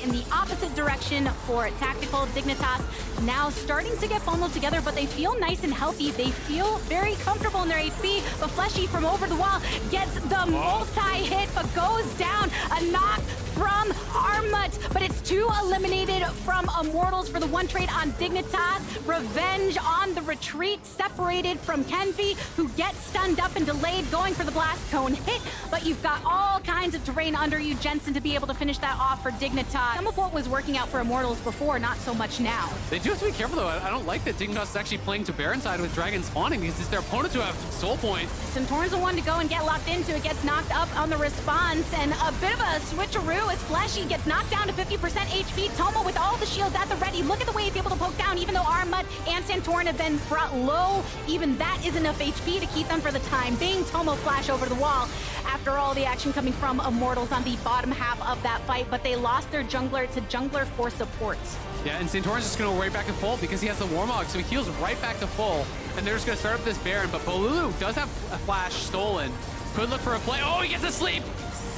in the opposite direction for Tactical. Dignitas now starting to get bundled together, but they feel nice and healthy. They feel very comfortable in their HP, but Fleshy from over the wall gets the multi-hit, but goes down. A knock from Armut, but it's 2 eliminated from Immortals for the one trade on Dignitas. Revenge on the retreat, separated from Kenvi, who gets stunned up and delayed, going for the blast cone hit, but you've got all kinds of terrain under you, Jensen, to be able to finish that off for Dignitas. Some of what was working out for Immortals before, not so much now. They do have to be careful, though. I don't like that Dignitas is actually playing to Baron side with Dragon spawning, because it's their opponents who have Soul Point. Centaur's the one to go and get locked into. It gets knocked up on the response, and a bit of a switcheroo as Fleshy gets knocked down to 50% HP. Tomo with all the shields at the ready. Look at the way he's able to poke down, even though Armut and Santorin have been brought low. Even that is enough HP to keep them for the time being. Tomo flash over the wall after all the action coming from Immortals on the bottom half of that fight, but they lost their jungler to jungler for support. Yeah, and Santorin's just going to go right back to full because he has the Warmog, so he heals right back to full. And they're just going to start up this Baron, but Bolulu does have a flash stolen. Could look for a play. Oh, he gets a sleep!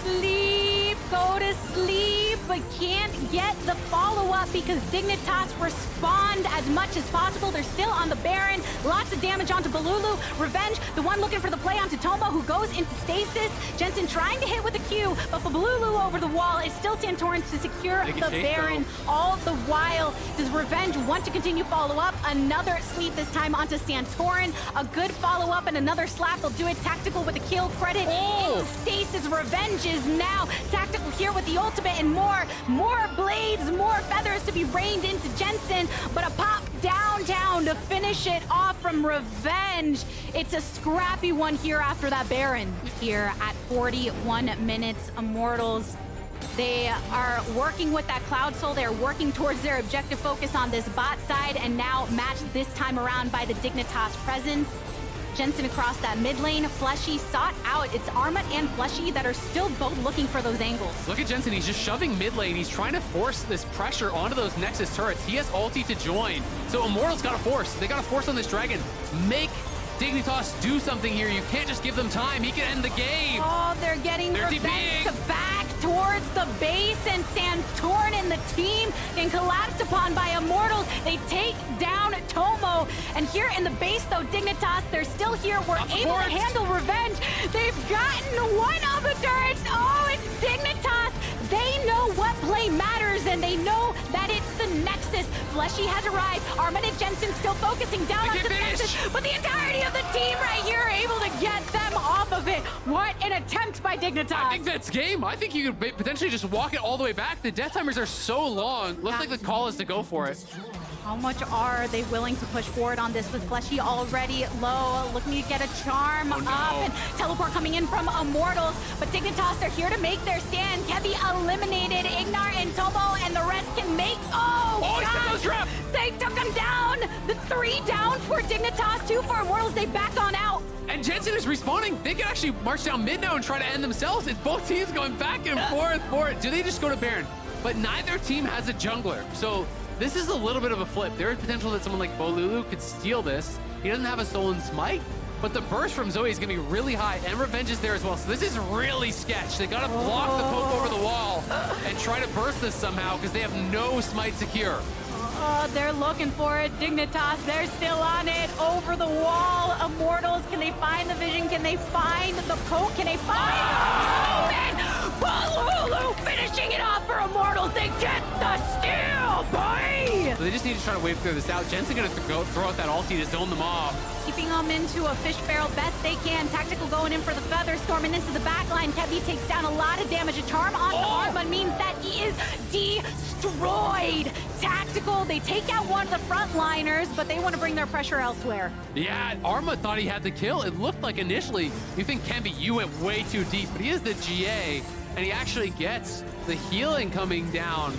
Sleep, go to sleep, but can't get the follow-up because Dignitas respond as much as possible. They're still on the Baron. Lots of damage onto Bolulu. Revenge, the one looking for the play onto Tomo, who goes into stasis. Jensen trying to hit with a Q, but for Bolulu over the wall, it's still Santorin to secure the Baron. All the while, does Revenge want to continue follow-up? Another sleep, this time onto Santorin. A good follow-up and another slap. They'll do it. Tactical with a kill credit. Into stasis. Revenge is now Tactical here with the ultimate and more blades, more feathers to be rained into Jensen, but a pop downtown to finish it off from Revenge. It's a scrappy one here after that Baron. Here at 41 minutes, Immortals, they are working with that Cloud Soul. They're working towards their objective focus on this bot side, and now matched this time around by the Dignitas presence. Jensen across that mid lane. Fleshy sought out. It's Armut and Fleshy that are still both looking for those angles. Look at Jensen. He's just shoving mid lane. He's trying to force this pressure onto those Nexus turrets. He has ulti to join. So Immortals got to force. They got to force on this Dragon. Make Dignitas do something here. You can't just give them time. He can end the game. Oh, they're getting Revenge back towards the base, and Santorin and the team getting collapsed upon by Immortals. They take down Tomo, and here in the base, though, Dignitas, they're still here. We're able to handle Revenge. They've gotten one of the turrets. Oh, it's Dignitas. They know what play matters, and they know that it's the Nexus. Fleshy has arrived. Armut and Jensen still focusing down on the Nexus, but the entirety of the team right here are able to get them off of it. What an attempt by Dignitas. I think that's game. I think you could potentially just walk it all the way back. The death timers are so long. Looks like the call is to go for it. How much are they willing to push forward on this with Fleshy already low, looking to get a charm up, and teleport coming in from Immortals, but Dignitas, they're here to make their stand. Kevi eliminated, Ignar and Tomo, and the rest can make, gosh, they took him down. The 3 down for Dignitas, 2 for Immortals, they back on out. And Jensen is respawning. They can actually march down mid now and try to end themselves. It's both teams going back and forth for it. Do they just go to Baron? But neither team has a jungler, so this is a little bit of a flip. There is potential that someone like Bolulu could steal this. He doesn't have a stolen smite, but the burst from Zoe is going to be really high, and Revenge is there as well. So this is really sketch. They got to block the poke over the wall and try to burst this somehow because they have no smite secure. They're looking for it. Dignitas, they're still on it. Over the wall. Immortals, can they find the vision? Can they find the poke? Can they find and Bolulu finishing it off for Immortals. They get the steal, boy! So they just need to try to wave through this out. Jensen going to throw out that ulti to zone them off. Keeping them into a fish barrel best they can. Tactical going in for the feather, storming into the backline. Kevi takes down a lot of damage. A charm on the Armut means that he is destroyed. Tactical, they take out one of the frontliners, but they want to bring their pressure elsewhere. Yeah, Armut thought he had the kill. It looked like initially, you think, Kevi, you went way too deep, but he is the GA, and he actually gets the healing coming down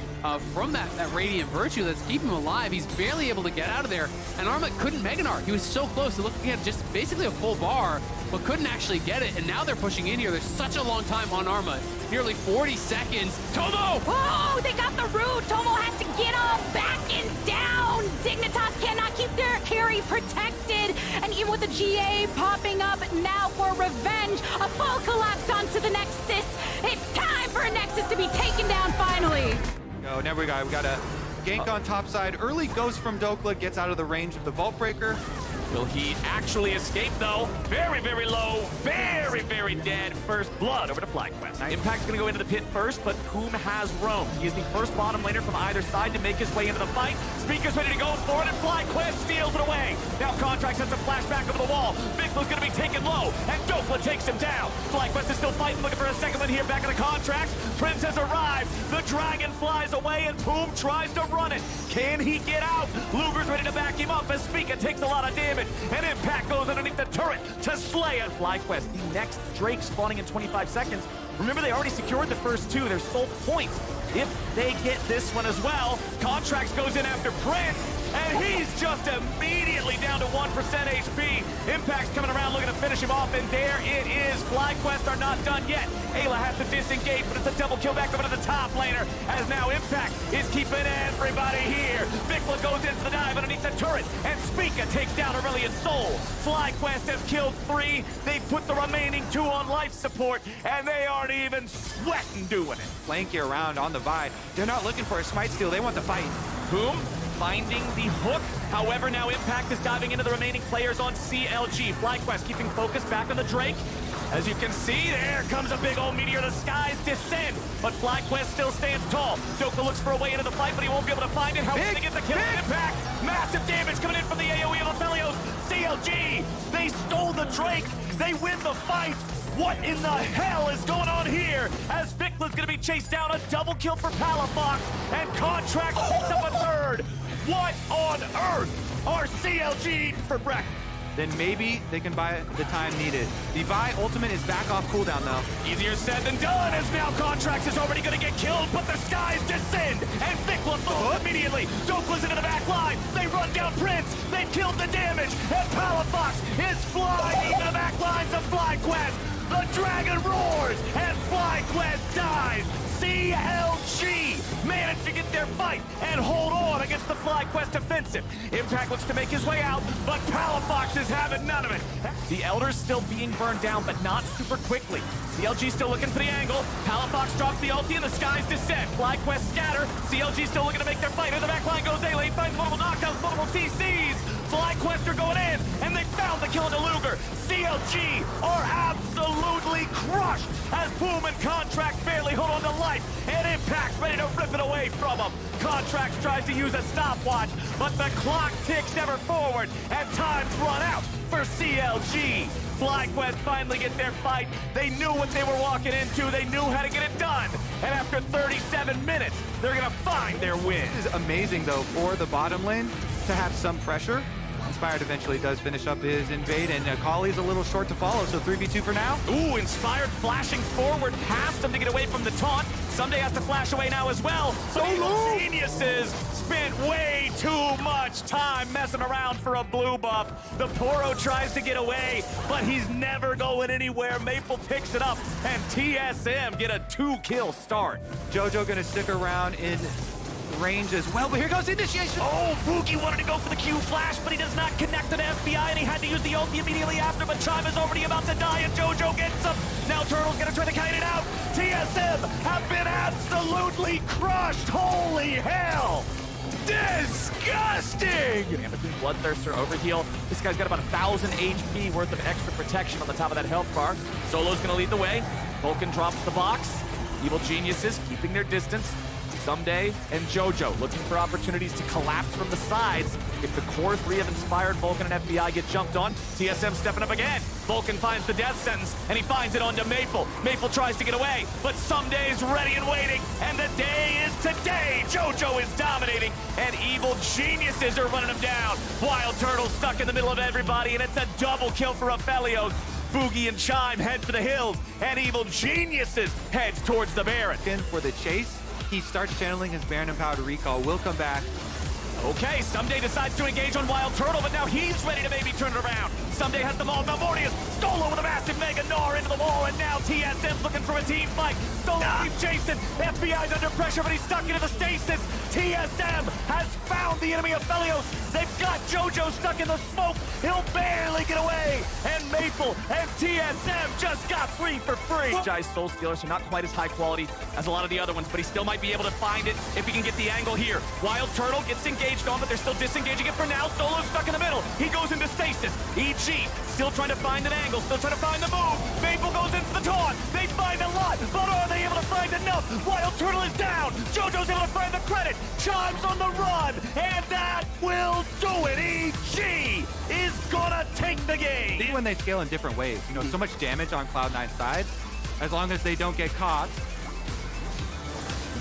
from that Radiant Virtue that's keeping him alive. He's barely able to get out of there, and Armut couldn't Meganar. He was so close. It looked like he had just basically a full bar, but couldn't actually get it, and now they're pushing in here. There's such a long time on Armut. Nearly 40 seconds. Tomo! Oh, they got the root. Tomo has to get him back and down. Dignitas cannot keep their carry protected, and even with the GA popping up now for Revenge, a full collapse onto the Nexus. It's time for a Nexus to be taken down finally. Oh, now we got a gank on top side. Early ghost from Dokla gets out of the range of the Vault Breaker. Will he actually escape, though? Very, very low. Very, very dead. First blood over to FlyQuest. Nice. Impact's going to go into the pit first, but Poom has roamed. He is the first bottom laner from either side to make his way into the fight. Speaker's ready to go for it, and FlyQuest steals it away. Now Contract sends a flashback over the wall. Biglo's going to be taken low, and Dokla takes him down. FlyQuest is still fighting, looking for a second one here back in the Contract. Prince has arrived. The dragon flies away, and Poom tries to run it. Can he get out? Luger's ready to back him up as Speaker takes a lot of damage. And Impact goes underneath the turret to slay it. FlyQuest, the next Drake spawning in 25 seconds. Remember, they already secured the first two, their sole point. If they get this one as well, Contracts goes in after Prince, and he's just immediately down to 1% HP. Impact's coming around looking to finish him off, and there it is. FlyQuest are not done yet. Ayla has to disengage, but it's a double kill back over to the top laner, as now Impact is keeping everybody here. Vikla goes into the dive underneath the turret, and Spica takes down Aurelion Sol. FlyQuest has killed 3. They put the remaining 2 on life support, and they aren't even sweating doing it. Flank you around on the Vi. They're not looking for a smite steal. They want the fight. Poom finding the hook. However, now Impact is diving into the remaining players on CLG. FlyQuest keeping focus back on the Drake. As you can see, there comes a big old meteor. The skies descend, but FlyQuest still stands tall. Dokla looks for a way into the fight, but he won't be able to find it. How will they get the kill? Impact! Massive damage coming in from the AoE of Aphelios. CLG! They stole the Drake! They win the fight! What in the hell is going on here? As Vikla's gonna be chased down, a double kill for Palafox, and Contract picks up a third. What on earth are CLG eating for breakfast? Then maybe they can buy the time needed. The Vi ultimate is back off cooldown though. Easier said than done, as now Contracts is already gonna get killed, but the skies descend, and Vikla falls immediately. Dokla's into the back line. They run down Prince. They've killed the damage, and Palafox is flying into the back lines of FlyQuest. The dragon roars, and FlyQuest dies. CLG managed to get their fight and hold on against the FlyQuest offensive. Impact looks to make his way out, but Palafox is having none of it. The Elder's still being burned down, but not super quickly. CLG still looking for the angle. Palafox drops the ulti, and the skies descend. FlyQuest scatter. CLG still looking to make their fight. In the back line goes Ayla. He finds multiple knockdowns, multiple TCs. FlyQuest are going in, and they found the kill into Luger. CLG are absolutely crushed as Boom and Contract barely hold on to life, and Impact's ready to rip it away from them. Contract tries to use a stopwatch, but the clock ticks ever forward, and time's run out for CLG. FlyQuest finally get their fight. They knew what they were walking into. They knew how to get it done. And after 37 minutes, they're gonna find their win. This is amazing though for the bottom lane to have some pressure. Inspired eventually does finish up his invade, and Akali's a little short to follow, so 3v2 for now. Ooh, Inspired flashing forward past him to get away from the taunt. Someday has to flash away now as well. So Geniuses spent way too much time messing around for a blue buff. The Poro tries to get away, but he's never going anywhere. Maple picks it up, and TSM get a 2-kill start. Jojo gonna stick around in range as well, but here goes initiation. Oh, Boogie wanted to go for the Q flash, but he does not connect to the FBI, and he had to use the ulti immediately after, but Chime is already about to die, and Jojo gets him. Now Turtle's gonna try to kite it out. TSM have been absolutely crushed. Holy hell! Disgusting! And between Bloodthirster, Overheal, this guy's got about 1,000 HP worth of extra protection on the top of that health bar. Solo's gonna lead the way. Vulcan drops the box. Evil Geniuses keeping their distance. Someday and Jojo looking for opportunities to collapse from the sides. If the core 3 of Inspired, Vulcan, and FBI get jumped on, TSM stepping up again. Vulcan finds the death sentence, and he finds it onto Maple. Maple tries to get away, but Someday's ready and waiting, and the day is today. Jojo is dominating, and Evil Geniuses are running him down. Wild Turtle stuck in the middle of everybody, and it's a double kill for Aphelios. Boogie and Chime head for the hills, and Evil Geniuses heads towards the Baron. For the chase, he starts channeling his Baron Empowered Recall. Will come back. Okay, Someday decides to engage on Wild Turtle, but now he's ready to maybe turn it around. Someday has them all. Malmortius Stolo with a massive Mega Gnar into the wall, and now TSM's looking for a team fight. Stolo keeps chasing. FBI's under pressure, but he's stuck into the stasis. TSM has found the enemy of Felios. They've got JoJo stuck in the smoke. He'll barely get away. And Maple and TSM just got 3 for free. Jai's Soul Stealers are not quite as high quality as a lot of the other ones, but he still might be able to find it if he can get the angle here. Wild Turtle gets engaged on, but they're still disengaging it for now. Solo's stuck in the middle. He goes into stasis. EG still trying to find an angle, still trying to find the move. Maple goes into the taunt. They find a lot, but are they able to find enough? Wild Turtle is down. JoJo's able to find the credit. Chime's on the run, and that will do it. EG is gonna take the game. When they scale in different ways, you know, so much damage on Cloud9's side, as long as they don't get caught.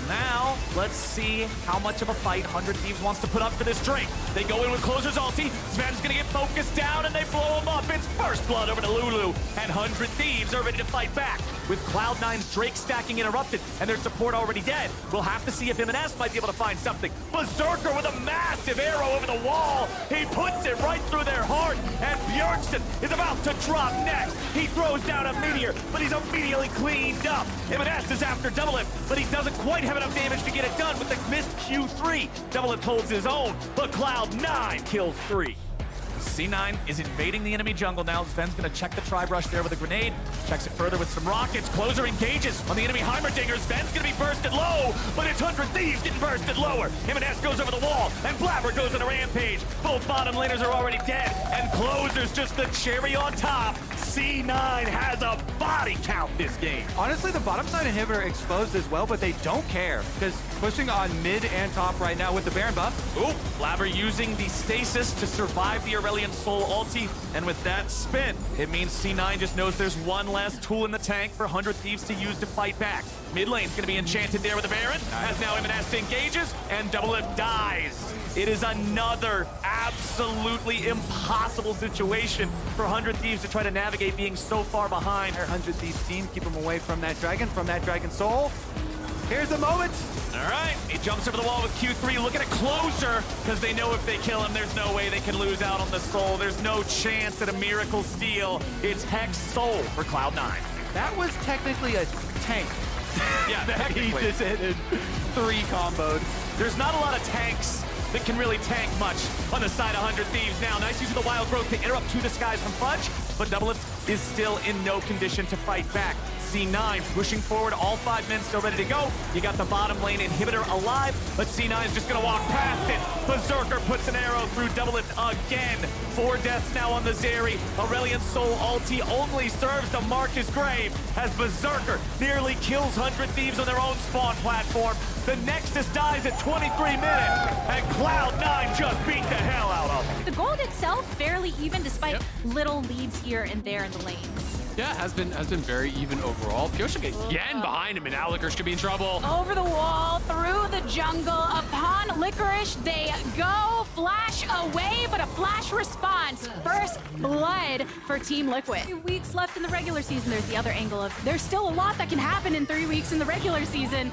Now, let's see how much of a fight 100 Thieves wants to put up for this Drake. They go in with Closer's ulti. Sven's gonna get focused down, and they blow him up. It's first blood over to Lulu, and 100 Thieves are ready to fight back. With Cloud9's Drake stacking interrupted and their support already dead, we'll have to see if M&S might be able to find something. Berserker with a massive arrow over the wall. He puts it right through their heart, and Bjergsen is about to drop next. He throws down a meteor, but he's immediately cleaned up. M&S is after double-elimination, but he doesn't quite have enough damage to get it done with the missed Q3. double-elimination holds his own, but Cloud9 kills 3. C9 is invading the enemy jungle now. Sven's gonna check the tri-brush there with a grenade. Checks it further with some rockets. Closer engages on the enemy Heimerdinger. Sven's gonna be bursted low, but it's 100 Thieves getting bursted lower. M&S goes over the wall, and Blabber goes on a rampage. Both bottom laners are already dead, and Closer's just the cherry on top. C9 has a body count this game. Honestly, the bottom side inhibitor exposed as well, but they don't care, because pushing on mid and top right now with the Baron buff. Ooh, Blabber using the stasis to survive the Aurelion Soul ulti, and with that spin, it means C9 just knows there's one less tool in the tank for 100 Thieves to use to fight back. Mid lane's gonna be enchanted there with the Baron, as now M&S engages, and double-elimination dies. It is another absolutely impossible situation for 100 Thieves to try to navigate being so far behind. 100 Thieves team, keep them away from that Dragon Soul. Here's the moment. All right, he jumps over the wall with Q3, looking at Closer, because they know if they kill him, there's no way they can lose out on the Soul. There's no chance at a miracle steal. It's Hex Soul for Cloud9. That was technically a tank. Yeah, that he technically. just hit in 3 comboed. There's not a lot of tanks that can really tank much on the side of 100 Thieves now. Nice use of the Wild Growth to interrupt To The Skies from Fudge, but double-elimination is still in no condition to fight back. C9 pushing forward, all 5 men still ready to go. You got the bottom lane inhibitor alive, but C9 is just gonna walk past it. Berserker puts an arrow through double-elimination again. 4 deaths now on the Zeri. Aurelion Soul ulti only serves to mark his grave as Berserker nearly kills 100 Thieves on their own spawn platform. The Nexus dies at 23 minutes, and Cloud9 just beat the hell out of him. The gold itself fairly even despite little leads here and there in the lanes. Yeah, has been very even overall. Pioshik again behind him, and now Licorice could be in trouble. Over the wall, through the jungle, upon Licorice, they go, flash away, but a flash response. First blood for Team Liquid. 3 weeks left in the regular season. There's the other angle of there's still a lot that can happen in 3 weeks in the regular season.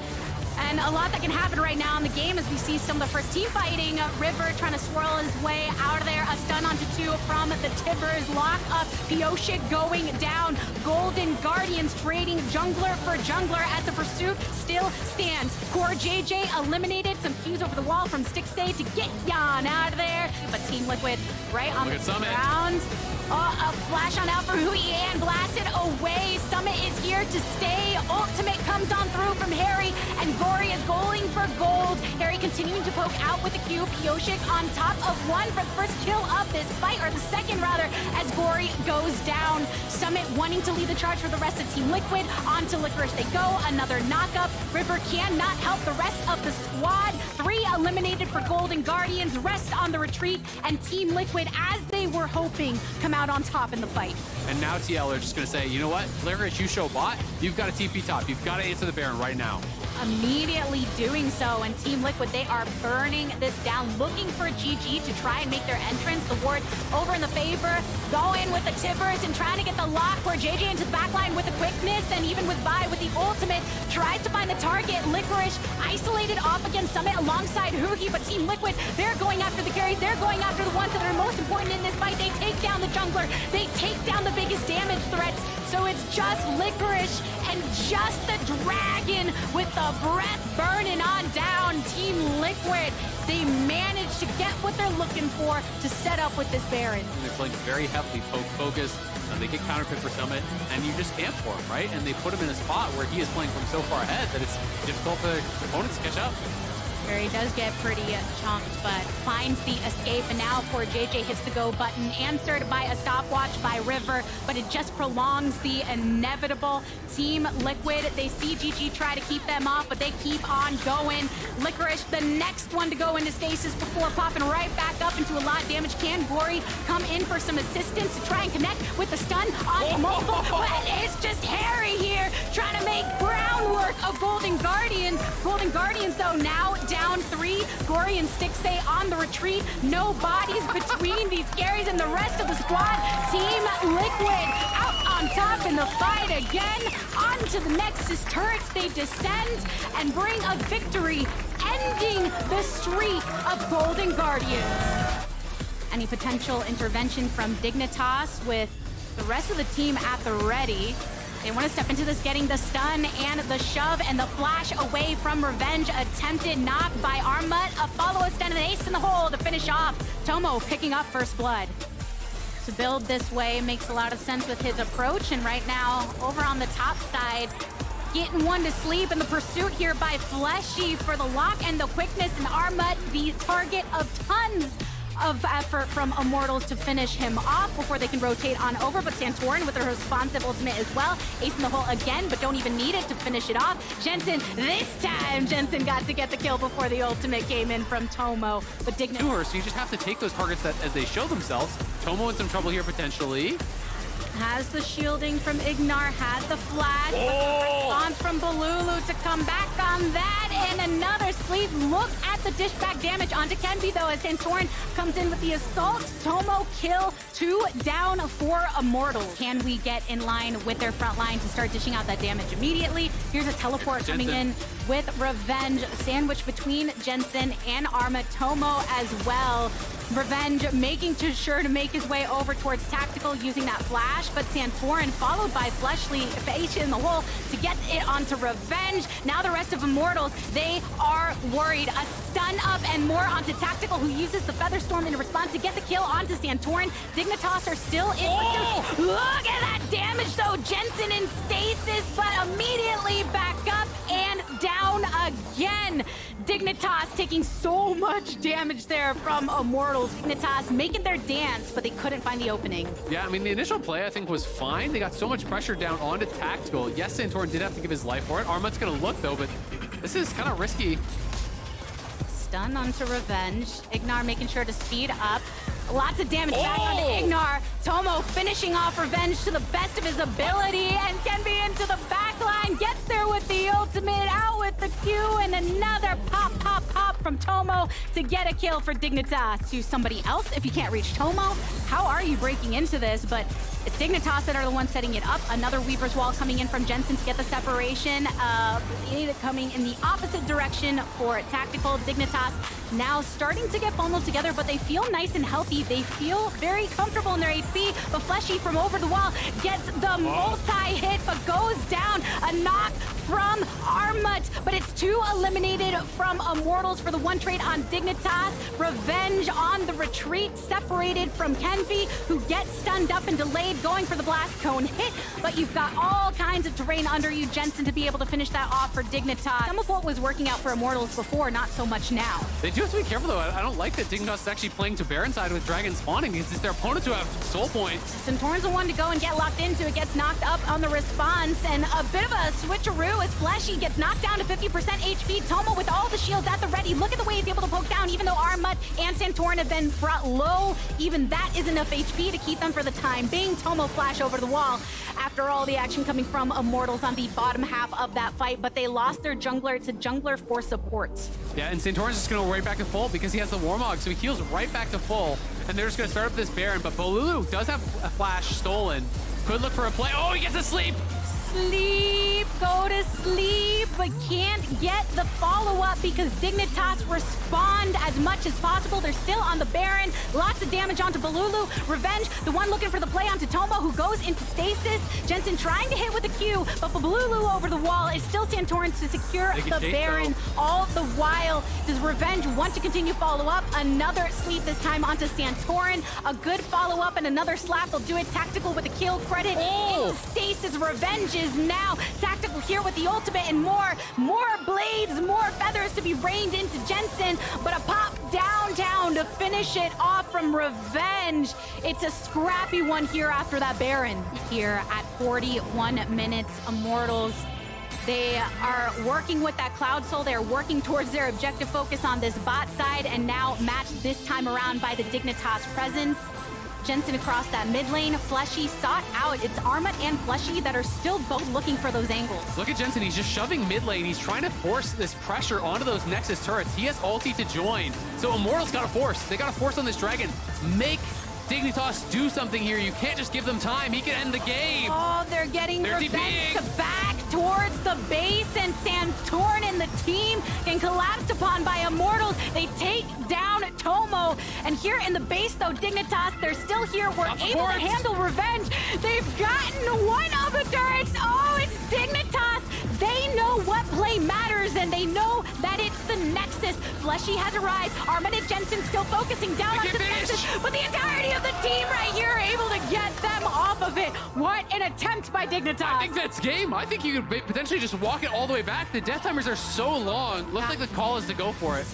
And a lot that can happen right now in the game as we see some of the first team fighting. River trying to swirl his way out of there. A stun onto 2 from the Tibbers. Lock up. Pioshik going down. Golden Guardians trading jungler for jungler as the pursuit still stands. Core JJ eliminated. Some keys over the wall from Stixay to get Jan out of there. But Team Liquid right on the ground. A flash on out for Hui and blasted away. Summit is here to stay. Ultimate comes on through from Harry, and Gory is going for gold. Harry continuing to poke out with the Q. Pioshik on top of 1 for the first kill of this fight, or the second rather, as Gory goes down. Summit wanting to lead the charge for the rest of Team Liquid. Onto Licorice they go. Another knockup. River cannot help the rest of the squad. 3 eliminated for Golden Guardians. Rest on the retreat, and Team Liquid, as they were hoping, come out on top in the fight. And now TL are just going to say, you know what, Licorice, you show bot, you've got to TP top. You've got to answer the Baron right now. immediately doing so, and Team Liquid, they are burning this down, looking for GG to try and make their entrance. The ward over in the favor, go in with the Tibbers and trying to get the lock where JJ into the backline with the quickness, and even with Vi with the ultimate, tries to find the target. Licorice isolated off against Summit alongside Huhi, but Team Liquid, they're going after the carries, they're going after the ones that are most important in this fight. They take down the jungler, they take down the biggest damage threats, so it's just Licorice and just the Dragon with the breath burning on down. Team Liquid, they managed to get what they're looking for to set up with this Baron. And they're playing very heavily poke focused. They get counterpicked for Summit, and you just camp for him, right? And they put him in a spot where he is playing from so far ahead that it's difficult for opponents to catch up. Where he does get pretty chunked, but finds the escape, and now poor JJ hits the go button, answered by a stopwatch by River, but it just prolongs the inevitable. Team Liquid, they see GG try to keep them off, but they keep on going. Licorice, the next one to go into stasis before popping right back up into a lot of damage. Can Gory come in for some assistance to try and connect with the stun on multiple? But it's just Harry here trying to make groundwork of Golden Guardians. Golden Guardians, though, now down 3. Gory and Stixay on the retreat. No bodies between these carries and the rest of the squad. Team Liquid out on top in the fight again. Onto the Nexus turrets they descend and bring a victory, ending the streak of Golden Guardians. Any potential intervention from Dignitas with the rest of the team at the ready. They want to step into this, getting the stun and the shove and the flash away from Revenge. Attempted knock by Armut. A follow, a stun, and an ace in the hole to finish off. Tomo picking up first blood. To build this way makes a lot of sense with his approach. And right now, over on the top side, getting one to sleep in the pursuit here by Fleshy for the lock and the quickness. And Armut, the target of tons of effort from Immortals to finish him off before they can rotate on over, but Santorin with a responsive ultimate as well. Ace in the hole again, but don't even need it to finish it off. Jensen, this time Jensen got to get the kill before the ultimate came in from Tomo, but Dignitas. Sure, so you just have to take those targets that as they show themselves. Tomo in some trouble here potentially. Has the shielding from Ignar, had the flash, but the response from Balulu to come back on that, and another sleep. Look at the dish back damage onto Kenby, though, as Santorin comes in with the assault. Tomo kill, 2 down for Immortal. Can we get in line with their front line to start dishing out that damage immediately? Here's a teleport coming in with Revenge, sandwich between Jensen and Arma. Tomo as well. Revenge making sure to make his way over towards Tactical using that flash, but Santorin followed by Fleshly face in the hole to get it onto Revenge. Now the rest of Immortals, they are worried. A stun up and more onto Tactical, who uses the Featherstorm in response to get the kill onto Santorin. Dignitas are still in. Look at that damage though. Jensen in stasis, but immediately back up and down again. Dignitas taking so much damage there from Immortals. Dignitas making their dance, but they couldn't find the opening. Yeah, I mean, the initial play, I think, was fine. They got so much pressure down onto Tactical. Yes, Santorin did have to give his life for it. Armut's gonna look, though, but this is kind of risky. Stun onto Revenge. Ignar making sure to speed up. Lots of damage back onto Ignar. Tomo finishing off Revenge to the best of his ability and can be into the backline. Gets there with the ultimate, out with the Q, and another pop from Tomo to get a kill for Dignitas. To somebody else, if you can't reach Tomo, how are you breaking into this? But it's Dignitas that are the ones setting it up. Another Weaver's Wall coming in from Jensen to get the separation. Coming in the opposite direction for Tactical. Dignitas now starting to get bundled together, but they feel nice and healthy. They feel very comfortable in their HP, but Fleshy from over the wall gets the multi-hit, but goes down. A knock from Armut, but it's 2 eliminated from Immortals for the one trade on Dignitas. Revenge on the retreat, separated from Kenvi, who gets stunned up and delayed, going for the blast cone hit, but you've got all kinds of terrain under you, Jensen, to be able to finish that off for Dignitas. Some of what was working out for Immortals before, not so much now. They do have to be careful, though. I don't like that Dignitas is actually playing to Baron side with Dragon spawning, because it's their opponents who have soul points. Santorin's the one to go and get locked into. It gets knocked up on the response, and a bit of a switcheroo through as Fleshy gets knocked down to 50% HP. Tomo with all the shields at the ready. Look at the way he's able to poke down, even though Armut and Santorin have been brought low. Even that is enough HP to keep them for the time being. Tomo flash over the wall after all the action coming from Immortals on the bottom half of that fight, but they lost their jungler. It's a jungler for supports. Yeah, and Santorin's just going to go right back to full because he has the Warmog, so he heals right back to full. And they're just going to start up this Baron, but Bolulu does have a flash stolen. Could look for a play. Oh, he gets asleep! Sleep, go to sleep, but can't get the follow-up because Dignitas respond as much as possible. They're still on the Baron. Lots of damage onto Bolulu. Revenge, the one looking for the play onto Tomo, who goes into stasis. Jensen trying to hit with the Q, but Bolulu over the wall. It's still Santorin to secure the Baron. All the while, does Revenge want to continue follow-up? Another sleep this time onto Santorin. A good follow-up and another slap will do it. Tactical with a kill credit. Oh. Into stasis, Revenge is now tactical here with the ultimate and more blades, more feathers to be rained into Jensen, but a pop downtown to finish it off from Revenge. It's a scrappy one here after that Baron. Here at 41 minutes, Immortals, they are working with that Cloud Soul. They're working towards their objective focus on this bot side, and now matched this time around by the Dignitas presence. Jensen across that mid lane. Fleshy sought out. It's Armut and Fleshy that are still both looking for those angles. Look at Jensen. He's just shoving mid lane. He's trying to force this pressure onto those Nexus turrets. He has ulti to join. So Immortals got to force. They got to force on this Dragon. Make Dignitas do something here. You can't just give them time. He can end the game. Oh, they're getting Revenge DPing. to back towards the base, and Santorin and the team get collapsed upon by Immortals. They take down Tomo, and here in the base, though, Dignitas, they're still here. We're able to handle Revenge. They've gotten one of the turrets. Oh, it's Dignitas. They know what play matters, and they know that it's the Nexus. Fleshy has arrived. Armut and Jensen still focusing down on the Nexus, but the entirety of the team right here are able to get them off of it. What an attempt by Dignitas. I think that's game. I think you could potentially just walk it all the way back. The death timers are so long. Looks like the call is to go for it.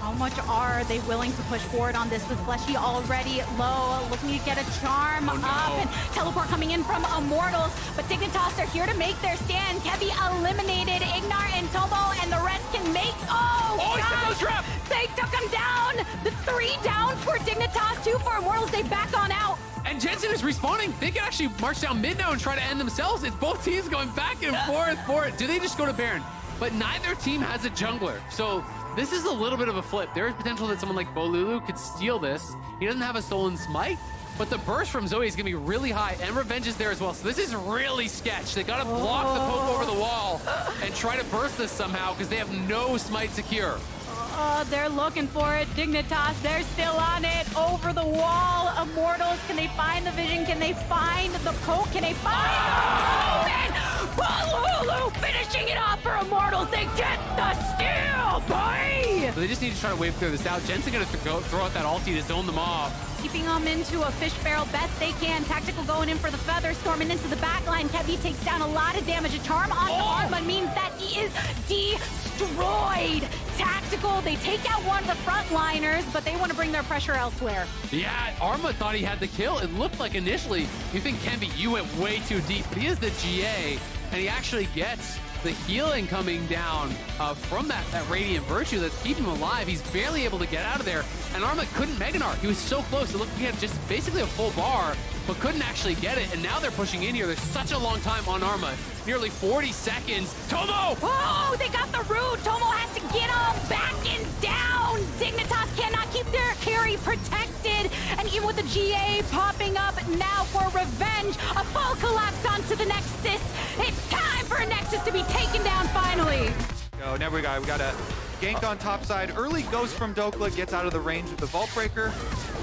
How much are they willing to push forward on this with Fleshy already low, looking to get a charm up, and teleport coming in from Immortals, but Dignitas are here to make their stand. Kevy eliminated Ignar and Tomo, and the rest can make, Oh, he took the trap! They took him down! The 3 down for Dignitas, 2 for Immortals, they back on out. And Jensen is respawning. They can actually march down mid now and try to end themselves. It's both teams going back and forth for it. Do they just go to Baron? But neither team has a jungler. So this is a little bit of a flip. There is potential that someone like Bolulu could steal this. He doesn't have a stolen smite, but the burst from Zoe is going to be really high, and Revenge is there as well. So this is really sketch. They got to block the poke over the wall and try to burst this somehow because they have no smite secure. They're looking for it. Dignitas, they're still on it. Over the wall. Immortals, can they find the vision? Can they find the poke? Can they find the moment? Bolulu finishing it off for Immortals. They get the steal, boy! So they just need to try to wave clear this out. Jensen going to throw out that ulti to zone them off. Keeping them into a fish barrel best they can. Tactical going in for the feather, storming into the back line. Kevy takes down a lot of damage. A charm onto Arma means that he is destroyed. Tactical, they take out one of the frontliners, but they want to bring their pressure elsewhere. Yeah, Arma thought he had the kill. It looked like initially, you think, Kevy, you went way too deep, but he is the GA, and he actually gets the healing coming down from that Radiant Virtue that's keeping him alive. He's barely able to get out of there, and Arma couldn't Meganar. He was so close. It looked like he had just basically a full bar, but couldn't actually get it, and now they're pushing in here. There's such a long time on Arma. Nearly 40 seconds. Tomo! Oh, they got the root. Tomo has to get him back and down. Dignitas cannot keep their carry protected, and even with the GA popping up now for Revenge, a full collapse onto the Nexus. It's time for a Nexus to be taken down finally. Oh, now we got a gank on top side. Early ghost from Dokla gets out of the range of the Vault Breaker.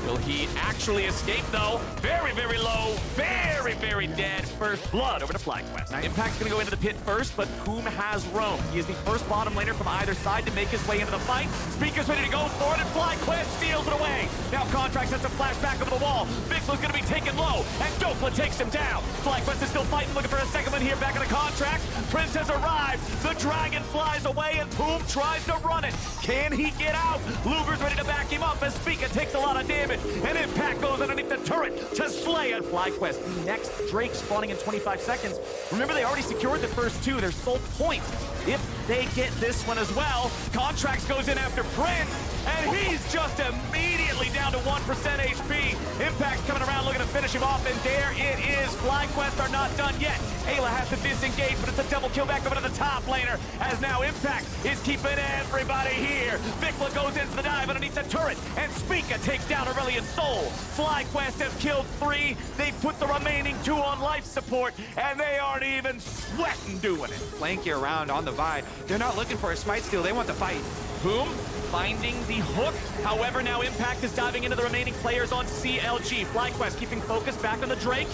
Will he actually escape, though? Very, very low. Very, very dead. First blood over to FlyQuest. Now, Impact's going to go into the pit first, but Whom has roam. He is the first bottom laner from either side to make his way into the fight. Speaker's ready to go for it, and FlyQuest steals it away. Now, Contract has to flash back over the wall. Vixla's going to be taken low, and Dokla takes him down. FlyQuest is still fighting, looking for a second one here back in the Contract. Prince has arrived. The dragon flies away, and Whom tries to run it. Can he get out? Luger's ready to back him up as Spica takes a lot of damage. And Impact goes underneath the turret to slay a FlyQuest. Next, Drake spawning in 25 seconds. Remember, they already secured the first two, their sole point. If they get this one as well, Contracts goes in after Prince, and he's just immediately down to 1% HP. Impact's coming around looking to finish him off, and there it is. FlyQuest are not done yet. Ayla has to disengage, but it's a double kill back over to the top laner, as now Impact is keeping everybody here. Vikla goes into the dive underneath the turret, and Spica takes down Aurelion Sol. FlyQuest have killed 3. They've put the remaining 2 on life support, and they aren't even sweating doing it. Flanky around on the Vi. They're not looking for a smite steal. They want the fight. Boom, finding the hook. However, now Impact is diving into the remaining players on CLG. FlyQuest keeping focus back on the Drake.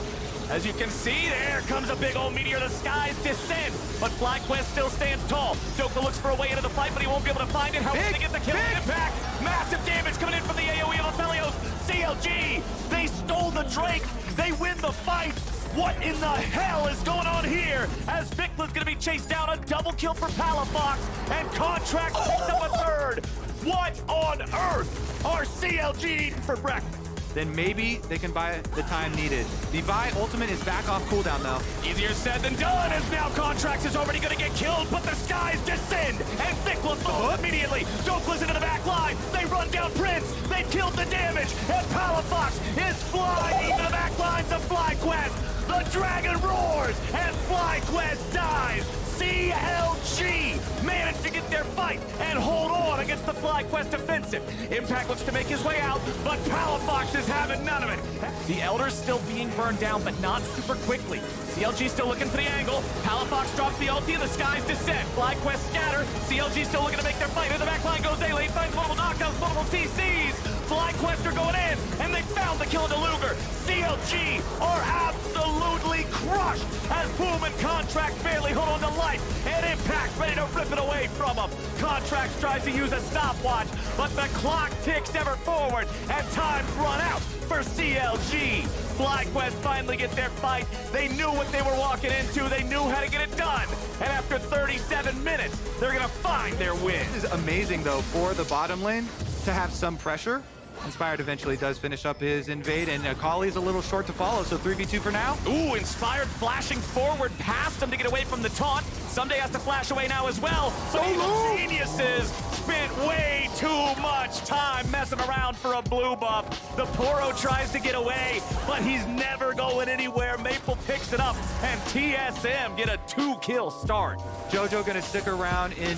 As you can see, there comes a big old meteor. The skies descend, but FlyQuest still stands tall. Doka looks for a way into the fight, but he won't be able to find it. How can they get the kill? Impact, massive damage coming in from the AoE of Aphelios. CLG, they stole the Drake. They win the fight. What in the hell is going on here? As Vikla's gonna be chased down, a double kill for Palafox, and Contract picks up a third. What on earth are CLG eating for breakfast? Then maybe they can buy the time needed. The Vi ultimate is back off cooldown though. Easier said than done, as now Contracts is already gonna get killed, but the skies descend, and Vikla falls immediately. Dokla's into the back line. They run down Prince. They've killed the damage, and Palafox is flying into the back lines of FlyQuest. The dragon roars, and FlyQuest dies. CLG managed to get their fight and hold on against the FlyQuest offensive. Impact looks to make his way out, but Palafox is having none of it. The Elder's still being burned down, but not super quickly. CLG still looking for the angle. Palafox drops the ulti, and the skies descend. FlyQuest scatter. CLG still looking to make their fight. In the back line goes A-Lane, finds multiple knockouts, multiple TCs. FlyQuest are going in, and they found the kill into Luger. CLG are absolutely crushed as Boom and Contract barely hold on to life, and Impact ready to rip it away from them. Contract tries to use a stopwatch, but the clock ticks ever forward, and time's run out for CLG. FlyQuest finally get their fight. They knew what they were walking into. They knew how to get it done. And after 37 minutes, they're gonna find their win. This is amazing though for the bottom lane to have some pressure. Inspired eventually does finish up his invade, and Akali's a little short to follow, so 3v2 for now. Ooh, Inspired flashing forward past him to get away from the taunt. Someday has to flash away now as well. So Evil Geniuses spent way too much time messing around for a blue buff. The Poro tries to get away, but he's never going anywhere. Maple picks it up, and TSM get a 2-kill start. Jojo gonna stick around in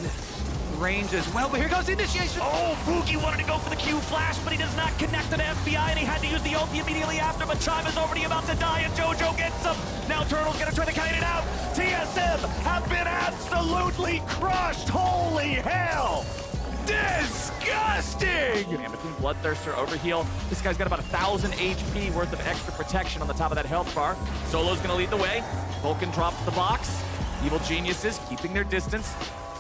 range as well, but here goes the initiation. Oh, Boogie wanted to go for the Q flash, but he does not connect to the FBI, and he had to use the ulti immediately after, but Chime is already about to die, and Jojo gets him. Now Turtle's gonna try to kite it out. TSM have been absolutely crushed. Holy hell. Disgusting! And between Bloodthirster, Overheal, this guy's got about 1,000 HP worth of extra protection on the top of that health bar. Solo's gonna lead the way. Vulcan drops the box. Evil Geniuses keeping their distance.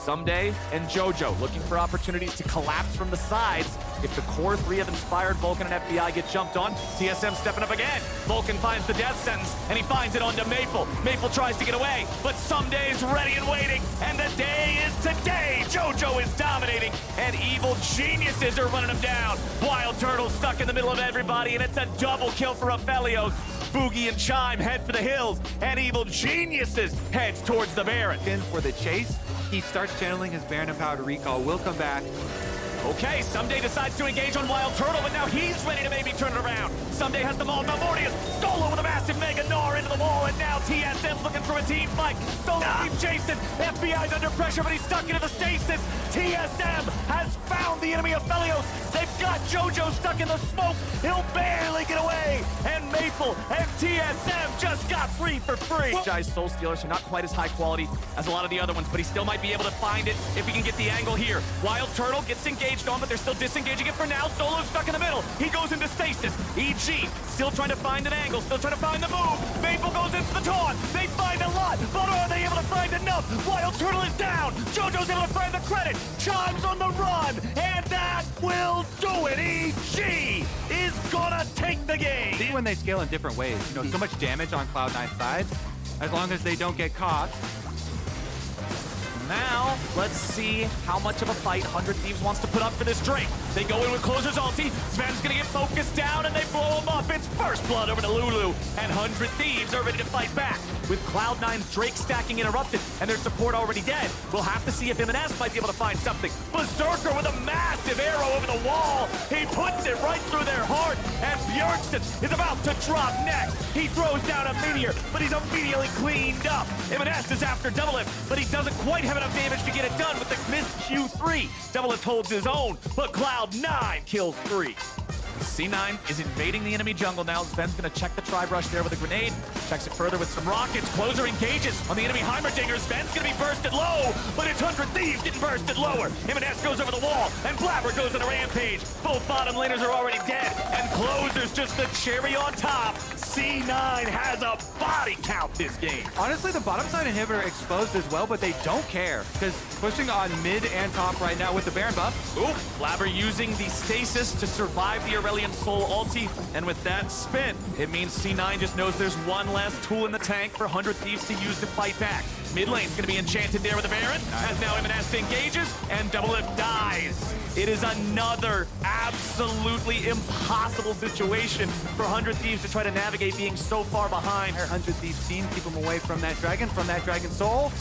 Someday and Jojo looking for opportunities to collapse from the sides. If the core 3 of Inspired, Vulcan, and FBI get jumped on, TSM stepping up again. Vulcan finds the death sentence, and he finds it onto Maple. Maple tries to get away, but Someday's ready and waiting, and the day is today. Jojo is dominating, and Evil Geniuses are running him down. Wild Turtle stuck in the middle of everybody, and it's a double kill for Aphelios. Boogie and Chime head for the hills, and Evil Geniuses heads towards the Baron. In for the chase. He starts channeling his Baron Empowered Recall. Will come back. Okay, Someday decides to engage on Wild Turtle, but now he's ready to maybe turn it around. Someday has the Maul. Malmortius Solo with a massive Mega Gnar into the wall, and now TSM's looking for a team fight. Solo keeps chasing. FBI's under pressure, but he's stuck into the stasis. TSM has found the enemy of Aphelios. They've got Jojo stuck in the smoke. He'll barely get away. And Maple and TSM just got 3 for free. Jai's Soul Stealers are not quite as high quality as a lot of the other ones, but he still might be able to find it if he can get the angle here. Wild Turtle gets engaged on, but they're still disengaging it for now. Solo's stuck in the middle. He goes into stasis. EG still trying to find an angle, still trying to find the move. Maple goes into the taunt. They find a lot, but are they able to find enough? Wild Turtle is down. Jojo's able to find the credit. Chime's on the run, and that will do it. EG is gonna take the game. See when they scale in different ways. You know, so much damage on Cloud9's side. As long as they don't get caught. Now, let's see how much of a fight 100 Thieves wants to put up for this Drake. They go in with Closer's ulti. Sven's gonna get focused down, and they blow him up. It's first blood over to Lulu, and 100 Thieves are ready to fight back. With Cloud9's Drake stacking interrupted, and their support already dead, we'll have to see if M&S might be able to find something. Berserker with a massive arrow over the wall. He puts it right through their heart, and Bjornsson is about to drop next. He throws down a meteor, but he's immediately cleaned up. M&S is after Double-Lift, but he doesn't quite have enough damage to get it done with the missed Q3. Double-Lift holds his own, but Cloud9 kills 3. C9 is invading the enemy jungle now. Sven's gonna check the tri-brush there with a grenade. Checks it further with some rockets. Closer engages on the enemy Heimerdinger. Sven's gonna be bursted low, but it's 100 Thieves getting bursted lower. M&S goes over the wall, and Blabber goes on a rampage. Both bottom laners are already dead, and Closer's just the cherry on top. C9 has a body count this game. Honestly, the bottom side inhibitor exposed as well, but they don't care, because pushing on mid and top right now with the Baron buff. Ooh, Blabber using the stasis to survive the Aurelion Soul ulti, and with that spin, it means C9 just knows there's one less tool in the tank for 100 Thieves to use to fight back. Mid lane's gonna be enchanted there with the Baron, as now M&S engages, and Double-Lift dies. It is another absolutely impossible situation for 100 Thieves to try to navigate being so far behind. 100 Thieves team, keep him away from that dragon soul.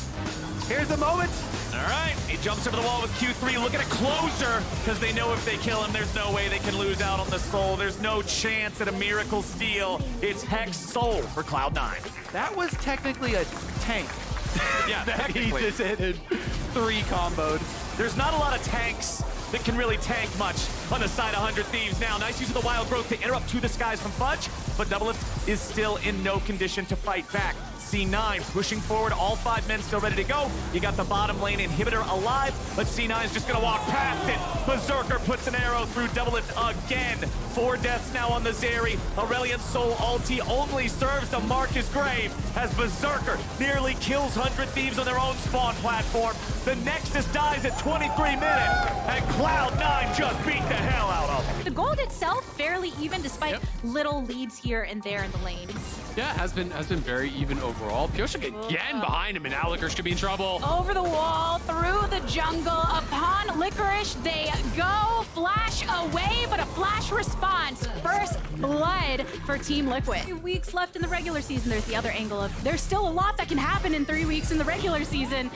Here's the moment. All right, he jumps over the wall with Q3, looking at Closer, because they know if they kill him, there's no way they can lose out on the soul. There's no chance at a miracle steal. It's Hex Soul for Cloud9. That was technically a tank. Yeah, that he technically. just hit 3 comboed. There's not a lot of tanks that can really tank much on the side of 100 Thieves now. Nice use of the Wild Growth to interrupt To the Skies from Fudge, but Double-Lift is still in no condition to fight back. C9 pushing forward, all 5 men still ready to go. You got the bottom lane inhibitor alive, but C9 is just gonna walk past it. Berserker puts an arrow through Double-Lift again. 4 deaths now on the Zeri. Aurelion Soul ulti only serves to mark his grave as Berserker nearly kills 100 Thieves on their own spawn platform. The Nexus dies at 23 minutes, and Cloud9 just beat the hell out of him. The gold itself fairly even despite little leads here and there in the lanes. Yeah, has been very even overall. Pioshik again behind him, and now Licorice could be in trouble. Over the wall, through the jungle, upon Licorice, they go, flash away, but a flash response. First blood for Team Liquid. 3 weeks left in the regular season. There's the other angle of there's still a lot that can happen in 3 weeks in the regular season.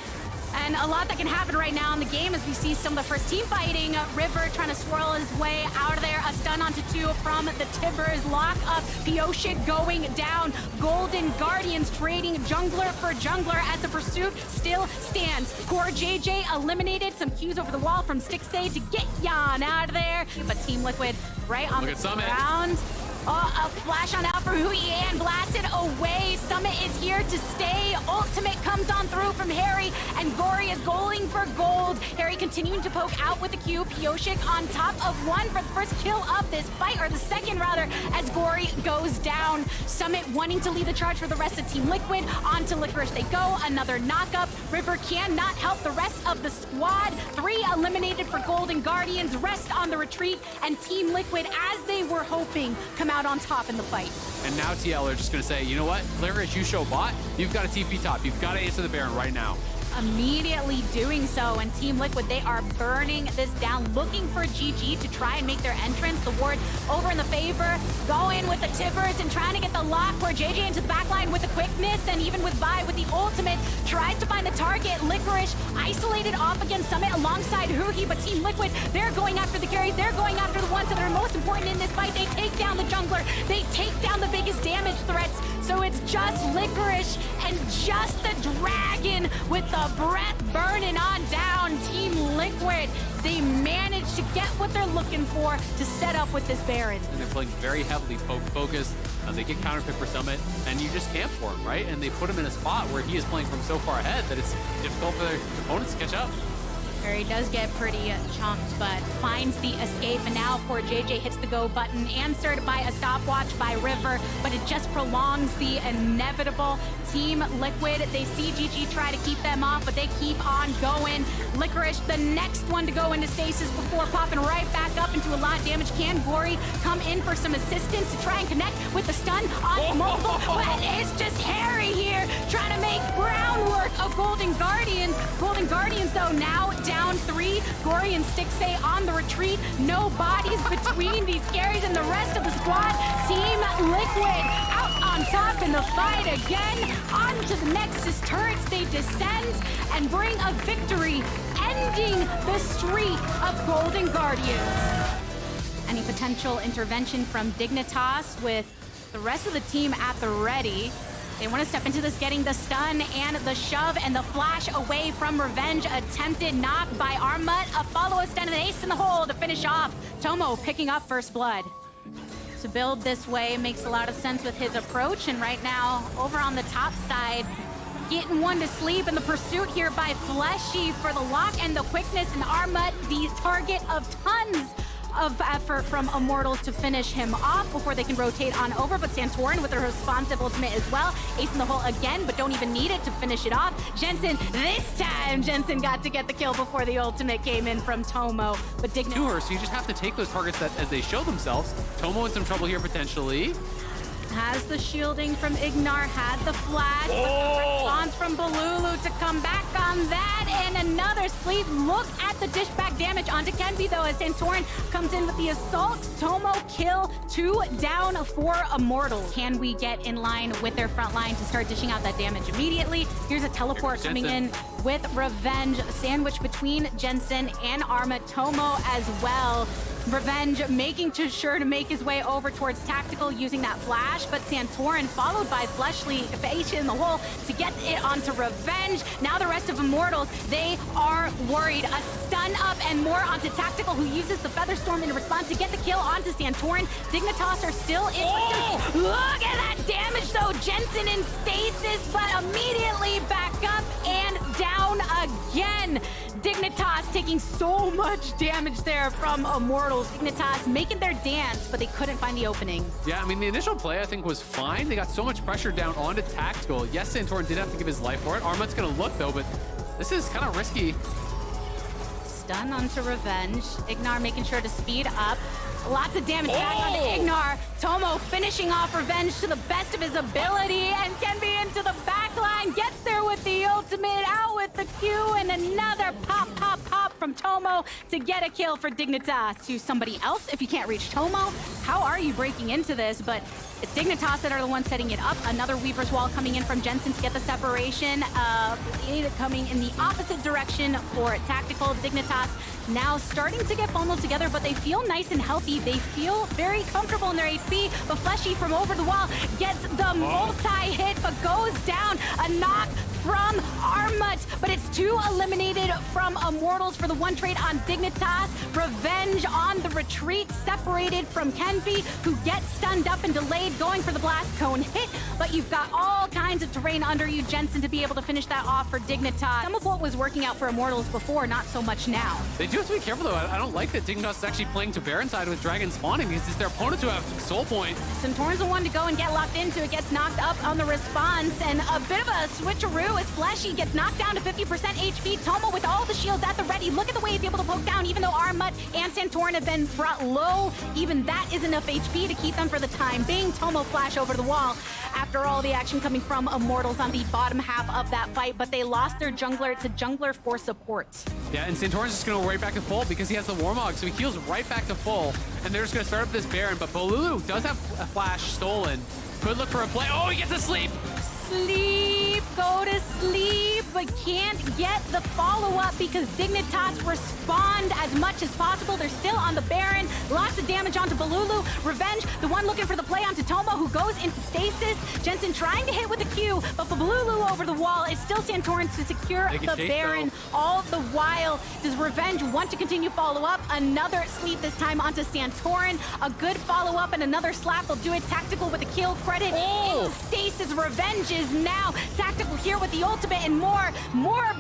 And a lot that can happen right now in the game as we see some of the first team fighting. River trying to swirl his way out of there. A stun onto 2 from the Tibbers. Lock up. Pioshik going down. Golden Guardians trading jungler for jungler as the pursuit still stands. Core JJ eliminated. Some Qs over the wall from Stixay to get Jan out of there. But Team Liquid right on the ground. A flash on out for Hui and blasted away. Summit is here to stay. Ultimate comes on through from Harry, and Gory is going for gold. Harry continuing to poke out with the Q. Pioshik on top of 1 for the first kill of this fight, or the second rather, as Gory goes down. Summit wanting to lead the charge for the rest of Team Liquid. Onto Licorice they go. Another knockup. River cannot help the rest of the squad. 3 eliminated for Golden Guardians. Rest on the retreat, and Team Liquid, as they were hoping, come out on top in the fight. And now TL are just going to say, you know what, Licorice, you show bot, you've got to TP top. You've got to answer the Baron right now. Immediately doing so, and Team Liquid, they are burning this down, looking for GG to try and make their entrance. The ward over in the favor, go in with the Tibbers and trying to get the lock for JJ into the backline with the quickness, and even with Vi with the ultimate, tries to find the target. Licorice isolated off against Summit alongside Huhi, but Team Liquid, they're going after the carries, they're going after the ones that are most important in this fight. They take down the jungler, they take down the biggest damage threats, so it's just Licorice and just the dragon with the breath burning on down. Team Liquid, they managed to get what they're looking for to set up with this Baron. And they're playing very heavily focused. They get counterpick for Summit, and you just camp for him, right? And they put him in a spot where he is playing from so far ahead that it's difficult for their opponents to catch up. Harry does get pretty chunked, but finds the escape, and now poor JJ hits the go button, answered by a stopwatch by River, but it just prolongs the inevitable. Team Liquid, they see GG try to keep them off, but they keep on going. Licorice, the next one to go into stasis before popping right back up up into a lot of damage. Can Gory come in for some assistance to try and connect with the stun on multiple? But it's just Harry here trying to make groundwork of Golden Guardians. Golden Guardians, though, now down 3. Gory and Stixay on the retreat. No bodies between these carries and the rest of the squad. Team Liquid out on top in the fight again. Onto the Nexus turrets they descend and bring a victory, ending the streak of Golden Guardians. Any potential intervention from Dignitas with the rest of the team at the ready. They want to step into this, getting the stun and the shove and the flash away from Revenge. Attempted knock by Armut. A follow-up stun and an ace in the hole to finish off. Tomo picking up first blood. To build this way makes a lot of sense with his approach. And right now, over on the top side, getting one to sleep in the pursuit here by Fleshy for the lock and the quickness. And Armut, the target of tons of effort from Immortals to finish him off before they can rotate on over. But Santorin with a responsive ultimate as well. Ace in the hole again, but don't even need it to finish it off. Jensen, this time, Jensen got to get the kill before the ultimate came in from Tomo. But Dignitas... To her, so you just have to take those targets that as they show themselves. Tomo in some trouble here potentially. Has the shielding from Ignar, had the flash, but the response from Balulu to come back on that, and another sleep. Look at the dish back damage onto Kenby, though, as Santorin comes in with the assault. Tomo kill, 2 down for Immortal. Can we get in line with their front line to start dishing out that damage immediately? Here's a teleport coming in with Revenge, sandwich between Jensen and Arma. Tomo as well. Revenge making sure to make his way over towards Tactical using that flash, but Santorin followed by Fleshly face in the hole to get it onto Revenge. Now the rest of Immortals, they are worried. A stun up and more onto Tactical, who uses the Featherstorm in response to get the kill onto Santorin. Dignitas are still in. Look at that damage though. Jensen in stasis, but immediately back up and down again. Dignitas taking so much damage there from Immortals. Dignitas making their dance, but they couldn't find the opening. Yeah, I mean, the initial play, I think, was fine. They got so much pressure down onto Tactical. Yes, Santorin did have to give his life for it. Armut's going to look, though, but this is kind of risky. Stun onto Revenge. Ignar making sure to speed up. Lots of damage back onto Ignar. Tomo finishing off Revenge to the best of his ability, and can be into the backline. Gets there with the ultimate, out with the Q, and another pop from Tomo to get a kill for Dignitas. To somebody else, if you can't reach Tomo, how are you breaking into this? But it's Dignitas that are the ones setting it up. Another Weaver's Wall coming in from Jensen to get the separation. Coming in the opposite direction for Tactical. Dignitas now starting to get bundled together, but they feel nice and healthy. They feel very comfortable in their HP, but Fleshy from over the wall gets the multi-hit, but goes down. A knock from Armut, but it's 2 eliminated from Immortals for the one trade on Dignitas. Revenge on the retreat, separated from Kenvi, who gets stunned up and delayed, going for the blast cone hit, but you've got all kinds of terrain under you, Jensen, to be able to finish that off for Dignitas. Some of what was working out for Immortals before, not so much now. They do have to be careful, though. I don't like that Dignitas is actually playing to Baron side with Dragon spawning, because it's their opponents who have Soul Point. Santorin's the one to go and get locked into it, gets knocked up on the response, and a bit of a switcheroo as Fleshy gets knocked down to 50% HP. Tomo with all the shields at the ready. Look at the way he's able to poke down, even though Armut and Santorin have been brought low. Even that is enough HP to keep them for the time being. Tomo flash over the wall after all the action coming from Immortals on the bottom half of that fight, but they lost their jungler. It's a jungler for support. Yeah, and Santorin's just going to go right back to full because he has the Warmog, so he heals right back to full, and they're just going to start up this Baron, but Balulu does have a flash stolen. Could look for a play. Oh, he gets asleep! Sleep, go to sleep, but can't get the follow-up because Dignitas respond as much as possible. They're still on the Baron. Lots of damage onto Balulu. Revenge, the one looking for the play onto Tomo, who goes into stasis. Jensen trying to hit with a Q, but for Balulu over the wall, it's still Santorin to secure the Baron. All the while, does Revenge want to continue follow-up? Another sleep, this time onto Santorin. A good follow-up and another slap will do it. Tactical with a kill credit. Into stasis, Revenge is now Tactical here with the ultimate and more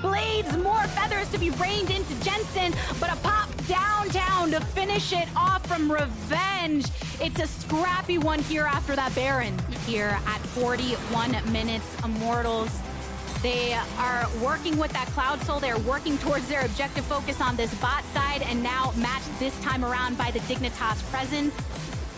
blades, more feathers to be rained into Jensen, but a pop downtown to finish it off from Revenge. It's a scrappy one here after that Baron. Here at 41 minutes, Immortals They are working with that Cloud Soul. They're working towards their objective focus on this bot side, and now matched this time around by the Dignitas presence.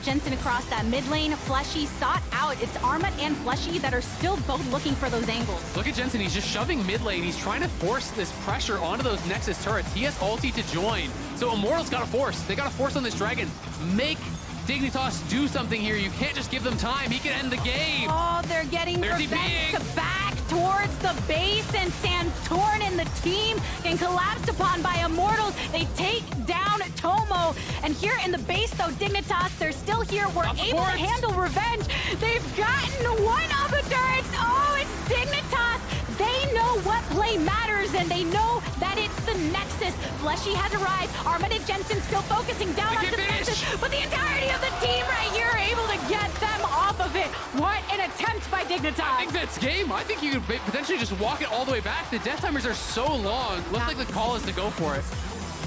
Jensen across that mid lane. Fleshy sought out. It's Armut and Fleshy that are still both looking for those angles. Look at Jensen, he's just shoving mid lane. He's trying to force this pressure onto those Nexus turrets. He has ulti to join. So Immortals gotta force. They gotta force on this Dragon. Make Dignitas do something here. You can't just give them time. He can end the game. Oh, they're getting revenge DPing. to back towards the base, and Santorn and the team get collapsed upon by Immortals. They take down Tomo, and here in the base, though, Dignitas, they're still here. We're Up the able to boards. handle revenge. They've gotten one of the turrets. Oh, it's Dignitas. They know what play matters, and they know that it's the Nexus. Fleshy has arrived. Armut and Jensen still focusing down They onto can the finish. Nexus, but the entirety of the team right here are able to get them off of it. What an attempt by Dignitas. I think that's game. I think you could potentially just walk it all the way back. The death timers are so long. Looks like the call is to go for it.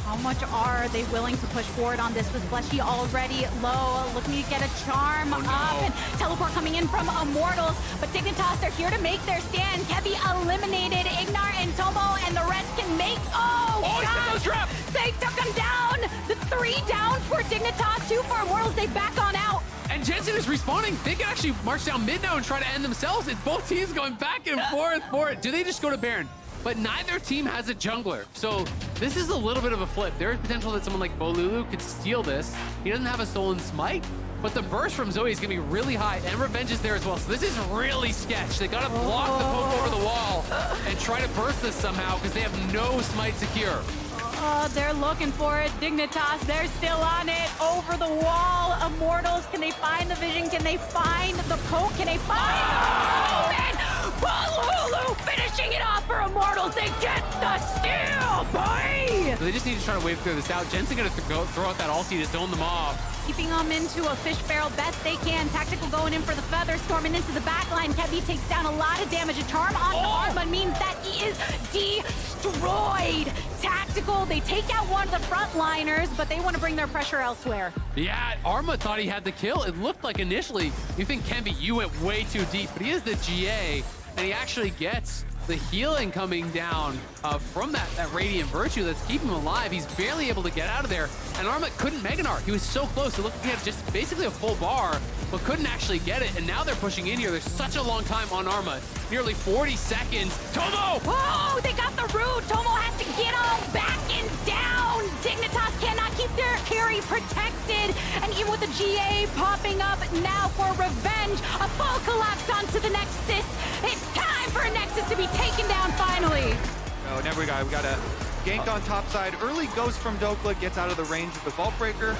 How much are they willing to push forward on this with Fleshy already low, looking to get a charm Oh, no. up, and teleport coming in from Immortals, but Dignitas, they're here to make their stand. Kevi eliminated, Ignar and Tomo, and the rest can make, Oh, he's got gosh! those trap. They took him down! The 3 down for Dignitas, 2 for Immortals, they back on out. And Jensen is respawning. They can actually march down mid now and try to end themselves. It's both teams going back and forth for it. Do they just go to Baron? But neither team has a jungler. So this is a little bit of a flip. There is potential that someone like Bolulu could steal this. He doesn't have a stolen smite, but the burst from Zoe is gonna be really high, and Revenge is there as well. So this is really sketch. They gotta block the poke over the wall and try to burst this somehow because they have no smite secure. They're looking for it. Dignitas, they're still on it. Over the wall. Immortals, can they find the vision? Can they find the poke? Can they find the moment? Bolulu finishing it off for Immortals. They get the steal, boy! So they just need to try to wave through this out. Jensen gonna throw out that ulti to zone them off. Keeping them into a fish barrel best they can. Tactical going in for the feather, storming into the backline. Kevi takes down a lot of damage. A charm on Arma means that he is destroyed. Tactical, they take out one of the frontliners, but they want to bring their pressure elsewhere. Yeah, Arma thought he had the kill. It looked like initially, you think Kenby, you went way too deep, but he is the GA, and he actually gets the healing coming down from that Radiant Virtue that's keeping him alive. He's barely able to get out of there, and Arma couldn't Meganar. He was so close. It looked like he had just basically a full bar, but couldn't actually get it, and now they're pushing in here. There's such a long time on Arma. Nearly 40 seconds. Tomo! Oh, they got the root. Tomo has to get on back and down. Dignitas cannot keep their carry protected. And even with the GA popping up now for revenge, a full collapse onto the Nexus. It's time for Nexus to be taken down finally. Oh, never we got a gank on top side. Early ghost from Dokla gets out of the range of the Vault Breaker.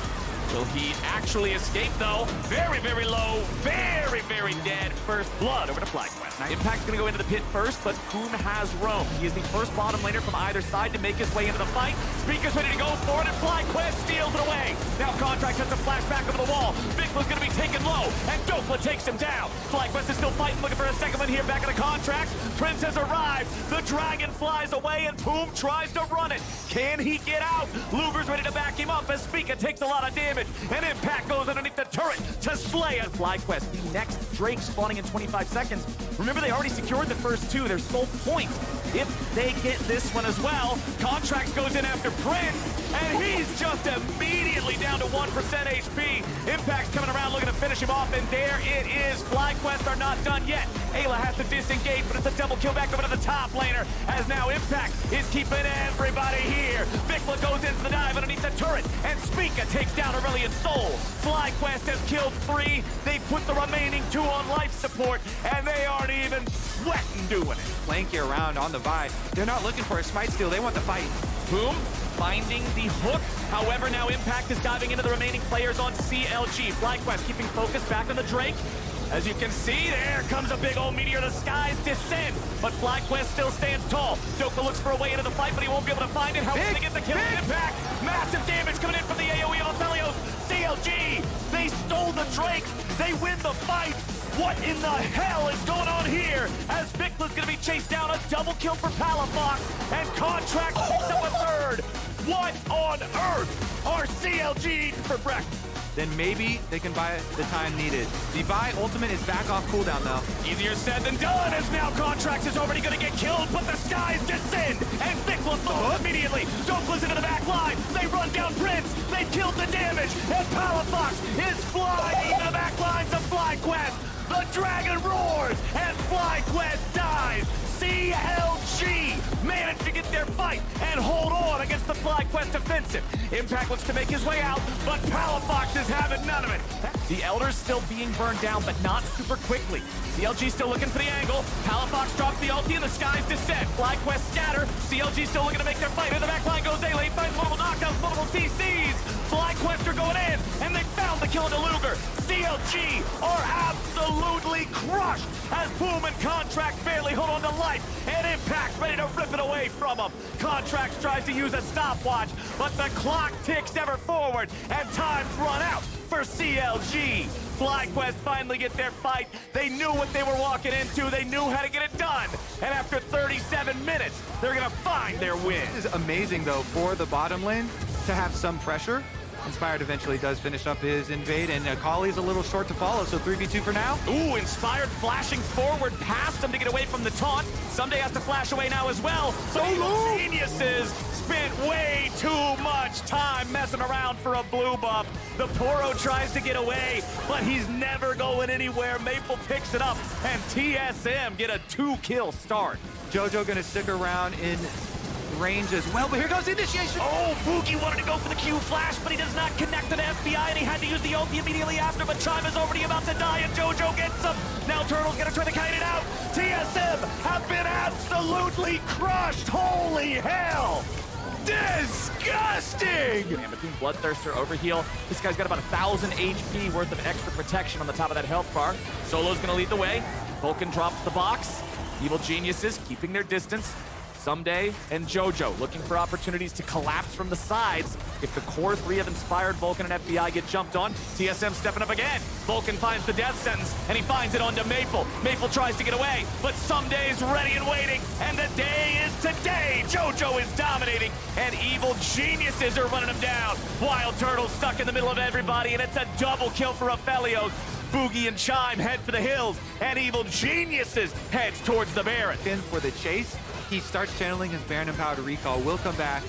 Will he actually escape, though? Very, very low. Very, very dead. First blood over to FlyQuest. Now, Impact's going to go into the pit first, but Poom has roam. He is the first bottom laner from either side to make his way into the fight. Speaker's ready to go for it, and FlyQuest steals it away. Now Contract has to flash back over the wall. Vickla's going to be taken low, and Dokla takes him down. FlyQuest is still fighting, looking for a second one here back in the Contract. Prince has arrived. The dragon flies away, and Poom tries to run it. Can he get out? Luber's ready to back him up as Speaker takes a lot of damage. And Impact goes underneath the turret to slay it. FlyQuest, the next Drake spawning in 25 seconds. Remember, they already secured the first two. Their sole point. If they get this one as well, Contracts goes in after Prince, and he's just immediately down to 1% HP. Impact's coming around looking to finish him off, and there it is. FlyQuest are not done yet. Ayla has to disengage, but it's a double kill back over to the top laner, as now Impact is keeping everybody here. Vikla goes in for the dive underneath the turret, and Spica takes down Aurelian Soul. FlyQuest has killed 3. They put the remaining 2 on life support, and they aren't even sweating doing it. Flanking around on the Vi. They're not looking for a smite steal. They want the fight. Boom, finding the hook. However, now Impact is diving into the remaining players on CLG. FlyQuest keeping focus back on the Drake. As you can see, there comes a big old meteor. The skies descend, but FlyQuest still stands tall. Dokka looks for a way into the fight, but he won't be able to find it. How will they get the kill? Impact! Massive damage coming in from the AoE of Aphelios. CLG! They stole the Drake! They win the fight! What in the hell is going on here? As Vickla's gonna be chased down, a double kill for Palafox, and Contract picks up a third! What on earth are CLG eating for breakfast? then maybe they can buy the time needed. The buy ultimate is back off cooldown though. Easier said than done, as now Contracts is already gonna get killed, but the skies descend, and Thickla falls immediately. Dokla's into the back line, they run down Prince, they've killed the damage, and Palafox is flying into the back lines of FlyQuest. The dragon roars, and FlyQuest dies. CLG managed to get their fight and hold on against the FlyQuest offensive. Impact looks to make his way out, but Palafox is having none of it. The Elder's still being burned down, but not super quickly. CLG still looking for the angle. Palafox drops the ulti and the skies descend. FlyQuest scatter. CLG still looking to make their fight. In the back line goes A-Lane, finds multiple knockdowns, multiple TCs. FlyQuest are going in, and they found the kill into Luger. CLG are absolutely crushed as Boom and Contract barely hold on to life, and Impact ready to rip it away from them. Contracts tries to use a stopwatch, but the clock ticks ever forward, and time's run out for CLG. FlyQuest finally get their fight. They knew what they were walking into. They knew how to get it done. And after 37 minutes, they're gonna find their win. This is amazing though for the bottom lane to have some pressure. Inspired eventually does finish up his invade, and Akali's a little short to follow, so 3v2 for now. Ooh, Inspired flashing forward past him to get away from the taunt. Someday has to flash away now as well. But Evil Geniuses spent way too much time messing around for a blue buff. The Poro tries to get away, but he's never going anywhere. Maple picks it up, and TSM get a 2-kill start. Jojo gonna stick around in range as well, but here goes the initiation. Oh, Boogie wanted to go for the Q flash, but he does not connect to the FBI, and he had to use the ulti immediately after, but Chime is already about to die, and Jojo gets him. Now Turtle's gonna try to kite it out. TSM have been absolutely crushed. Holy hell! Disgusting! And between Bloodthirster, Overheal, this guy's got about 1,000 HP worth of extra protection on the top of that health bar. Solo's gonna lead the way. Vulcan drops the box. Evil Geniuses keeping their distance. Someday and Jojo looking for opportunities to collapse from the sides. If the core three of Inspired, Vulcan, and FBI get jumped on, TSM stepping up again. Vulcan finds the death sentence, and he finds it onto Maple. Maple tries to get away, but Someday's ready and waiting, and the day is today. Jojo is dominating, and Evil Geniuses are running him down. Wild Turtle stuck in the middle of everybody, and it's a double kill for Aphelios. Boogie and Chime head for the hills, and Evil Geniuses heads towards the Baron. In for the chase. He starts channeling his Baron Empowered Recall. Will come back.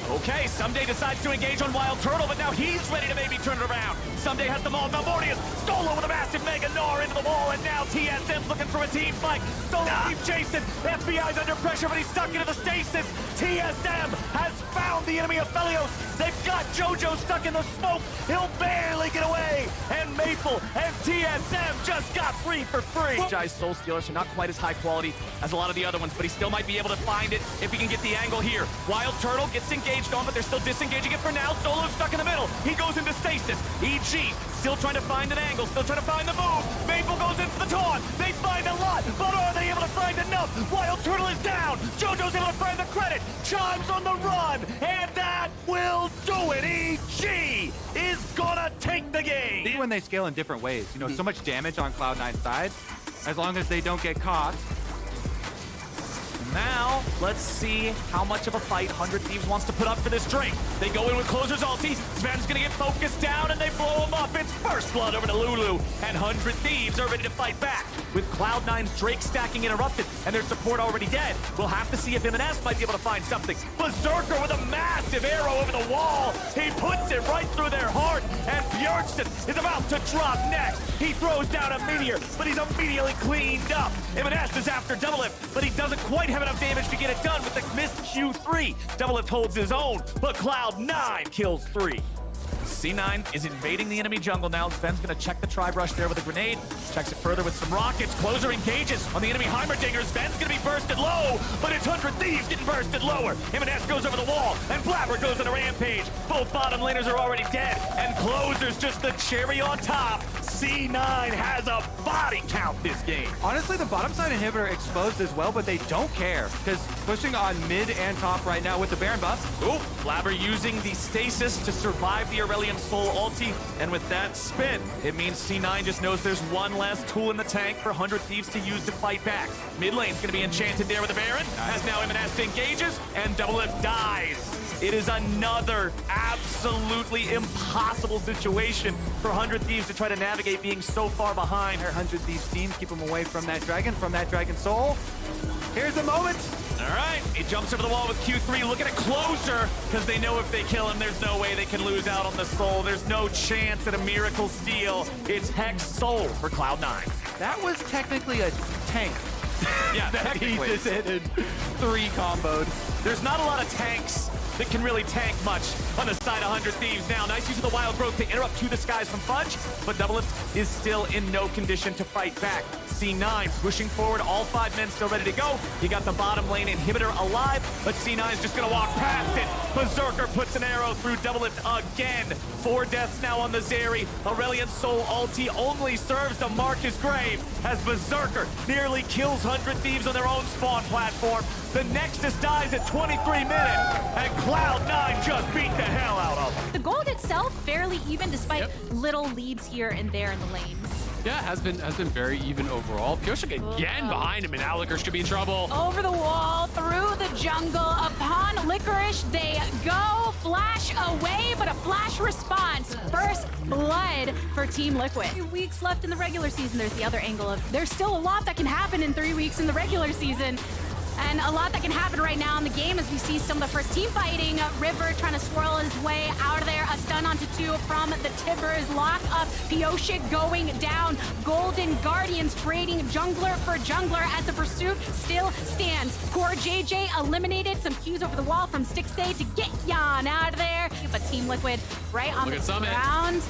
Okay, Someday decides to engage on Wild Turtle, but now he's ready to maybe turn it around. Someday has them all. Malmortius, Solo with a massive Mega Gnar into the wall, and now TSM's looking for a team fight. Solo keeps chasing. FBI's under pressure, but he's stuck into the stasis. TSM has found the enemy of Aphelios. They've got Jojo stuck in the smoke. He'll barely get away. And Maple and TSM just got free for free. Jai's Soul Stealers are not quite as high quality as a lot of the other ones, but he still might be able to find it if he can get the angle here. Wild Turtle gets engaged on, but they're still disengaging it for now. Solo's stuck in the middle. He goes into stasis. EG still trying to find an angle, still trying to find the move. Maple goes in for the taunt. They find a lot, but are they able to find enough? Wild Turtle is down. Jojo's able to find the credit. Chime's on the run, and that will do it. EG is gonna take the game. Even when they scale in different ways, you know, so much damage on Cloud9's side, as long as they don't get caught. Now, let's see how much of a fight 100 Thieves wants to put up for this drink. They go in with Closer's ulti. Sven's gonna get focused down, and they blow him up. It's first blood over to Lulu, and 100 Thieves are ready to fight back. With Cloud9's Drake stacking interrupted, and their support already dead, we'll have to see if M&S might be able to find something. Berserker with a massive arrow over the wall. He puts it right through their heart, and Bjornsson is about to drop next. He throws down a meteor, but he's immediately cleaned up. M&S is after Doublelift, but he doesn't quite have enough damage to get it done with the missed Q3. Doublelift holds his own, but Cloud9 kills 3. C9 is invading the enemy jungle now. Sven's gonna check the tri-brush there with a grenade. Checks it further with some rockets. Closer engages on the enemy Heimerdinger. Sven's gonna be bursted low, but it's 100 Thieves getting bursted lower. M&S goes over the wall, and Blabber goes on a rampage. Both bottom laners are already dead, and Closer's just the cherry on top. C9 has a body count this game. Honestly, the bottom side inhibitor exposed as well, but they don't care, because pushing on mid and top right now with the Baron buff. Ooh, Blabber using the stasis to survive the Aurelion Soul ulti, and with that spin, it means C9 just knows there's one less tool in the tank for 100 Thieves to use to fight back. Mid lane's gonna be enchanted there with the Baron, as now M&S engages, and Doublelift dies. It is another absolutely impossible situation for 100 Thieves to try to navigate being so far behind. 100 Thieves team, keep them away from that dragon soul. Here's the moment. All right, he jumps over the wall with Q3, looking at closer, because they know if they kill him, there's no way they can lose out on the soul. There's no chance at a miracle steal. It's Hex Soul for Cloud9. That was technically a tank. Yeah, That he technically. just hit in 3 comboed. There's not a lot of tanks that can really tank much on the side of 100 Thieves now. Nice use of the Wild Growth to interrupt To the Skies from Fudge, but Doublelift is still in no condition to fight back. C9 pushing forward, all 5 men still ready to go. You got the bottom lane inhibitor alive, but C9 is just gonna walk past it. Berserker puts an arrow through Doublelift again. 4 deaths now on the Zeri. Aurelion Soul ulti only serves to mark his grave as Berserker nearly kills 100 Thieves on their own spawn platform. The Nexus dies at 23 minutes, and Cloud9 just beat the hell out of them. The gold itself fairly even despite Yep. little leads here and there in the lanes. Yeah, has been very even overall. Pioshik again behind him, and now Licorice could be in trouble. Over the wall, through the jungle, upon Licorice, they go, flash away, but a flash response. First blood for Team Liquid. 3 weeks left in the regular season. There's the other angle of there's still a lot that can happen in 3 weeks in the regular season. And a lot that can happen right now in the game as we see some of the first team fighting. River trying to swirl his way out of there. A stun onto 2 from the Tibbers. Lock up. Pioshik going down. Golden Guardians trading jungler for jungler as the pursuit still stands. Core JJ eliminated. Some Qs over the wall from Stixay to get Yan out of there. But Team Liquid right on Look the at Summit. ground.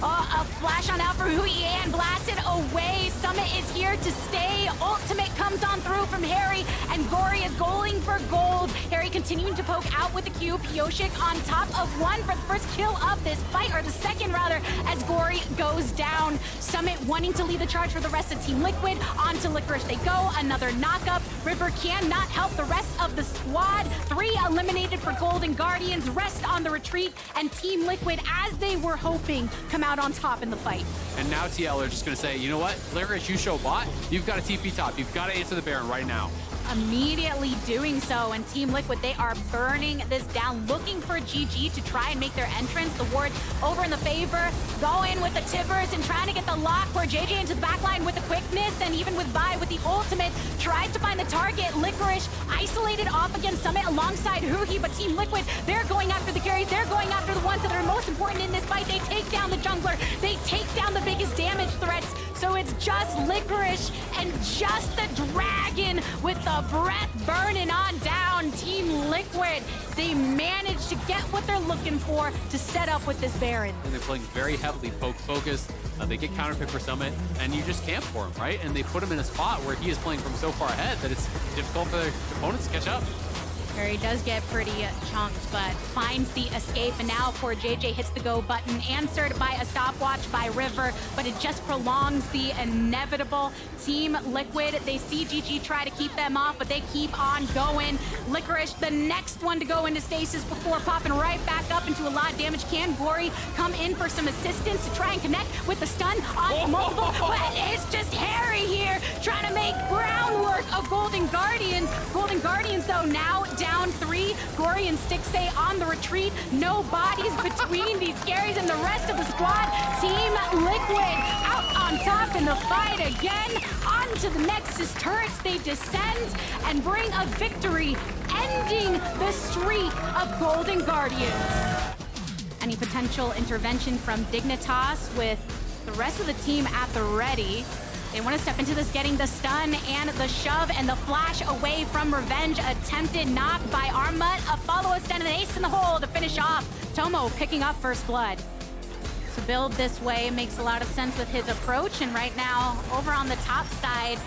A flash on out for Hui and blasted away. Summit is here to stay. Ultimate comes on through from Harry, and Gory is going for gold. Harry continuing to poke out with the Q. Pioshik on top of 1 for the first kill of this fight, or the second rather, as Gory goes down. Summit wanting to lead the charge for the rest of Team Liquid. Onto Licorice they go. Another knockup. River cannot help the rest of the squad. 3 eliminated for Golden Guardians. Rest on the retreat, and Team Liquid, as they were hoping, come out on top in the fight. And now TL are just going to say, you know what? Licorice, you show bot. You've got to TP top. You've got to answer the Baron right now. Immediately doing so, and Team Liquid, they are burning this down, looking for GG to try and make their entrance. The ward over in the favor, go in with the Tibbers and trying to get the lock for JJ into the backline with the quickness, and even with Vi with the ultimate, tries to find the target. Licorice isolated off against Summit alongside Huhi, but Team Liquid, they're going after the carries, they're going after the ones that are most important in this fight. They take down the jungler, they take down the biggest damage threats, so it's just Licorice and just the dragon with the breath burning on down. Team Liquid, they managed to get what they're looking for to set up with this Baron. And they're playing very heavily poke focused. They get counterpick for Summit, and you just camp for him, right? And they put him in a spot where he is playing from so far ahead that it's difficult for their opponents to catch up. Harry does get pretty chunked, but finds the escape, and now poor JJ hits the go button, answered by a stopwatch by River, but it just prolongs the inevitable. Team Liquid, they see GG try to keep them off, but they keep on going. Licorice, the next one to go into stasis before popping right back up into a lot of damage. Can Gory come in for some assistance to try and connect with the stun on multiple? But it's just Harry here trying to make groundwork of Golden Guardians. Golden Guardians, though, now down 3. Gory and Stixay on the retreat. No bodies between these carries and the rest of the squad. Team Liquid out on top in the fight again. Onto the Nexus turrets they descend and bring a victory, ending the streak of Golden Guardians. Any potential intervention from Dignitas with the rest of the team at the ready. They want to step into this, getting the stun and the shove and the flash away from Revenge. Attempted knock by Armut. A follow, a stun, and an ace in the hole to finish off. Tomo picking up first blood. To build this way makes a lot of sense with his approach. And right now, over on the top side,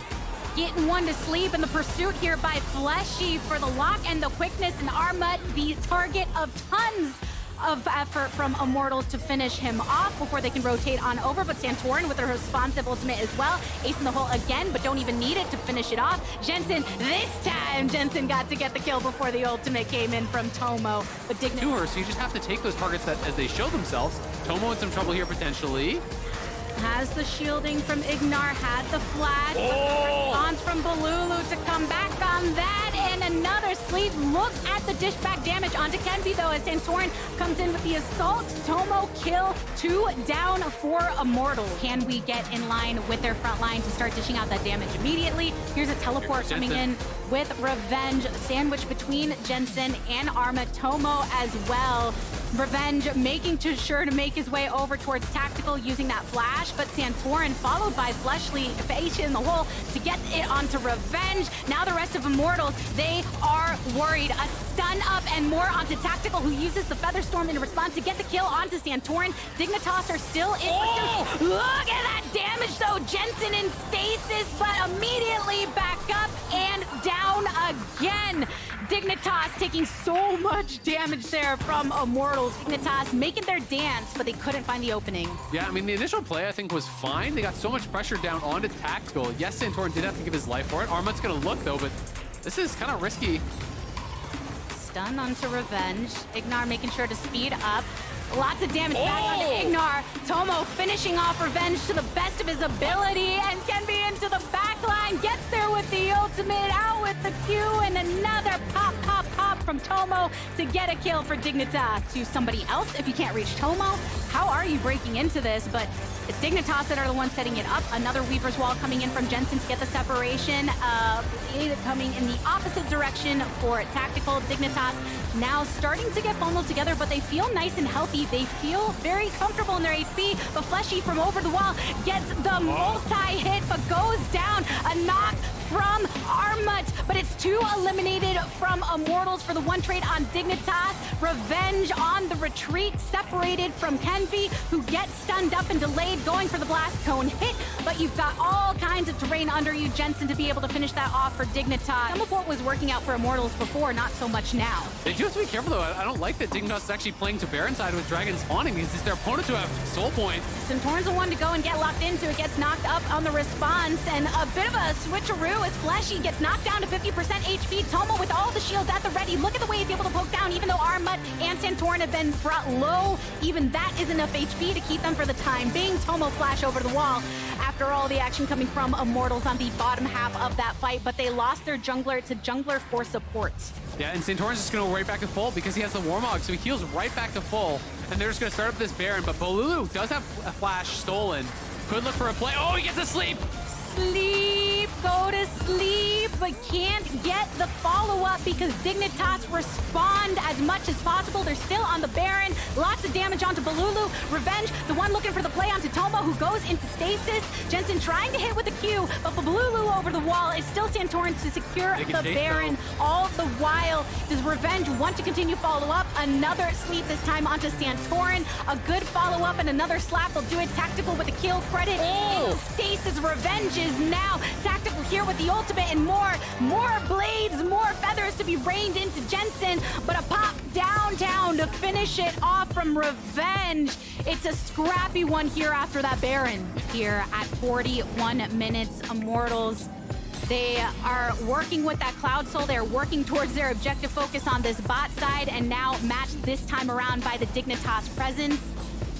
getting one to sleep in the pursuit here by Fleshy for the lock and the quickness. And Armut, the target of tons of effort from Immortals to finish him off before they can rotate on over, but Santorin with a responsive ultimate as well. Ace in the hole again, but don't even need it to finish it off. Jensen, this time, Jensen got to get the kill before the ultimate came in from Tomo. But Dignitas... Tour, so you just have to take those targets that as they show themselves. Tomo in some trouble here potentially. Has the shielding from Ignar, had the flash, but the response from Balulu to come back on that, and another sleep. Look at the dish back damage onto Kenvi, though, as Santorin comes in with the assault. Tomo kill, 2 down for Immortal. Can we get in line with their front line to start dishing out that damage immediately? Here's a teleport coming in with Revenge, sandwiched between Jensen and Arma. Tomo as well. Revenge making sure to make his way over towards Tactical using that flash, but Santorin followed by Fleshly in the hole to get it onto Revenge. Now the rest of Immortals, they are worried. A stun up and more onto Tactical, who uses the Featherstorm in response to get the kill onto Santorin. Dignitas are still in. Oh! Look at that damage though. Jensen in stasis, but immediately back up and down again. Dignitas taking so much damage there from Immortals. Dignitas making their dance, but they couldn't find the opening. Yeah, I mean, the initial play, I think, was fine. They got so much pressure down onto Tactical. Yes, Santorin did have to give his life for it. Armad's going to look, though, but this is kind of risky. Stun onto Revenge. Ignar making sure to speed up. Lots of damage back onto Ignar. Tomo finishing off Revenge to the best of his ability, and Kenvi into the backline. Gets there with the ultimate, out with the Q, and another pop from Tomo to get a kill for Dignitas. To somebody else, if you can't reach Tomo, how are you breaking into this? But it's Dignitas that are the ones setting it up. Another Weaver's Wall coming in from Jensen to get the separation. Coming in the opposite direction for Tactical. Dignitas now starting to get bundled together, but they feel nice and healthy. They feel very comfortable in their HP, but Fleshy from over the wall gets the multi-hit, but goes down. A knock from Armut, but it's 2 eliminated from Immortals for the one trade on Dignitas. Revenge on the retreat, separated from Kenvi, who gets stunned up and delayed, going for the blast cone hit, but you've got all kinds of terrain under you, Jensen, to be able to finish that off for Dignitas. Teleport was working out for Immortals before, not so much now. They do have to be careful, though. I don't like that Dignitas is actually playing to Baron side with Dragon spawning, because it's their opponent who have Soul Point. Santorin's the one to go and get locked into. It gets knocked up on the response, and a bit of a switcheroo as Fleshy gets knocked down to 50% HP. Tomo with all the shields at the ready. Look at the way he's able to poke down, even though Armut and Santorin have been brought low. Even that is enough HP to keep them for the time being. Tomo flash over the wall after all the action coming from Immortals on the bottom half of that fight, but they lost their jungler to jungler for support. Yeah, and Santorin's just going to go right back to full because he has the Warmog, so he heals right back to full. And they're just going to start up this Baron, but Bolulu does have a flash stolen. Could look for a play. Oh, he gets a sleep! Sleep, go to sleep, but can't get the follow-up because Dignitas respond as much as possible. They're still on the Baron. Lots of damage onto Bolulu. Revenge, the one looking for the play onto Tomo, who goes into stasis. Jensen trying to hit with the Q, but for Bolulu over the wall, it's still Santorin to secure the Baron. All the while, does Revenge want to continue follow-up? Another sleep, this time onto Santorin. A good follow-up and another slap will do it. Tactical with the kill credit. In stasis, Revenge is now Tactical here with the ultimate and more blades, more feathers to be rained into Jensen, but a pop downtown to finish it off from Revenge. It's a scrappy one here after that Baron. Here at 41 minutes, Immortals, they are working with that Cloud Soul. They're working towards their objective focus on this bot side, and now matched this time around by the Dignitas presence.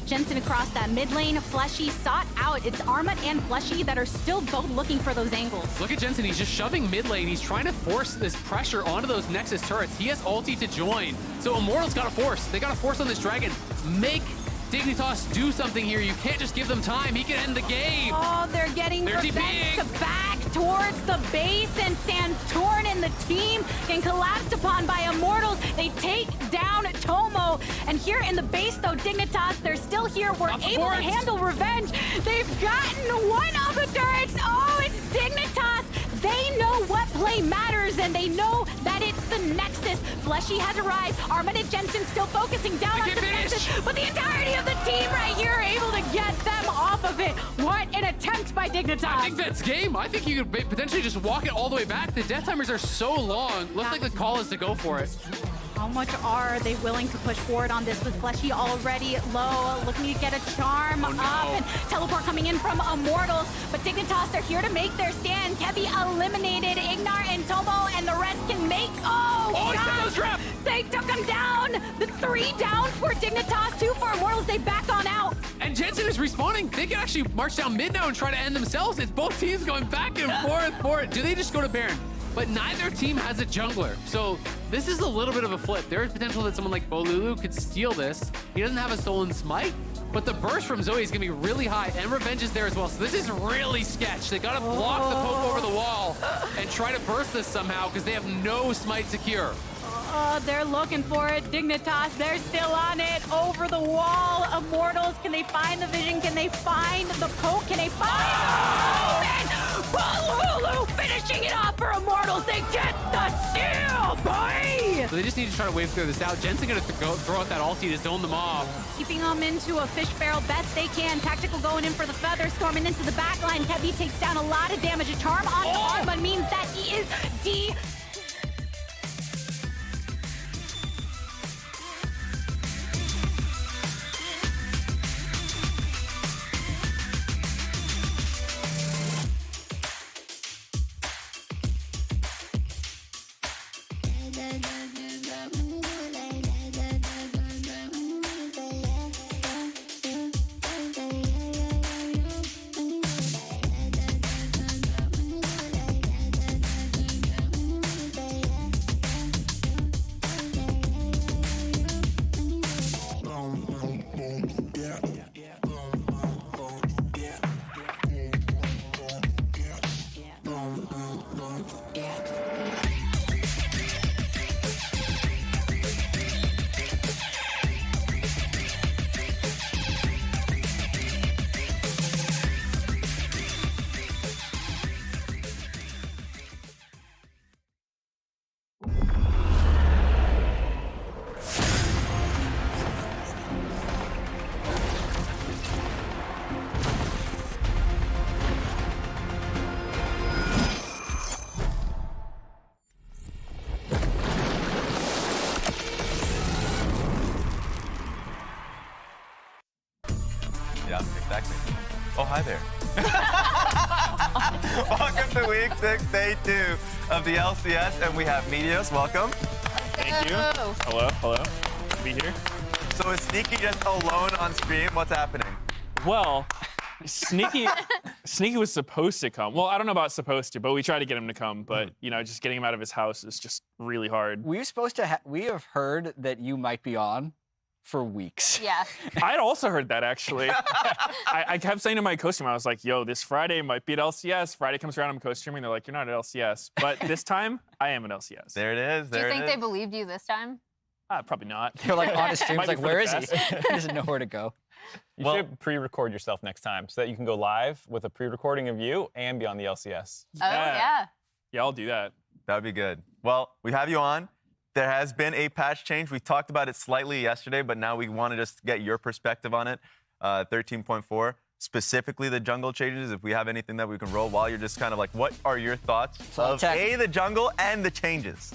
Jensen across that mid lane. Fleshy sought out. It's Armut and Fleshy that are still both looking for those angles. Look at Jensen. He's just shoving mid lane. He's trying to force this pressure onto those Nexus turrets. He has ulti to join. So Immortals got to force. They got to force on this Dragon. Make Dignitas do something here. You can't just give them time. He can end the game. Oh, they're getting Revenge to back towards the base, and Santorin and the team getting collapsed upon by Immortals. They take down Tomo, and here in the base, though, Dignitas, they're still here. We're able to handle Revenge. They've gotten one of the turrets. Oh, it's Dignitas. They know what play matters, and they know that it's the Nexus. Fleshy has arrived. Armut and Jensen still focusing down on the Nexus, but the entirety of the team right here are able to get them off of it. What an attempt by Dignitas. I think that's game. I think you could potentially just walk it all the way back. The death timers are so long. Looks like the call is to go for it. How much are they willing to push forward on this with Fleshy already low, looking to get a charm up, and teleport coming in from Immortals, but Dignitas, they're here to make their stand. Kevi eliminated Ignar and Tomo, and the rest can make, God! They took him down! The 3 down for Dignitas, 2 for Immortals, they back on out. And Jensen is respawning. They can actually march down mid now and try to end themselves. It's both teams going back and forth for it. Do they just go to Baron? but neither team has a jungler. So this is a little bit of a flip. There is potential that someone like Bolulu could steal this. He doesn't have a stolen smite, but the burst from Zoe is gonna be really high, and Revenge is there as well. So this is really sketch. They gotta block the poke over the wall and try to burst this somehow because they have no smite secure. Oh, they're looking for it. Dignitas, they're still on it. Over the wall. Immortals, can they find the vision? Can they find the poke? Can they find and Bolulu finishing it off for Immortals. They get the steal, boy! So they just need to try to wave through this out. Jensen gonna throw out that ulti to zone them off. Keeping them into a fish barrel best they can. Tactical going in for the feather, storming into the backline. Heavy takes down a lot of damage. A charm on Arma means that he is Yeah, exactly. Oh, hi there. Welcome to week 6, day 2 of the LCS, and we have Meteos. Welcome. Thank you. Hello, hello. Be here. So is Sneaky just alone on stream? What's happening? Well, Sneaky was supposed to come. Well, I don't know about supposed to, but we tried to get him to come. But you know, just getting him out of his house is just really hard. We were supposed to. We have heard that you might be on for weeks. Yeah. I'd also heard that actually. I kept saying to my co-streamer, I was like, "Yo, this Friday might be at LCS." Friday comes around, I'm co-streaming. They're like, "You're not at LCS," but this time I am at LCS. There it is. Do you There think it they is. believed you this time? Probably not. They're like on his streams, Might be like, for where the is he? best. He doesn't know where to go. You Well- should pre-record yourself next time so that you can go live with a pre-recording of you and be on the LCS. Oh, yeah. Yeah, I'll do that. That would be good. Well, we have you on. There has been a patch change. We talked about it slightly yesterday, but now we want to just get your perspective on it. 13.4, specifically the jungle changes. If we have anything that we can roll while you're just kind of like, what are your thoughts of A, the jungle, and the changes?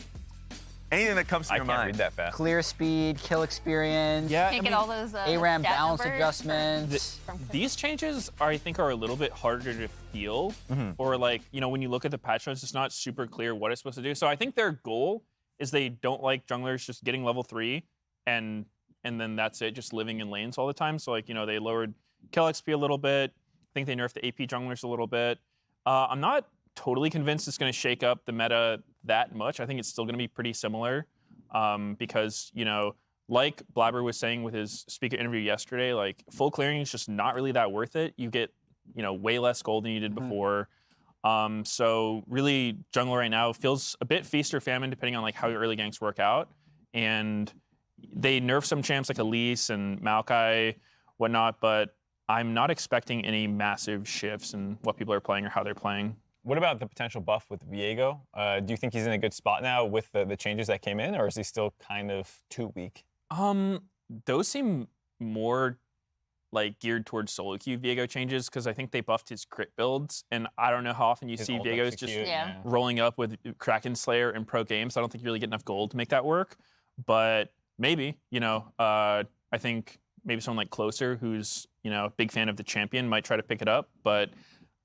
Anything that comes to I your can't mind. read that fast. Clear speed, kill experience. Yeah, Can't get all those ARAM stat balance numbers adjustments. These changes I think are a little bit harder to feel, or like, you know, when you look at the patch notes, it's not super clear what it's supposed to do. So I think their goal is they don't like junglers just getting level 3 and then that's it, just living in lanes all the time. So like, you know, they lowered kill XP a little bit. I think they nerfed the AP junglers a little bit. I'm not totally convinced it's going to shake up the meta that much. I think it's still going to be pretty similar because, you know, like Blabber was saying with his speaker interview yesterday, like full clearing is just not really that worth it. You get, you know, way less gold than you did before. So really jungle right now feels a bit feast or famine depending on like how your early ganks work out. And they nerf some champs like Elise and Maokai, whatnot, but I'm not expecting any massive shifts in what people are playing or how they're playing. What about the potential buff with Viego? Do you think he's in a good spot now with the changes that came in, or is he still kind of too weak? Those seem more like geared towards solo queue Viego changes because I think they buffed his crit builds, and I don't know how often you His see ult Viego's just execute, Yeah. rolling up with Kraken Slayer in pro games. I don't think you really get enough gold to make that work, but maybe, you know, I think maybe someone like Closer, who's, you know, a big fan of the champion, might try to pick it up, but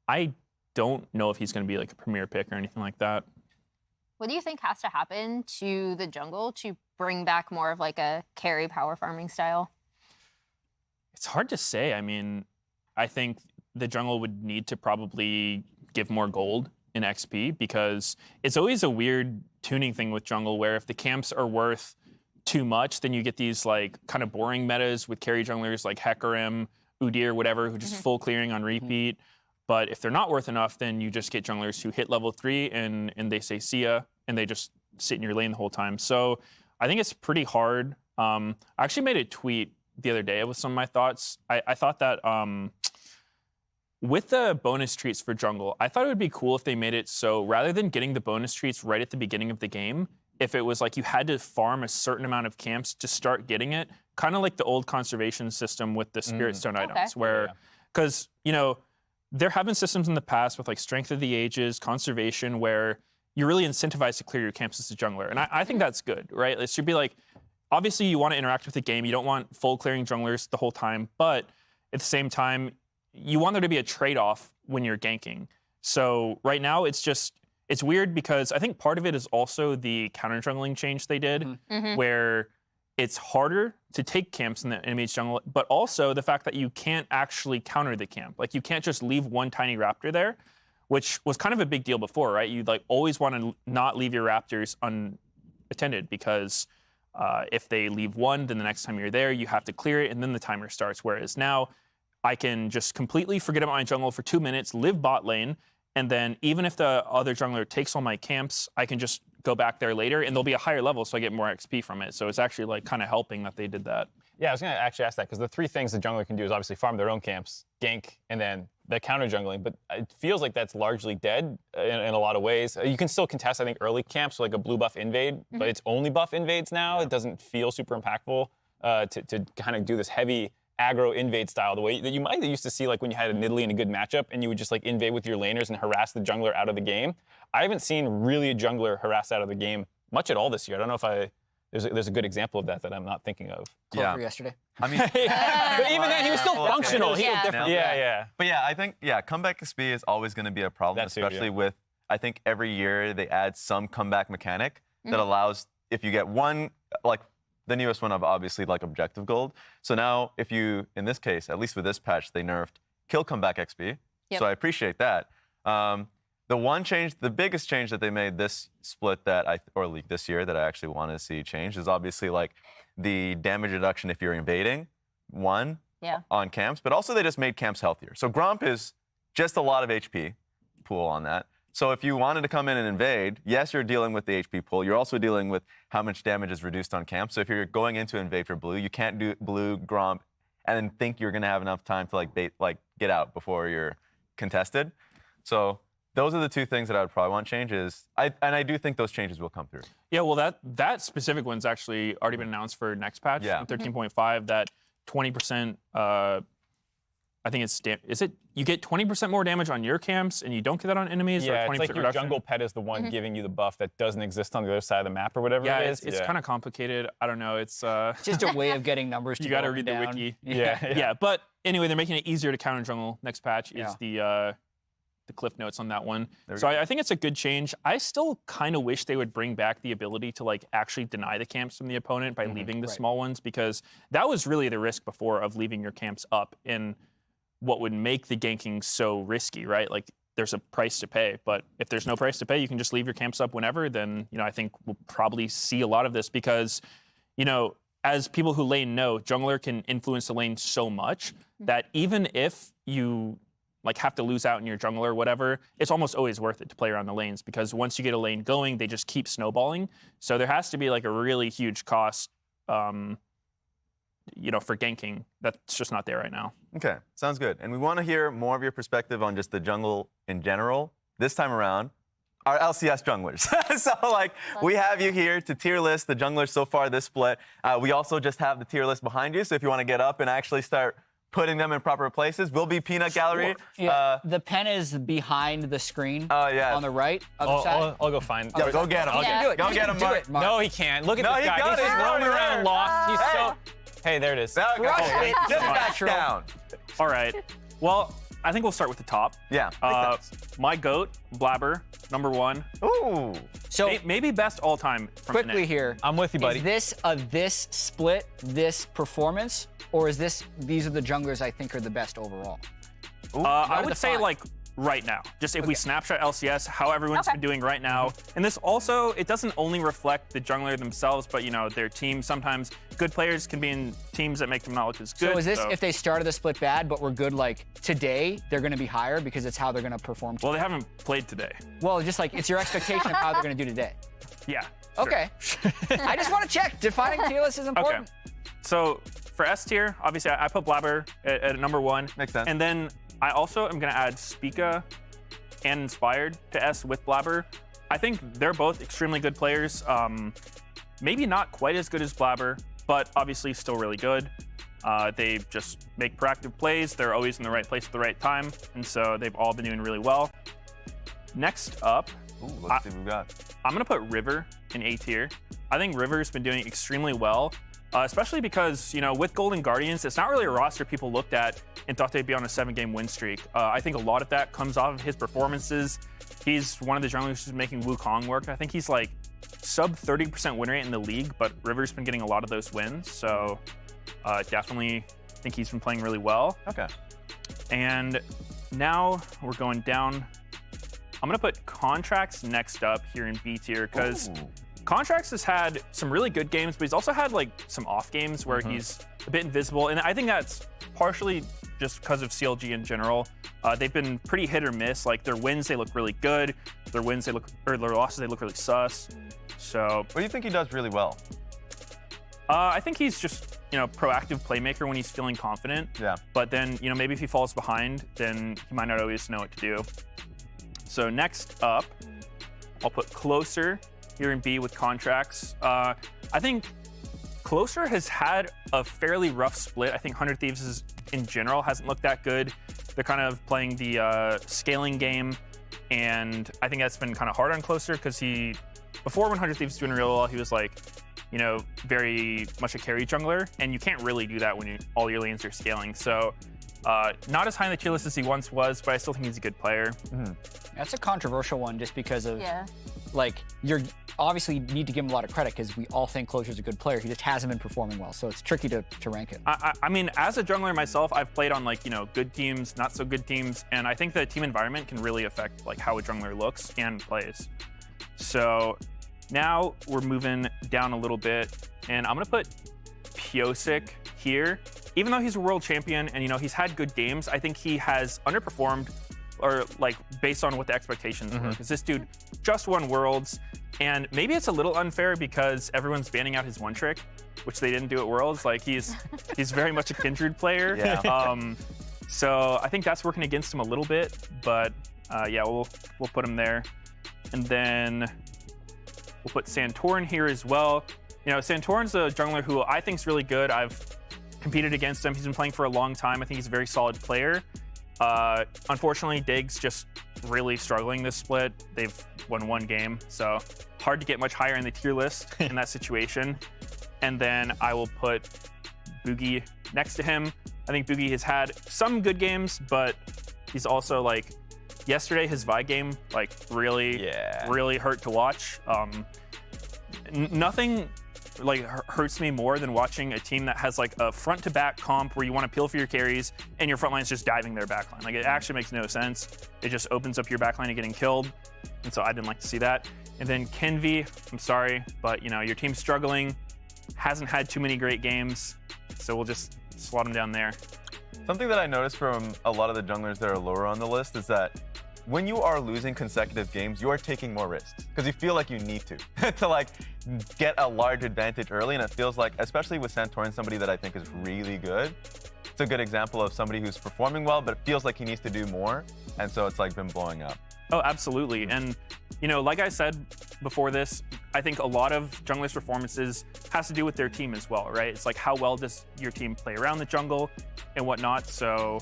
I don't know if he's going to be like a premier pick or anything like that. What do you think has to happen to the jungle to bring back more of like a carry power farming style? It's hard to say. I mean, I think the jungle would need to probably give more gold in XP because it's always a weird tuning thing with jungle where if the camps are worth too much, then you get these like kind of boring metas with carry junglers like Hecarim, Udyr, whatever, who just full clearing on repeat. But if they're not worth enough, then you just get junglers who hit level 3 and they say see ya, and they just sit in your lane the whole time. So I think it's pretty hard. I actually made a tweet the other day with some of my thoughts. I thought that with the bonus treats for jungle, I thought it would be cool if they made it so rather than getting the bonus treats right at the beginning of the game, if it was like you had to farm a certain amount of camps to start getting it, kind of like the old conservation system with the Spirit Stone items, where, because, you know, there have been systems in the past with like Strength of the Ages, conservation, where you're really incentivized to clear your camps as a jungler. And I think that's good, right? It should be like, obviously you want to interact with the game. You don't want full clearing junglers the whole time, but at the same time, you want there to be a trade-off when you're ganking. So right now it's weird because I think part of it is also the counter jungling change they did, where it's harder to take camps in the enemy's jungle, but also the fact that you can't actually counter the camp. Like you can't just leave one tiny raptor there, which was kind of a big deal before, right? You'd like always want to not leave your raptors unattended because if they leave one, then the next time you're there, you have to clear it and then the timer starts. Whereas now I can just completely forget about my jungle for 2 minutes, live bot lane, and then even if the other jungler takes all my camps, I can just go back there later and there'll be a higher level so I get more XP from it. So it's actually like kind of helping that they did that. Yeah, I was going to actually ask that because the 3 things the jungler can do is obviously farm their own camps, gank, and then the counter jungling. But it feels like that's largely dead in a lot of ways. You can still contest, I think, early camps, so like a blue buff invade, but it's only buff invades now. It doesn't feel super impactful to kind of do this heavy aggro invade style, the way that you might used to see like when you had a Nidalee in a good matchup and you would just like invade with your laners and harass the jungler out of the game. I haven't seen really a jungler harassed out of the game much at all this year. I don't know if there's a good example of that I'm not thinking of. Clover yesterday. I mean, but even then, he was still functional. He was different. Yeah. But yeah, I think, comeback XP is always going to be a problem, especially with, I think every year they add some comeback mechanic that allows, if you get one, like the newest one of obviously like objective gold. So now if you, in this case, at least with this patch, they nerfed kill comeback XP. So I appreciate that. The one change, the biggest change that they made this split or league this year that I actually want to see change is obviously like the damage reduction if you're invading, on camps, but also they just made camps healthier. So Gromp is just a lot of HP pool on that. So if you wanted to come in and invade, yes, you're dealing with the HP pool. You're also dealing with how much damage is reduced on camp. So if you're going into invade for blue, you can't do blue Gromp and then think you're going to have enough time to get out before you're contested. So those are the 2 things that I would probably want change is, and I do think those changes will come through. Yeah, well, that specific one's actually already been announced for next patch, 13.5, that 20%, I think is it you get 20% more damage on your camps and you don't get that on enemies? Yeah, or 20% it's like your reduction? jungle pet is the one giving you the buff that doesn't exist on the other side of the map or whatever it is. It's kind of complicated. I don't know. It's just a way of getting numbers. You got to read the wiki. Yeah. But anyway, they're making it easier to counter jungle. Next patch is the cliff notes on that one. So I think it's a good change. I still kind of wish they would bring back the ability to like actually deny the camps from the opponent by leaving the small ones, because that was really the risk before of leaving your camps up in what would make the ganking so risky, right? Like there's a price to pay, but if there's no price to pay, you can just leave your camps up whenever, then, I think we'll probably see a lot of this because, as people who lane know, jungler can influence the lane so much that even if you like have to lose out in your jungle or whatever, it's almost always worth it to play around the lanes because once you get a lane going, they just keep snowballing. So there has to be like a really huge cost, for ganking. That's just not there right now. Okay, sounds good. And we want to hear more of your perspective on just the jungle in general. This time around, our LCS junglers. So we have you here to tier list the junglers so far this split. We also just have the tier list behind you. So if you want to get up and actually start putting them in proper places, will be Peanut Gallery. Yeah, the pen is behind the screen on the right other side. I'll go find. Yo, go get him. Go get him, Mark. No, he can't. Look at this guy. He's just roaming around lost. He's so... Hey, there it is. Just back down. All right. Well, I think we'll start with the top. Yeah. My GOAT, Blabber, number 1. Ooh. So maybe best all time. Quickly here. I'm with you, buddy. Is this split, this performance, or is these are the junglers I think are the best overall? I would say like right now. Just if we snapshot LCS, how everyone's been doing right now. And this also, it doesn't only reflect the jungler themselves, but their team. Sometimes good players can be in teams that make them not look as good. So is this if they started the split bad, but were good like today, they're going to be higher because it's how they're going to perform today? Well, they haven't played today. Well, just like it's your expectation of how they're going to do today. Yeah. Sure. Okay. I just want to check. Defining tier list is important. Okay. So for S tier, obviously I put Blabber at number 1. Makes sense. And then I also am going to add Spica and Inspired to S with Blabber. I think they're both extremely good players. Maybe not quite as good as Blabber, but obviously still really good. They just make proactive plays. They're always in the right place at the right time. And so they've all been doing really well. Next up, Let's see what we got. I'm going to put River in A tier. I think River's been doing extremely well, especially because, with Golden Guardians, it's not really a roster people looked at and thought they'd be on a 7-game win streak. I think a lot of that comes off of his performances. He's one of the junglers who's making Wukong work. I think he's like sub 30% win rate in the league, but River's been getting a lot of those wins. So definitely think he's been playing really well. Okay. And now we're going down. I'm going to put Contracts next up here in B tier because Contracts has had some really good games, but he's also had like some off games where he's a bit invisible. And I think that's partially just because of CLG in general. They've been pretty hit or miss. Like their wins, they look really good. Their wins, their losses, they look really sus. So What do you think he does really well? I think he's just, proactive playmaker when he's feeling confident. Yeah. But then, maybe if he falls behind, then he might not always know what to do. So next up, I'll put Closer here in B with Contracts. I think Closer has had a fairly rough split. I think 100 Thieves in general hasn't looked that good. They're kind of playing the scaling game, and I think that's been kind of hard on Closer because before when 100 Thieves was doing real well, he was like, very much a carry jungler, and you can't really do that when all your lanes are scaling. So not as high in the tier list as he once was, but I still think he's a good player. That's a controversial one just because of, you're obviously need to give him a lot of credit because we all think Closer's a good player. He just hasn't been performing well, so it's tricky to rank him. I mean, as a jungler myself, I've played on good teams, not so good teams, and I think the team environment can really affect how a jungler looks and plays. So now we're moving down a little bit, and I'm gonna put Pyosik here. Even though he's a world champion and he's had good games, I think he has underperformed, or based on what the expectations were. Because this dude just won Worlds, and maybe it's a little unfair because everyone's banning out his one trick, which they didn't do at Worlds. He's very much a Kindred player. Yeah. So I think that's working against him a little bit, but yeah, we'll put him there, and then we'll put Santorin here as well. Santorin's a jungler who I think is really good. I've competed against him. He's been playing for a long time. I think he's a very solid player. Unfortunately, Dig's just really struggling this split. They've won 1 game, so hard to get much higher in the tier list in that situation. And then I will put Boogie next to him. I think Boogie has had some good games, but he's also yesterday his Vi game really hurt to watch. Nothing hurts me more than watching a team that has a front to back comp where you want to peel for your carries and your front line's just diving their back line. It actually makes no sense. It just opens up your back line to getting killed. And so I didn't like to see that. And then Kenvi, I'm sorry, but your team's struggling, hasn't had too many great games. So we'll just slot him down there. Something that I noticed from a lot of the junglers that are lower on the list is that when you are losing consecutive games, you are taking more risks because you feel like you need to get a large advantage early. And it feels like, especially with Santorin, somebody that I think is really good. It's a good example of somebody who's performing well, but it feels like he needs to do more. And so it's been blowing up. Oh, absolutely. And, like I said before this, I think a lot of junglers' performances has to do with their team as well, right? It's how well does your team play around the jungle and whatnot. So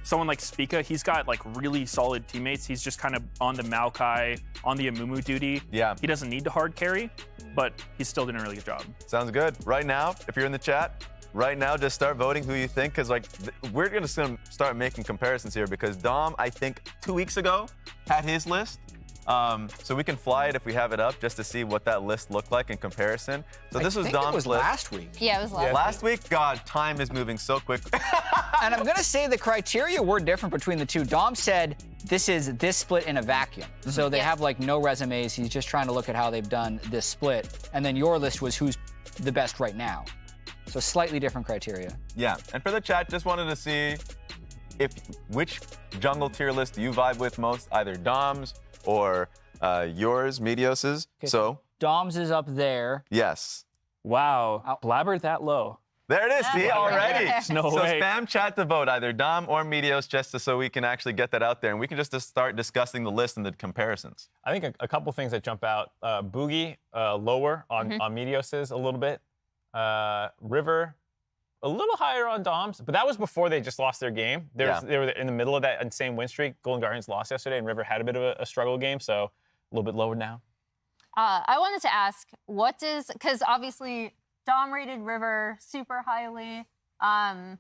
someone like Spica, he's got really solid teammates. He's just kind of on the Maokai, on the Amumu duty. Yeah. He doesn't need to hard carry, but he's still doing a really good job. Sounds good. Right now, if you're in the chat, just start voting who you think, because we're gonna start making comparisons here because Dom, I think 2 weeks ago, had his list. So we can fly it if we have it up just to see what that list looked like in comparison. So this was Dom's list. Last week. Yeah, it was last week. Last week, God, time is moving so quickly. And I'm going to say the criteria were different between the two. Dom said this is this split in a vacuum. So they have like no resumes. He's just trying to look at how they've done this split. And then your list was who's the best right now. So slightly different criteria. Yeah, and for the chat, just wanted to see which jungle tier list do you vibe with most, either Dom's or yours, Meteos's. Okay, so Dom's is up there. yes. Wow. Blabber that low. There it is, see, already. No so way. spam chat to vote, either Dom or Meteos, just so we can actually get that out there, and we can just start discussing the list and the comparisons. I think a couple things that jump out. Boogie, lower on Meteos's a little bit. River, a little higher on Dom's, but that was before they just lost their game. They were in the middle of that insane win streak. Golden Guardians lost yesterday, and River had a bit of a struggle game, so a little bit lower now. I wanted to ask, because obviously Dom rated River super highly, and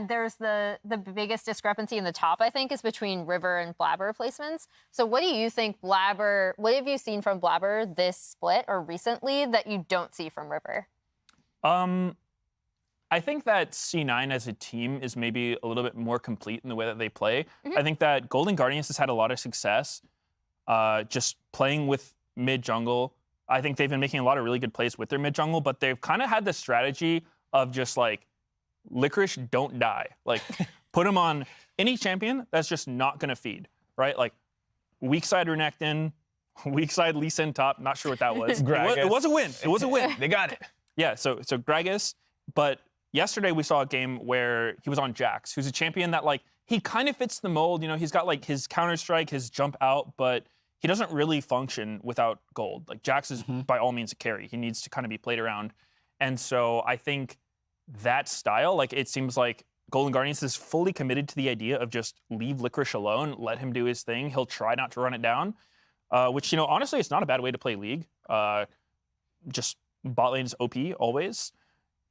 there's the biggest discrepancy in the top, I think, is between River and Blabber placements. So what do you think what have you seen from Blabber this split or recently that you don't see from River? I think that C9 as a team is maybe a little bit more complete in the way that they play. I think that Golden Guardians has had a lot of success just playing with mid-jungle. I think they've been making a lot of really good plays with their mid-jungle, but they've kind of had the strategy of just like, Licorice, don't die. Like, put him on any champion that's just not going to feed, right? Like, weak side Renekton, weak side Lee Sin top. Not sure what that was. It was a win. It was a win. They got it. Yeah, so Gragas. But yesterday we saw a game where he was on Jax, who's a champion that, like, he kind of fits the mold. You know, he's got, like, his counter-strike, his jump out, but he doesn't really function without gold. Like, Jax is by all means a carry. He needs to kind of be played around. And so I think that style, like, it seems like Golden Guardians is fully committed to the idea of just leave Licorice alone, let him do his thing. He'll try not to run it down, which, you know, honestly, it's not a bad way to play League. Just bot lane is OP always.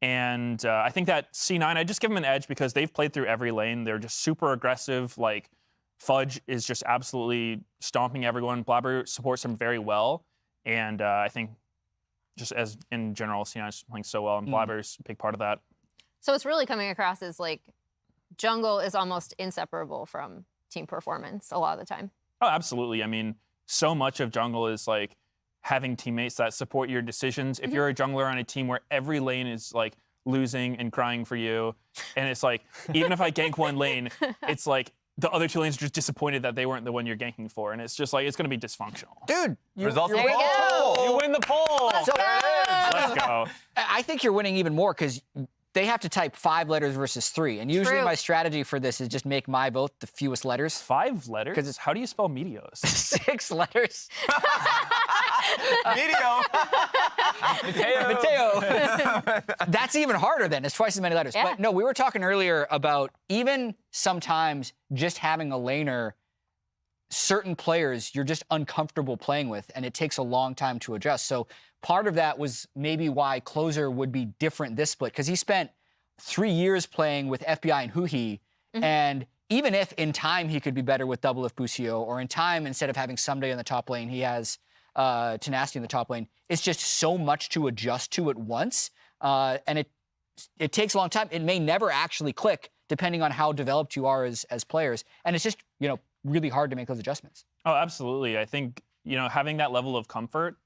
And I think that C9, I just give them an edge because they've played through every lane. They're just super aggressive. Like, Fudge is just absolutely stomping everyone. Blabber supports him very well. And I think just as in general, C9 is playing so well, and Blabber's a big part of that. So it's really coming across as like jungle is almost inseparable from team performance a lot of the time. Oh, absolutely. I mean, so much of jungle is like having teammates that support your decisions. If you're a jungler on a team where every lane is like losing and crying for you, and it's like, even if I gank one lane, it's like the other two lanes are just disappointed that they weren't the one you're ganking for. And it's just like, it's going to be dysfunctional. Dude, Results there you go. You win the poll. Let's go. I think you're winning even more because they have to type 5 letters versus 3. And usually my strategy for this is just make my vote the fewest letters. 5 letters? 'Cause it's- How do you spell Meteos? 6 letters. Video. Mateo. That's even harder then. It's twice as many letters. Yeah. But no, we were talking earlier about even sometimes just having a laner, certain players you're just uncomfortable playing with, and it takes a long time to adjust. So part of that was maybe why Closer would be different this split, because he spent 3 years playing with FBI and Huhi, and even if in time he could be better with double if Busio, or in time instead of having Someday in the top lane, he has Tenacity in the top lane, it's just so much to adjust to at once, and it takes a long time. It may never actually click depending on how developed you are as players, and it's just, you know, really hard to make those adjustments. Oh, absolutely. I think, you know, having that level of comfort,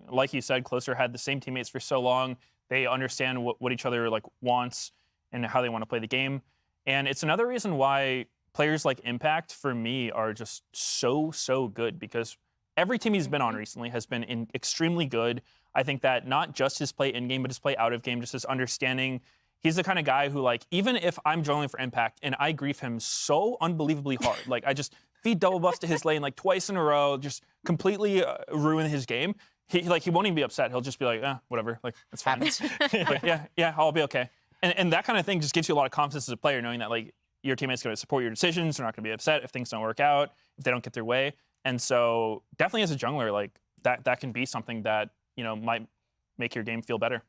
like you said, Closer had the same teammates for so long. They understand what each other like wants and how they want to play the game. And it's another reason why players like Impact, for me, are just so good, because every team he's been on recently has been extremely good. I think that not just his play in-game, but his play out of game, just his understanding. He's the kind of guy who, like, even if I'm jungling for Impact and I grief him so unbelievably hard, like I just feed double buffs to his lane like twice in a row, just completely ruin his game. He won't even be upset. He'll just be like, whatever, like, it's fine. Like, yeah, I'll be okay. And that kind of thing just gives you a lot of confidence as a player, knowing that, like, your teammate's going to support your decisions. They're not going to be upset if things don't work out, if they don't get their way. And so definitely as a jungler, like, that can be something that, you know, might make your game feel better.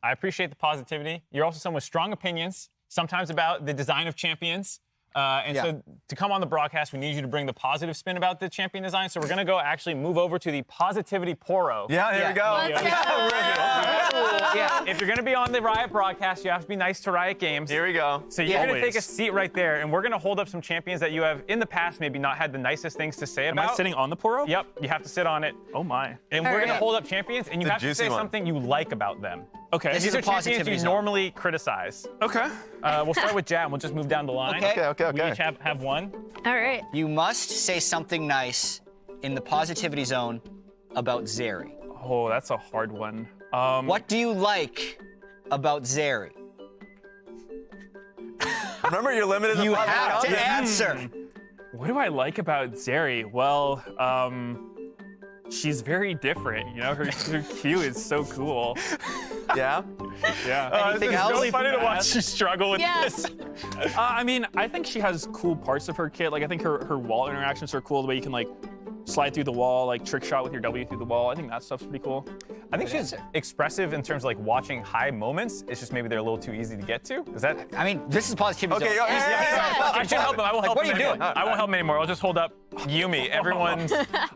I appreciate the positivity. You're also someone with strong opinions, sometimes about the design of champions. So to come on the broadcast, we need you to bring the positive spin about the champion design. So we're going to go actually move over to the positivity poro. Yeah, there we go. Let's go. Yeah. If you're going to be on the Riot broadcast, you have to be nice to Riot Games. Here we go. So you're going to Always. take a seat right there, and we're going to hold up some champions that you have in the past maybe not had the nicest things to say Am about. I sitting on the poro? Yep, you have to sit on it. Oh my. And we're going to right. hold up champions, and you It's a have to juicy say one. something you like about them. Okay. This These is are a champions positivity you zone. normally criticize. Okay. We'll start with Jad, and we'll just move down the line. Okay. We each have one. All right. You must say something nice in the positivity zone about Zeri. Oh, that's a hard one. What do you like about Zeri? Remember, you're limited. You to have to answer. What do I like about Zeri? Well, she's very different. You know, her Q is so cool. Yeah. Yeah. Anything It's else? really funny to watch you struggle with Yeah. this. I mean, I think she has cool parts of her kit. Like, I think her wall interactions are cool. The way you can, like, slide through the wall, like, trick shot with your W through the wall. I think that stuff's pretty cool. I think she's expressive in terms of like watching high moments. It's just maybe they're a little too easy to get to. Is that? I mean, this is positivity Okay. zone. I should help him. I won't help what him are you anymore. doing? I won't help him anymore. I'll just hold up Yumi. Everyone's.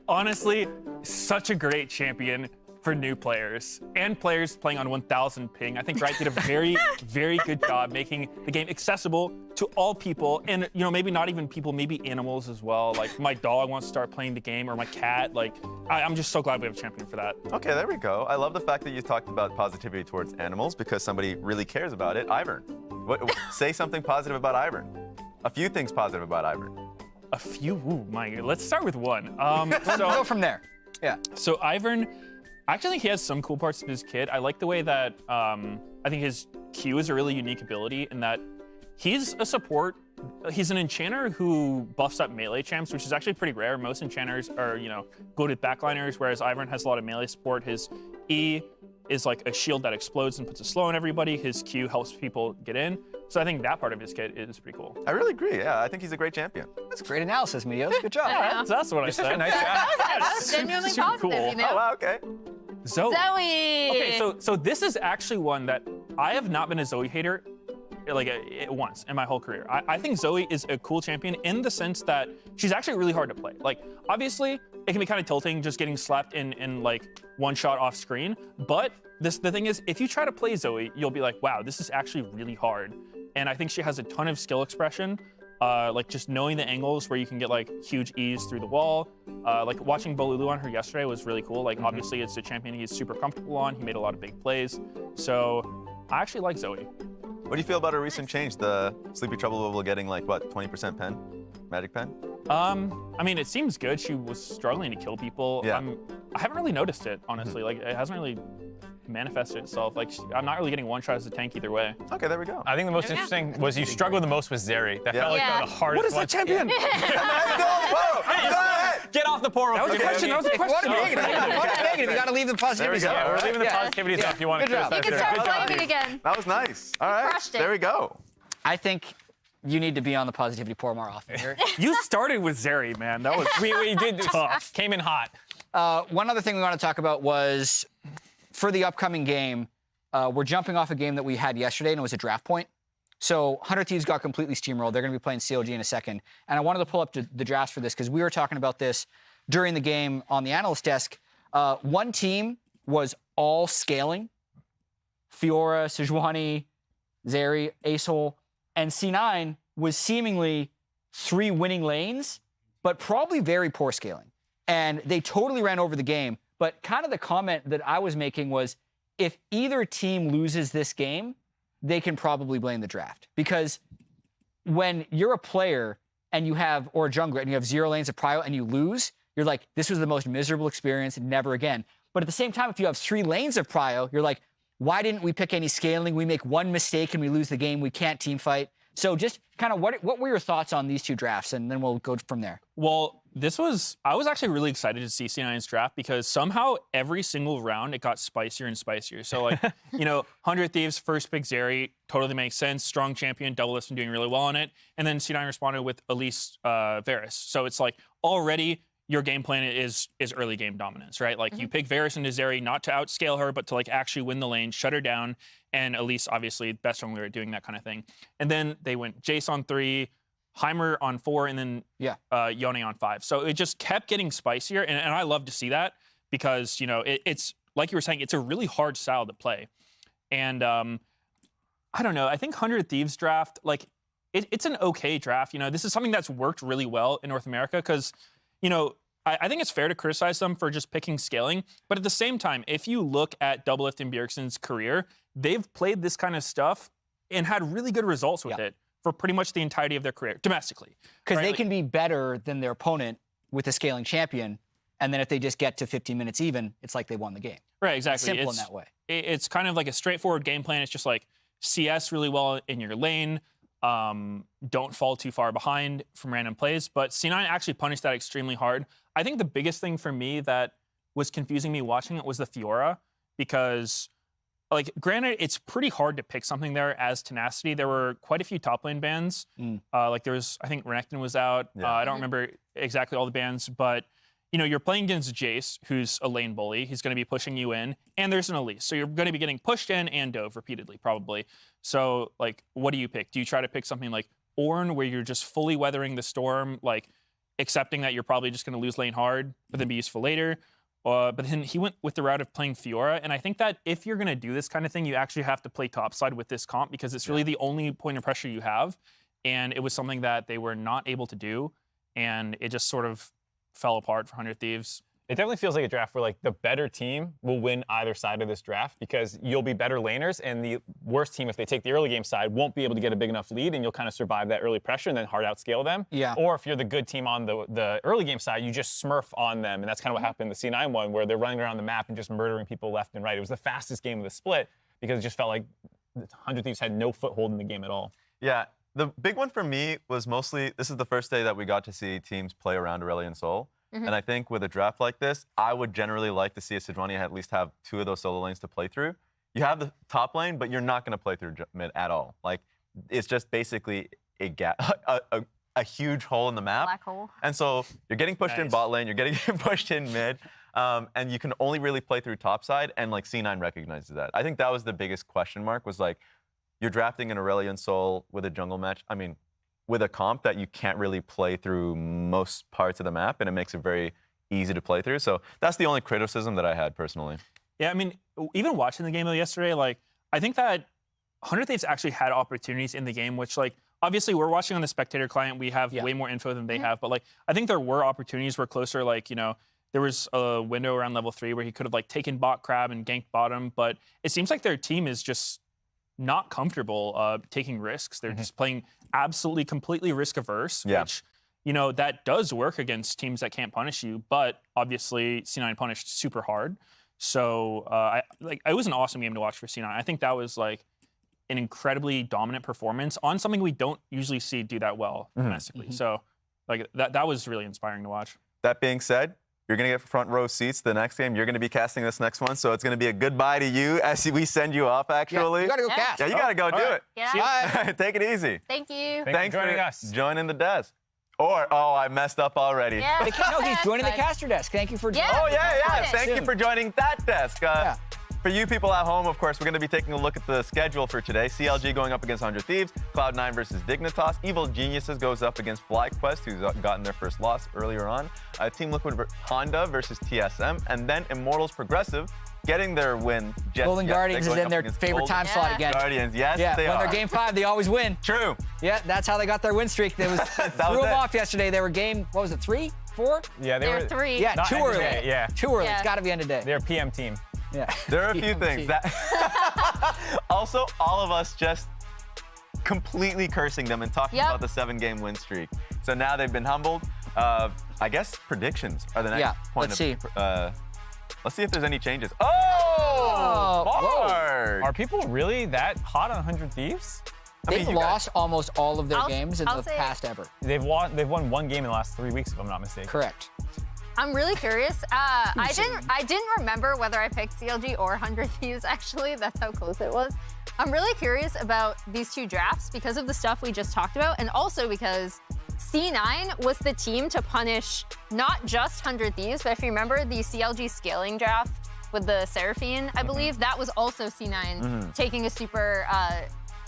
Honestly, such a great champion for new players and players playing on 1000 ping. I think Riot did a very, very good job making the game accessible to all people, and you know, maybe not even people, maybe animals as well. Like my dog wants to start playing the game, or my cat. Like I'm just so glad we have a champion for that. Okay, there we go. I love the fact that you talked about positivity towards animals because somebody really cares about it. Ivern, say something positive about Ivern. A few things positive about Ivern. A few. Ooh, my. Let's start with one. Go from there. Yeah. So Ivern, I actually think he has some cool parts of his kit. I like the way that I think his Q is a really unique ability in that he's a support. He's an enchanter who buffs up melee champs, which is actually pretty rare. Most enchanters are, you know, goated backliners, whereas Ivern has a lot of melee support. His E is like a shield that explodes and puts a slow on everybody. His Q helps people get in. So I think that part of his kit is pretty cool. I really agree. Yeah, I think he's a great champion. That's great analysis, Medios. Good job. Yeah. That's what I Such a said. nice guy. That was genuinely Super positive, cool. you know? Oh, wow, okay. Zoe. Zoe. Okay, so this is actually one that I have not been a Zoe hater like once in my whole career. I think Zoe is a cool champion in the sense that she's actually really hard to play. Like, obviously, it can be kind of tilting just getting slapped in like one shot off screen. But the thing is, if you try to play Zoe, you'll be like, wow, this is actually really hard. And I think she has a ton of skill expression. Like just knowing the angles where you can get like huge E's through the wall. Like watching Bolulu on her yesterday was really cool. Like obviously it's a champion he's super comfortable on. He made a lot of big plays. So I actually like Zoe. What do you feel about a recent change? The Sleepy Trouble bubble getting like, what, 20% pen? Magic pen? I mean, it seems good. She was struggling to kill people. Yeah. I haven't really noticed it, honestly. Like it hasn't really manifested itself. Like I'm not really getting one shot as a tank either way. Okay, there we go. I think the most interesting was you struggled the most with Zeri. That Yeah. felt like Yeah. the hardest What is one. that champion? Get off the poro. That was a question. That was a If you want to question. be negative, you got to leave the positivity There we zone. go. We're leaving the Yeah. positivity zone if you want to Good job. criticize You can Zeri. start Good job. flaming again. That was nice. All right, crushed it. there we go. I think you need to be on the positivity pour more often. You started with Zeri, man. That was We did tough. came in hot. One other thing we want to talk about was for the upcoming game, we're jumping off a game that we had yesterday, and it was a draft point. So 100 Thieves got completely steamrolled. They're going to be playing CLG in a second. And I wanted to pull up the drafts for this because we were talking about this during the game on the analyst desk. One team was all scaling. Fiora, Sejuani, Zeri, Acehole, and C9 was seemingly 3 winning lanes, but probably very poor scaling. And they totally ran over the game. But kind of the comment that I was making was, if either team loses this game, they can probably blame the draft. Because when you're a player and you have, or a jungler, and you have 0 lanes of prio and you lose, you're like, this was the most miserable experience, never again. But at the same time, if you have 3 lanes of prio, you're like, why didn't we pick any scaling? We make one mistake and we lose the game. We can't team fight. So just kind of what were your thoughts on these 2 drafts? And then we'll go from there. Well, I was actually really excited to see C9's draft because somehow every single round it got spicier and spicier. So like, 100 Thieves, first pick Zeri, totally makes sense. Strong champion, double-elimination doing really well on it. And then C9 responded with Elise Varus. So it's like already your game plan is early game dominance, right? Like you pick Varus into Zeri not to outscale her, but to like actually win the lane, shut her down. And Elise, obviously, best jungler at doing that kind of thing. And then they went Jace on 3, Heimer on 4, and then Yone on 5. So it just kept getting spicier, and I love to see that because, you know, it's like you were saying, it's a really hard style to play. And I don't know, I think 100 Thieves draft, like, it's an okay draft. You know, this is something that's worked really well in North America because, you know, I think it's fair to criticize them for just picking scaling. But at the same time, if you look at Doublelift and Bjergsen's career, they've played this kind of stuff and had really good results with it for pretty much the entirety of their career, domestically. Because right? they can be better than their opponent with a scaling champion, and then if they just get to 15 minutes even, it's like they won the game. Right, exactly. It's simple in that way. It's kind of like a straightforward game plan. It's just like CS really well in your lane. Don't fall too far behind from random plays. But C9 actually punished that extremely hard. I think the biggest thing for me that was confusing me watching it was the Fiora, because, like, granted, it's pretty hard to pick something there as Tenacity. There were quite a few top lane bans. Like, there was, I think Renekton was out. I don't remember exactly all the bans, but, you know, you're playing against Jace, who's a lane bully. He's going to be pushing you in, and there's an Elise. So you're going to be getting pushed in and dove repeatedly, probably. So, like, what do you pick? Do you try to pick something like Ornn, where you're just fully weathering the storm, like, accepting that you're probably just going to lose lane hard, but then be useful later? But then he went with the route of playing Fiora, and I think that if you're going to do this kind of thing, you actually have to play topside with this comp because it's really the only point of pressure you have, and it was something that they were not able to do, and it just sort of fell apart for 100 Thieves. It definitely feels like a draft where, like, the better team will win either side of this draft because you'll be better laners, and the worst team, if they take the early game side, won't be able to get a big enough lead, and you'll kind of survive that early pressure and then hard outscale them. Yeah. Or if you're the good team on the early game side, you just smurf on them, and that's kind of what happened in the C9 one, where they're running around the map and just murdering people left and right. It was the fastest game of the split because it just felt like 100 Thieves had no foothold in the game at all. Yeah, the big one for me was mostly, this is the first day that we got to see teams play around Aurelion Sol. And I think with a draft like this, I would generally like to see a Sejuani at least have 2 of those solo lanes to play through. You have the top lane, but you're not going to play through mid at all. Like, it's just basically a gap, a huge hole in the map. Black hole. And so you're getting pushed in bot lane, you're getting pushed in mid, and you can only really play through top side, and, like, C9 recognizes that. I think that was the biggest question mark, was, like, you're drafting an Aurelion Sol with a jungle match. I mean, with a comp that you can't really play through most parts of the map, and it makes it very easy to play through. So that's the only criticism that I had personally. Yeah, I mean, even watching the game yesterday, like, I think that 100 Thieves actually had opportunities in the game, which, like, obviously we're watching on the spectator client. We have way more info than they have, but, like, I think there were opportunities where closer, like, you know, there was a window around level 3 where he could have, like, taken bot crab and ganked bottom, but it seems like their team is just not comfortable taking risks. They're just playing absolutely, completely risk-averse, which, you know, that does work against teams that can't punish you, but obviously C9 punished super hard. So, it was an awesome game to watch for C9. I think that was, like, an incredibly dominant performance on something we don't usually see do that well domestically. So, like, that was really inspiring to watch. That being said, you're going to get front row seats the next game. You're going to be casting this next one, so it's going to be a goodbye to you as we send you off, actually. You got to go cast. Yeah, you got to go do it. Yeah. Bye. Take it easy. Thank you. Thanks for joining us. Joining the desk. Or, oh, I messed up already. Yeah. No, he's joining the caster desk. Thank you for joining. Yeah. Oh, yeah. Got it. Thank you for joining that desk. For you people at home, of course, we're going to be taking a look at the schedule for today. CLG going up against 100 Thieves, Cloud9 versus Dignitas, Evil Geniuses goes up against FlyQuest, who's gotten their first loss earlier on, Team Liquid Honda versus TSM, and then Immortals Progressive getting their win. Golden Guardians is in their favorite time slot again. Guardians, yes, they when are. they're game 5, they always win. True. Yeah, that's how they got their win streak. They was threw them off yesterday. They were game, what was it, 3, 4? Yeah, There were 3. Yeah, Not too end of early. day, yeah. Too early. Yeah. It's got to be end of day. They're a PM team. Yeah. There are a few things that also all of us just completely cursing them and talking about the 7-game win streak. So now they've been humbled. I guess predictions are the next point. Let's see. Let's see if there's any changes. Oh, Bard! Are people really that hot on 100 Thieves? They've lost almost all of their games in the say past ever. They've won 1 game in the last 3 weeks, if I'm not mistaken. Correct. I'm really curious. I didn't remember whether I picked CLG or 100 Thieves, actually. That's how close it was. I'm really curious about these 2 drafts because of the stuff we just talked about, and also because C9 was the team to punish not just 100 Thieves, but if you remember the CLG scaling draft with the Seraphine, I believe, that was also C9 taking a super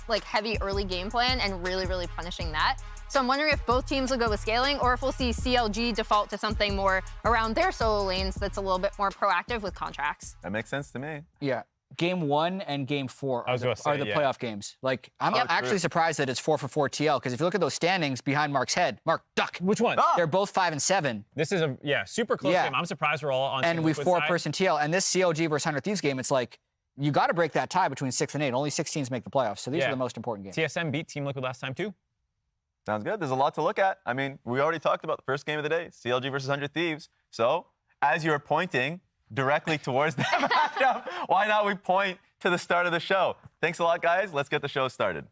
like heavy early game plan and really, really punishing that. So I'm wondering if both teams will go with scaling or if we'll see CLG default to something more around their solo lanes that's a little bit more proactive with contracts. That makes sense to me. Yeah. Game 1 and Game 4 are the playoff games. Like, I'm actually surprised that it's 4-for-4 TL, because if you look at those standings behind Mark's head, Mark, duck. Which one? They're both 5 and 7. This is a super close game. I'm surprised we're all on And Team we Liquid 4-person TL. And this CLG versus 100 Thieves game, it's like, you got to break that tie between 6 and 8. Only 6 teams make the playoffs, so these are the most important games. TSM beat Team Liquid last time, too. Sounds good. There's a lot to look at. I mean, we already talked about the first game of the day, CLG versus 100 Thieves. So, as you're pointing directly towards that matchup, why not we point to the start of the show? Thanks a lot, guys. Let's get the show started.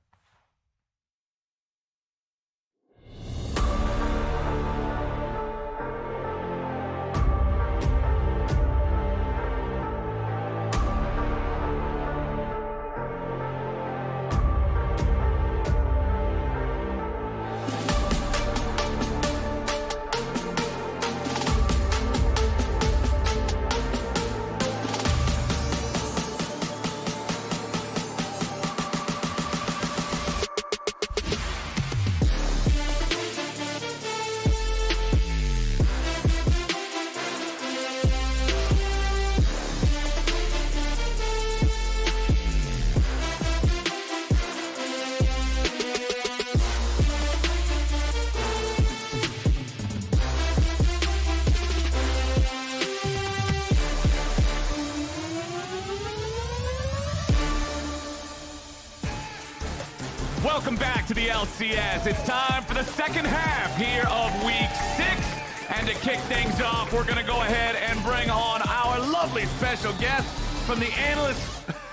Welcome back to the LCS. It's time for the second half here of Week 6. And to kick things off, we're going to go ahead and bring on our lovely special guest from the analyst,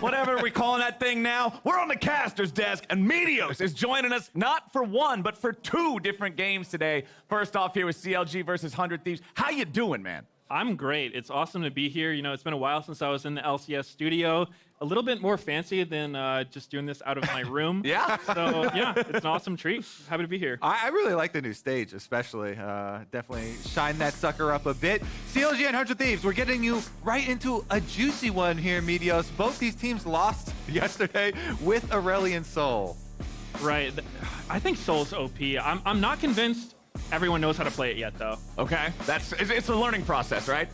whatever we're calling that thing now. We're on the caster's desk, and Meteos is joining us not for one, but for 2 different games today. First off here with CLG versus 100 Thieves. How you doing, man? I'm great. It's awesome to be here. You know, it's been a while since I was in the LCS studio. A little bit more fancy than just doing this out of my room. Yeah. So, yeah, it's an awesome treat. Happy to be here. I really like the new stage, especially. Definitely shine that sucker up a bit. CLG and 100 Thieves, we're getting you right into a juicy one here, Meteos. Both these teams lost yesterday with Aurelion Sol. Right. I think Soul's OP. I'm not convinced everyone knows how to play it yet, though. Okay. It's a learning process, right?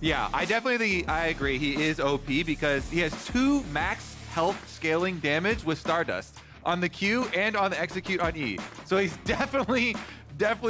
Yeah, I agree. He is OP because he has 2 max health scaling damage with Stardust on the Q and on the execute on E. So he's definitely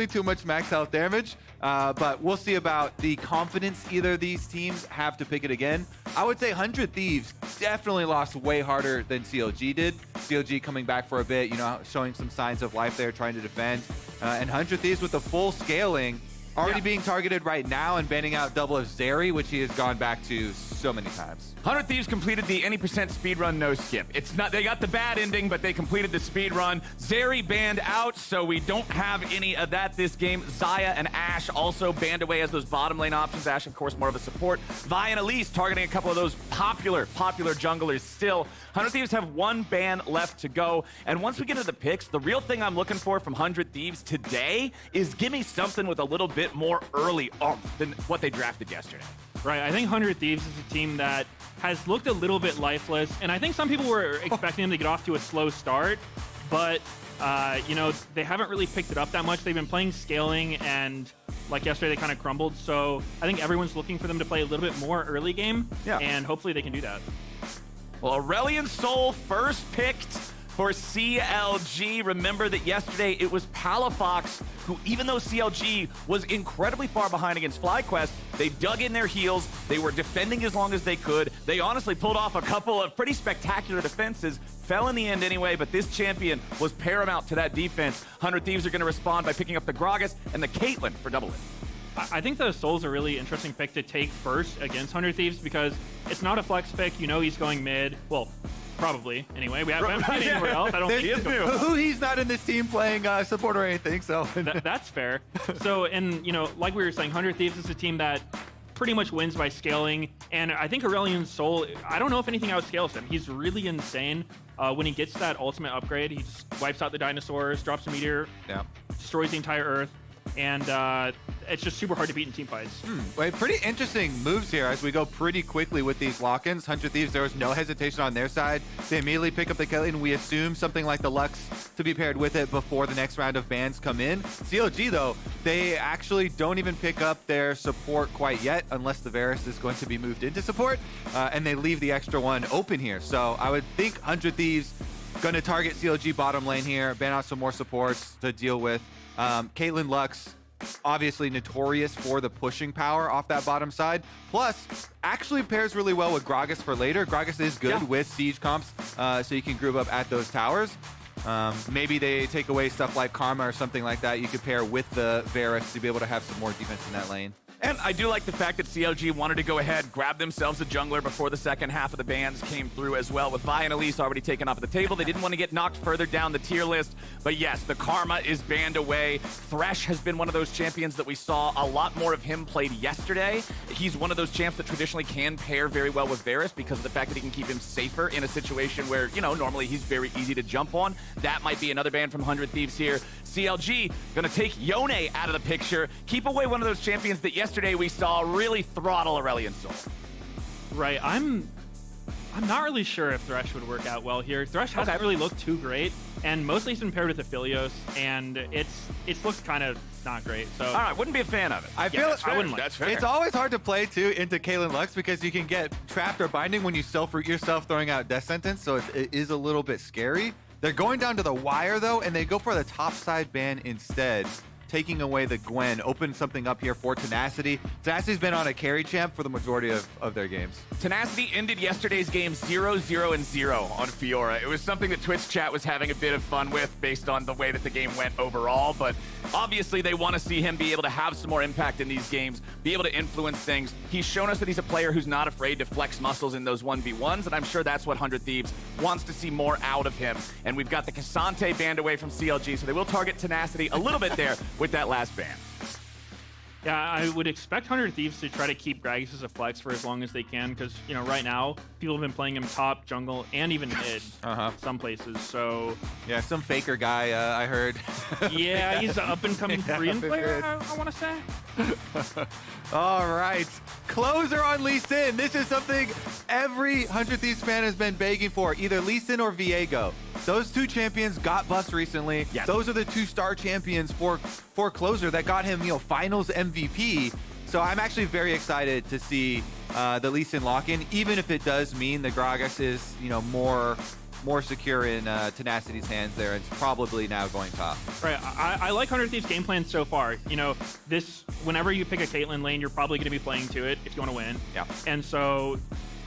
too much max health damage. But we'll see about the confidence either of these teams have to pick it again. I would say 100 Thieves definitely lost way harder than CLG did. CLG coming back for a bit, you know, showing some signs of life there, trying to defend. And 100 Thieves with the full scaling, already being targeted right now and banning out double of Zeri, which he has gone back to so many times. 100 Thieves completed the any % speedrun no skip. It's not, they got the bad ending, but they completed the speedrun. Zeri banned out, so we don't have any of that this game. Xayah and Ashe also banned away as those bottom lane options. Ashe, of course, more of a support. Vi and Elise targeting a couple of those popular junglers still. 100 Thieves have 1 ban left to go. And once we get to the picks, the real thing I'm looking for from 100 Thieves today is give me something with a little bit more early oomph than what they drafted yesterday. Right. I think 100 Thieves is a team that has looked a little bit lifeless, and I think some people were expecting them to get off to a slow start, but you know, they haven't really picked it up that much. They've been playing scaling, and like yesterday, they kind of crumbled. So I think everyone's looking for them to play a little bit more early game, and hopefully they can do that. Well, Aurelion Sol first picked for CLG. Remember that yesterday it was Palafox who, even though CLG was incredibly far behind against FlyQuest, they dug in their heels. They were defending as long as they could. They honestly pulled off a couple of pretty spectacular defenses, fell in the end anyway, but this champion was paramount to that defense. 100 Thieves are going to respond by picking up the Gragas and the Caitlyn for double it. I think the Soul's a really interesting pick to take first against 100 Thieves because it's not a flex pick. You know he's going mid. Well, probably. Anyway, we haven't seen anywhere else. I don't think he's not in this team playing support or anything, so. That's fair. So, and, you know, like we were saying, 100 Thieves is a team that pretty much wins by scaling. And I think Aurelion Sol, I don't know if anything outscales him. He's really insane. When he gets that ultimate upgrade, he just wipes out the dinosaurs, drops a meteor, destroys the entire Earth. And it's just super hard to beat in team fights. Wait, pretty interesting moves here as we go pretty quickly with these lock-ins. 100 Thieves, there was no hesitation on their side. They immediately pick up the Caitlyn. We assume something like the Lux to be paired with it before the next round of bans come in. CLG, though, they actually don't even pick up their support quite yet unless the Varus is going to be moved into support, and they leave the extra one open here. So I would think 100 Thieves going to target CLG bottom lane here, ban out some more supports to deal with. Caitlyn Lux, obviously notorious for the pushing power off that bottom side. Plus, actually pairs really well with Gragas for later. Gragas is good with siege comps, so you can group up at those towers. Maybe they take away stuff like Karma or something like that. You could pair with the Varus to be able to have some more defense in that lane. And I do like the fact that CLG wanted to go ahead, grab themselves a jungler before the second half of the bans came through as well, with Vi and Elise already taken off the table. They didn't want to get knocked further down the tier list, but yes, the Karma is banned away. Thresh has been one of those champions that we saw a lot more of him played yesterday. He's one of those champs that traditionally can pair very well with Varus because of the fact that he can keep him safer in a situation where, you know, normally he's very easy to jump on. That might be another ban from 100 Thieves here. CLG gonna take Yone out of the picture, keep away one of those champions that yesterday we saw really throttle Aurelion Sol. Right, I'm not really sure if Thresh would work out well here. Thresh hasn't really looked too great, and mostly he's been paired with Aphelios, and it looks kind of not great. So all right, wouldn't be a fan of it. I feel I wouldn't like. That's fair. it's always hard to play too into Caitlyn Lux because you can get trapped or binding when you self-root yourself throwing out death sentence, so it is a little bit scary. They're going down to the wire though, and they go for the top side ban instead, taking away the Gwen, open something up here for Tenacity. Tenacity's been on a carry champ for the majority of their games. Tenacity ended yesterday's game 0-0-0 on Fiora. It was something that Twitch chat was having a bit of fun with based on the way that the game went overall, but obviously they want to see him be able to have some more impact in these games, be able to influence things. He's shown us that he's a player who's not afraid to flex muscles in those 1v1s, and I'm sure that's what 100 Thieves wants to see more out of him. And we've got the Cassante banned away from CLG, so they will target Tenacity a little bit there with that last ban. Yeah, I would expect 100 Thieves to try to keep Gragas as a flex for as long as they can, because, you know, right now, people have been playing him top, jungle, and even mid some places, so... Yeah, some faker guy, I heard. Yeah, he's an up-and-coming Korean player, I want to say. All right, closer on Lee Sin. This is something every 100 Thieves fan has been begging for, either Lee Sin or Viego. Those two champions got buffed recently. Yes. Those are the two star champions for closer that got him, you know, finals MVP. So I'm actually very excited to see the Lee Sin lock-in, even if it does mean the Gragas is, you know, more secure in Tenacity's hands there. It's probably now going top. Right, I like 100 Thieves' game plan so far. You know, whenever you pick a Caitlyn lane, you're probably going to be playing to it if you want to win. Yeah. And so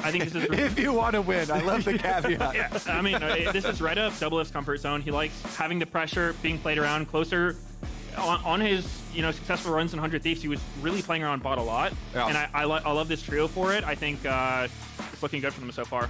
I think this is... If you want to win. I love the caveat. Yeah, I mean, this is right up Double F's comfort zone. He likes having the pressure, being played around closer. On his, you know, successful runs in 100 Thieves, he was really playing around bot a lot. Yeah. And I love this trio for it. I think it's looking good for them so far.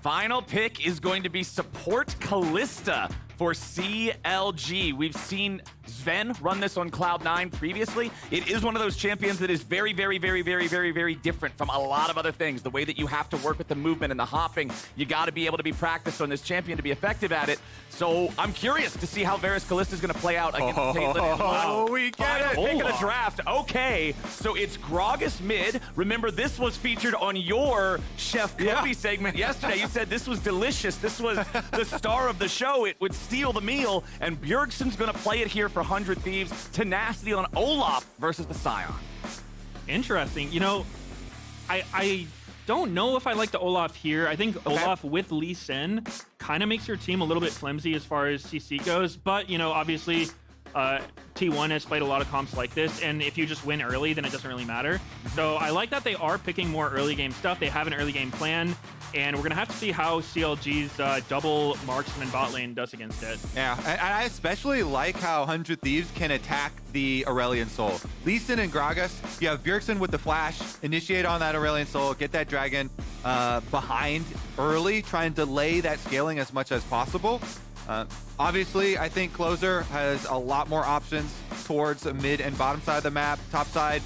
Final pick is going to be support Callista for CLG. We've seen Sven run this on Cloud9 previously. It is one of those champions that is very, very, very, very, very, very different from a lot of other things. The way that you have to work with the movement and the hopping, you got to be able to be practiced on this champion to be effective at it. So I'm curious to see how Varus Callista is going to play out against Caitlyn. Oh, we get it. Pick of the draft. Okay, so it's Gragas mid. Remember, this was featured on your Chef Kobe segment yesterday. You said this was delicious. This was the star of the show. It would steal the meal, and Bjergsen's going to play it here for 100 Thieves. Tenacity on Olaf versus the Scion. Interesting. You know, I don't know if I like the Olaf here. I think Olaf with Lee Sin kind of makes your team a little bit flimsy as far as CC goes, but, you know, obviously T1 has played a lot of comps like this, and if you just win early, then it doesn't really matter. So I like that they are picking more early game stuff. They have an early game plan, and we're going to have to see how CLG's double marksman bot lane does against it. Yeah, and I especially like how 100 Thieves can attack the Aurelion Sol. Lee Sin and Gragas, you have Bjergsen with the flash, initiate on that Aurelion Sol, get that dragon behind early, try and delay that scaling as much as possible. Obviously, I think Closer has a lot more options towards the mid and bottom side of the map. Top side,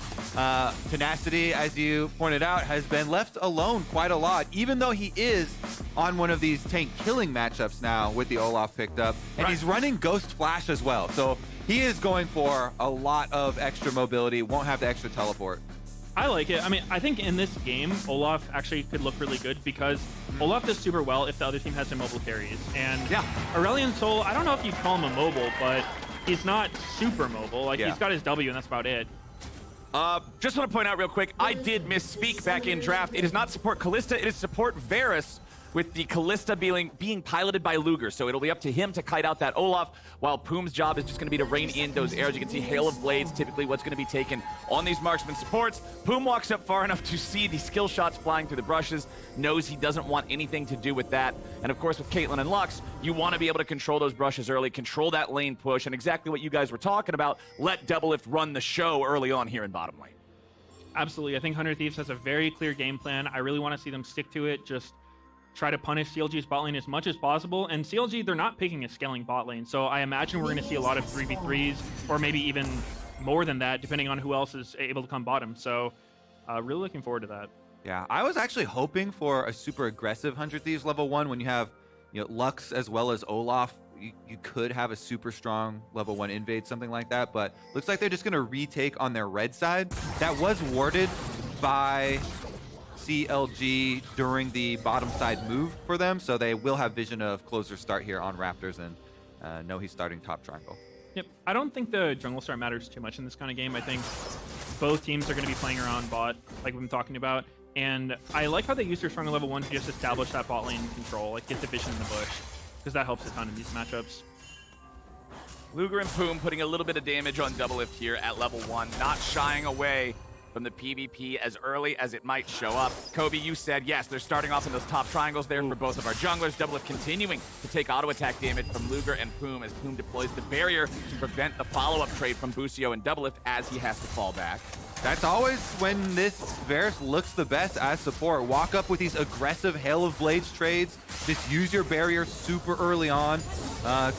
Tenacity, as you pointed out, has been left alone quite a lot, even though he is on one of these tank killing matchups now with the Olaf picked up. And he's running Ghost Flash as well. So he is going for a lot of extra mobility, won't have the extra teleport. I like it. I mean, I think in this game, Olaf actually could look really good because Olaf does super well if the other team has immobile carries. And Yeah. Aurelion Sol, I don't know if you'd call him immobile, but he's not super mobile. Like, Yeah. he's got his W, and that's about it. Just want to point out real quick, I did misspeak back in draft. It is not support Kalista, it is support Varus, with the Kalista being piloted by Luger. So it'll be up to him to kite out that Olaf, while Poom's job is just going to be to rain in those arrows. You can see Hail of Blades, typically what's going to be taken on these marksman supports. Poom walks up far enough to see the skill shots flying through the brushes, knows he doesn't want anything to do with that. And of course, with Caitlyn and Lux, you want to be able to control those brushes early, control that lane push, and exactly what you guys were talking about, let Doublelift run the show early on here in bottom lane. Absolutely. I think 100 Thieves has a very clear game plan. I really want to see them stick to it. Just try to punish CLG's bot lane as much as possible. And CLG, they're not picking a scaling bot lane. So I imagine we're going to see a lot of 3v3s, or maybe even more than that, depending on who else is able to come bottom. So really looking forward to that. Yeah, I was actually hoping for a super aggressive 100 Thieves level 1 when you have Lux as well as Olaf. You could have a super strong level 1 invade, something like that, but looks like they're just going to retake on their red side. That was warded by CLG during the bottom side move for them, so they will have vision of closer start here on Raptors, and know he's starting top triangle. Yep. I don't think the jungle start matters too much in this kind of game. I think both teams are going to be playing around bot, like we've been talking about. And I like how they use their stronger level 1 to just establish that bot lane control, like get the vision in the bush, because that helps a ton in these matchups. Luger and Poom putting a little bit of damage on Doublelift here at level 1, not shying away from the PvP as early as it might show up. Kobe, you said, yes, they're starting off in those top triangles there for both of our junglers. Doublelift continuing to take auto attack damage from Luger and Poom as Poom deploys the barrier to prevent the follow-up trade from Busio and Doublelift as he has to fall back. That's always when this Varus looks the best as support. Walk up with these aggressive Hail of Blades trades. Just use your barrier super early on.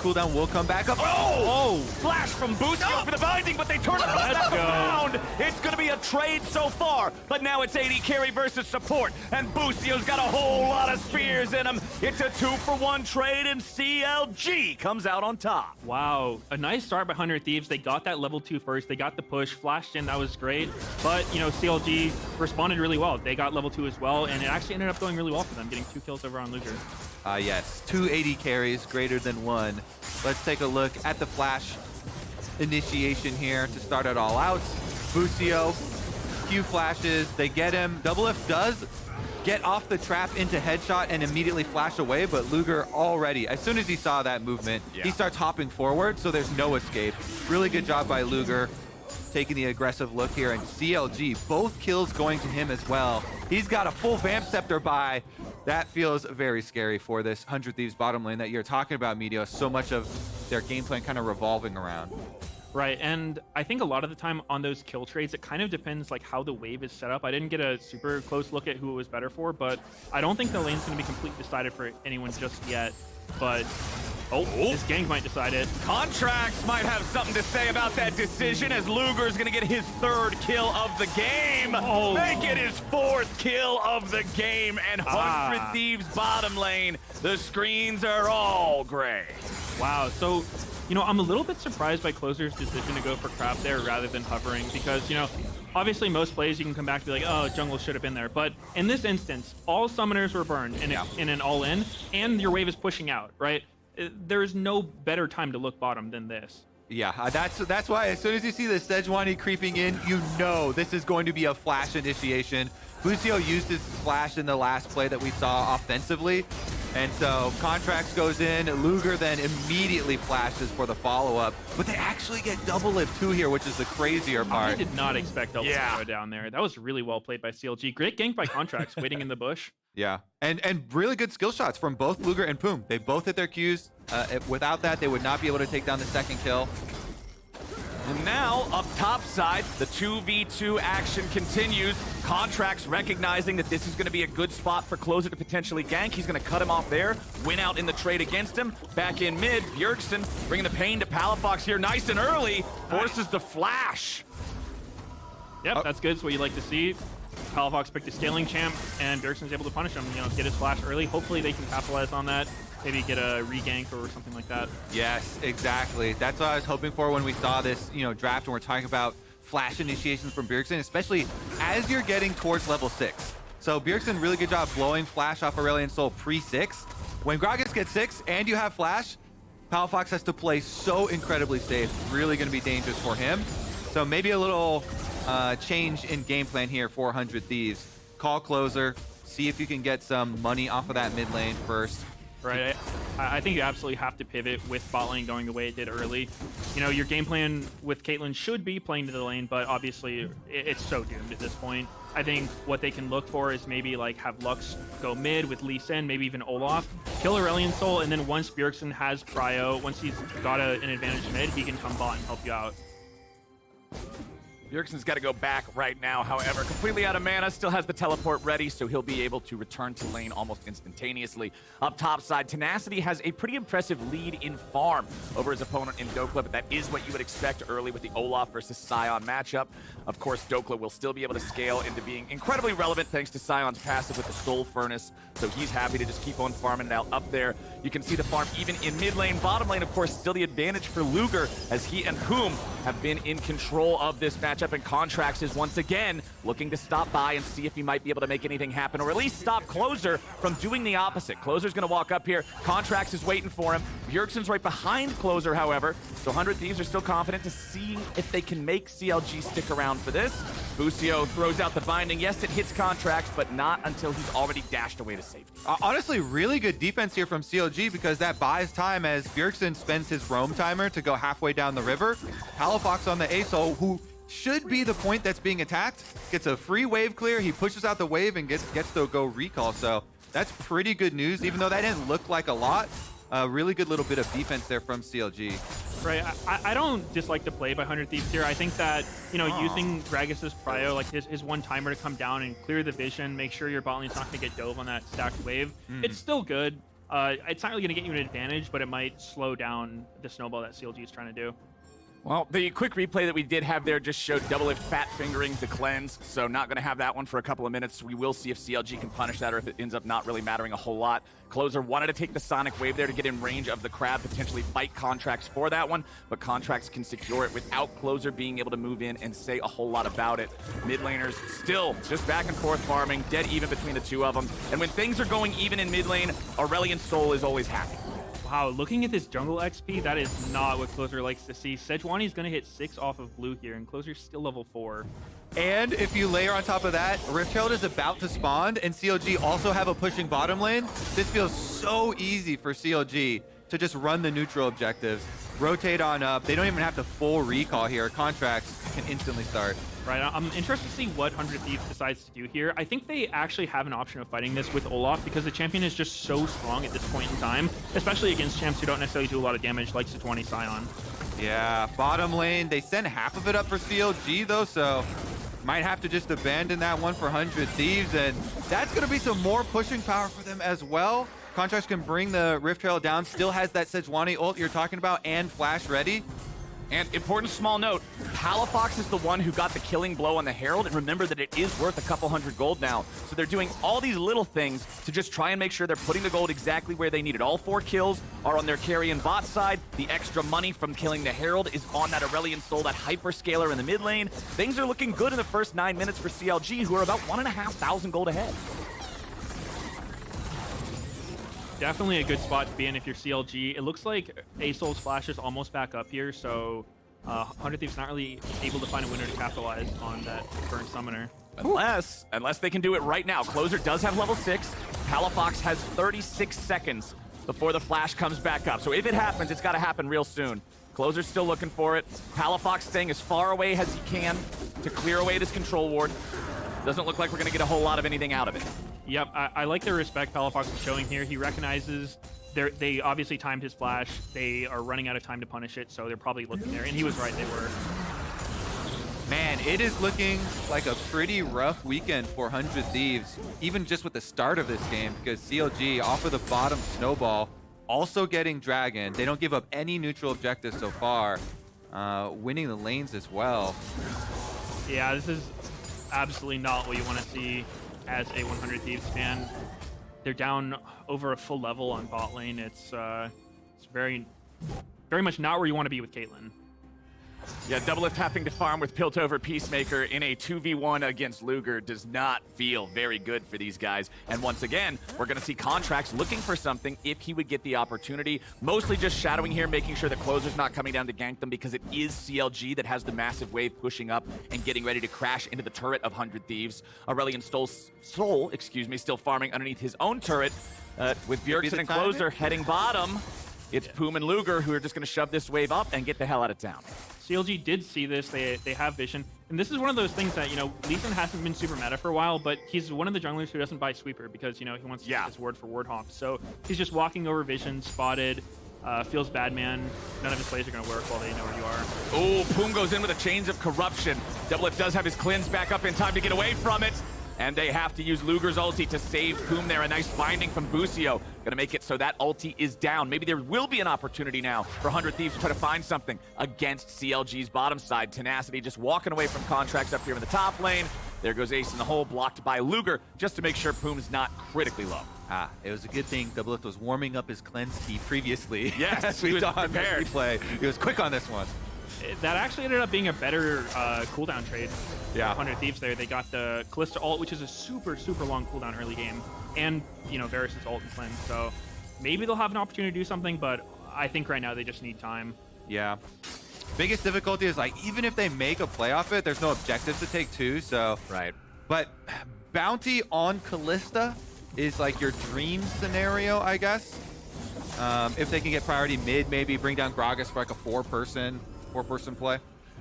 Cooldown will come back up. Oh! Flash from Busio for the binding, but they turn it around. It's going to be a trade so far, but now it's AD carry versus support, and Busio's got a whole lot of spears in him. It's a 2-for-1 trade, and CLG comes out on top. Wow, a nice start by 100 Thieves. They got that level 2 first. They got the push, flashed in, that was great. But, CLG responded really well. They got level 2 as well, and it actually ended up going really well for them, getting 2 kills over on Luger. Yes, 2 AD carries, greater than 1. Let's take a look at the flash initiation here to start it all out. Busio, Q flashes, they get him. Doublelift does get off the trap into headshot and immediately flash away, but Luger already, as soon as he saw that movement, he starts hopping forward, so there's no escape. Really good job by Luger, taking the aggressive look here, and CLG, both kills going to him as well. He's got a full Vamp Scepter by. That feels very scary for this 100 Thieves bottom lane that you're talking about, Meteor. So much of their game plan kind of revolving around. Right, and I think a lot of the time on those kill trades, it kind of depends like how the wave is set up. I didn't get a super close look at who it was better for, but I don't think the lane's going to be completely decided for anyone just yet. But this gank might decide it. Contracts might have something to say about that decision, as Luger's gonna get his 3rd kill of the game. Make it his 4th kill of the game, and 100 Thieves bottom lane. The screens are all gray. Wow, so, I'm a little bit surprised by Closer's decision to go for Crab there rather than hovering, because, obviously most plays you can come back to be like, oh, jungle should have been there. But in this instance, all summoners were burned in an all-in, and your wave is pushing out, right? There's no better time to look bottom than this. Yeah, that's why as soon as you see the Sejuani creeping in, you know this is going to be a flash initiation. Busio used his flash in the last play that we saw offensively, and so Contracts goes in. Luger then immediately flashes for the follow-up, but they actually get Doublelift too here, which is the crazier part. I did not expect Doublelift to go down there. That was really well played by CLG. Great gank by Contracts, waiting in the bush. Yeah, and really good skill shots from both Luger and Poom. They both hit their Qs. Without that, they would not be able to take down the 2nd kill. And now, up top side, the 2v2 action continues. Contracts recognizing that this is going to be a good spot for Closer to potentially gank. He's going to cut him off there, win out in the trade against him. Back in mid, Bjergsen bringing the pain to Palafox here nice and early. Forces the flash. Yep, that's good. That's what you like to see. Palafox picked a scaling champ, and Bjergsen's able to punish him, get his flash early. Hopefully they can capitalize on that. maybe get a regank or something like that. Yes, exactly. That's what I was hoping for when we saw this, draft, and we're talking about flash initiations from Bjergsen, especially as you're getting towards level 6. So Bjergsen, really good job blowing flash off Aurelion Sol pre-6. When Gragas gets 6 and you have flash, Palafox has to play so incredibly safe. Really going to be dangerous for him. So maybe a little change in game plan here for 100 Thieves. Call closer, see if you can get some money off of that mid lane first. Right, I think you absolutely have to pivot with bot lane going the way it did early. Your game plan with Caitlyn should be playing to the lane, but obviously it's so doomed at this point. I think what they can look for is maybe like have Lux go mid with Lee Sin, maybe even Olaf, kill Aurelion Sol, and then once Bjergsen has prio, once he's got an advantage mid, he can come bot and help you out. Bjergsen's got to go back right now, however. Completely out of mana, still has the teleport ready, so he'll be able to return to lane almost instantaneously. Up top side, Tenacity has a pretty impressive lead in farm over his opponent in Dokla, but that is what you would expect early with the Olaf versus Sion matchup. Of course, Dokla will still be able to scale into being incredibly relevant thanks to Sion's passive with the Soul Furnace, so he's happy to just keep on farming it out up there. You can see the farm even in mid lane. Bottom lane, of course, still the advantage for Luger, as he and Poom have been in control of this matchup, and Contracts is once again looking to stop by and see if he might be able to make anything happen, or at least stop Closer from doing the opposite. Closer's going to walk up here. Contracts is waiting for him. Bjergsen's right behind Closer, however, so 100 Thieves are still confident to see if they can make CLG stick around for this. Busio throws out the binding. Yes, it hits Contracts, but not until he's already dashed away to safety. Honestly, really good defense here from CLG, because that buys time as Bjergsen spends his roam timer to go halfway down the river. Palafox on the ASO, who should be the point that's being attacked, gets a free wave clear. He pushes out the wave and gets to go recall. So that's pretty good news, even though that didn't look like a lot. A really good little bit of defense there from CLG. Right, I don't dislike the play by 100 Thieves here. I think that, using Gragas' prio, like his one timer to come down and clear the vision, make sure your bot lane's not going to get dove on that stacked wave. It's still good. It's not really going to get you an advantage, but it might slow down the snowball that CLG is trying to do. Well, the quick replay that we did have there just showed double if fat fingering the cleanse, so not going to have that one for a couple of minutes. We will see if CLG can punish that or if it ends up not really mattering a whole lot. Closer wanted to take the Sonic Wave there to get in range of the crab, potentially fight Contracts for that one, but Contracts can secure it without Closer being able to move in and say a whole lot about it. Mid laners still just back and forth farming, dead even between the two of them. And when things are going even in mid lane, Aurelion Sol is always happy. Wow, looking at this jungle XP, that is not what Closer likes to see. Sejuani's going to hit 6 off of blue here, and Closer's still level 4. And if you layer on top of that, Rift Herald is about to spawn, and CLG also have a pushing bottom lane. This feels so easy for CLG to just run the neutral objectives, rotate on up. They don't even have to full recall here. Contracts can instantly start. Right, I'm interested to see what 100 Thieves decides to do here. I think they actually have an option of fighting this with Olaf, because the champion is just so strong at this point in time, especially against champs who don't necessarily do a lot of damage like Sejuani Sion. Yeah, bottom lane, they send half of it up for CLG though, so might have to just abandon that one for 100 Thieves, and that's going to be some more pushing power for them as well. Contracts can bring the Rift Herald down, still has that Sejuani ult you're talking about, and flash ready. And important small note, Palafox is the one who got the killing blow on the Herald, and remember that it is worth a couple hundred gold now. So they're doing all these little things to just try and make sure they're putting the gold exactly where they need it. All 4 kills are on their carry and bot side. The extra money from killing the Herald is on that Aurelion Sol, that hyperscaler in the mid lane. Things are looking good in the first 9 minutes for CLG, who are about 1,500 gold ahead. Definitely a good spot to be in if you're CLG. It looks like ASOL's flash is almost back up here, so 100 Thieves not really able to find a winner to capitalize on that burnt summoner. Unless they can do it right now. Closer does have level 6. Palafox has 36 seconds before the flash comes back up. So if it happens, it's got to happen real soon. Closer's still looking for it. Palafox staying as far away as he can to clear away this control ward. Doesn't look like we're going to get a whole lot of anything out of it. Yep, I like the respect Palafox is showing here. He recognizes they obviously timed his flash. They are running out of time to punish it, so they're probably looking there. And he was right, they were. Man, it is looking like a pretty rough weekend for 100 Thieves, even just with the start of this game, because CLG off of the bottom snowball, also getting Dragon. They don't give up any neutral objectives so far, winning the lanes as well. Yeah, this is absolutely not what you want to see as a 100 Thieves fan. They're down over a full level on bot lane. It's very much not where you want to be with Caitlyn. Yeah, double-lift having to farm with Piltover Peacemaker in a 2v1 against Luger does not feel very good for these guys. And once again, we're going to see Contracts looking for something if he would get the opportunity. Mostly just shadowing here, making sure the Closer's not coming down to gank them because it is CLG that has the massive wave pushing up and getting ready to crash into the turret of 100 Thieves. Aurelion Soul, still farming underneath his own turret with Bjergsen and Closer heading bottom. It's Poom and Luger who are just going to shove this wave up and get the hell out of town. CLG did see this. They have vision. And this is one of those things that, Lee Sin hasn't been super meta for a while, but he's one of the junglers who doesn't buy Sweeper because, he wants to get his word for ward hop. So he's just walking over vision, spotted, feels bad man. None of his plays are going to work while they know where you are. Oh, Poom goes in with a Chains of Corruption. double-lift does have his cleanse back up in time to get away from it. And they have to use Luger's ulti to save Poom there. A nice binding from Busio. Gonna make it so that ulti is down. Maybe there will be an opportunity now for 100 Thieves to try to find something against CLG's bottom side. Tenacity just walking away from Contracts up here in the top lane. There goes Ace in the hole, blocked by Luger, just to make sure Poom's not critically low. It was a good thing double-lift was warming up his cleanse key previously. Yes, we he was saw prepared. Replay. He was quick on this one. That actually ended up being a better cooldown trade. Yeah. 100 Thieves there. They got the Kalista ult, which is a super, super long cooldown early game. And, Varus' ult and cleanse. So maybe they'll have an opportunity to do something, but I think right now they just need time. Yeah. Biggest difficulty is, even if they make a play off it, there's no objectives to take too, so. Right. But bounty on Kalista is your dream scenario, I guess. If they can get priority mid, maybe bring down Gragas for a four-person play.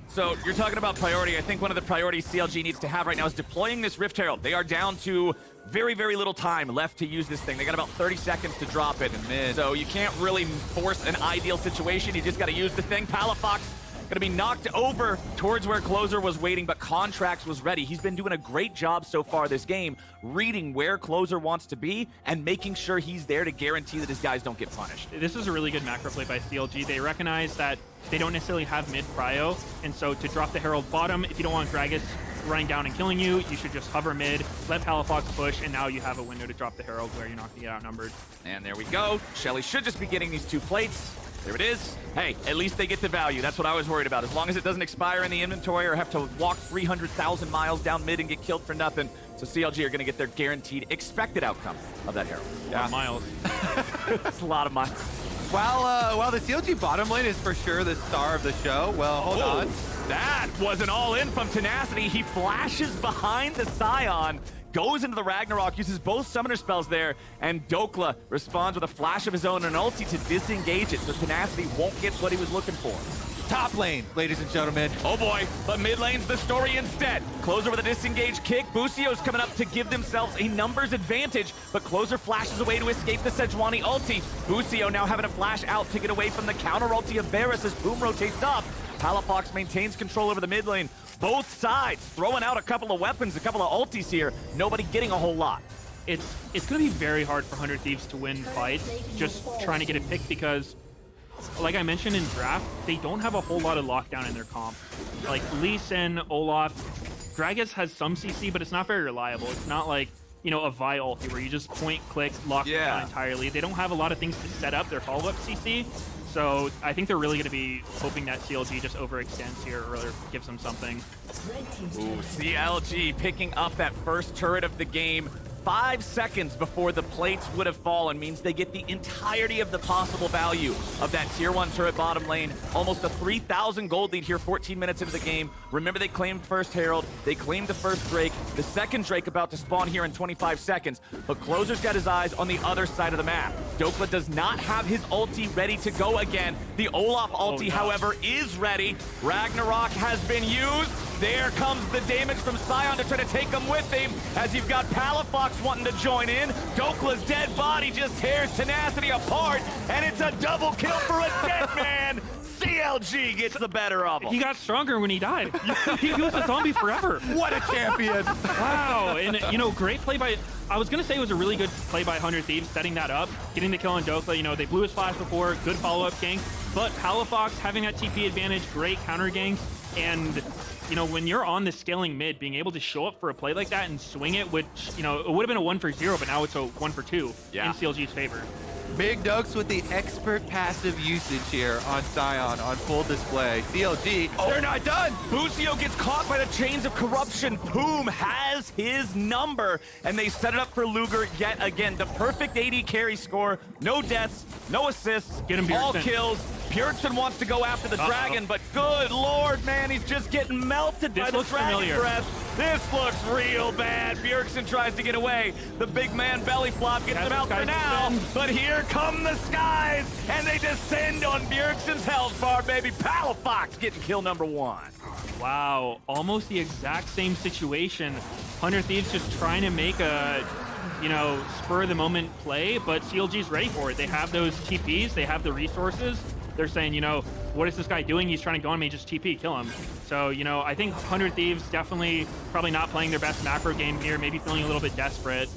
So you're talking about priority. I think one of the priorities CLG needs to have right now is deploying this Rift Herald. They are down to very, very little time left to use this thing. They got about 30 seconds to drop it. So you can't really force an ideal situation. You just got to use the thing. Palafox going to be knocked over towards where Closer was waiting, but Contracts was ready. He's been doing a great job so far this game, reading where Closer wants to be and making sure he's there to guarantee that his guys don't get punished. This is a really good macro play by CLG. They recognize that they don't necessarily have mid prio, and so to drop the Herald bottom, if you don't want Gragas running down and killing you, you should just hover mid, let Palafox push, and now you have a window to drop the Herald where you're not going to get outnumbered. And there we go. Shelly should just be getting these 2 plates. There it is. Hey, at least they get the value. That's what I was worried about. As long as it doesn't expire in the inventory or have to walk 300,000 miles down mid and get killed for nothing. So CLG are going to get their guaranteed expected outcome of that Herald. Yeah. Miles. That's a lot of miles. While the CLG bottom lane is for sure the star of the show, well, hold on. That was an all-in from Tenacity. He flashes behind the Scion, goes into the Ragnarok, uses both summoner spells there, and Dokla responds with a flash of his own and an ulti to disengage it, so Tenacity won't get what he was looking for. Top lane, ladies and gentlemen. Oh boy, but mid lane's the story instead. Closer with a disengaged kick. Busio's coming up to give themselves a numbers advantage, but Closer flashes away to escape the Sejuani ulti. Busio now having to flash out to get away from the counter ulti of Varus as Boom rotates up. Palafox maintains control over the mid lane. Both sides throwing out a couple of weapons, a couple of ultis here. Nobody getting a whole lot. It's going to be very hard for 100 Thieves to win fights just trying to get a pick because, like I mentioned in draft, they don't have a whole lot of lockdown in their comp. Like Lee Sin, Olaf, Gragas has some CC, but it's not very reliable. It's not like, a Vi ulti where you just point, click, lock down entirely. They don't have a lot of things to set up their follow-up CC. So I think they're really going to be hoping that CLG just overextends here or gives them something. Ooh, CLG picking up that first turret of the game. 5 seconds before the plates would have fallen means they get the entirety of the possible value of that tier 1 turret bottom lane. Almost a 3,000 gold lead here 14 minutes into the game. Remember, they claimed first Herald, they claimed the first Drake, the second Drake about to spawn here in 25 seconds, but Closer's got his eyes on the other side of the map. Dokla does not have his ulti ready to go again. The Olaf ulti, however, is ready. Ragnarok has been used. There comes the damage from Scion to try to take him with him as you've got Palafox wanting to join in. Dokla's dead body just tears Tenacity apart, and it's a double kill for a dead man. CLG gets the better of him. He got stronger when he died. He was a zombie forever. What a champion. Wow. And, great play by... I was going to say it was a really good play by 100 Thieves, setting that up, getting the kill on Dokla. They blew his flash before, good follow-up gank. But Palafox having that TP advantage, great counter gank, and... you know, when you're on the scaling mid, being able to show up for a play like that and swing it, which, you know, it would have been a 1-for-0, but now it's a 1-for-2 in CLG's favor. Big Dokes with the expert passive usage here on Sion on full display. CLG, they're not done. Busio gets caught by the chains of corruption. Poom has his number, and they set it up for Luger yet again. The perfect AD carry score. No deaths, no assists, Get him, all Bjergsen. kills. Bjergsen wants to go after the dragon, but good lord, man, he's just getting melted by the looks dragon familiar. breath. This looks real bad. Bjergsen tries to get away. The big man belly flop gets him out for now, but here come the skies, and they descend on Bjergsen's health bar, baby. Palafox getting kill number 1. Wow, almost the exact same situation. 100 Thieves just trying to make a, you know, spur of the moment play, but CLG's ready for it. They have those TPs, they have the resources. They're saying, you know, what is this guy doing? He's trying to go on me, just TP, kill him. So, you know, I think 100 Thieves definitely probably not playing their best macro game here, maybe feeling a little bit desperate,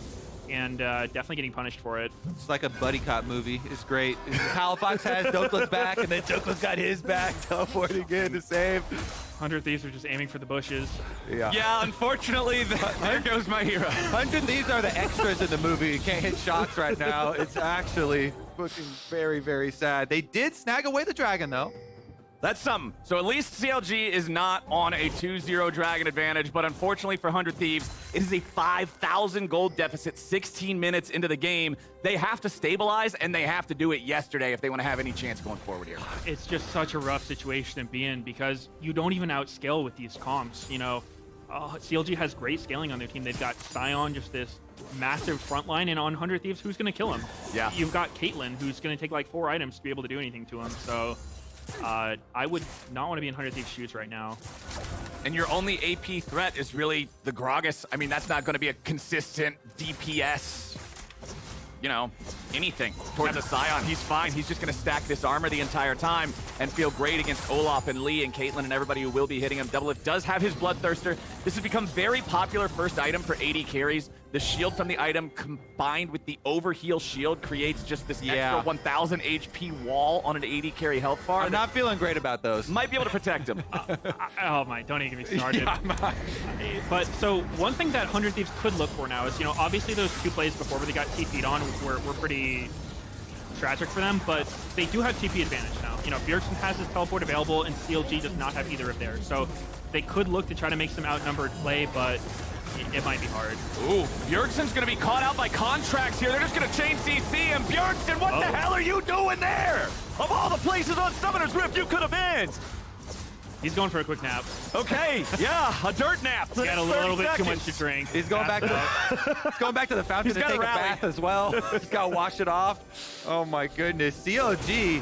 and definitely getting punished for it. It's like a buddy cop movie. It's great. Halifax has Dokla's back, and then Dokla's got his back, teleporting in to save. 100 Thieves are just aiming for the bushes. Yeah, unfortunately, there goes my hero. 100 Thieves are the extras in the movie. You can't hit shots right now. It's actually looking very, very sad. They did snag away the dragon, though. That's something. So at least CLG is not on a 2-0 dragon advantage, but unfortunately for 100 Thieves, it is a 5,000 gold deficit 16 minutes into the game. They have to stabilize, and they have to do it yesterday if they want to have any chance going forward here. It's just such a rough situation to be in because you don't even outscale with these comps, you know. CLG has great scaling on their team. They've got Sion, just this massive front line, and on 100 Thieves, who's going to kill him? Yeah. You've got Caitlyn, who's going to take like 4 items to be able to do anything to him, so I would not want to be in 100 Thieves' shoes right now. And your only AP threat is really the Gragas. I mean, that's not going to be a consistent DPS, you know, anything towards the Sion. He's fine. He's just going to stack this armor the entire time and feel great against Olaf and Lee and Caitlyn and everybody who will be hitting him. Doublelift does have his Bloodthirster. This has become very popular first item for AD carries. The shield from the item combined with the overheal shield creates just this extra 1,000 HP wall on an AD carry health bar. I'm not feeling great about those. Might be able to protect him. Oh my, don't even get me started. But so one thing that 100 Thieves could look for now is, you know, obviously those 2 plays before where they got TP'd on were pretty tragic for them, but they do have TP advantage now. You know, Bjergsen has his teleport available and CLG does not have either of theirs. So they could look to try to make some outnumbered play, but it might be hard. Ooh, Bjergsen's gonna be caught out by contracts here. They're just gonna chain CC, and Bjergsen, what the hell are you doing there? Of all the places on Summoner's Rift you could have been. He's going for a quick nap. Okay, yeah, a dirt nap. He had a little bit too much to drink. He's going back to the, he's going back to the fountain to He's take a gotta rally. bath as well. He's got to wash it off. Oh my goodness. CLG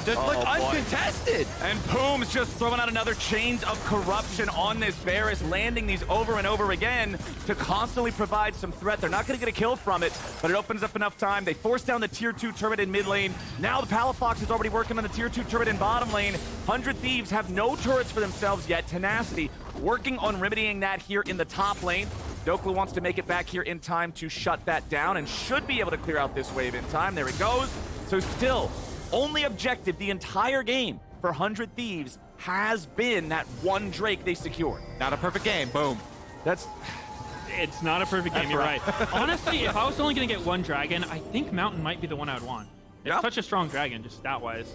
just look uncontested. And Poom's just throwing out another chains of corruption on this Varus, landing these over and over again to constantly provide some threat. They're not going to get a kill from it, but it opens up enough time. They force down the tier 2 turret in mid lane. Now the Palafox is already working on the tier 2 turret in bottom lane. 100 Thieves have no turrets for themselves yet. Tenacity working on remedying that here in the top lane. Dokla wants to make it back here in time to shut that down and should be able to clear out this wave in time. There it goes. So still, only objective the entire game for 100 Thieves has been that one Drake they secured. Not a perfect game. Boom. It's not a perfect game, you're right. Honestly, if I was only going to get one dragon, I think Mountain might be the one I would want. It's such a strong dragon, just stat-wise.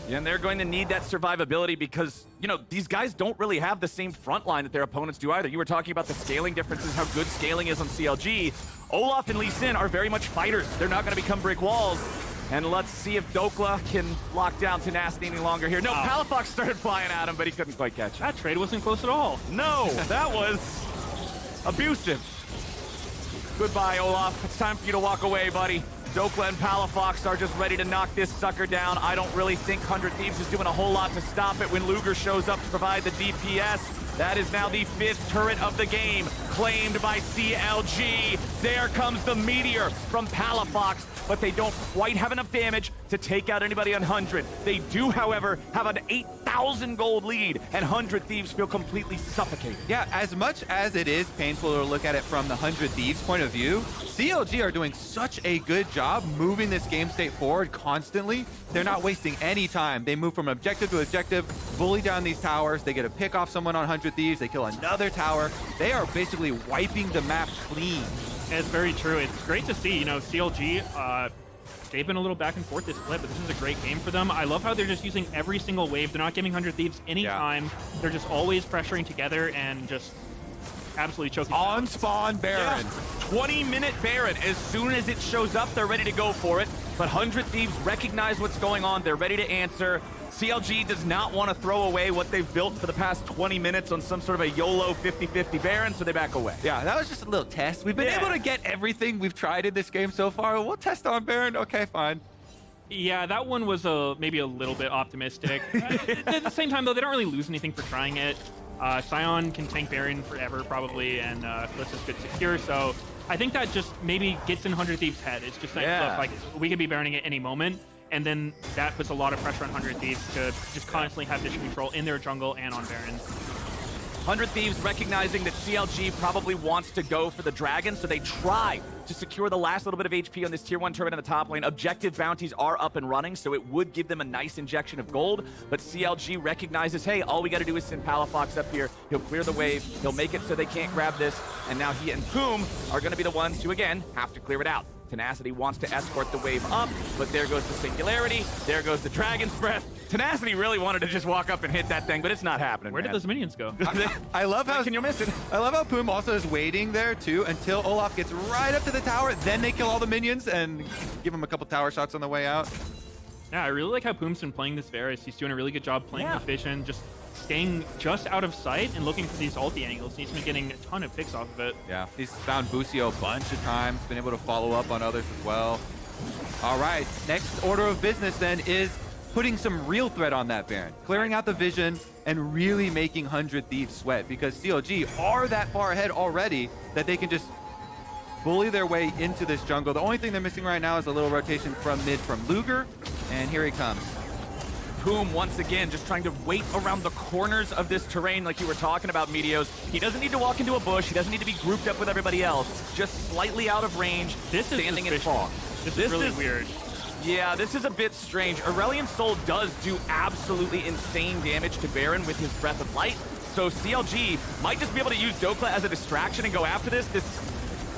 Yeah, and they're going to need that survivability because, you know, these guys don't really have the same front line that their opponents do either. You were talking about the scaling differences, how good scaling is on CLG. Olaf and Lee Sin are very much fighters. They're not going to become brick walls. And let's see if Dokla can lock down Tenacity any longer here. No, Palafox started flying at him, but he couldn't quite catch him. That trade wasn't close at all. No, that was abusive. Goodbye, Olaf. It's time for you to walk away, buddy. Dokla and Palafox are just ready to knock this sucker down. I don't really think 100 Thieves is doing a whole lot to stop it when Luger shows up to provide the DPS. That is now the 5th turret of the game, claimed by CLG. There comes the meteor from Palafox, but they don't quite have enough damage to take out anybody on 100. They do, however, have an 8,000 1,000 gold lead, and 100 Thieves feel completely suffocated. Yeah, as much as it is painful to look at it from the 100 Thieves point of view, CLG are doing such a good job moving this game state forward constantly. They're not wasting any time. They move from objective to objective, bully down these towers. They get a pick off someone on 100 Thieves. They kill another tower. They are basically wiping the map clean. It's very true. It's great to see, CLG, they've been a little back and forth this split, but this is a great game for them. I love how they're just using every single wave. They're not giving 100 Thieves any time. They're just always pressuring together and just absolutely choking. On spawn Baron. Yeah. 20-minute Baron. As soon as it shows up, they're ready to go for it. But 100 Thieves recognize what's going on. They're ready to answer. CLG does not want to throw away what they've built for the past 20 minutes on some sort of a YOLO 50-50 Baron, so they back away. Yeah, that was just a little test. We've been able to get everything we've tried in this game so far. We'll test on Baron. Okay, fine. Yeah, that one was maybe a little bit optimistic. At the same time, though, they don't really lose anything for trying it. Sion can tank Baron forever, probably, and Callista's good secure, so I think that just maybe gets in 100 Thieves' head. It's just like, look, like, we could be Baroning at any moment, and then that puts a lot of pressure on 100 Thieves to just constantly have vision control in their jungle and on Baron. 100 Thieves recognizing that CLG probably wants to go for the dragon, so they try to secure the last little bit of HP on this tier 1 turret in the top lane. Objective bounties are up and running, so it would give them a nice injection of gold, but CLG recognizes, hey, all we got to do is send Palafox up here. He'll clear the wave. He'll make it so they can't grab this, and now he and Poom are going to be the ones who, again, have to clear it out. Tenacity wants to escort the wave up, but there goes the Singularity. There goes the Dragon's Breath. Tenacity really wanted to just walk up and hit that thing, but it's not happening. Where did those minions go? I love how can you miss it? I love how Poom also is waiting there too until Olaf gets right up to the tower. Then they kill all the minions and give him a couple tower shots on the way out. Yeah, I really like how Poom's been playing this Varus. He's doing a really good job playing with vision, just staying just out of sight and looking for these ulti angles. He's been getting a ton of picks off of it. Yeah, he's found Busio a bunch of times, been able to follow up on others as well. All right, next order of business then is putting some real threat on that Baron, clearing out the vision and really making 100 Thieves sweat, because CLG are that far ahead already that they can just bully their way into this jungle. The only thing they're missing right now is a little rotation from mid from Luger, and here he comes. Poom, once again, just trying to wait around the corners of this terrain like you were talking about, Meteos. He doesn't need to walk into a bush. He doesn't need to be grouped up with everybody else. Just slightly out of range, standing in fog. This is really weird. Yeah, this is a bit strange. Aurelion Sol does do absolutely insane damage to Baron with his Breath of Light, so CLG might just be able to use Dokla as a distraction and go after this.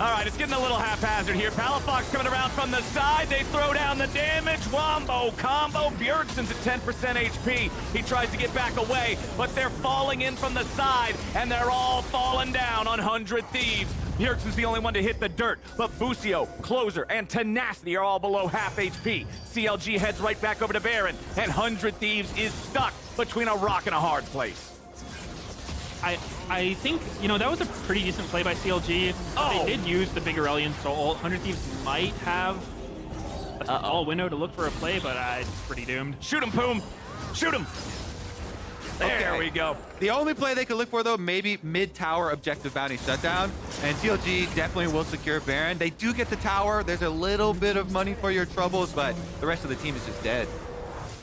All right, it's getting a little haphazard here. Palafox coming around from the side. They throw down the damage. Wombo combo. Bjergsen's at 10% HP. He tries to get back away, but they're falling in from the side, and they're all falling down on 100 Thieves. Bjergsen's the only one to hit the dirt, but Busio, Closer, and Tenacity are all below half HP. CLG heads right back over to Baron, and 100 Thieves is stuck between a rock and a hard place. I think, that was a pretty decent play by CLG. They did use the big Aurelion Sol. 100 Thieves might have a small window to look for a play, but it's pretty doomed. Shoot him, Poom. Shoot him. There we go. The only play they could look for, though, maybe mid-tower objective bounty shutdown, and CLG definitely will secure Baron. They do get the tower. There's a little bit of money for your troubles, but the rest of the team is just dead.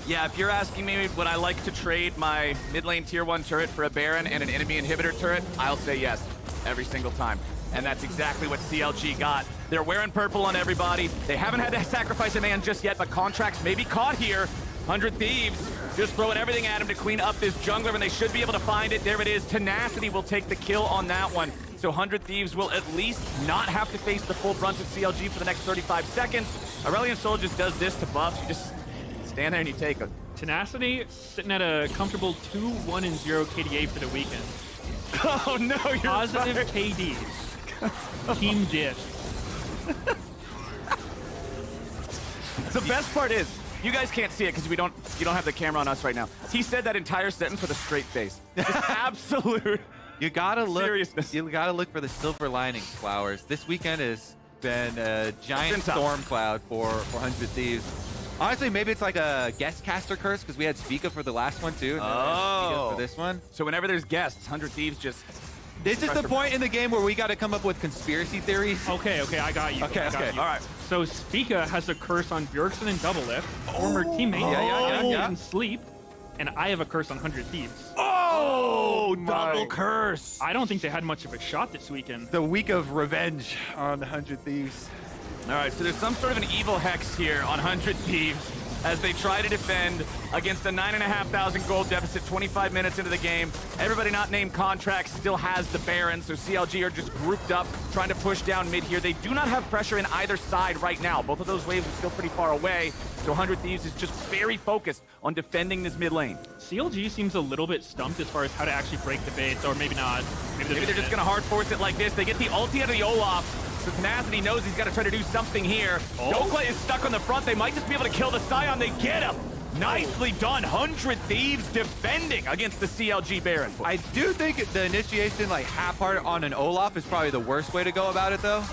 Yeah, if you're asking me would I like to trade my mid lane tier 1 turret for a Baron and an enemy inhibitor turret, I'll say yes, every single time. And that's exactly what CLG got. They're wearing purple on everybody. They haven't had to sacrifice a man just yet, but Contracts may be caught here. 100 Thieves just throwing everything at him to clean up this jungler, and they should be able to find it. There it is. Tenacity will take the kill on that one. So 100 Thieves will at least not have to face the full brunt of CLG for the next 35 seconds. Aurelion Sol just does this to buffs. You just stand there and you take it. Tenacity sitting at a comfortable 2-1-0 KDA for the weekend. Oh no, you're positive right. KDs. Team dish. The best part is, you guys can't see it because you don't have the camera on us right now. He said that entire sentence with a straight face. Just absolute. You gotta look. Seriousness. You gotta look for the silver linings, Flowers. This weekend has been a giant storm cloud for 100 Thieves. Honestly, maybe it's like a guest caster curse because we had Spica for the last one too. And Spica for this one. So whenever there's guests, 100 Thieves just. This is the point in the game where we got to come up with conspiracy theories. Okay, I got you. Okay. All right. So Spica has a curse on Bjergsen and Double Lift, former teammate. Yeah. In Sleep. and I have a curse on 100 Thieves. Oh, double curse. I don't think they had much of a shot this weekend. The week of revenge on the 100 Thieves. All right, so there's some sort of an evil hex here on 100 Thieves as they try to defend against a 9,500 gold deficit 25 minutes into the game. Everybody not named Contract still has the Baron, so CLG are just grouped up trying to push down mid here. They do not have pressure in either side right now. Both of those waves are still pretty far away, so 100 Thieves is just very focused on defending this mid lane. CLG seems a little bit stumped as far as how to actually break the bait, or maybe not. Maybe they're just going to hard force it like this. They get the ulti out of the Olaf. So Tenacity knows he's got to try to do something here. Dokla is stuck on the front. They might just be able to kill the Scion. They get him. Nicely done. 100 Thieves defending against the CLG Baron. I do think the initiation, like half-hearted on an Olaf, is probably the worst way to go about it, though.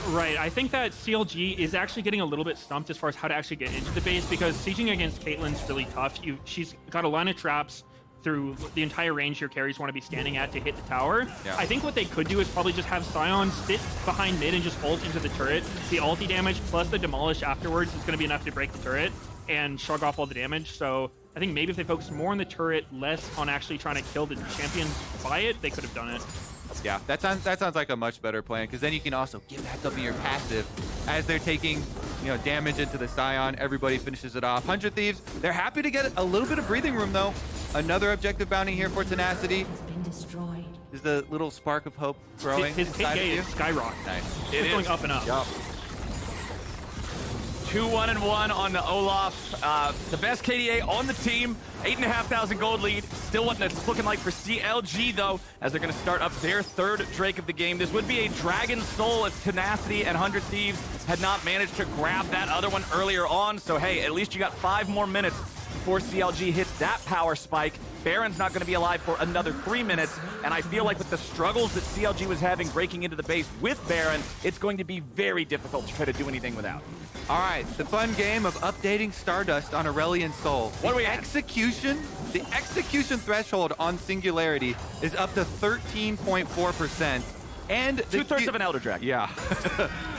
Right, I think that CLG is actually getting a little bit stumped as far as how to actually get into the base, because sieging against Caitlyn's really tough. She's got a line of traps through the entire range your carries want to be standing at to hit the tower. Yeah. I think what they could do is probably just have Scion sit behind mid and just ult into the turret. The ulti damage plus the demolish afterwards is going to be enough to break the turret and shrug off all the damage. So I think maybe if they focus more on the turret, less on actually trying to kill the champions by it, they could have done it. Yeah, that sounds like a much better plan, because then you can also get back up in your passive as they're taking, damage into the Scion. Everybody finishes it off. 100 Thieves, they're happy to get a little bit of breathing room, though. Another objective bounty here for Tenacity. Is the little spark of hope growing His inside of KK you? is skyrocketing. Nice. It is going up and up. Yup. 2-1-1 on the Olaf. The best KDA on the team. 8,500 gold lead. Still what it's looking like for CLG, though, as they're going to start up their third Drake of the game. This would be a Dragon Soul if Tenacity and 100 Thieves had not managed to grab that other one earlier on. So, hey, at least you got 5 more minutes before CLG hits that power spike. Baron's not going to be alive for another 3 minutes, and I feel like with the struggles that CLG was having breaking into the base with Baron, it's going to be very difficult to try to do anything without. All right, the fun game of updating Stardust on Aurelion Soul. What do we have? The execution threshold on Singularity is up to 13.4%. And the 2/3 of an Elder Dragon. Yeah.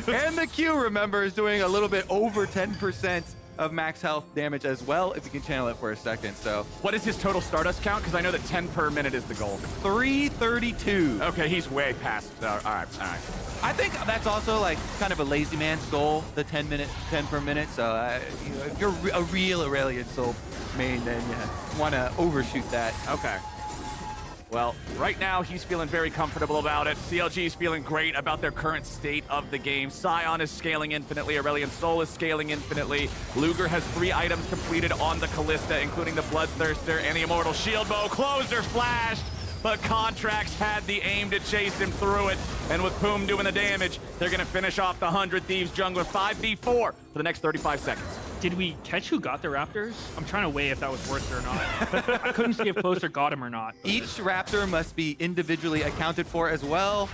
And the Q, remember, is doing a little bit over 10% of max health damage as well, if you can channel it for a second. So What is his total Stardust count? Because I know that 10 per minute is the goal. 332. Okay, he's way past. All right. I think that's also like kind of a lazy man's goal, the 10 per minute. So if you're a real Aurelion Soul main, then you want to overshoot that. Okay. Well, right now he's feeling very comfortable about it. CLG is feeling great about their current state of the game. Scion is scaling infinitely. Aurelion Soul is scaling infinitely. Luger has 3 items completed on the Callista, including the Bloodthirster and the Immortal Shield Bow. Closer flashed, but Contracts had the aim to chase him through it. And with Poom doing the damage, they're going to finish off the 100 Thieves jungler 5v4 for the next 35 seconds. Did we catch who got the Raptors? I'm trying to weigh if that was worth it or not. I couldn't see if Closer got him or not. Each Raptor must be individually accounted for as well.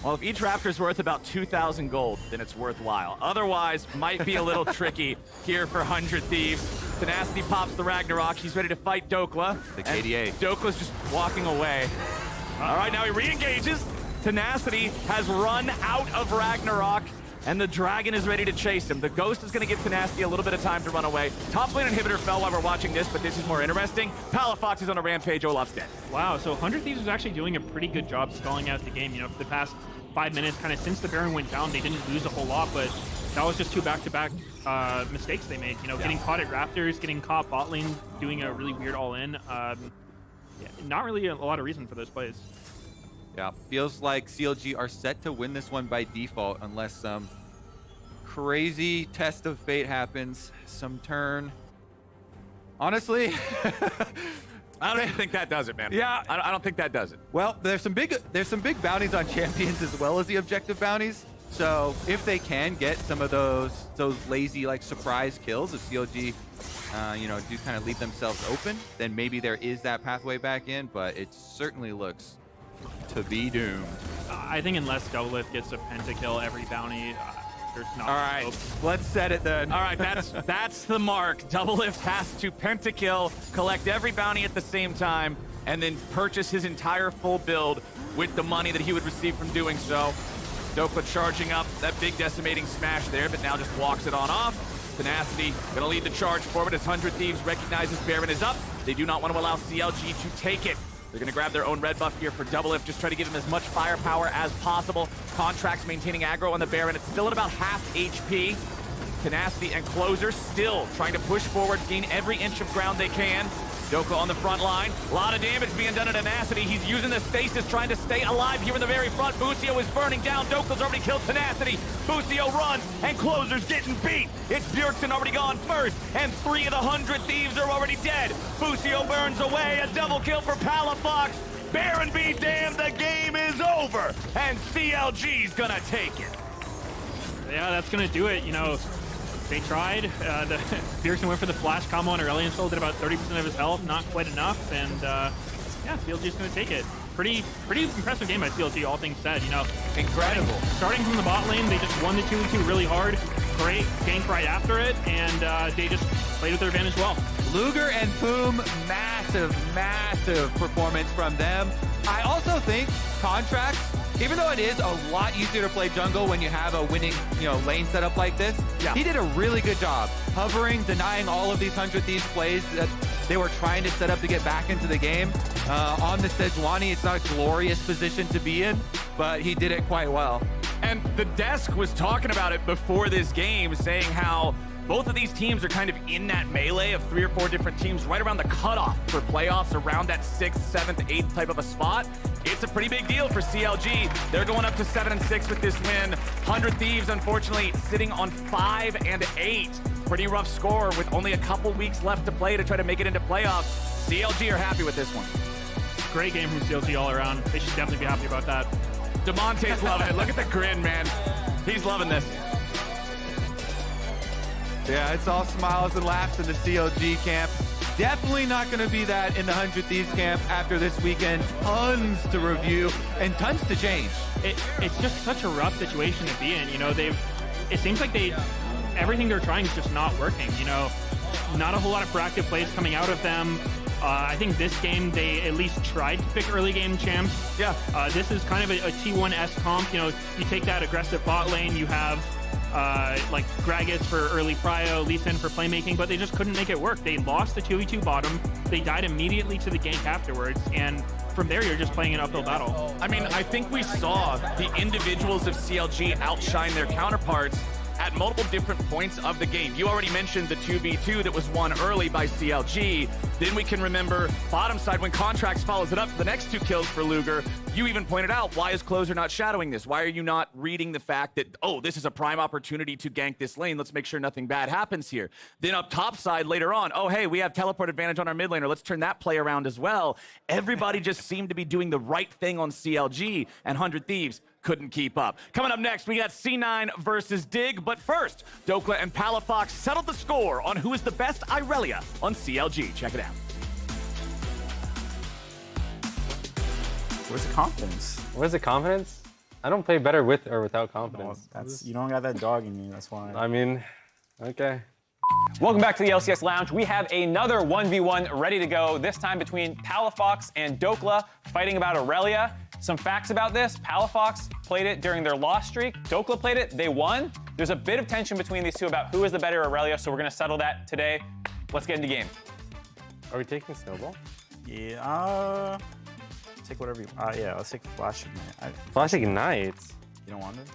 Well, if each Raptor's worth about 2,000 gold, then it's worthwhile. Otherwise, might be a little tricky here for 100 Thieves. Tenacity pops the Ragnarok. He's ready to fight Dokla. The KDA. And Dokla's just walking away. All right, now he re-engages. Tenacity has run out of Ragnarok, and the Dragon is ready to chase him. The Ghost is going to give Tenacity a little bit of time to run away. Top lane inhibitor fell while we're watching this, but this is more interesting. Palafox is on a rampage. Olaf's dead. Wow, so 100 Thieves was actually doing a pretty good job stalling out the game. For the past 5 minutes, kind of since the Baron went down, they didn't lose a whole lot, but that was just 2 back-to-back mistakes they made. Getting caught at Raptors, getting caught bot lane, doing a really weird all-in. Not really a lot of reason for those plays. Yeah, feels like CLG are set to win this one by default unless some crazy test of fate happens, some turn. Honestly, I don't even think that does it, man. Yeah. I don't think that does it. well, there's some big bounties on champions as well as the objective bounties. So if they can get some of those lazy like surprise kills, if CLG do kind of leave themselves open, then maybe there is that pathway back in, but it certainly looks to be doomed. I think unless Double-Lift gets a pentakill every bounty, there's not. All right, let's set it then. All right, that's the mark. Double-Lift has to pentakill, collect every bounty at the same time, and then purchase his entire full build with the money that he would receive from doing so. Dokla charging up that big decimating smash there, but now just walks it on off. Tenacity gonna lead the charge forward as 100 Thieves recognizes Baron is up. They do not want to allow CLG to take it. They're gonna grab their own red buff here for Double If, just try to give him as much firepower as possible. Contracts maintaining aggro on the Baron. It's still at about half HP. Tenacity and Closer still trying to push forward, gain every inch of ground they can. Doka on the front line. A lot of damage being done to Tenacity. He's using the stasis, trying to stay alive here in the very front. Busio is burning down. Doka's already killed Tenacity. Busio runs, and Closer's getting beat. It's Bjergsen already gone first, and 3 of the 100 Thieves are already dead. Busio burns away. A double kill for Palafox. Baron be damned, the game is over, and CLG's gonna take it. Yeah, that's gonna do it. You know, they tried. Bjergsen went for the flash combo on Aurelion Soul, did about 30% of his health, not quite enough, and yeah, CLG's gonna take it. Pretty impressive game by CLG, all things said. You know, Incredible. starting from the bot lane, they just won the 2v2 really hard. Great gank right after it, and they just played with their advantage well. Luger and Boom, massive performance from them. I also think Contracts, even though it is a lot easier to play jungle when you have a winning, lane setup like this, he did a really good job hovering, denying all of these 100 Thieves plays that they were trying to set up to get back into the game. On the Sejuani, it's not a glorious position to be in, but he did it quite well. And the desk was talking about it before this game, saying how both of these teams are kind of in that melee of 3 or 4 different teams right around the cutoff for playoffs, around that 6th, 7th, 8th type of a spot. It's a pretty big deal for CLG. They're going up to 7-6 with this win. 100 Thieves, unfortunately, sitting on 5 and 8. Pretty rough score with only a couple weeks left to play to try to make it into playoffs. CLG are happy with this one. Great game from CLG all around. They should definitely be happy about that. DeMonte's loving it. Look at the grin, man. He's loving this. Yeah, it's all smiles and laughs in the CLG camp. Definitely not going to be that in the 100 Thieves camp after this weekend. Tons to review and tons to change. It's just such a rough situation to be in. You know, it seems like everything they're trying is just not working. You know, not a whole lot of proactive plays coming out of them. I think this game, they at least tried to pick early game champs. Yeah. This is kind of a T1S comp. You know, you take that aggressive bot lane, you have like Gragas for early prio, Lee Sin for playmaking, but they just couldn't make it work. They lost the 2v2 bottom. They died immediately to the gank afterwards, and from there, you're just playing an uphill battle. I mean, I think we saw the individuals of CLG outshine their counterparts at multiple different points of the game. You already mentioned the 2v2 that was won early by CLG. Then we can remember bottom side when Contracts follows it up for the next 2 kills for Luger. You even pointed out, why is Closer not shadowing this? Why are you not reading the fact that, oh, this is a prime opportunity to gank this lane. Let's make sure nothing bad happens here. Then up top side later on, oh, hey, we have teleport advantage on our mid laner. Let's turn that play around as well. Everybody just seemed to be doing the right thing on CLG, and 100 Thieves couldn't keep up. Coming up next, we got C9 versus Dig, but first, Dokla and Palafox settled the score on who is the best Irelia on CLG. Check it out. Where's the confidence? Where's the confidence? I don't play better with or without confidence. You don't got that dog in you, that's why. I mean, okay. Welcome back to the LCS Lounge. We have another 1v1 ready to go, this time between Palafox and Dokla, fighting about Irelia. Some facts about this: Palafox played it during their loss streak. Dokla played it, they won. There's a bit of tension between these two about who is the better Irelia, so we're gonna settle that today. Let's get into game. Are we taking Snowball? Yeah, take whatever you, yeah, let's take Flash Ignite. Flash Ignite? You don't want it?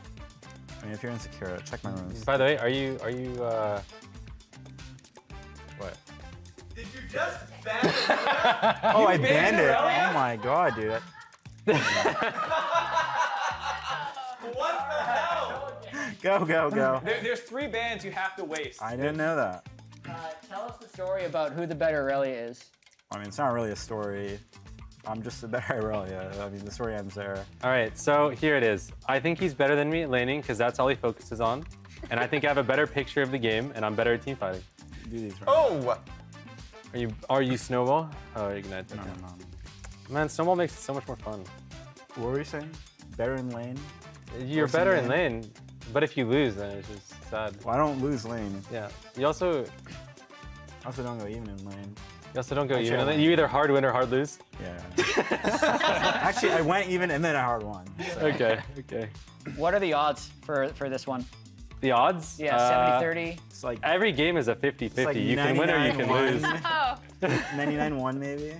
I mean, if you're insecure, check my runes. By the way, are you, what? Did you just ban it? Oh, I banned it. Oh my god, dude. What the hell? Go. There's 3 bans you have to waste. I didn't know that. Tell us the story about who the better Irelia is. I mean, it's not really a story. I'm just a better Irelia. I mean, the story ends there. All right, so here it is. I think he's better than me at laning because that's all he focuses on. And I think I have a better picture of the game, and I'm better at team fighting. Do these right. Oh! Are you Snowball? Oh, Ignite. No. Man, Snowball makes it so much more fun. What were you saying? Better in lane? You're Worse better in in lane, but if you lose, then it's just sad. Well, I don't lose lane. Yeah. You also don't go even in lane. don't go Actually, even. I went. You either hard win or hard lose. Yeah. Actually, I went even and then I hard won. So. Okay. What are the odds for this one? The odds? Yeah, 70-30. It's like Every game is a 50-50. like You can win or you can 99-1. lose. Oh, 99-1 maybe.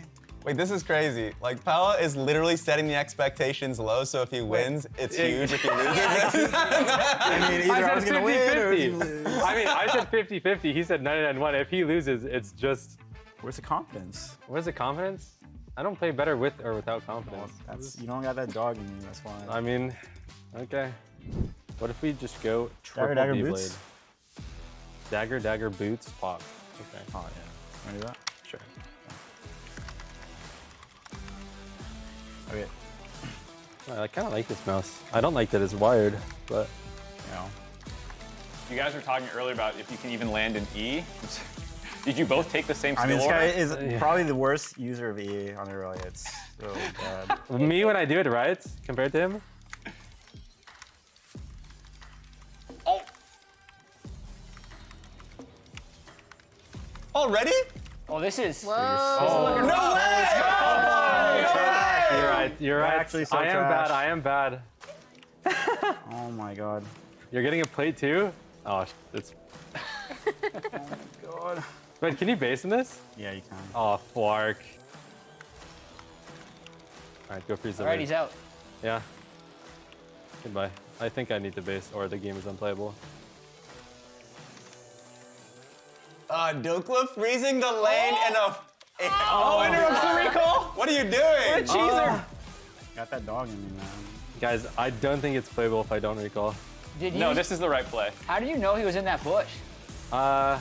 Wait, this is crazy. Like, Pala is literally setting the expectations low, so if he wins, it's huge. If he loses, I mean, either I was gonna win or I was gonna lose. I mean, I said 50-50. He said 99-1. If he loses, it's just. Where's the confidence? Where's the confidence? I don't play better with or without confidence. You don't got that dog in you. That's fine. I mean, okay. What if we just go triple Dagger D-blade? boots? Dagger, boots, pop. Okay. Oh yeah. Wanna do that? Sure. Okay. I kind of like this mouse. I don't like that it's wired, but You know. You guys were talking earlier about if you can even land an E. Did you both take the same skill I mean, this guy order? is probably the worst user of E on the early. It's so bad. me when I do it right compared to him. already? Oh, this is. whoa. No way! You're right. You're right. actually so I am trash. bad. I am bad. Oh my god. You're getting a plate too? Oh, it's. God. Wait, can you base in this? Yeah, you can. Oh, Flark. All right, go freeze the All right, lane. he's out. Yeah. Goodbye. I think I need to base or the game is unplayable. Dokla freezing the lane and a. Oh, interrupts the recall? What are you doing? Cheeser. Got that dog in me, man. Guys, I don't think it's playable if I don't recall. Did you? No, this is the right play. How do you know he was in that bush?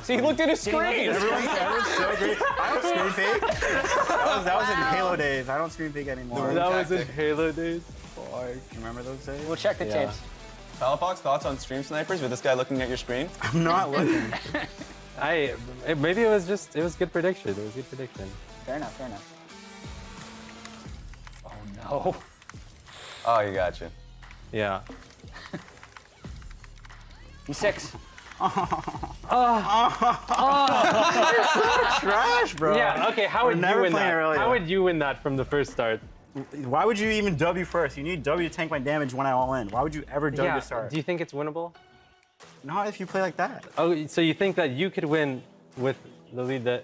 See, he looked at his Did he look at screen. his Everyone's so great. I don't screen fake. That was in Halo days. I don't screen fake anymore. That was in Halo days. You remember those days? We'll check the Yeah. tapes. Palafox, thoughts on stream snipers with this guy looking at your screen? I'm not looking. Maybe it was good prediction. It was good prediction. Fair enough. Fair enough. Oh no. Oh, you got you. Yeah. He's 6. Trash, bro. Yeah. Okay. How We're would you never win playing that? earlier. How would you win that from the first start? Why would you even W first? You need W to tank my damage when I all in. Why would you ever W to start? Do you think it's winnable? Not if you play like that. Oh, so you think that you could win with the lead the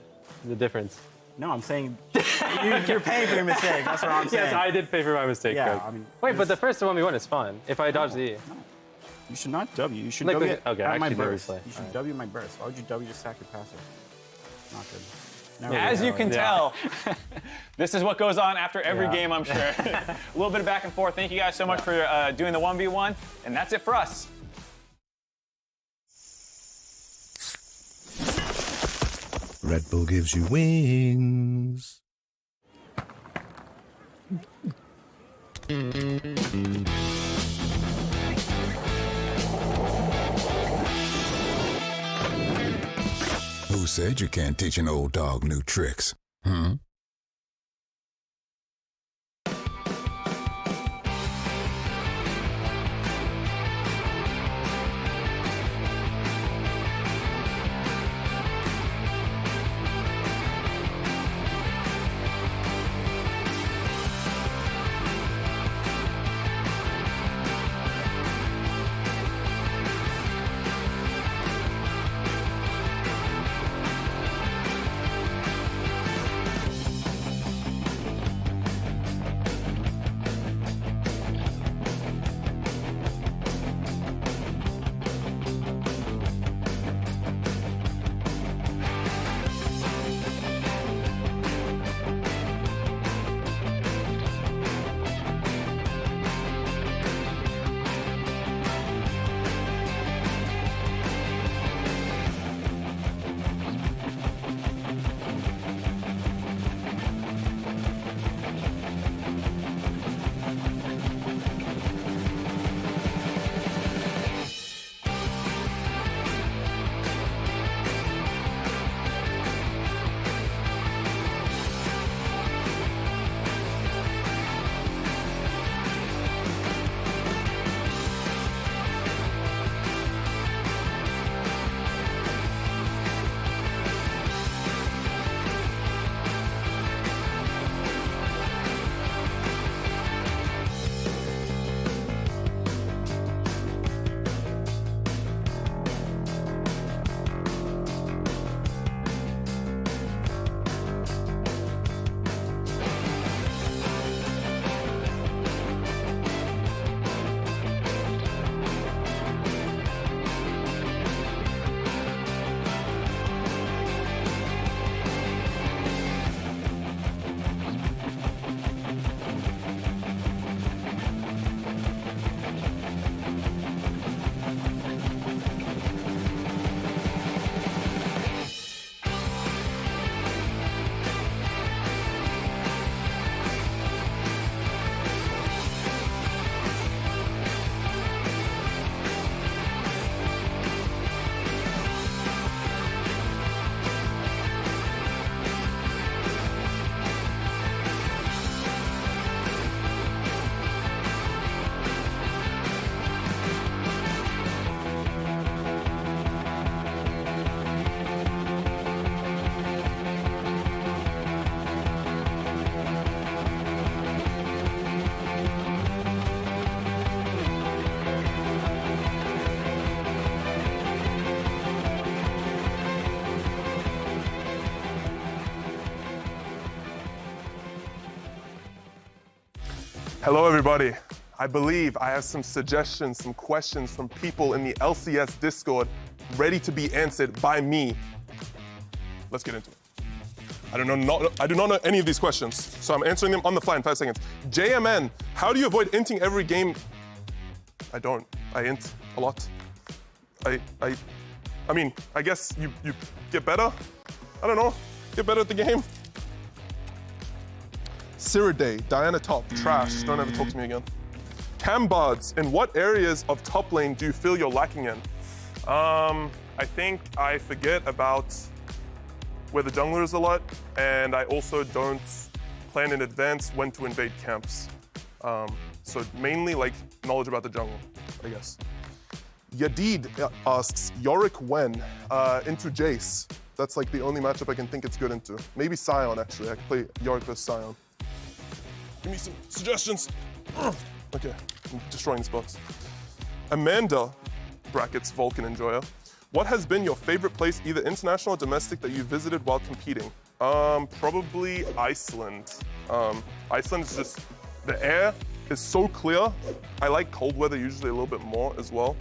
difference? No, I'm saying you're paying for your mistake. That's what I'm saying. Yes, I did pay for my mistake. Yeah, Greg. I mean, Wait, but the first 1v1 is fun. If I dodge the E. You should not W. You should Like W with- okay, at my actually, never burst. play. You should Alright. W my burst. Why would you W to sack your passive? Not good. Never As good. you can Yeah. tell, this is what goes on after every Yeah. game, I'm sure. A little bit of back and forth. Thank you guys so much for doing the 1v1. And that's it for us. Red Bull gives you wings. Who said you can't teach an old dog new tricks? Hmm? Hello, everybody. I believe I have some suggestions, some questions from people in the LCS Discord ready to be answered by me. Let's get into it. I do not know any of these questions, so I'm answering them on the fly in 5 seconds. JMN, how do you avoid inting every game? I don't. I int a lot. I mean, I guess you get better. I don't know. Get better at the game. Ciriday, Diana top, trash. Don't ever talk to me again. Cambards, in what areas of top lane do you feel you're lacking in? I think I forget about where the jungler is a lot, and I also don't plan in advance when to invade camps. So mainly like knowledge about the jungle, I guess. Yadid asks, Yorick when? Into Jace. That's like the only matchup I can think it's good into. Maybe Sion, actually. I can play Yorick versus Sion. Give me some suggestions. Okay, I'm destroying this box. Amanda, brackets Vulcan Enjoyer. What has been your favorite place, either international or domestic, that you visited while competing? Probably Iceland. Iceland is just, the air is so clear. I like cold weather usually a little bit more as well.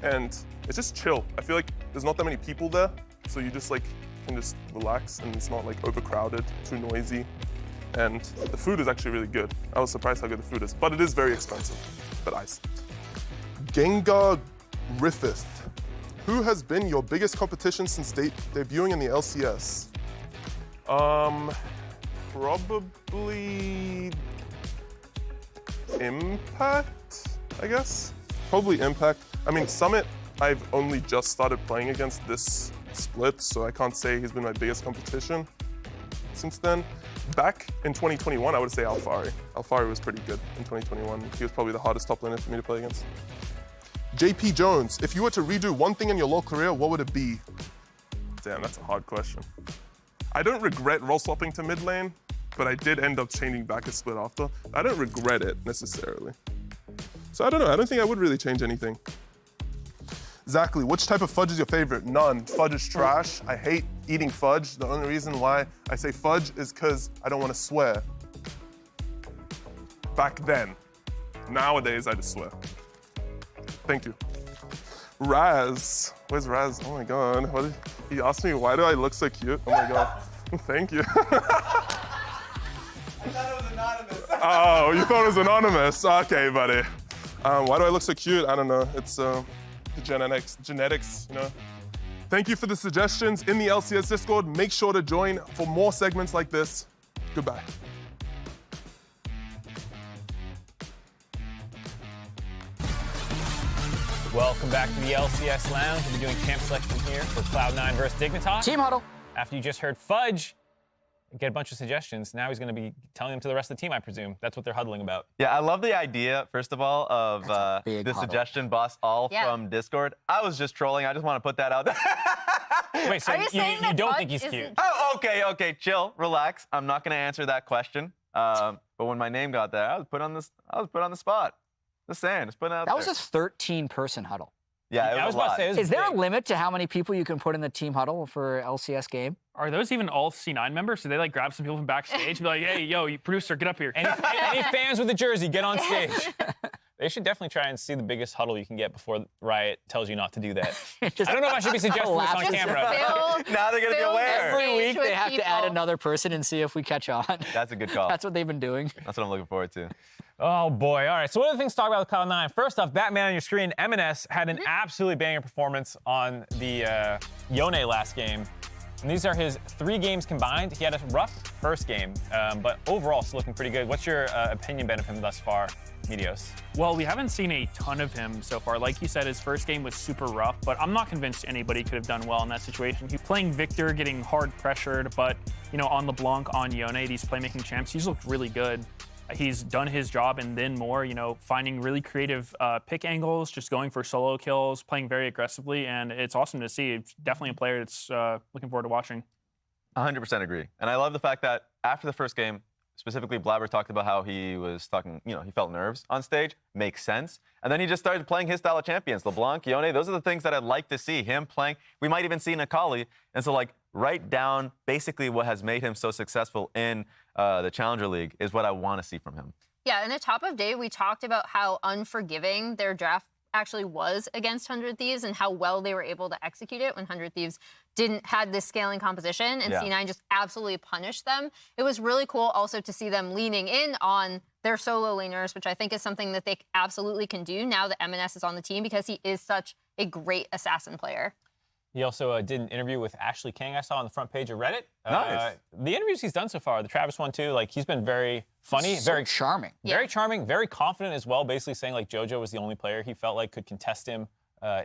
And it's just chill. I feel like there's not that many people there, so you just like can just relax and it's not like overcrowded, too noisy. And the food is actually really good. I was surprised how good the food is, but it is very expensive. But Iceland. Gengar Griffith. Who has been your biggest competition since debuting in the LCS? Probably Impact, I guess. Probably Impact. I mean, Summit, I've only just started playing against this split, so I can't say he's been my biggest competition since then. Back in 2021, I would say Alfari. Alfari was pretty good in 2021. He was probably the hardest top laner for me to play against. JP Jones, if you were to redo one thing in your LoL career, what would it be? Damn, that's a hard question. I don't regret role swapping to mid lane, but I did end up changing back a split after. I don't regret it necessarily. So I don't know, I don't think I would really change anything. Exactly, which type of fudge is your favorite? None, fudge is trash. I hate eating fudge. The only reason why I say fudge is because I don't want to swear. Back then. Nowadays, I just swear. Thank you. Raz, where's Raz? Oh my God, he asked me, why do I look so cute? Oh my God, thank you. I thought it was anonymous. Oh, you thought it was anonymous? Okay, buddy. Why do I look so cute? I don't know, it's the genetics, you know? Thank you for the suggestions in the LCS Discord. Make sure to join for more segments like this. Goodbye. Welcome back to the LCS Lounge. We'll be doing champ selection here for Cloud9 versus Dignitas. Team huddle. After you just heard Fudge get a bunch of suggestions, now he's going to be telling them to the rest of the team, I presume. That's what they're huddling about. Yeah, I love the idea, first of all, of the suggestion boss all from Discord. I was just trolling. I just want to put that out there. Wait, so you don't think he's cute? Oh, okay, chill, relax. I'm not going to answer that question. But when my name got there, I was put on the spot. Just saying, just putting it out That there. was a 13-person huddle. Yeah, it was a lot. Is there a limit to how many people you can put in the team huddle for LCS game? Are those even all C9 members? Do they like grab some people from backstage and be like, hey, yo, you producer, get up here. Any fans with a jersey, get on stage. They should definitely try and see the biggest huddle you can get before Riot tells you not to do that. I don't know if I should be suggesting this on camera. Now they're going to be aware. Every week they have to add another person and see if we catch on. That's a good call. That's what they've been doing. That's what I'm looking forward to. Oh, boy. All right, so what are the things to talk about with Cloud9? First off, Batman on your screen, M&S had an absolutely banger performance on the Yone last game. And these are his 3 games combined. He had a rough first game, but overall, it's looking pretty good. What's your opinion, Ben, of him thus far, Medios? Well, we haven't seen a ton of him so far. Like you said, his first game was super rough, but I'm not convinced anybody could have done well in that situation. He's playing Victor, getting hard pressured, but, you know, on LeBlanc, on Yone, these playmaking champs, he's looked really good. He's done his job and then more, you know, finding really creative pick angles, just going for solo kills, playing very aggressively, and it's awesome to see. It's definitely a player that's looking forward to watching. 100% agree. And I love the fact that after the first game, specifically Blabber talked about how he was talking, you know, he felt nerves on stage. Makes sense. And then he just started playing his style of champions. LeBlanc, Yone, those are the things that I'd like to see him playing. We might even see Nakali. And so, like, write down basically what has made him so successful in the Challenger League is what I want to see from him. Yeah, in the top of day, we talked about how unforgiving their draft actually was against 100 Thieves and how well they were able to execute it when 100 Thieves had this scaling composition and C9 just absolutely punished them. It was really cool also to see them leaning in on their solo laners, which I think is something that they absolutely can do now that M&S is on the team because he is such a great assassin player. He also did an interview with Ashley King I saw on the front page of Reddit. Nice. The interviews he's done so far, the Travis one too, like he's been very funny, So very charming. very charming, very confident as well, basically saying like JoJo was the only player he felt like could contest him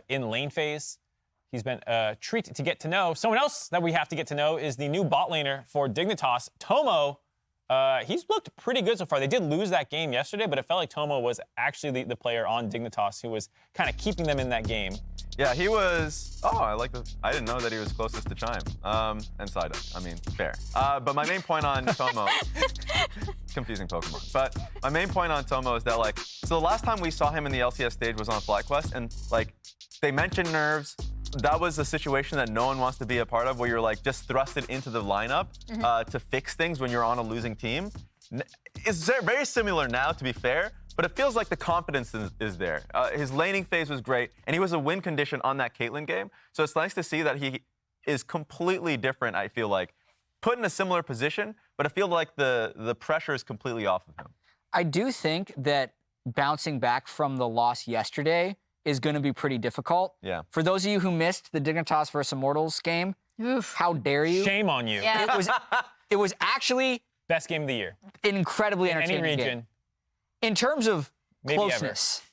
in lane phase. He's been a treat to get to know. Someone else that we have to get to know is the new bot laner for Dignitas, Tomo. He's looked pretty good so far. They did lose that game yesterday, but it felt like Tomo was actually the player on Dignitas who was kind of keeping them in that game. Yeah, he was. Oh, I didn't know that he was closest to Chime and Saida. I mean, fair. But my main point on Tomo, confusing Pokemon. But my main point on Tomo is that so the last time we saw him in the LCS stage was on FlyQuest, and they mentioned nerves. That was a situation that no one wants to be a part of, where you're just thrusted into the lineup to fix things when you're on a losing team. It's very similar now, to be fair. But it feels like the confidence is there. His laning phase was great, and he was a win condition on that Caitlyn game. So it's nice to see that he is completely different, I feel like. Put in a similar position, but I feel like the pressure is completely off of him. I do think that bouncing back from the loss yesterday is going to be pretty difficult. Yeah. For those of you who missed the Dignitas versus Immortals game, how dare you? Shame on you. Yeah. It was actually Best game of the year. an incredibly In any entertaining region. game. In terms of Maybe closeness,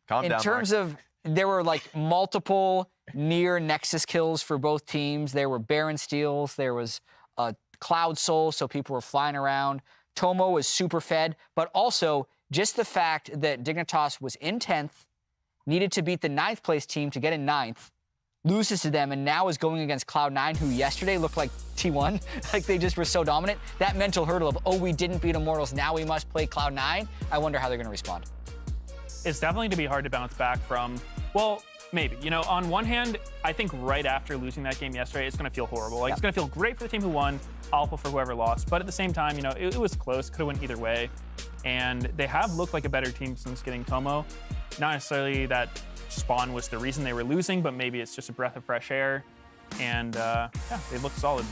Calm in down, terms of there were multiple near Nexus kills for both teams. There were Baron steals. There was a Cloud Soul, so people were flying around. Tomo was super fed, but also just the fact that Dignitas was in 10th, needed to beat the 9th place team to get in 9th, loses to them, and now is going against Cloud9, who yesterday looked like T1. They just were so dominant. That mental hurdle of, oh, we didn't beat Immortals, now we must play Cloud9. I wonder how they're going to respond. It's definitely going to be hard to bounce back from, well, maybe. On one hand, I think right after losing that game yesterday, it's going to feel horrible. It's going to feel great for the team who won, awful for whoever lost. But at the same time, it was close, could have went either way. And they have looked like a better team since getting Tomo. Not necessarily that Spawn was the reason they were losing, but maybe it's just a breath of fresh air. And yeah, they look solid.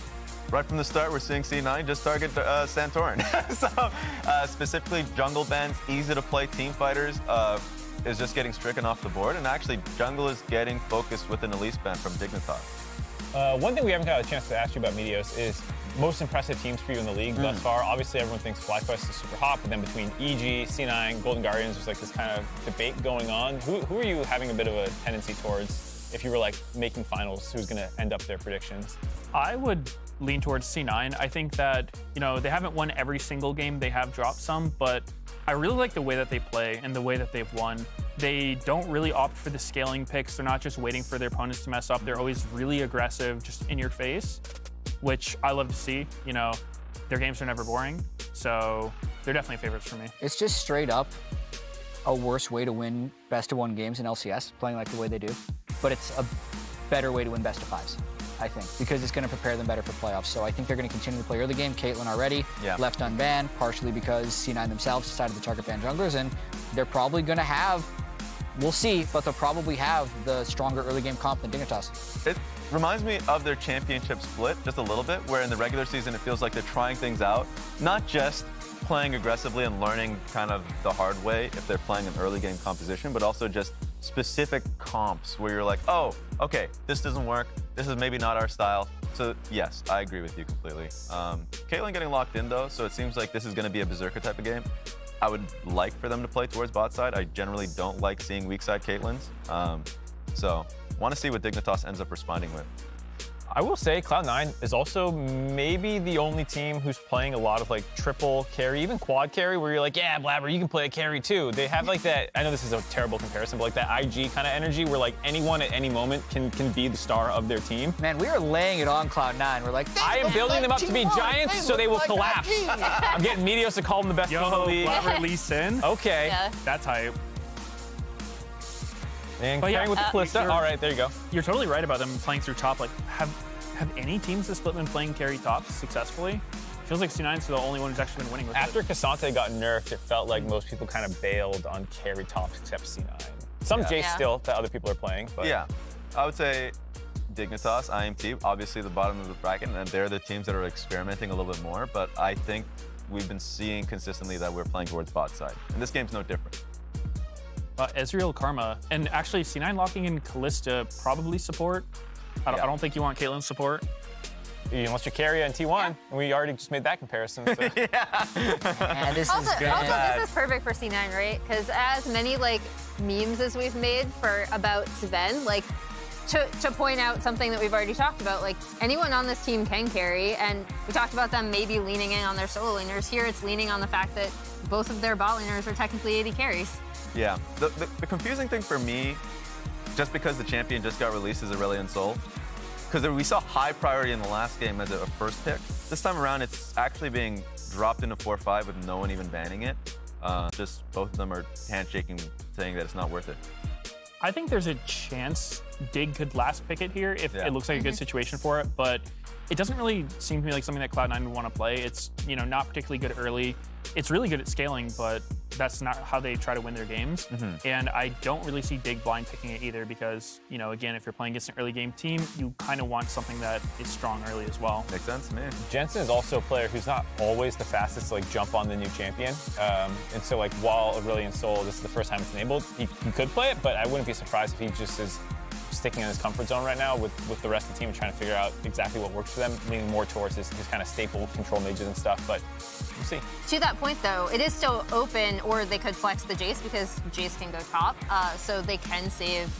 Right from the start, we're seeing C9 just target Santorin. So specifically, jungle bans, easy to play team fighters is just getting stricken off the board. And actually, jungle is getting focused with an Elise ban from Dignitas. One thing we haven't got a chance to ask you about, Meteos, is most impressive teams for you in the league thus far. Obviously, everyone thinks FlyQuest is super hot, but then between EG, C9, Golden Guardians, there's this kind of debate going on. Who are you having a bit of a tendency towards if you were making finals? Who's going to end up their predictions? I would lean towards C9. I think that, they haven't won every single game. They have dropped some, but I really like the way that they play and the way that they've won. They don't really opt for the scaling picks. They're not just waiting for their opponents to mess up. They're always really aggressive, just in your face, which I love to see. Their games are never boring, so they're definitely favorites for me. It's just straight up a worse way to win best-of-1 games in LCS, playing the way they do. But it's a better way to win best-of-5s, I think, because it's going to prepare them better for playoffs. So I think they're going to continue to play early game. Caitlyn already left unbanned, partially because C9 themselves decided to target ban junglers, and they're probably going to have, we'll see, but they'll probably have the stronger early game comp than Dignitas. It reminds me of their championship split just a little bit, where in the regular season it feels like they're trying things out, not just playing aggressively and learning kind of the hard way if they're playing an early game composition, but also just specific comps where you're like, oh, okay, this doesn't work. This is maybe not our style. So yes, I agree with you completely. Caitlyn getting locked in though, so it seems like this is going to be a Berserker type of game. I would like for them to play towards bot side. I generally don't like seeing weak side Caitlyn's. So want to see what Dignitas ends up responding with. I will say Cloud9 is also maybe the only team who's playing a lot of triple carry, even quad carry, where you're like, yeah, Blabber, you can play a carry too. They have that, I know this is a terrible comparison, but that IG kind of energy where anyone at any moment can be the star of their team. Man, we are laying it on Cloud9. We're like, I am building them up to be giants so they will collapse. I'm getting Meteos to call them the best team in the league. Blabber Lee Sin. Okay. Yeah. That's hype. And But yeah, carrying with the Kalista. All right, there you go. You're totally right about them playing through top. Have any teams this split been playing carry tops successfully? Feels like C9's the only one who's actually been winning with After it. Cassante got nerfed, it felt like most people kind of bailed on carry tops except C9. Some Jace Yeah. still that other people are playing, but Yeah, I would say Dignitas, IMT, obviously the bottom of the bracket, and they're the teams that are experimenting a little bit more, but I think we've been seeing consistently that we're playing towards bot side. And this game's no different. Ezreal, Karma, and actually C9 locking in Callista probably support. I don't think you want Caitlyn's support. unless you're carry on T1, and we already just made that comparison. So. And this Also, is good. this is perfect for C9, right? Because as many like memes as we've made for about Sven, like to point out something that we've already talked about, like anyone on this team can carry, and we talked about them maybe leaning in on their solo laners. Here it's leaning on the fact that both of their bot laners are technically AD carries. Yeah, the confusing thing for me, just because the champion just got released, is Aurelion Sol. Because we saw high priority in the last game as a first pick. This time around, it's actually being dropped into 4-5 with no one even banning it. Just both of them are handshaking, saying that it's not worth it. I think there's a chance Dig could last pick it here if it looks like a good situation for it, but it doesn't really seem to me like something that Cloud9 would want to play. It's, you know, not particularly good early. It's really good at scaling, but that's not how they try to win their games. And I don't really see Dig blind picking it either because, you know, again, if you're playing against an early game team, you kind of want something that is strong early as well. Makes sense to me. Jensen is also a player who's not always the fastest to like jump on the new champion. And so like while Aurelion Sol, this is the first time it's enabled, he could play it, but I wouldn't be surprised if he just is sticking in his comfort zone right now with the rest of the team and trying to figure out exactly what works for them, leaning more towards his kind of staple control mages and stuff, but we'll see. To that point, though, it is still open, or they could flex the Jace because Jace can go top, so they can save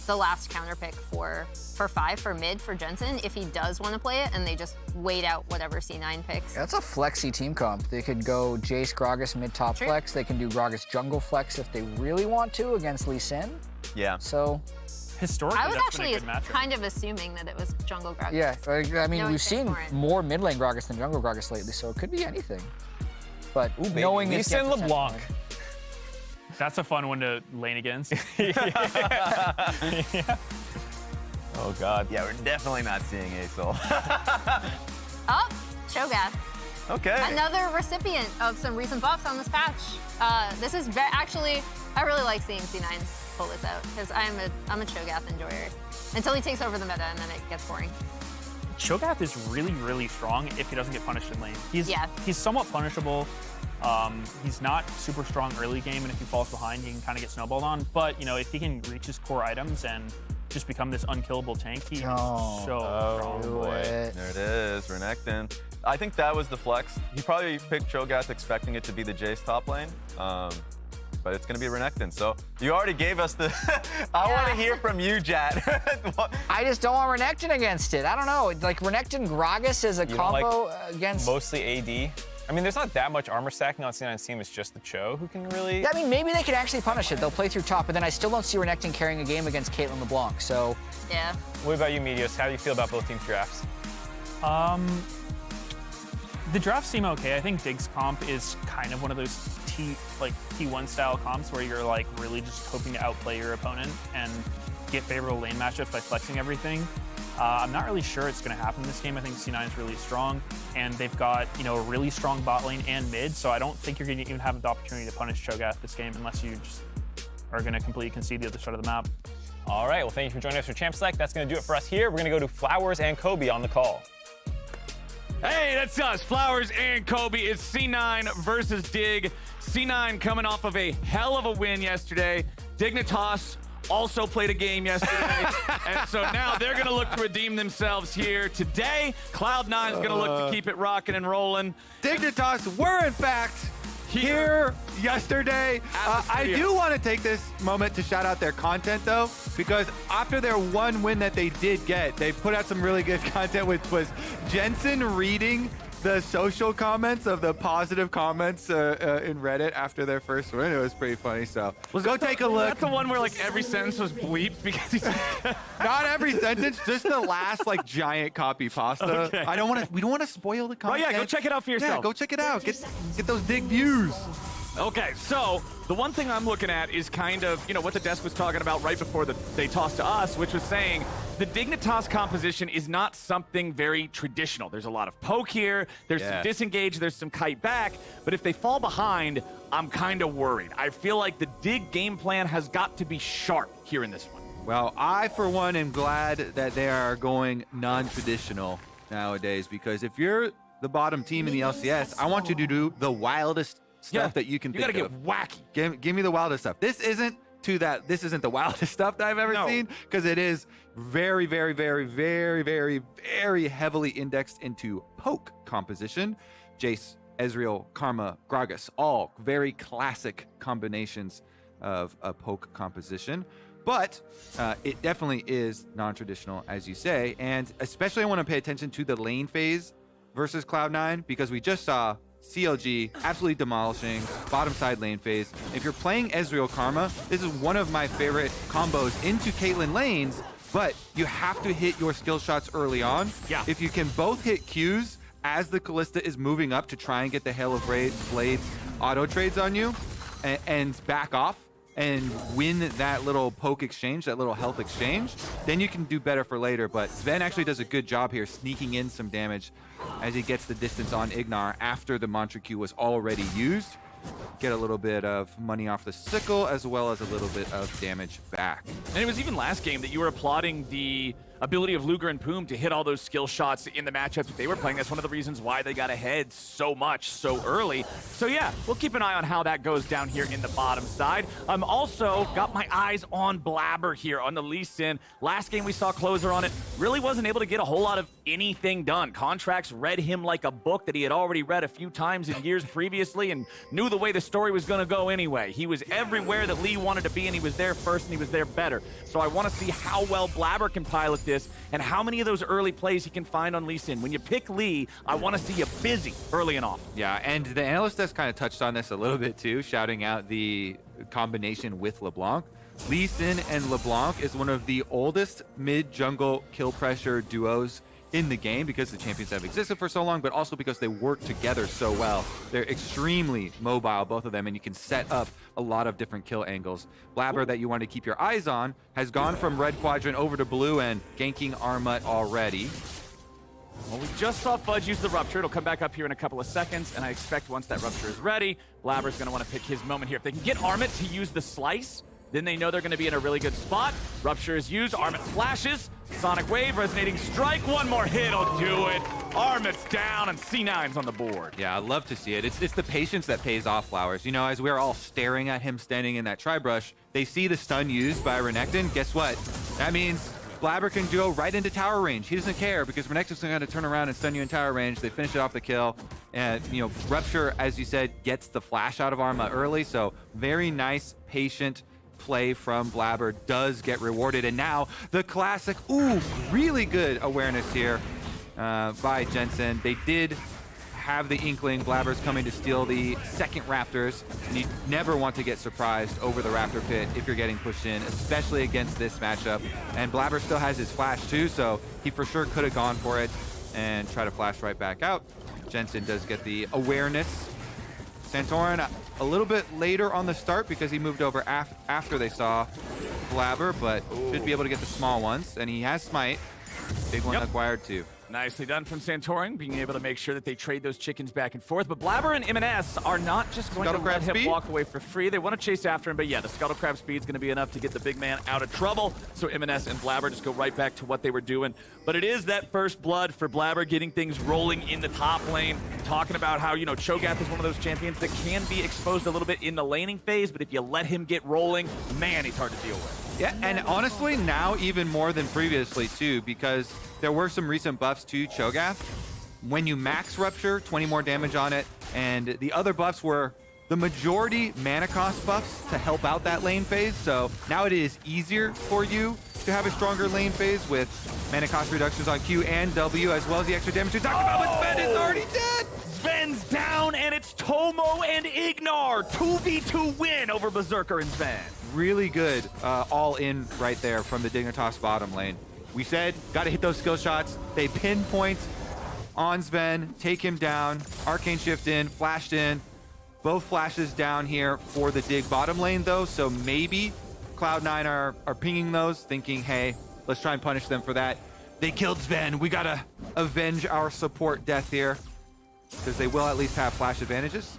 the last counter pick for 5 for mid for Jensen if he does want to play it, and they just wait out whatever C9 picks. That's a flexy team comp. They could go Jace, Gragas, mid-top flex. They can do Gragas jungle flex if they really want to against Lee Sin. Yeah. So historically, I was that's been a actually good matchup. kind of assuming that it was jungle Gragas. yeah, I mean, Knowing we've seen Bitcoin. more mid lane Gragas than jungle Gragas lately, so it could be anything. But knowing Lee this, Sin LeBlanc. That's a fun one to lane against. Oh God. Yeah, we're definitely not seeing Asol. Oh, Shogath. Okay. Another recipient of some recent buffs on this patch. This is actually, I really like seeing C9 pull this out because I'm a Cho'Gath enjoyer until he takes over the meta and then it gets boring. Cho'Gath is really, really strong if he doesn't get punished in lane. He's somewhat punishable. He's not super strong early game, and if he falls behind, he can kind of get snowballed on. But, you know, if he can reach his core items and just become this unkillable tank, he's so strong. There it is, Renekton. I think that was the flex. He probably picked Cho'Gath expecting it to be the Jace top lane, but it's going to be Renekton. So you already gave us the... I want to hear from you, Jat. I just don't want Renekton against it. I don't know. Like, Renekton Gragas is a You don't combo like against... Mostly AD. I mean, there's not that much armor stacking on C9's team. It's just the Cho who can really... Yeah, I mean, maybe they could actually punish it. They'll play through top, but then I still don't see Renekton carrying a game against Caitlyn LeBlanc, so... Yeah. What about you, Medios? How do you feel about both teams' drafts? The drafts seem okay. I think Dig's comp is kind of one of those T1 style comps where you're like really just hoping to outplay your opponent and get favorable lane matchups by flexing everything. I'm not really sure it's going to happen in this game. I think C9 is really strong, and they've got, you know, a really strong bot lane and mid, so I don't think you're going to even have the opportunity to punish Cho'Gath this game unless you just are going to completely concede the other side of the map. All right, well, thank you for joining us for Champ Select. That's going to do it for us here. We're going to go to Flowers and Kobe on the call. Hey, that's us, Flowers and Kobe. It's C9 versus Dig. C9 coming off of a hell of a win yesterday. Dignitas also played a game yesterday, and so now they're going to look to redeem themselves here today. Cloud9 is going to look to keep it rocking and rolling. Dignitas were, in fact, here yesterday. I do want to take this moment to shout out their content, though, because after their one win that they did get, they put out some really good content, which was Jensen reading the social comments of the positive comments in Reddit after their first win. It was pretty funny, so go take a look. That's the one where like every sentence was bleeped because he's Not every sentence, just the last like giant copy pasta. Okay. We don't want to spoil the content. yeah, go check it out for yourself. Yeah, go check it out. Get those Dig views. Okay, so the one thing I'm looking at is kind of, you know, what the desk was talking about right before they tossed to us, which was saying the Dignitas composition is not something very traditional. There's a lot of poke here, there's some disengage, there's some kite back, but if they fall behind, I'm kind of worried. I feel like the Dig game plan has got to be sharp here in this one. Well, I, for one, am glad that they are going non-traditional nowadays, because if you're the bottom team in the LCS, I want you to do the wildest stuff that you can think of. You gotta get wacky. Give me the wildest stuff. This isn't the wildest stuff that I've ever seen, because it is very, very, very, very, very, very heavily indexed into poke composition. Jace, Ezreal, Karma, Gragas, all very classic combinations of a poke composition. But it definitely is non-traditional, as you say, and especially I want to pay attention to the lane phase versus Cloud9, because we just saw CLG absolutely demolishing bottom side lane phase. If you're playing Ezreal Karma, this is one of my favorite combos into Caitlyn lanes, but you have to hit your skill shots early on. Yeah. If you can both hit Qs as the Kalista is moving up to try and get the Hail of Blades auto trades on you and back off and win that little poke exchange, that little health exchange, then you can do better for later. But Sven actually does a good job here sneaking in some damage as he gets the distance on Ignar after the Mantra Q was already used. Get a little bit of money off the sickle, as well as a little bit of damage back. And it was even last game that you were applauding the ability of Luger and Poom to hit all those skill shots in the matchups that they were playing. That's one of the reasons why they got ahead so much so early. So yeah, we'll keep an eye on how that goes down here in the bottom side. I'm also got my eyes on Blabber here on the Lee Sin. Last game we saw closer on it. Really wasn't able to get a whole lot of anything done. Contracts read him like a book that he had already read a few times in years previously and knew the way the story was going to go anyway. He was everywhere that Lee wanted to be, and he was there first, and he was there better. So I want to see how well Blabber can pilot this and how many of those early plays he can find on Lee Sin. When you pick Lee, I want to see you busy early and often. Yeah, and the analyst desk kind of touched on this a little bit too, shouting out the combination with LeBlanc. Lee Sin and LeBlanc is one of the oldest mid-jungle kill pressure duos in the game, because the champions have existed for so long, but also because they work together so well. They're extremely mobile, both of them, and you can set up a lot of different kill angles. Blabber, that you want to keep your eyes on, has gone from red quadrant over to blue and ganking Armut already. Well, we just saw Fudge use the Rupture. It'll come back up here in a couple of seconds, and I expect once that Rupture is ready, Blabber's going to want to pick his moment here. If they can get Armut to use the Slice, then they know they're going to be in a really good spot. Rupture is used, Armut flashes, Sonic Wave, Resonating Strike, one more hit'll do it. Armut's down and C9's on the board. Yeah, I love to see it. It's the patience that pays off, Flowers. You know, as we're all staring at him standing in that tri-brush, they see the stun used by Renekton. Guess what? That means Blabber can go right into tower range. He doesn't care, because Renekton's going to turn around and stun you in tower range. They finish it off the kill. And, you know, Rupture, as you said, gets the flash out of Arma early. So very nice, patient play from Blabber does get rewarded. And now the classic, really good awareness here by Jensen. They did have the inkling Blabber's coming to steal the second Raptors, and you never want to get surprised over the Raptor pit if you're getting pushed in, especially against this matchup. And Blabber still has his flash too, so he for sure could have gone for it and try to flash right back out. Jensen does get the awareness. Santorin a little bit later on the start because he moved over after they saw Blabber, but should be able to get the small ones, and he has Smite. Big one acquired too. Nicely done from Santorin, being able to make sure that they trade those chickens back and forth. But Blabber and M&S are not just going to let him walk away for free. They want to chase after him, but yeah, the Scuttle Crab speed is going to be enough to get the big man out of trouble. So M&S and Blabber just go right back to what they were doing. But it is that first blood for Blabber, getting things rolling in the top lane. Talking about how, you know, Cho'Gath is one of those champions that can be exposed a little bit in the laning phase, but if you let him get rolling, man, he's hard to deal with. Yeah, and honestly, now even more than previously, too, because there were some recent buffs to Cho'Gath. When you max Rupture, 20 more damage on it, and the other buffs were the majority mana cost buffs to help out that lane phase, so now it is easier for you to have a stronger lane phase with mana cost reductions on Q and W, as well as the extra damage we talked about, but Sven is already dead! Sven's down, and it's Tomo and Ignar. 2v2 win over Berserker and Sven. Really good all in right there from the Dignitas bottom lane. We said, got to hit those skill shots. They pinpoint on Sven, take him down, Arcane Shift in, flashed in. Both flashes down here for the Dig bottom lane, though, so maybe Cloud9 are pinging those, thinking, hey, let's try and punish them for that. They killed Sven. We gotta avenge our support death here, because they will at least have flash advantages.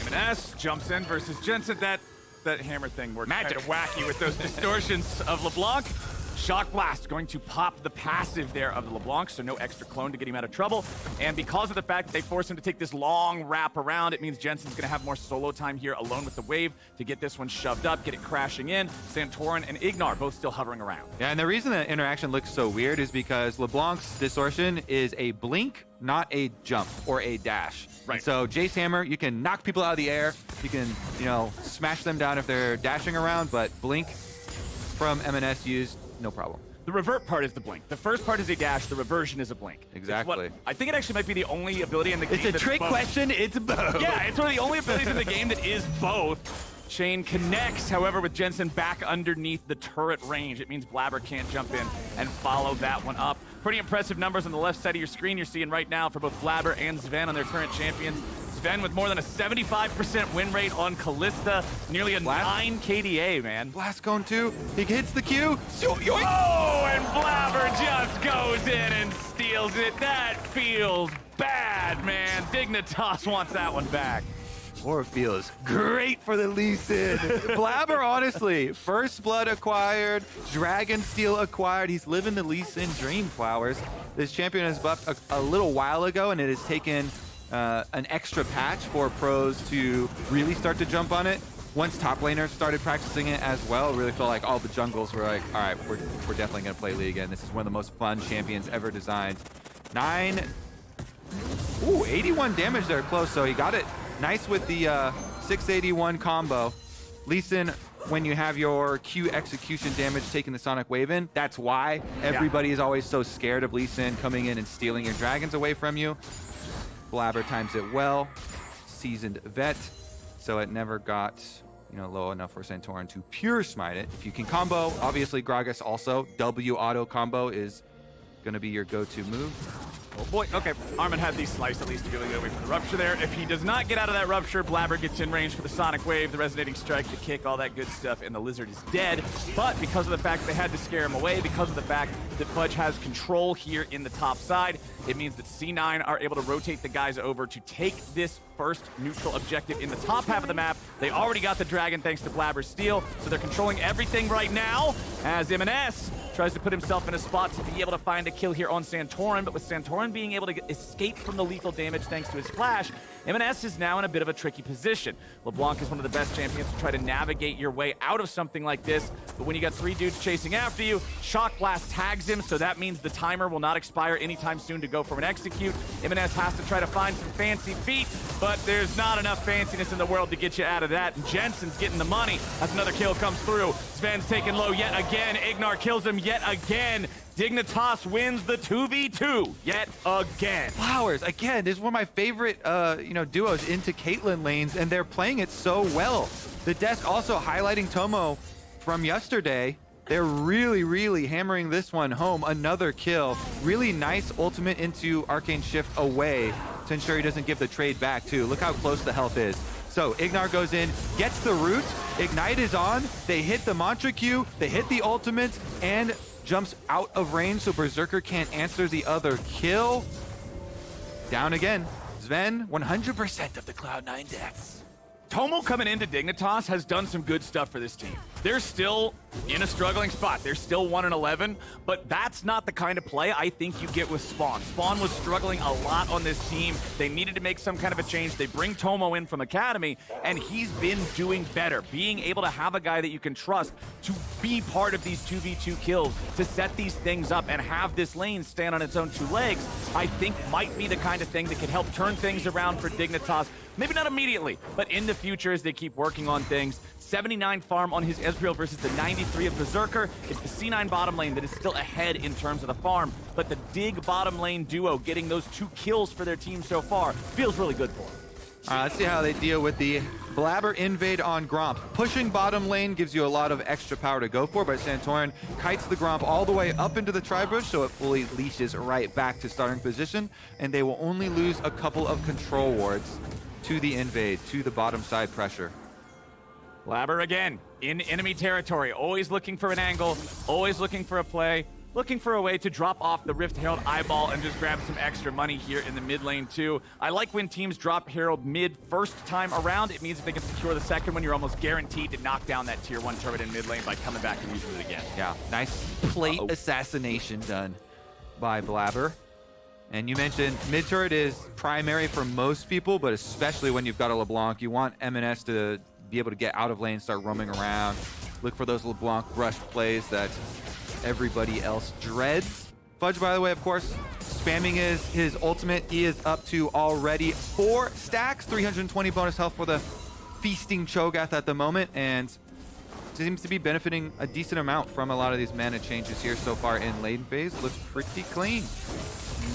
M&S jumps in versus Jensen. That hammer thing worked kind of wacky with those distortions of LeBlanc. Shock Blast going to pop the passive there of the LeBlanc, so no extra clone to get him out of trouble. And because of the fact that they force him to take this long wrap around, it means Jensen's gonna have more solo time here alone with the wave to get this one shoved up, get it crashing in. Santorin and Ignar both still hovering around. Yeah, and the reason that interaction looks so weird is because LeBlanc's distortion is a blink, not a jump or a dash. Right. And so Jace Hammer, you can knock people out of the air, you can, smash them down if they're dashing around, but blink from M&S used, no problem. The revert part is the blink. The first part is a dash, the reversion is a blink. Exactly. I think it actually might be the only ability in the game It's a that's trick both. question, it's both. Yeah, it's one of the only abilities in the game that is both. Chain connects, however, with Jensen back underneath the turret range. It means Blabber can't jump in and follow that one up. Pretty impressive numbers on the left side of your screen you're seeing right now for both Blabber and Sven on their current champions. Sven with more than a 75% win rate on Kalista, nearly a 9 KDA, man. Blast cone 2, he hits the Q. Oh, and Blabber just goes in and steals it. That feels bad, man. Dignitas wants that one back. Or it feels great for the Lee Sin. Blabber, honestly, first blood acquired, Dragon Steel acquired. He's living the Lee Sin dream, Flowers. This champion has buffed a little while ago, and it has taken an extra patch for pros to really start to jump on it. Once top laners started practicing it as well, really felt like all the jungles were like, all right, we're definitely going to play Lee again. This is one of the most fun champions ever designed. 81 damage there close, so he got it nice with the 681 combo. Lee Sin, when you have your Q execution damage taking the Sonic Wave in, that's why everybody is always so scared of Lee Sin coming in and stealing your dragons away from you. Blabber times it well, seasoned vet, so it never got low enough for Santorin to pure smite it. If you can combo, obviously Gragas also, W auto combo is gonna be your go-to move. Oh boy, okay. Armin had the slice at least to get away from the rupture there. If he does not get out of that rupture, Blabber gets in range for the Sonic Wave, the resonating strike, the kick, all that good stuff, and the Lizard is dead. But because of the fact they had to scare him away, because of the fact that Fudge has control here in the top side, it means that C9 are able to rotate the guys over to take this first neutral objective in the top half of the map. They already got the dragon thanks to Blabber's steal, so they're controlling everything right now as M&S tries to put himself in a spot to be able to find a kill here on Santorin, but with Santorin being able to escape from the lethal damage thanks to his flash, M&S is now in a bit of a tricky position. LeBlanc is one of the best champions to try to navigate your way out of something like this, but when you got 3 dudes chasing after you, Shock Blast tags him, so that means the timer will not expire anytime soon to go for an execute. M&S has to try to find some fancy feet, but there's not enough fanciness in the world to get you out of that, and Jensen's getting the money as another kill comes through. Sven's taken low yet again. Ignar kills him yet again. Dignitas wins the 2v2 yet again. Flowers, again, this is one of my favorite duos into Caitlyn lanes, and they're playing it so well. The desk also highlighting Tomo from yesterday. They're really, really hammering this one home. Another kill. Really nice ultimate into Arcane Shift away to ensure he doesn't give the trade back, too. Look how close the health is. So Ignar goes in, gets the root, Ignite is on, they hit the Mantra Q, they hit the ultimate, and jumps out of range so Berserker can't answer the other kill. Down again. Sven, 100% of the Cloud9 deaths. Tomo coming into Dignitas has done some good stuff for this team. They're still in a struggling spot. They're still 1-11, but that's not the kind of play I think you get with Spawn. Spawn was struggling a lot on this team. They needed to make some kind of a change. They bring Tomo in from Academy, and he's been doing better. Being able to have a guy that you can trust to be part of these 2v2 kills, to set these things up and have this lane stand on its own 2 legs, I think might be the kind of thing that could help turn things around for Dignitas. Maybe not immediately, but in the future as they keep working on things. 79 farm on his Ezreal versus the 93 of Berserker. It's the C9 bottom lane that is still ahead in terms of the farm, but the Dig bottom lane duo getting those 2 kills for their team so far feels really good for them. Let's see how they deal with the Blabber invade on Gromp. Pushing bottom lane gives you a lot of extra power to go for, but Santorin kites the Gromp all the way up into the tri-bush, so it fully leashes right back to starting position, and they will only lose a couple of control wards. to the invade, to the bottom side pressure. Blabber again in enemy territory, always looking for an angle, always looking for a play, looking for a way to drop off the Rift Herald eyeball and just grab some extra money here in the mid lane too. I like when teams drop Herald mid first time around. It means if they can secure the second one, you're almost guaranteed to knock down that tier 1 turret in mid lane by coming back and using it again. Yeah, nice plate assassination done by Blabber. And you mentioned mid turret is primary for most people, but especially when you've got a LeBlanc, you want M&S to be able to get out of lane, start roaming around, look for those LeBlanc rush plays that everybody else dreads. Fudge, by the way, of course, spamming his ultimate. He is up to already 4 stacks, 320 bonus health for the feasting Cho'Gath at the moment, and seems to be benefiting a decent amount from a lot of these mana changes here so far in lane phase. Looks pretty clean.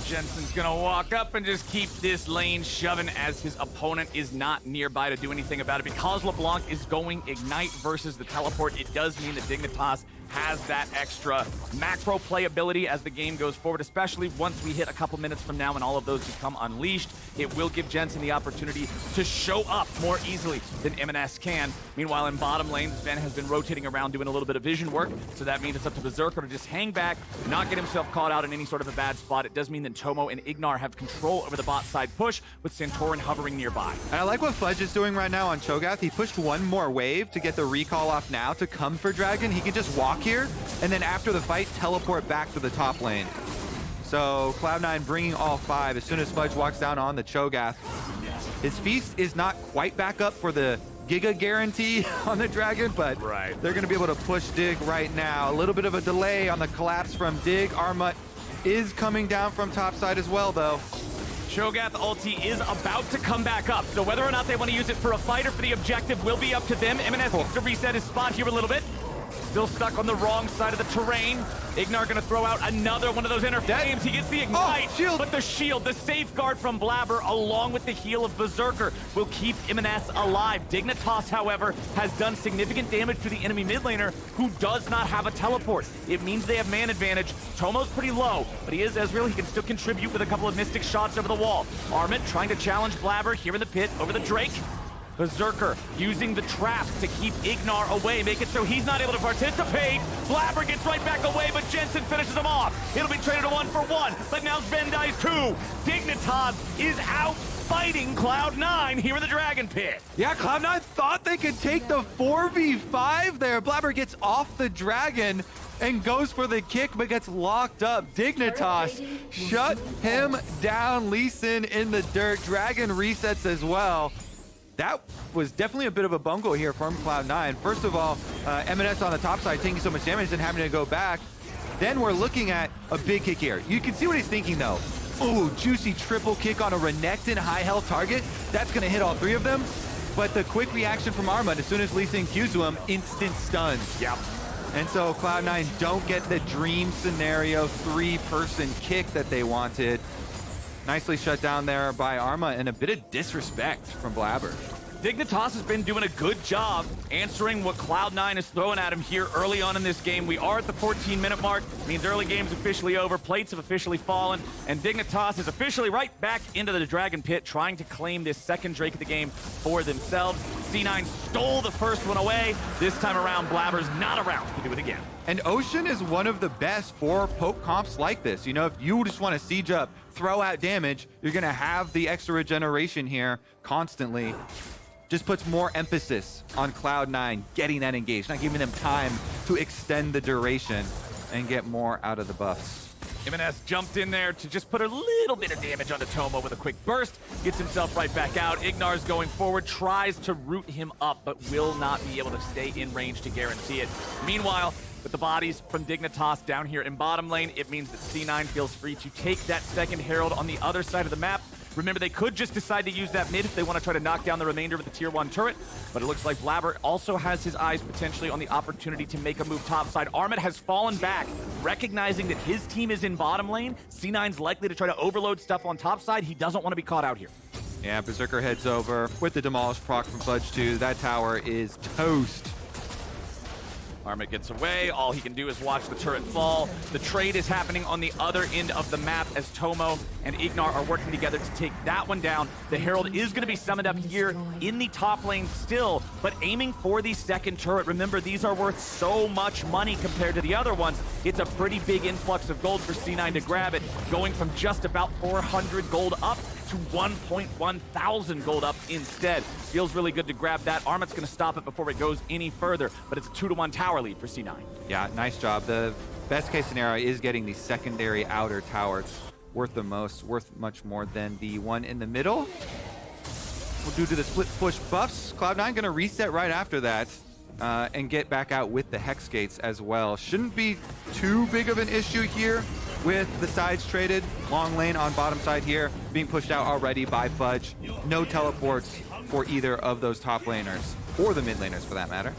Jensen's gonna walk up and just keep this lane shoving as his opponent is not nearby to do anything about it. Because LeBlanc is going Ignite versus the teleport, it does mean that Dignitas has that extra macro playability as the game goes forward, especially once we hit a couple minutes from now and all of those become unleashed. It will give Jensen the opportunity to show up more easily than M&S can. Meanwhile, in bottom lane, Sven has been rotating around doing a little bit of vision work, so that means it's up to Berserker to just hang back, not get himself caught out in any sort of a bad spot. It does mean that Tomo and Ignar have control over the bot side push, with Santorin hovering nearby. And I like what Fudge is doing right now on Cho'Gath. He pushed one more wave to get the recall off now to come for Dragon. He can just walk here, and then after the fight, teleport back to the top lane. So Cloud9 bringing all 5 as soon as Fudge walks down on the Cho'Gath. His feast is not quite back up for the Giga guarantee on the Dragon, but they're going to be able to push Dig right now. A little bit of a delay on the collapse from Dig. Armut is coming down from top side as well, though. Cho'Gath ulti is about to come back up, so whether or not they want to use it for a fight or for the objective will be up to them. M&S needs to reset his spot here a little bit. Still stuck on the wrong side of the terrain. Ignar gonna throw out another one of those inner flames. He gets the ignite, but the shield, the safeguard from Blabber, along with the heal of Berserker, will keep M&S alive. Dignitas, however, has done significant damage to the enemy mid laner, who does not have a teleport. It means they have man advantage. Tomo's pretty low, but he is Ezreal. He can still contribute with a couple of mystic shots over the wall. Armit trying to challenge Blabber here in the pit over the Drake. Berserker using the trap to keep Ignar away, make it so he's not able to participate. Blabber gets right back away, but Jensen finishes him off. It'll be traded to 1-for-1, but now Sven dies too. Dignitas is out fighting Cloud9 here in the Dragon Pit. Yeah, Cloud9 thought they could take the 4v5 there. Blabber gets off the Dragon and goes for the kick, but gets locked up. Dignitas shut him down. Lee Sin in the dirt. Dragon resets as well. That was definitely a bit of a bungle here from Cloud9. First of all, M&S on the top side taking so much damage and having to go back. Then we're looking at a big kick here. You can see what he's thinking though. Ooh, juicy triple kick on a Renekton high health target. That's gonna hit all 3 of them. But the quick reaction from Armut, as soon as Lee Sin Qs to him, instant stuns. Yep. And so Cloud9 don't get the dream scenario 3-person kick that they wanted. Nicely shut down there by Arma, and a bit of disrespect from Blabber. Dignitas has been doing a good job answering what Cloud9 is throwing at him here early on in this game. We are at the 14-minute mark. Means early game's officially over. Plates have officially fallen. And Dignitas is officially right back into the Dragon Pit, trying to claim this second Drake of the game for themselves. C9 stole the first one away. This time around, Blabber's not around to do it again. And Ocean is one of the best for poke comps like this. You know, if you just want to siege up, throw out damage, you're going to have the extra regeneration here constantly. Just puts more emphasis on Cloud9 getting that engaged, not giving them time to extend the duration and get more out of the buffs. M&S jumped in there to just put a little bit of damage onto Tomo with a quick burst, gets himself right back out. Ignar's going forward, tries to root him up, but will not be able to stay in range to guarantee it. Meanwhile, with the bodies from Dignitas down here in bottom lane, it means that C9 feels free to take that second Herald on the other side of the map. Remember, they could just decide to use that mid if they want to try to knock down the remainder of the tier 1 turret, but it looks like Blabber also has his eyes potentially on the opportunity to make a move topside. Armit has fallen back, recognizing that his team is in bottom lane. C9's likely to try to overload stuff on topside. He doesn't want to be caught out here. Yeah, Berserker heads over with the Demolish proc from Fudge 2. That tower is toast. Armit gets away. All he can do is watch the turret fall. The trade is happening on the other end of the map as Tomo and Ignar are working together to take that one down. The Herald is going to be summoned up here in the top lane still, but aiming for the second turret. Remember, these are worth so much money compared to the other ones. It's a pretty big influx of gold for C9 to grab it, going from just about 400 gold up to 1.1 thousand gold up instead. Feels really good to grab that. Armit's going to stop it before it goes any further, but it's a 2-to-1 tower lead for C9. Yeah, nice job. The best case scenario is getting the secondary outer tower. It's worth the most, worth much more than the one in the middle. Well, due to the split push buffs, Cloud9 going to reset right after that and get back out with the Hex Gates as well. Shouldn't be too big of an issue here with the sides traded. Long lane on bottom side here being pushed out already by Fudge. No teleports for either of those top laners, or the mid laners for that matter.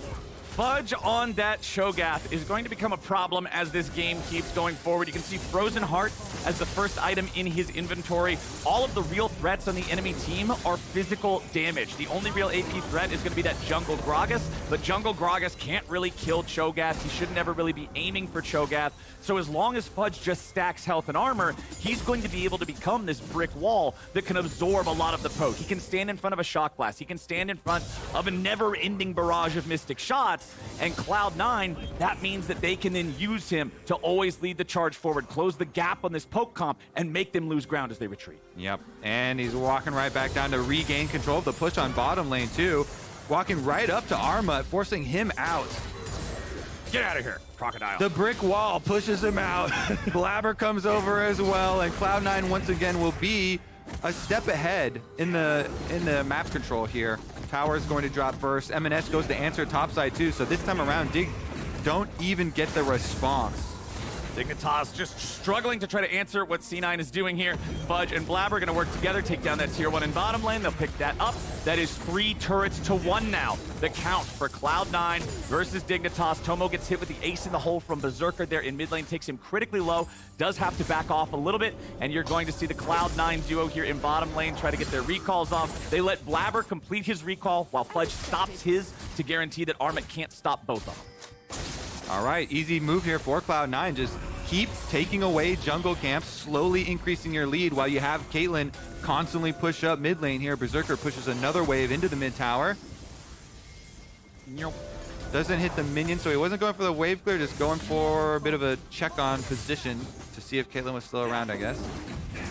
Fudge on that Cho'Gath is going to become a problem as this game keeps going forward. You can see Frozen Heart as the first item in his inventory. All of the real threats on the enemy team are physical damage. The only real AP threat is going to be that Jungle Gragas, but Jungle Gragas can't really kill Cho'Gath. He should never really be aiming for Cho'Gath. So as long as Fudge just stacks health and armor, he's going to be able to become this brick wall that can absorb a lot of the poke. He can stand in front of a Shock Blast. He can stand in front of a never-ending barrage of Mystic Shots. And Cloud9, that means that they can then use him to always lead the charge forward, close the gap on this poke comp, and make them lose ground as they retreat. Yep, and he's walking right back down to regain control of the push on bottom lane too. Walking right up to Arma, forcing him out. Get out of here, Crocodile. The brick wall pushes him out. Blabber comes over as well, and Cloud9 once again will be a step ahead in the map control here. Tower is going to drop first. M&S goes to answer topside too, so this time around, Dig don't even get the response. Dignitas just struggling to try to answer what C9 is doing here. Fudge and Blabber are going to work together, take down that tier 1 in bottom lane. They'll pick that up. That is 3 turrets to 1 now. The count for Cloud9 versus Dignitas. Tomo gets hit with the ace in the hole from Berserker there in mid lane, takes him critically low, does have to back off a little bit, and you're going to see the Cloud9 duo here in bottom lane try to get their recalls off. They let Blabber complete his recall while Fudge stops his to guarantee that Armit can't stop both of them. All right, easy move here for Cloud9. Just keep taking away jungle camps, slowly increasing your lead while you have Caitlyn constantly push up mid lane here. Berserker pushes another wave into the mid tower. Doesn't hit the minion, so he wasn't going for the wave clear, just going for a bit of a check on position to see if Caitlyn was still around, I guess.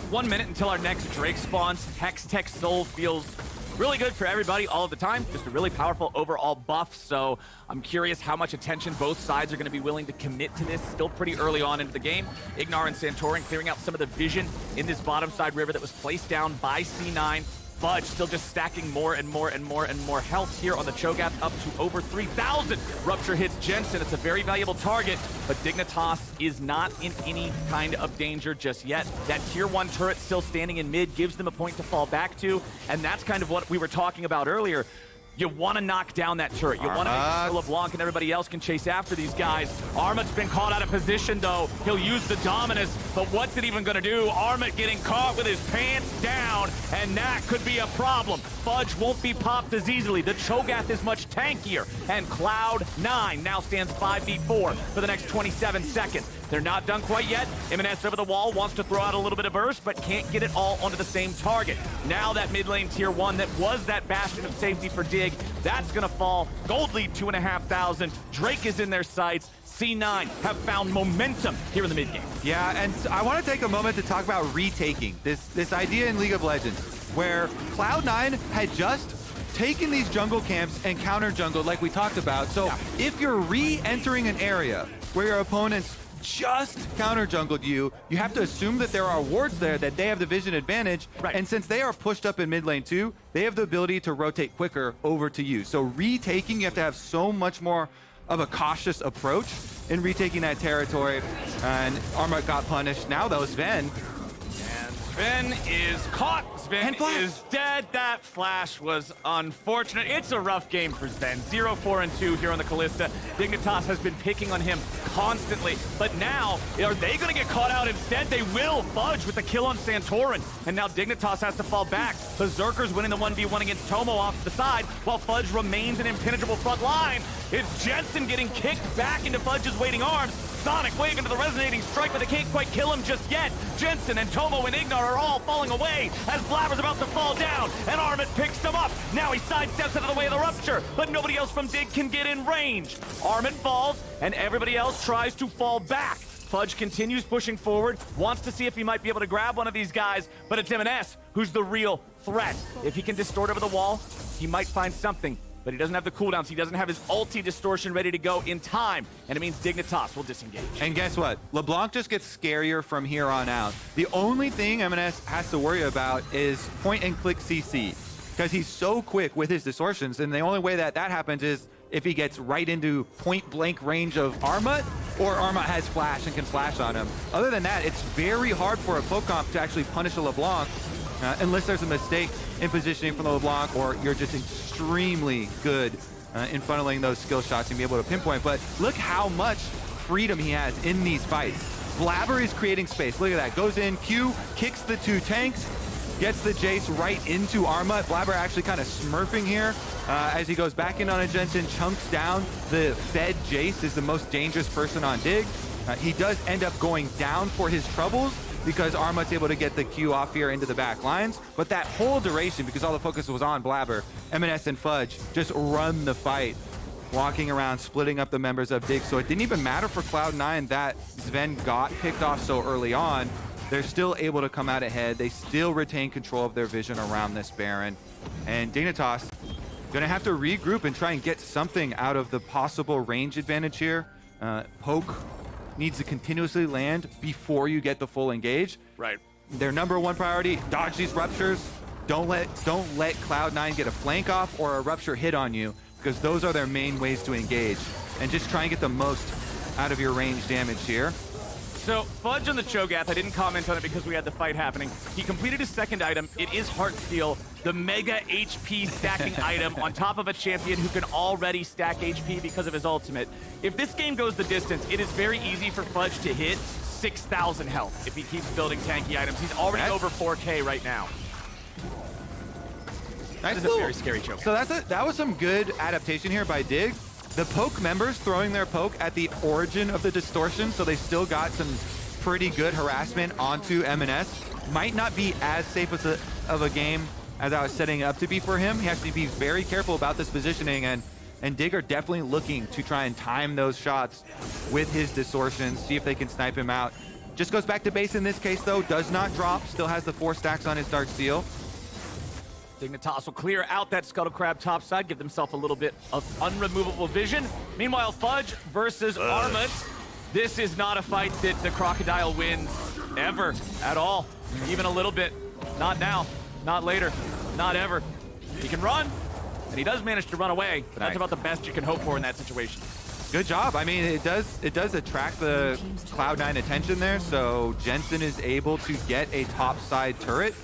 1 minute until our next Drake spawns. Hextech Soul feels really good for everybody all of the time. Just a really powerful overall buff. So I'm curious how much attention both sides are going to be willing to commit to this. Still pretty early on into the game. Ignar and Santorin clearing out some of the vision in this bottom side river that was placed down by C9. Fudge still just stacking more and more and more and more health here on the Cho'Gath, up to over 3,000. Rupture hits Jensen. It's a very valuable target, but Dignitas is not in any kind of danger just yet. That tier 1 turret still standing in mid gives them a point to fall back to, and that's kind of what we were talking about earlier. You want to knock down that turret. You want to make sure LeBlanc and everybody else can chase after these guys. Armit's been caught out of position, though. He'll use the Dominus, but what's it even going to do? Armit getting caught with his pants down, and that could be a problem. Fudge won't be popped as easily. The Cho'Gath is much tankier, and Cloud9 now stands 5v4 for the next 27 seconds. They're not done quite yet. M&S over the wall wants to throw out a little bit of burst, but can't get it all onto the same target. Now that mid lane tier 1 that was that bastion of safety for Dig, that's gonna fall. Gold lead 2,500. Drake is in their sights. C9 have found momentum here in the mid game. Yeah, and I want to take a moment to talk about retaking. This idea in League of Legends where Cloud9 had just taken these jungle camps and counter jungled like we talked about. So if you're re-entering an area where your opponents just counter jungled you, you have to assume that there are wards there, that they have the vision advantage. Right. And since they are pushed up in mid lane too, they have the ability to rotate quicker over to you. So retaking, you have to have so much more of a cautious approach in retaking that territory. And Armut got punished. Now though, Sven. And Sven is caught. Sven is dead. That flash was unfortunate. It's a rough game for Sven. 0, 4, and 2 here on the Callista. Dignitas has been picking on him constantly. But now, are they going to get caught out instead? They will. Fudge with the kill on Santorin. And now Dignitas has to fall back. Berserker's winning the 1v1 against Tomo off to the side, while Fudge remains an impenetrable front line. It's Jensen getting kicked back into Fudge's waiting arms. Sonic waving into the resonating strike, but they can't quite kill him just yet. Jensen and Tomo and Ignar are all falling away as Blabber's about to fall down, and Armit picks him up. Now he sidesteps out of the way of the rupture, but nobody else from Dig can get in range. Armit falls, and everybody else tries to fall back. Fudge continues pushing forward, wants to see if he might be able to grab one of these guys, but it's M&S who's the real threat. If he can distort over the wall, he might find something. But he doesn't have the cooldowns. He doesn't have his ulti distortion ready to go in time. And it means Dignitas will disengage. And guess what? LeBlanc just gets scarier from here on out. The only thing M&S has to worry about is point and click CC. Because he's so quick with his distortions. And the only way that happens is if he gets right into point blank range of Armut, or Armut has flash and can flash on him. Other than that, it's very hard for a Pocomp to actually punish a LeBlanc unless there's a mistake in positioning from the LeBlanc, or you're just extremely good in funneling those skill shots and be able to pinpoint. But look how much freedom he has in these fights. Blabber is creating space. Look at that. Goes in, Q, kicks the 2 tanks, gets the Jace right into Armut. Blabber actually kind of smurfing here as he goes back in on a Jensen, chunks down. The fed Jace is the most dangerous person on Dig. He does end up going down for his troubles, because Armut's able to get the Q off here into the back lines. But that whole duration, because all the focus was on Blabber, M&S and Fudge just run the fight, walking around, splitting up the members of Dig. So it didn't even matter for Cloud9 that Sven got picked off so early on. They're still able to come out ahead. They still retain control of their vision around this Baron. And Dignitas gonna have to regroup and try and get something out of the possible range advantage here. Poke needs to continuously land before you get the full engage. Right. Their #1 priority, dodge these ruptures. Don't let Cloud9 get a flank off or a rupture hit on you, because those are their main ways to engage. And just try and get the most out of your range damage here. So Fudge on the Cho'Gath, I didn't comment on it because we had the fight happening. He completed his second item. It is Heartsteel, the mega HP stacking item on top of a champion who can already stack HP because of his ultimate. If this game goes the distance, it is very easy for Fudge to hit 6,000 health if he keeps building tanky items. He's already over 4K right now. Nice. This is a very scary Cho'Gath. So that was some good adaptation here by Dig. The Poke members throwing their poke at the origin of the distortion, so they still got some pretty good harassment onto M&S. Might not be as safe of a game as I was setting it up to be for him. He has to be very careful about this positioning, and Dig are definitely looking to try and time those shots with his distortions, see if they can snipe him out. Just goes back to base in this case though, does not drop, still has the 4 stacks on his Dark Seal. Dignitas will clear out that Scuttle Crab topside, give themselves a little bit of unremovable vision. Meanwhile, Fudge versus Armut. This is not a fight that the Crocodile wins ever, at all. Even a little bit. Not now, not later, not ever. He can run, and he does manage to run away, but that's about the best you can hope for in that situation. Good job. I mean, it does attract the Cloud9 attention there, so Jensen is able to get a topside turret.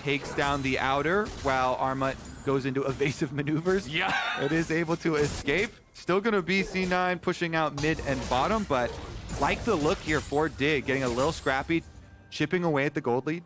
Takes down the outer while Armut goes into evasive maneuvers. Yeah. It is able to escape. Still going to be C9 pushing out mid and bottom, but like the look here for Dig, getting a little scrappy, chipping away at the gold lead.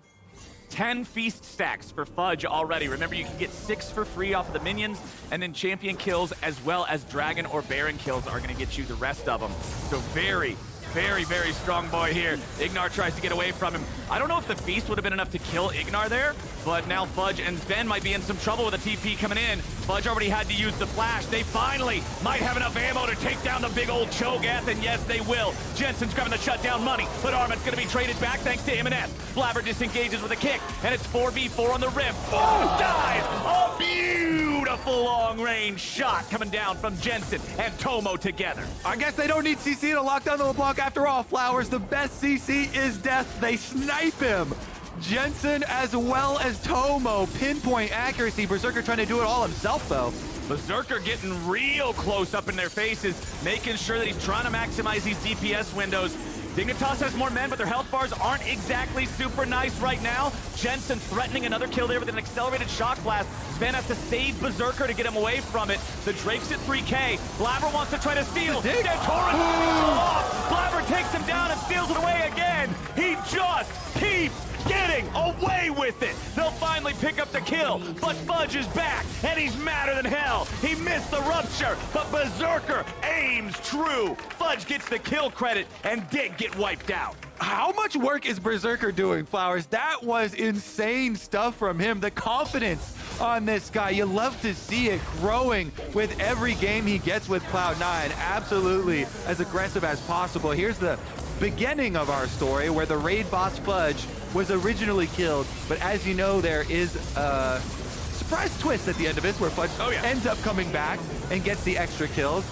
10 feast stacks for Fudge already. Remember, you can get 6 for free off of the minions, and then champion kills as well as dragon or baron kills are going to get you the rest of them. So very, very strong boy here. Ignar tries to get away from him. I don't know if the feast would have been enough to kill Ignar there, but now Fudge and Sven might be in some trouble with a TP coming in. Fudge already had to use the flash. They finally might have enough ammo to take down the big old Cho'Gath, and yes, they will. Jensen's grabbing the shutdown money, but Armut's gonna be traded back thanks to M&S. Blabber disengages with a kick, and it's 4v4 on the Rift. Oh, dies! A beautiful long-range shot coming down from Jensen and Tomo together. I guess they don't need CC to lock down the LeBlanc after all, Flowers. The best CC is death. They snipe him. Jensen as well as Tomo. Pinpoint accuracy. Berserker trying to do it all himself, though. Berserker getting real close up in their faces, making sure that he's trying to maximize these DPS windows. Dignitas has more men, but their health bars aren't exactly super nice right now. Jensen threatening another kill there with an accelerated shock blast. Sven has to save Berserker to get him away from it. The Drake's at 3K. Blabber wants to try to steal. Santorin off. Blabber takes him down and steals it away again. He just keeps getting away with it. They'll finally pick up the kill, but Fudge is back, and he's madder than hell. He missed the rupture, but Berserker aims true. Fudge gets the kill credit, and Dig get wiped out. How much work is Berserker doing, Flowers? That was insane stuff from him. The confidence on this guy, you love to see it growing with every game he gets with Cloud9. Absolutely as aggressive as possible. Here's the beginning of our story where the raid boss Fudge was originally killed, but as you know, there is a surprise twist at the end of this where Fudge ends up coming back and gets the extra kills.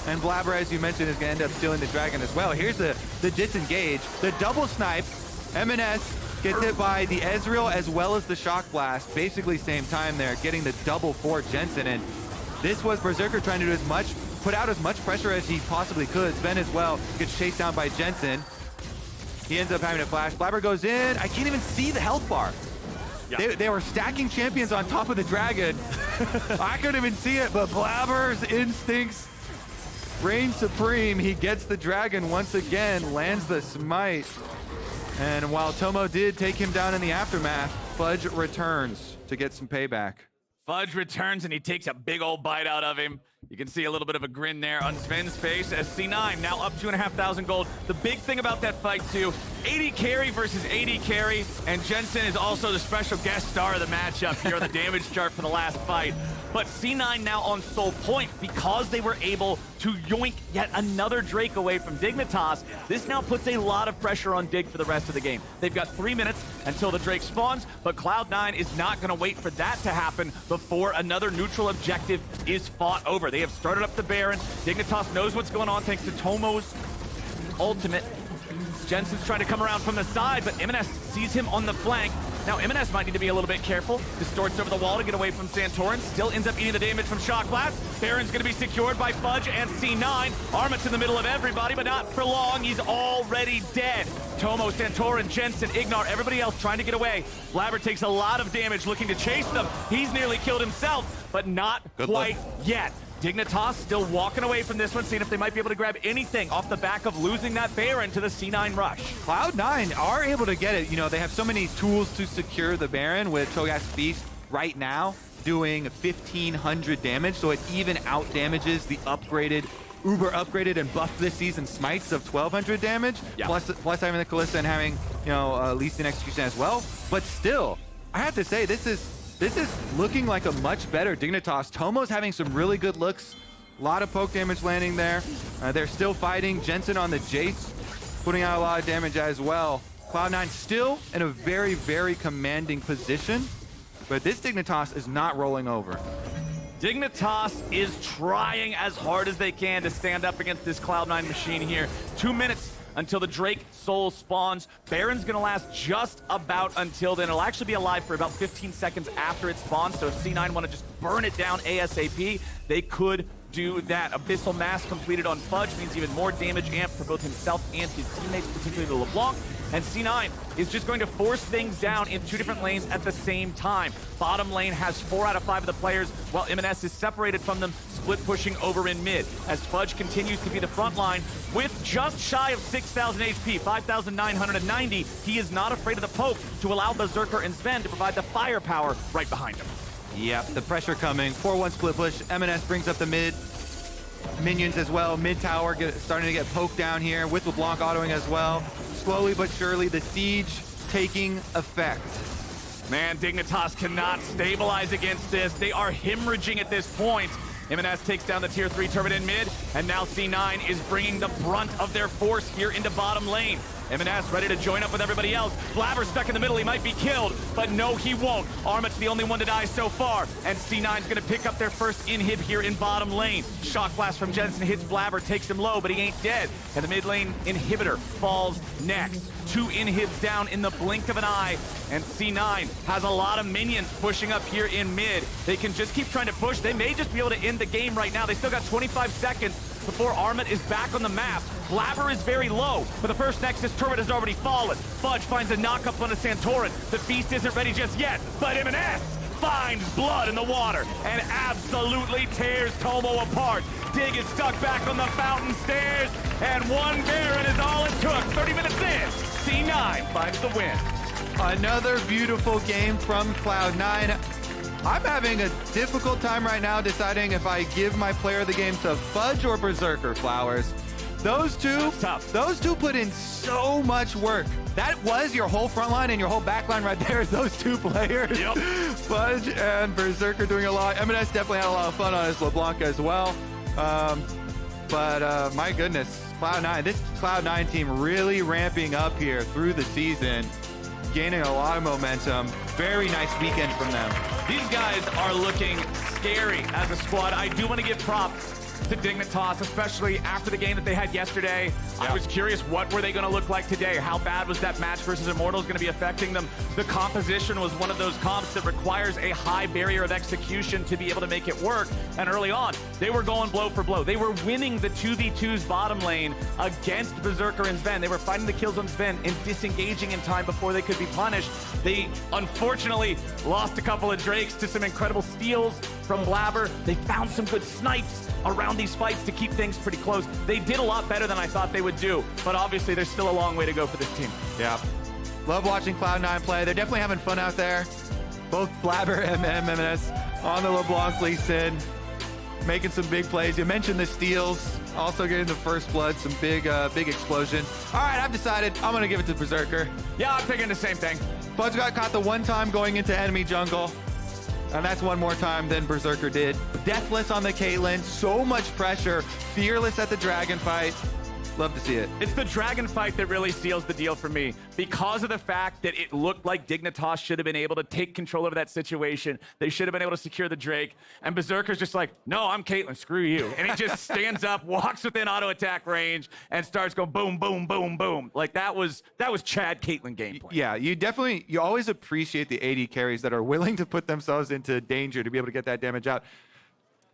And Blabber, as you mentioned, is going to end up stealing the dragon as well. Here's the disengage, the double snipe. MNS gets hit by the Ezreal as well as the shock blast, basically same time there, getting the double for Jensen. And this was Berserker trying to do put out as much pressure as he possibly could. Sven as well gets chased down by Jensen. He ends up having a flash. Blabber goes in. I can't even see the health bar. Yeah. They were stacking champions on top of the dragon. I couldn't even see it, but Blabber's instincts reign supreme. He gets the dragon once again, lands the smite. And while Tomo did take him down in the aftermath, Fudge returns to get some payback. Fudge returns and he takes a big old bite out of him. You can see a little bit of a grin there on Sven's face as C9 now up 2,500 gold. The big thing about that fight too, 80 carry versus 80 carry, and Jensen is also the special guest star of the matchup here on the damage chart for the last fight. But C9 now on sole point because they were able to yoink yet another Drake away from Dignitas. This now puts a lot of pressure on Dig for the rest of the game. They've got 3 minutes until the Drake spawns, but Cloud9 is not going to wait for that to happen before another neutral objective is fought over. They have started up the Baron. Dignitas knows what's going on thanks to Tomo's ultimate. Jensen's trying to come around from the side, but MNS sees him on the flank. Now, MNS might need to be a little bit careful. Distorts over the wall to get away from Santorin. Still ends up eating the damage from Shock Blast. Baron's going to be secured by Fudge and C9. Armit's in the middle of everybody, but not for long. He's already dead. Tomo, Santorin, Jensen, Ignar, everybody else trying to get away. Blabber takes a lot of damage looking to chase them. He's nearly killed himself, but not quite yet. Dignitas still walking away from this one, seeing if they might be able to grab anything off the back of losing that Baron to the C9 rush. Cloud9 are able to get it. You know, they have so many tools to secure the Baron with Cho'Gath's Feast right now doing 1,500 damage, so it even out damages the upgraded, uber upgraded and buffed this season smites of 1,200 damage, plus having the Kalista and having, you know, Lee Sin execution as well. But still, I have to say, this is looking like a much better Dignitas. Tomo's having some really good looks. A lot of poke damage landing there. They're still fighting. Jensen on the Jace, putting out a lot of damage as well. Cloud9 still in a very, very commanding position, but this Dignitas is not rolling over. Dignitas is trying as hard as they can to stand up against this Cloud9 machine here. 2 minutes until the Drake Soul spawns. Baron's gonna last just about until then. It'll actually be alive for about 15 seconds after it spawns, so if C9 wanna just burn it down ASAP, they could do that. Abyssal Mass completed on Fudge means even more damage amp for both himself and his teammates, particularly the LeBlanc. And C9 is just going to force things down in 2 different lanes at the same time. Bottom lane has 4 out of 5 of the players, while MNS is separated from them, split pushing over in mid. As Fudge continues to be the front line with just shy of 6,000 HP, 5,990, he is not afraid of the poke to allow Berserker and Sven to provide the firepower right behind him. Yep, the pressure coming. 4-1 split push. MNS brings up the mid. Minions as well. Mid tower starting to get poked down here with LeBlanc autoing as well. Slowly but surely, the siege taking effect. Man, Dignitas cannot stabilize against this. They are hemorrhaging at this point. MNS takes down the tier 3 turret in mid, and now C9 is bringing the brunt of their force here into bottom lane. MNS ready to join up with everybody else. Blabber stuck in the middle, he might be killed, but no, he won't. Armit's the only one to die so far, and C9's gonna pick up their first inhib here in bottom lane. Shock blast from Jensen hits Blabber, takes him low, but he ain't dead. And the mid lane inhibitor falls next. 2 inhibs down in the blink of an eye, and C9 has a lot of minions pushing up here in mid. They can just keep trying to push. They may just be able to end the game right now. They still got 25 seconds, before Armit is back on the map. Blabber is very low, but the first Nexus turret has already fallen. Fudge finds a knockup on a Santorin. The Feast isn't ready just yet, but M&S finds blood in the water and absolutely tears Tomo apart. Dig is stuck back on the fountain stairs, and one Baron is all it took. 30 minutes in, C9 finds the win. Another beautiful game from Cloud9. I'm having a difficult time right now deciding if I give my player of the game to Fudge or Berserker, Flowers. Those two put in so much work. That was your whole front line and your whole back line right there is those two players. Yep. Fudge and Berserker doing a lot. M&S definitely had a lot of fun on his LeBlanc as well. But my goodness, Cloud9, this Cloud9 team really ramping up here through the season, gaining a lot of momentum. Very nice weekend from them. These guys are looking scary as a squad. I do want to give props to Dignitas, especially after the game that they had yesterday. Yeah. I was curious, what were they going to look like today? How bad was that match versus Immortals going to be affecting them? The composition was one of those comps that requires a high barrier of execution to be able to make it work. And early on, they were going blow for blow. They were winning the 2v2s bottom lane against Berserker and Sven. They were fighting the kills on Sven and disengaging in time before they could be punished. They unfortunately lost a couple of Drakes to some incredible steals from Blabber. They found some good snipes around these fights to keep things pretty close. They did a lot better than I thought they would do, but obviously there's still a long way to go for this team. Yeah. Love watching Cloud9 play. They're definitely having fun out there. Both Blabber and M&S on the LeBlanc Lee Sin, making some big plays. You mentioned the steals, also getting the first blood, some big explosion. All right, I've decided I'm gonna give it to Berserker. Yeah, I'm thinking the same thing. Fudge got caught the one time going into enemy jungle, and that's one more time than Berserker did. Deathless on the Caitlyn, so much pressure, fearless at the dragon fight. Love to see it. It's the dragon fight that really seals the deal for me because of the fact that it looked like Dignitas should have been able to take control over that situation. They should have been able to secure the Drake. And Berserker's just like, no, I'm Caitlyn, screw you. And he just stands up, walks within auto attack range, and starts going boom, boom, boom, boom. Like that was Chad Caitlyn gameplay. Yeah, you always appreciate the AD carries that are willing to put themselves into danger to be able to get that damage out.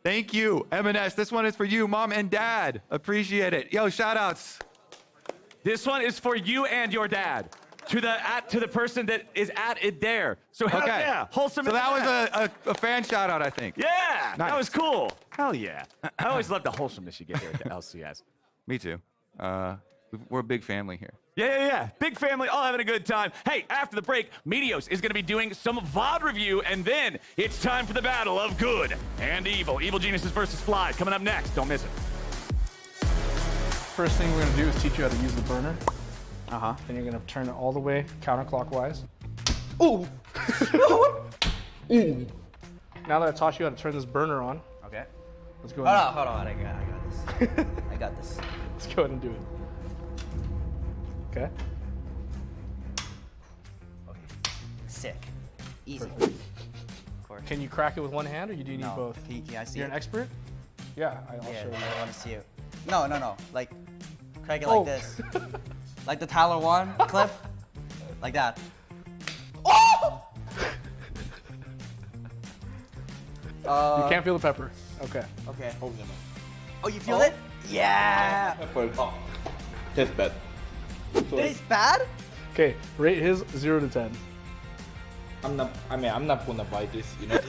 Thank you, M&S. This one is for you, Mom and Dad. Appreciate it. Yo, shout outs. This one is for you and your dad. To the person that is at it there. So hell yeah, wholesome. So that was a fan shout out, I think. Yeah, nice. That was cool. Hell yeah. I always love the wholesomeness you get here at the LCS. Me too. We're a big family here. Yeah. Big family, all having a good time. Hey, after the break, Meteos is going to be doing some VOD review, and then it's time for the battle of good and evil. Evil Geniuses versus Fly coming up next. Don't miss it. First thing we're going to do is teach you how to use the burner. Then you're going to turn it all the way counterclockwise. Ooh! Ooh! Now that I taught you how to turn this burner on. Okay. Let's go. Hold on. I got this. I got this. Let's go ahead and do it. Okay. Okay. Sick. Easy. Perfect. Of course. Can you crack it with one hand, or you do need both? Can I see You're it? an expert? Yeah, I'll show you. I want to see it. No. Like, crack it like this. Like the Tyler 1 clip. Like that. Oh! You can't feel the pepper. Okay. Okay. Oh, you feel it? Yeah! Oh. Tastes bad. Tastes bad? Okay, rate his 0 to 10. I'm not gonna buy this, you know?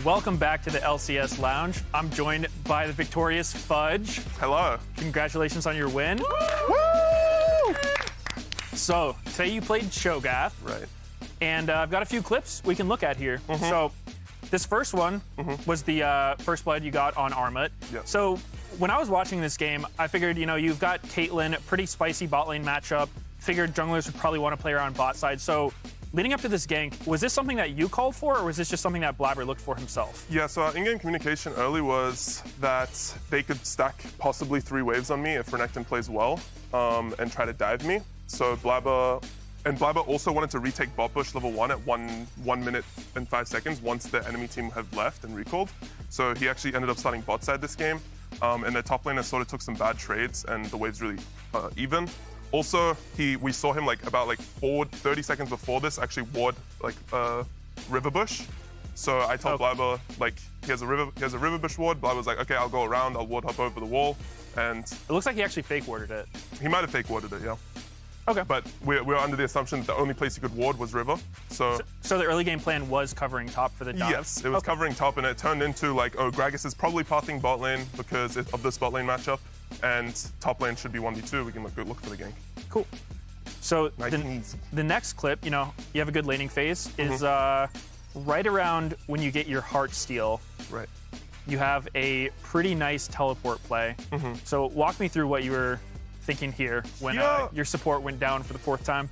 welcome back to the LCS Lounge. I'm joined by the victorious Fudge. Hello. Congratulations on your win. Woo! So, today you played Cho'Gath. Right. And I've got a few clips we can look at here. So, this first one was the first blood you got on Armut. Yep. So, when I was watching this game, I figured, you've got Caitlyn, pretty spicy bot lane matchup. Figured junglers would probably want to play her on bot side. So, leading up to this gank, was this something that you called for, or was this just something that Blabber looked for himself? Yeah, so our in-game communication early was that they could stack possibly 3 waves on me if Renekton plays well and try to dive me. So Blabber also wanted to retake bot bush level 1 at 1 minute and 5 seconds once the enemy team had left and recalled. So he actually ended up starting bot side this game. And their top laner sort of took some bad trades and the waves really even. Also, we saw him about 30 seconds before this actually ward river bush. So I told Blabber he has a river bush ward. Blabber's like, okay, I'll go around, I'll ward hop over the wall, and it looks like he actually fake warded it. He might have fake warded it, yeah. Okay. But we're under the assumption that the only place he could ward was river. So the early game plan was covering top for the dive? Yes, it was covering top, and it turned into Gragas is probably pathing bot lane because of this bot lane matchup, and top lane should be 1v2. We can look for the gank. Cool. So nice and easy. The next clip, you have a good laning phase, is right around when you get your heart steal. Right. You have a pretty nice teleport play. So walk me through what you were thinking here when your support went down for the 4th time.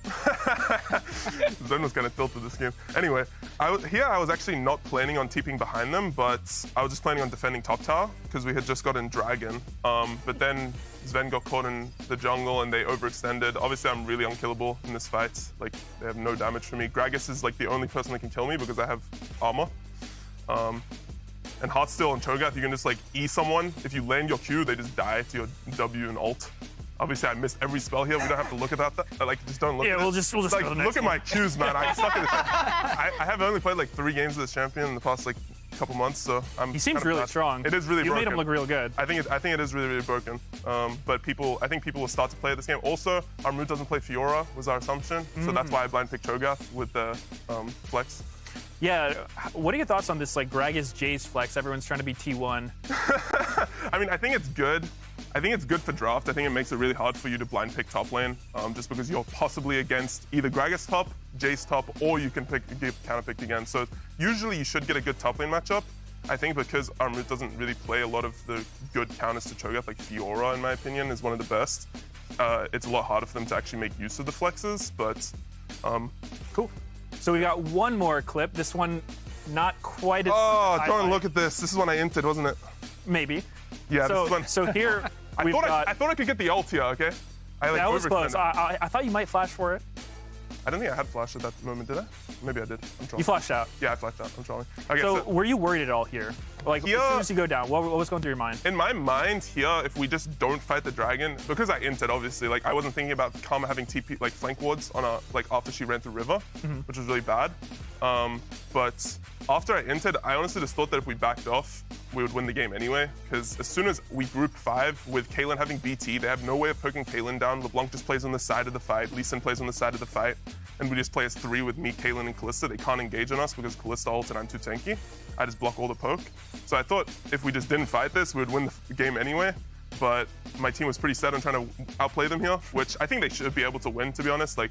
Zen was kind of tilted this game. Anyway, I was actually not planning on TPing behind them, but I was just planning on defending top tower because we had just gotten Dragon. But then Sven got caught in the jungle and they overextended. Obviously, I'm really unkillable in this fight. They have no damage for me. Gragas is the only person that can kill me because I have armor. And Heartsteel and Cho'Gath, you can just E someone. If you land your Q, they just die to your W and ult. Obviously, I missed every spell here. We don't have to look at that. Just don't look at it. Yeah, we'll just look at my Qs, man. I suck at it. I have only played 3 games of this champion in the past couple months, so He seems really strong. It is really broken. You made him look real good. I think it is really, really broken. But I think people will start to play this game. Also, our Mood doesn't play Fiora, was our assumption. So that's why I blind picked Cho'Gath with the flex. Yeah, what are your thoughts on this Gragas Jace flex? Everyone's trying to be T1. I mean, I think it's good. I think it's good for draft. I think it makes it really hard for you to blind pick top lane, just because you're possibly against either Gragas top, Jace top, or you can get counter picked again. So usually you should get a good top lane matchup. I think because Armut doesn't really play a lot of the good counters to Cho'Gath, Fiora, in my opinion, is one of the best. It's a lot harder for them to actually make use of the flexes, but cool. So we got one more clip. This one, not quite as don't look at this. This is when I inted, wasn't it? Maybe. Yeah. So here I thought I could get the ult here. Okay. That was close. I thought you might flash for it. I don't think I had flash at that moment, did I? Maybe I did. I'm trolling. You flashed out. Yeah, I flashed out. I'm trolling. Okay, so were you worried at all here? As soon as you go down, what was going through your mind? In my mind here, if we just don't fight the dragon, because I inted, obviously, I wasn't thinking about Karma having TP, flank wards on after she ran through river, which was really bad. But after I inted, I honestly just thought that if we backed off, we would win the game anyway, because as soon as we group 5 with Caitlyn having BT, they have no way of poking Caitlyn down. LeBlanc just plays on the side of the fight, Lee Sin plays on the side of the fight, and we just play as 3 with me, Caitlyn, and Kalista. They can't engage on us because Kalista ults and I'm too tanky. I just block all the poke. So I thought if we just didn't fight this, we would win the game anyway, but my team was pretty set on trying to outplay them here, which I think they should be able to win, to be honest. They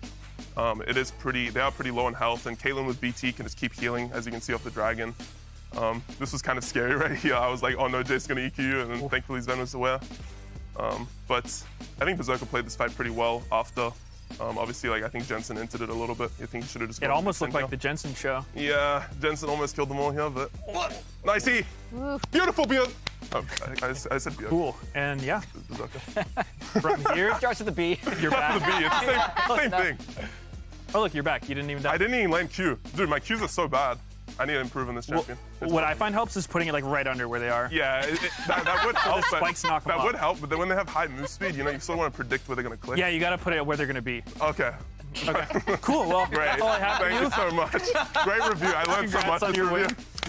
are pretty low in health, and Caitlyn with BT can just keep healing, as you can see off the dragon. This was kind of scary right here. I was like, oh no, Jay's gonna EQ you, and then thankfully Sven was aware. But I think Berserker played this fight pretty well after. Obviously, I think Jensen entered it a little bit. I think he should have just It almost looked like the Jensen show. Yeah, Jensen almost killed them all here, but nice E! Beautiful beard! Oh, I said beard. Cool, and yeah. From here, it starts with a B. You're back. The B, it's the same thing. Oh look, you're back. You didn't even die. I didn't even land Q. Dude, my Qs are so bad. I need to improve on this champion. What I find helps is putting it right under where they are. Yeah, that would help. Spikes knock them that would help, but then when they have high move speed, you still want to predict where they're going to click. Yeah, you got to put it where they're going to be. Okay. Cool. Well, great. that's all I have. Thank you so much. Great review. I learned so much. On your win.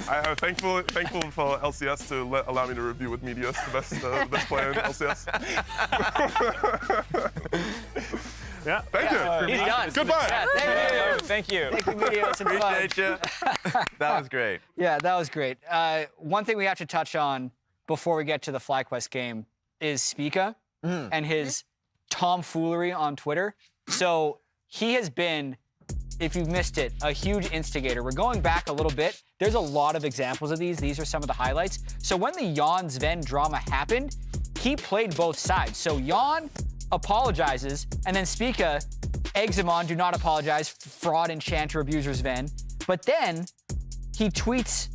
I am thankful for LCS to allow me to review with Meteos, the best player in LCS. Yeah. Thank you. He's done. Goodbye. Yeah, Thank you. thank you, Medios and Appreciate you. That was great. Yeah, that was great. One thing we have to touch on before we get to the FlyQuest game is Spica and his tomfoolery on Twitter. So he has been, if you've missed it, a huge instigator. We're going back a little bit. There's a lot of examples of these. These are some of the highlights. So when the Jan Sven drama happened, he played both sides. So Jan apologizes, and then Spica eggs him on, do not apologize, fraud, enchanter, abuser Sven. But then he tweets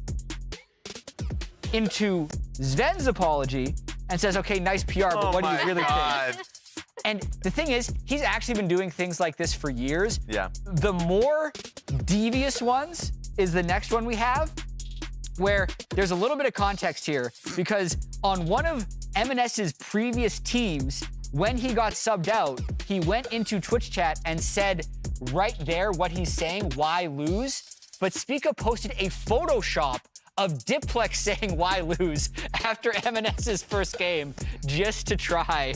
into Sven's apology and says, okay, nice PR, but what do you really think? And the thing is, he's actually been doing things like this for years. Yeah. The more devious ones is the next one we have, where there's a little bit of context here, because on one of M&S's previous teams, when he got subbed out, he went into Twitch chat and said right there what he's saying, why lose? But Spica posted a Photoshop of Diplex saying why lose after M&S's first game, just to try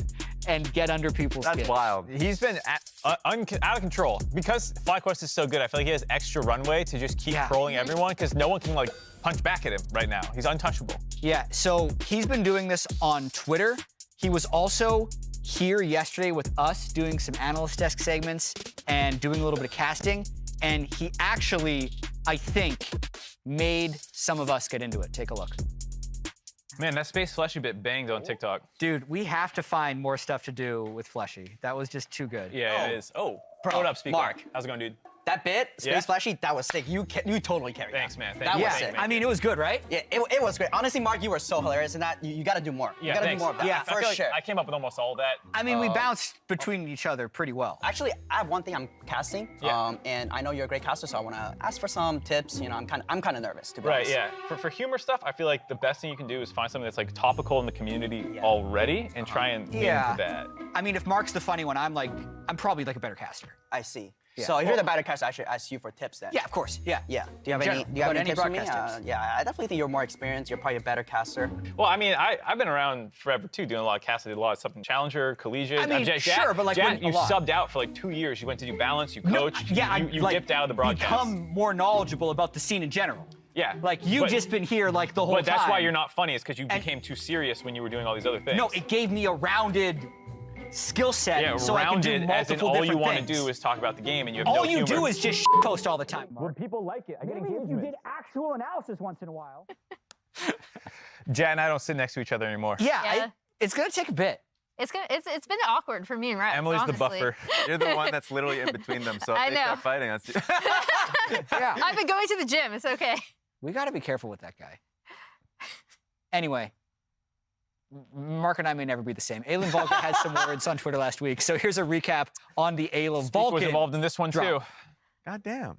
and get under people's skin. That's wild. He's been out of control. Because FlyQuest is so good, I feel like he has extra runway to just keep trolling everyone, because no one can like punch back at him right now. He's untouchable. Yeah, so he's been doing this on Twitter. He was also here yesterday with us doing some analyst desk segments and doing a little bit of casting. And he actually, I think, made some of us get into it. Take a look. Man, that Space Fleshy bit banged on TikTok. Dude, we have to find more stuff to do with Fleshy. That was just too good. Yeah, it is. Oh, Bro, what up, Speaker? Mark. How's it going, dude? That bit, Space Yeah? Flashy, that was sick. You totally carried that. Thanks, man. That was Yeah, sick. I mean, it was good, right? Yeah, it was great. Honestly, Mark, you were so hilarious in that. You got to do more. You got to do thanks. more of that. Yeah, for I feel like sure. I came up with almost all that. I mean, we bounced between each other pretty well. Actually, I have one thing I'm casting, and I know you're a great caster, so I want to ask for some tips. You know, I'm kind of nervous, to be Right, honest. yeah. For humor stuff, I feel like the best thing you can do is find something that's like topical in the community already and try and lean into that. I mean, if Mark's the funny one, I'm probably like a better caster. I see. Yeah. So if you're the better caster, I should ask you for tips then. Yeah, of course. Yeah. Yeah. Do you have General, any? Do you have about any any tips for me? broadcast tips. Yeah, I definitely think you're more experienced. You're probably a better caster. Well, I mean, I've been around forever too, doing a lot of casting, did a lot of stuff in Challenger, Collegiate. I mean, sure, but like Jan, a you lot. subbed out for like 2 years. You went to do balance, you coached. You like, dipped out of the broadcast. Become more knowledgeable about the scene in general. Yeah. Like you've just been here like the whole time. But that's why you're not funny, is because you became too serious when you were doing all these other things. No, it gave me a rounded skill set, Yeah, so I can do rounded, as in multiple all different you want to things. do is talk about the game, and you have All no you humor. do is just post all the time. Mark. When people like it, I get engagement. You did actual analysis once in a while. Jan and I don't sit next to each other anymore. Yeah. It's gonna take a bit. It's been awkward for me and Rex. Emily's honestly. the buffer. You're the one that's literally in between them, so if I they know. start fighting us. Yeah. I've been going to the gym. It's okay. We got to be careful with that guy. Anyway, Mark and I may never be the same. Aylin Vulcan had some words on Twitter last week, so here's a recap on the Aylin Vulcan. was involved in this one drop. too. God damn.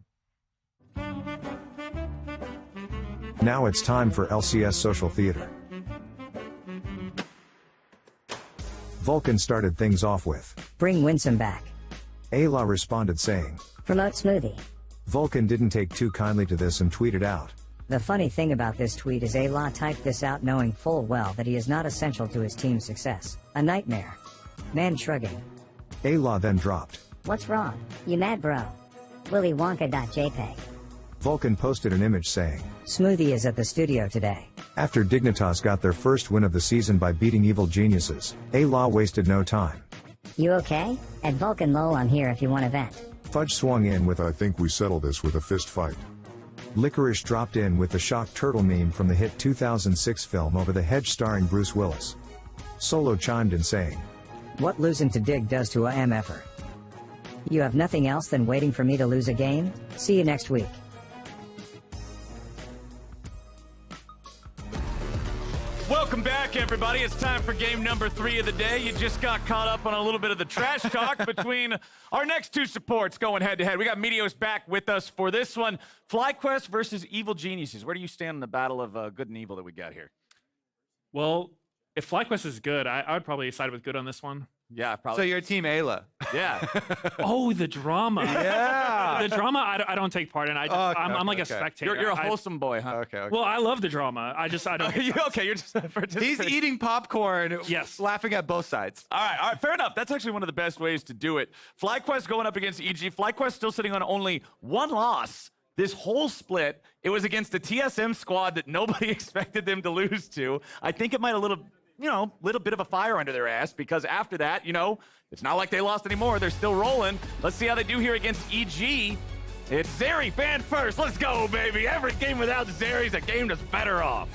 Now it's time for LCS Social Theater. Vulcan started things off with. Bring Winsome back. Ayla responded saying, Promote Smoothie. Vulcan didn't take too kindly to this and tweeted out. The funny thing about this tweet is Ayla typed this out knowing full well that he is not essential to his team's success. A nightmare. Man shrugging. Ayla then dropped. What's wrong? You mad, bro? Willy Wonka.jpg. Vulcan posted an image saying, Smoothie is at the studio today. after Dignitas got their first win of the season by beating Evil Geniuses, Ayla wasted no time. You okay? At Vulcan Lol, I'm here if you want to vent. Fudge swung in with I think we settle this with a fist fight. Licorice dropped in with the shocked turtle meme from the hit 2006 film Over the Hedge starring Bruce Willis. Solo chimed in saying, What losing to Dig does to a MFer. You have nothing else than waiting for me to lose a game? See you next week. Welcome back, everybody. It's time for game number 3 of the day. You just got caught up on a little bit of the trash talk between our next two supports going head-to-head. We got Meteos back with us for this one. FlyQuest versus Evil Geniuses. Where do you stand in the battle of good and evil that we got here? Well, if FlyQuest is good, I would probably side with good on this one. Yeah, So probably. you're Team Ayla. Yeah. Oh, the drama. Yeah. The drama I don't take part in. I'm like a spectator. You're a wholesome boy, huh? Okay. Well, I love the drama. I don't. You're just He's eating popcorn. Yes. Laughing at both sides. All right, fair enough. That's actually one of the best ways to do it. FlyQuest going up against EG. FlyQuest still sitting on only one loss. This whole split, it was against a TSM squad that nobody expected them to lose to. I think it might have little bit of a fire under their ass, because after that, it's not like they lost anymore. They're still rolling. Let's see how they do here against EG. It's Zeri banned first. Let's go, baby. Every game without Zeri's a game that's better off.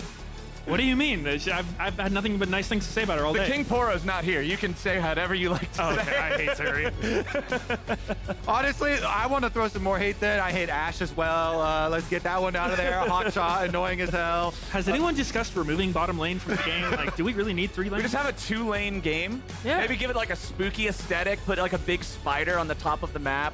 What do you mean? I've had nothing but nice things to say about her all The day. King Poro's not here. You can say whatever you like to Okay, say. I hate Zeri. Honestly, I want to throw some more hate there. I hate Ashe as well. Let's get that one out of there. Hot shot, annoying as hell. Has anyone discussed removing bottom lane from the game? Like, do we really need 3 lanes? We just have a 2-lane game. Yeah. Maybe give it like a spooky aesthetic. Put like a big spider on the top of the map.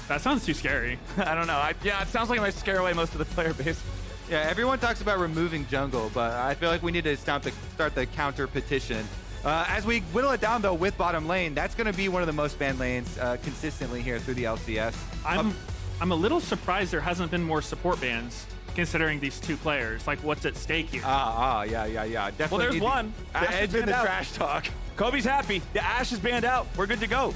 That sounds too scary. I don't know. Yeah, it sounds like it might scare away most of the player base. Yeah, everyone talks about removing jungle, but I feel like we need to start the counter petition. As we whittle it down, though, with bottom lane, that's going to be one of the most banned lanes consistently here through the LCS. I'm a little surprised there hasn't been more support bans, considering these 2 players. Like, what's at stake here? Yeah. Definitely. Well, there's one. The edge in the trash talk. Kobe's happy. The Ashe is banned out. We're good to go.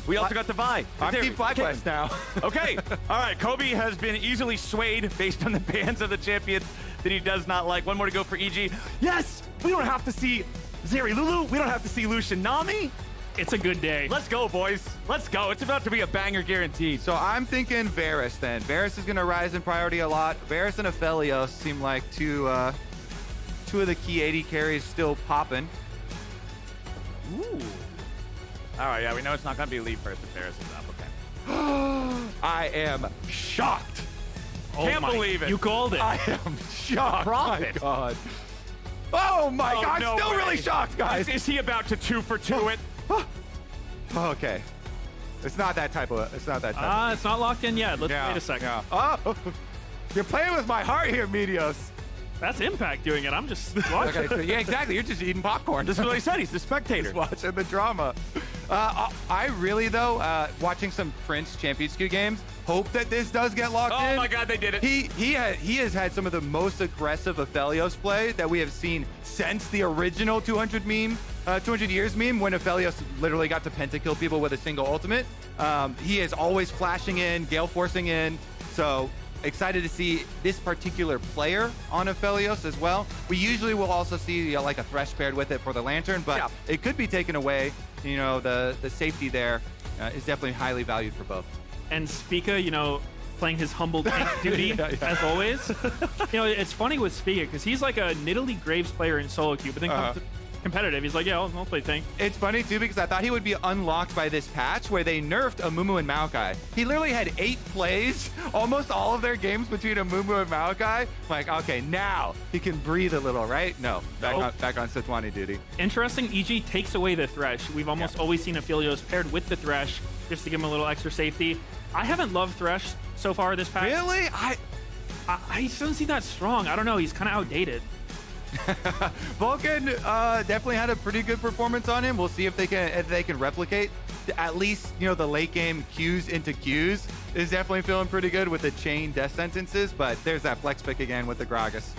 We also got the Vi. I'm Team FlyQuest now. Okay. All right. Kobe has been easily swayed based on the bans of the champions that he does not like. One more to go for EG. Yes! We don't have to see Zeri Lulu. We don't have to see Lucian Nami. It's a good day. Let's go, boys. Let's go. It's about to be a banger guaranteed. So I'm thinking Varus then. Varus is going to rise in priority a lot. Varus and Aphelios seem like two of the key AD carries still popping. Ooh. All right, yeah, we know it's not going to be lead first if Varus is up. Okay. I am shocked. Can't believe it. You called it. I am shocked. Profit. My God. Oh my God! no I'm still way. really shocked, guys. Is he about to 2-for-2 it? Okay. It's not that type of. It's not that type. It's not locked in yet. Let's wait a second. Yeah. Oh, you're playing with my heart here, Meteos. That's Impact doing it. I'm just watching. Okay, yeah, exactly. You're just eating popcorn. This is what he said. He's the spectator. Just watching the drama. I really, though, watching some Prince Champions Q games, hope that this does get locked in. Oh my God, they did it. He has had some of the most aggressive Aphelios play that we have seen since the original 200 years meme, when Aphelios literally got to pentakill people with a single ultimate. He is always flashing in, gale forcing in. So excited to see this particular player on Aphelios as well. We usually will also see like a Thresh paired with it for the Lantern, but it could be taken away. The safety there is definitely highly valued for both. And Spica, playing his humble tank duty as always. It's funny with Spica because he's like a Nidalee Graves player in solo queue, but then comes to competitive. He's like, yeah, I'll play tank. It's funny too because I thought he would be unlocked by this patch where they nerfed Amumu and Maokai. He literally had 8 plays, almost all of their games between Amumu and Maokai. I'm like, okay, now he can breathe a little, right? No, back on Sejuani duty. Interesting, EG takes away the Thresh. We've almost always seen Aphelios paired with the Thresh just to give him a little extra safety. I haven't loved Thresh so far this patch. Really? I just don't see that strong. I don't know. He's kind of outdated. Vulcan definitely had a pretty good performance on him. We'll see if they can replicate at least the late game Qs into Qs is definitely feeling pretty good with the chain death sentences. But there's that flex pick again with the Gragas.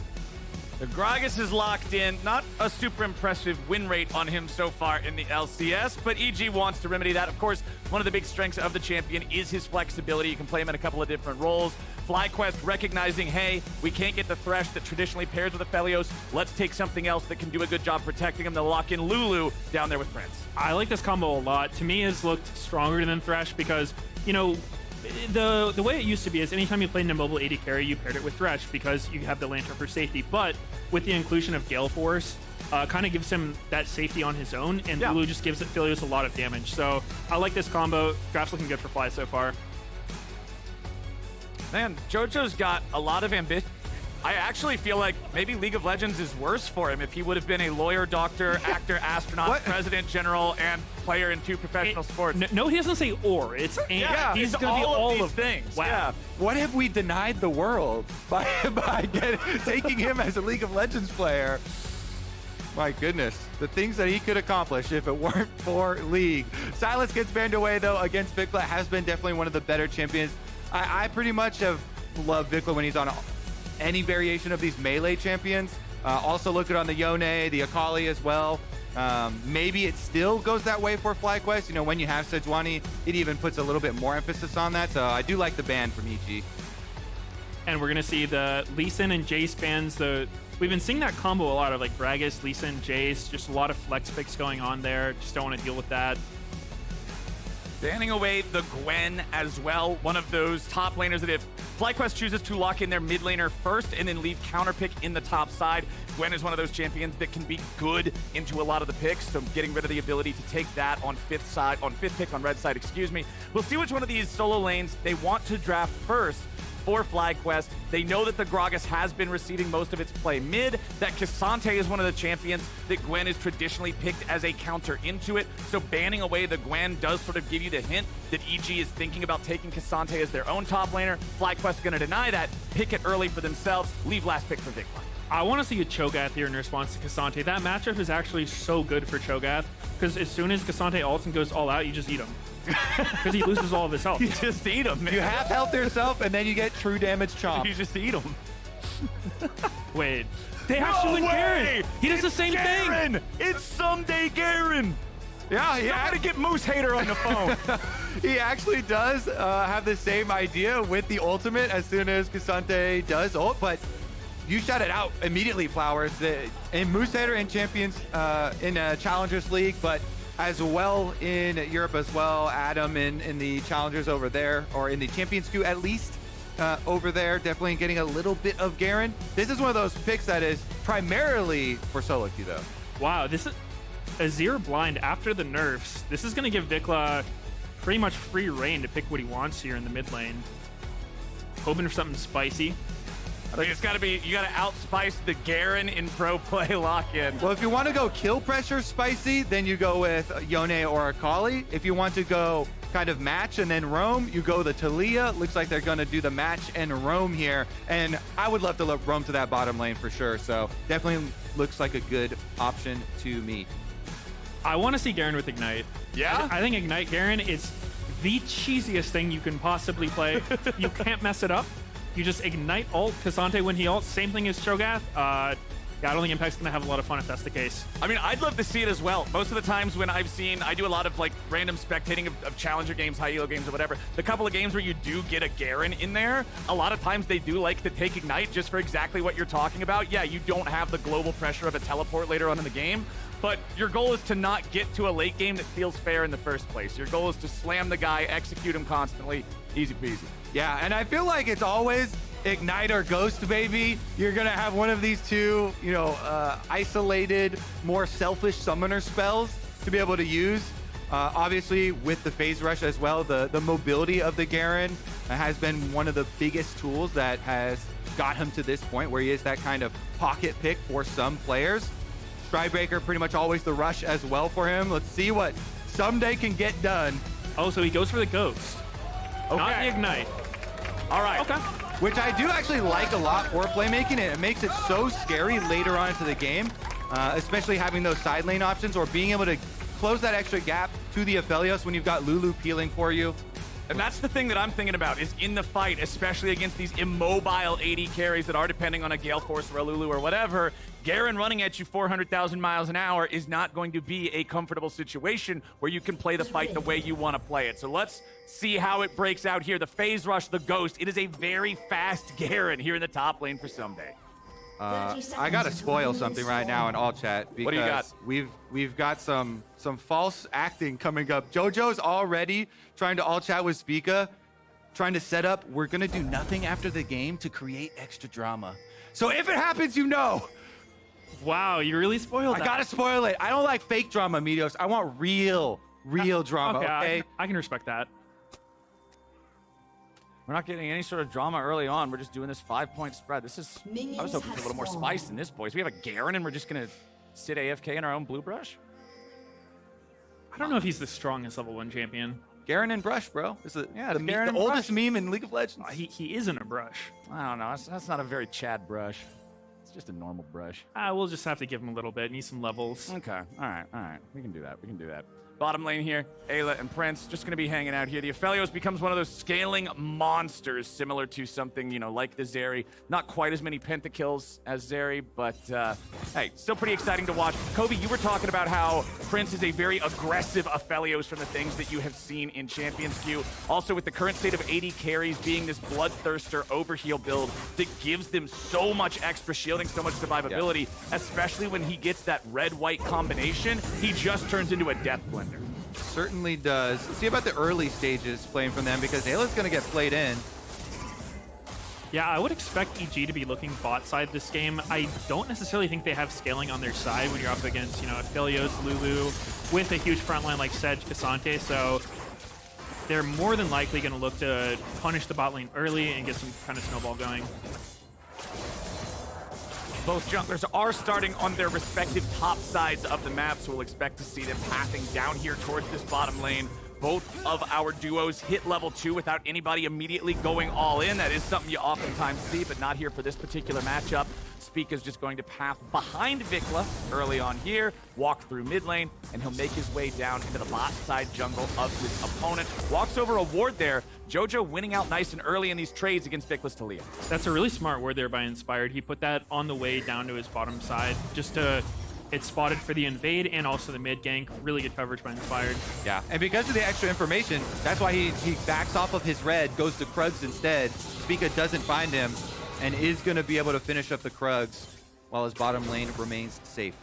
The Gragas is locked in. Not a super impressive win rate on him so far in the LCS, but EG wants to remedy that. Of course, one of the big strengths of the champion is his flexibility. You can play him in a couple of different roles. FlyQuest recognizing, hey, we can't get the Thresh that traditionally pairs with Aphelios. Let's take something else that can do a good job protecting him. They'll lock in Lulu down there with Prince. I like this combo a lot. To me, it's looked stronger than Thresh because, the way it used to be is anytime you played an immobile AD carry, you paired it with Thresh because you have the Lantern for safety. But with the inclusion of Gale Force, kind of gives him that safety on his own, and Lulu just gives Aphelios a lot of damage. So I like this combo. Draft's looking good for Fly so far. Man, JoJo's got a lot of ambition. I actually feel like maybe League of Legends is worse for him if he would have been a lawyer, doctor, actor, astronaut, president, general, and player in 2 professional sports. No, he doesn't say or. It's and. Yeah, he's going to be all of things. Wow. Yeah. What have we denied the world by taking him as a League of Legends player? My goodness, the things that he could accomplish if it weren't for League. Silas gets banned away, though, against Vikla. Has been definitely one of the better champions. I pretty much have loved Vikla when he's on any variation of these melee champions. Also look at on the Yone, the Akali as well. Maybe it still goes that way for FlyQuest. You know, when you have Sejuani, it even puts a little bit more emphasis on that. So I do like the ban from EG. And we're going to see the Lee Sin and Jace bans. We've been seeing that combo a lot of like Gragas, Lee Sin, Jace. Just a lot of flex picks going on there. Just don't want to deal with that. Banning away the Gwen as well. One of those top laners that if FlyQuest chooses to lock in their mid laner first and then leave counterpick in the top side, Gwen is one of those champions that can be good into a lot of the picks. So getting rid of the ability to take that on fifth pick on red side, excuse me. We'll see which one of these solo lanes they want to draft first for FlyQuest. They know that the Gragas has been receiving most of its play mid, that Cassante is one of the champions that Gwen is traditionally picked as a counter into it. So banning away the Gwen does sort of give you the hint that EG is thinking about taking Cassante as their own top laner. FlyQuest going to deny that, pick it early for themselves, leave last pick for Vikla. I want to see a Cho'Gath here in response to Cassante. That matchup is actually so good for Cho'Gath because as soon as Cassante ults and goes all out, you just eat him. Because he loses all of his health. You just eat him, man. You half health yourself, and then you get true damage chomp. You just eat him. Wait. They actually win Garen. He does the same thing. It's someday Garen. Yeah, he had to get Moose Hater on the phone. He actually does have the same idea with the ultimate as soon as Cassante does ult, but you shout it out immediately, Flowers. In Moose Hater and Champions in Challengers League, but as well in Europe as well. Adam in the Challengers over there, or in the Champions queue at least over there, definitely getting a little bit of Garen. This is one of those picks that is primarily for solo queue though. Wow, this is Azir blind after the nerfs. This is going to give Vikla pretty much free reign to pick what he wants here in the mid lane. Hoping for something spicy. I think it's got to be, you got to outspice the Garen in pro play lock-in. Well, if you want to go kill pressure spicy, then you go with Yone or Akali. If you want to go kind of match and then roam, you go the Talia. Looks like they're going to do the match and roam here. And I would love to roam to that bottom lane for sure. So definitely looks like a good option to me. I want to see Garen with Ignite. Yeah? I think Ignite Garen is the cheesiest thing you can possibly play. You can't mess it up. You just ignite ult Cassante when he ults. Same thing as Cho'Gath. Yeah, I don't think Impact's going to have a lot of fun if that's the case. I mean, I'd love to see it as well. Most of the times when I've seen, I do a lot of like random spectating of Challenger games, high elo games or whatever. The couple of games where you do get a Garen in there, a lot of times they do like to take Ignite just for exactly what you're talking about. Yeah, you don't have the global pressure of a teleport later on in the game, but your goal is to not get to a late game that feels fair in the first place. Your goal is to slam the guy, execute him constantly, easy peasy. Yeah, and I feel like it's always Ignite or Ghost, baby. You're gonna have one of these two, you know, isolated, more selfish summoner spells to be able to use. Obviously, with the phase rush as well, the mobility of the Garen has been one of the biggest tools that has got him to this point where he is that kind of pocket pick for some players. Strybreaker pretty much always the rush as well for him. Let's see what someday can get done. Oh, so he goes for the Ghost. Okay. Not the Ignite. All right. Okay. Which I do actually like a lot for playmaking, and it makes it so scary later on into the game, especially having those side lane options or being able to close that extra gap to the Aphelios when you've got Lulu peeling for you. And that's the thing that I'm thinking about is in the fight, especially against these immobile AD carries that are depending on a Gale Force or a Lulu or whatever, Garen running at you 400,000 miles an hour is not going to be a comfortable situation where you can play the fight the way you want to play it. So let's see how it breaks out here. The phase rush, the Ghost. It is a very fast Garen here in the top lane for someday. I gotta spoil something right now in all chat because What do you got? we've got some false acting coming up. JoJo's already trying to all chat with Spica, trying to set up. We're gonna do nothing after the game to create extra drama. So if it happens, you know. Wow, you really spoiled that. I gotta spoil it. I don't like fake drama, Meteos. I want real drama. Okay. I can respect that. We're not getting any sort of drama early on. We're just doing this 5-point spread. This is, I was hoping for a little more spice than this, boys. We have a Garen and we're just going to sit AFK in our own blue brush? I don't know if he's the strongest level 1 champion. Garen and brush, bro. It's the Garen and oldest meme in League of Legends. He isn't a brush. I don't know. That's not a very Chad brush. It's just a normal brush. We'll just have to give him a little bit. Need some levels. Okay. All right. We can do that. Bottom lane here, Ayla and Prince just going to be hanging out here. The Aphelios becomes one of those scaling monsters, similar to something, you know, like the Zeri. Not quite as many pentakills as Zeri, but hey, still pretty exciting to watch. Kobe, you were talking about how Prince is a very aggressive Aphelios from the things that you have seen in Champions Queue. Also, with the current state of AD carries being this bloodthirster overheal build that gives them so much extra shielding, so much survivability, especially when he gets that red-white combination, he just turns into a death blender. Certainly does. See about the early stages playing from them, because Ayla's going to get played in. Yeah, I would expect EG to be looking bot side this game. I don't necessarily think they have scaling on their side when you're up against, you know, Aphelios, Lulu, with a huge front line like Sedge, Cassante, so they're more than likely going to look to punish the bot lane early and get some kind of snowball going. Both junglers are starting on their respective top sides of the map, so we'll expect to see them pathing down here towards this bottom lane. Both of our duos hit level 2 without anybody immediately going all in. That is something you oftentimes see, but not here for this particular matchup. Spica's just going to path behind Vikla early on here, walk through mid lane, and he'll make his way down into the bot side jungle of his opponent. Walks over a ward there. Jojo winning out nice and early in these trades against Vikla's Talia. That's a really smart ward there by Inspired. He put that on the way down to his bottom side just to... It's spotted for the invade and also the mid gank. Really good coverage by Inspired. Yeah, and because of the extra information, that's why he backs off of his red, goes to Krugs instead. Spica doesn't find him and is going to be able to finish up the Krugs while his bottom lane remains safe.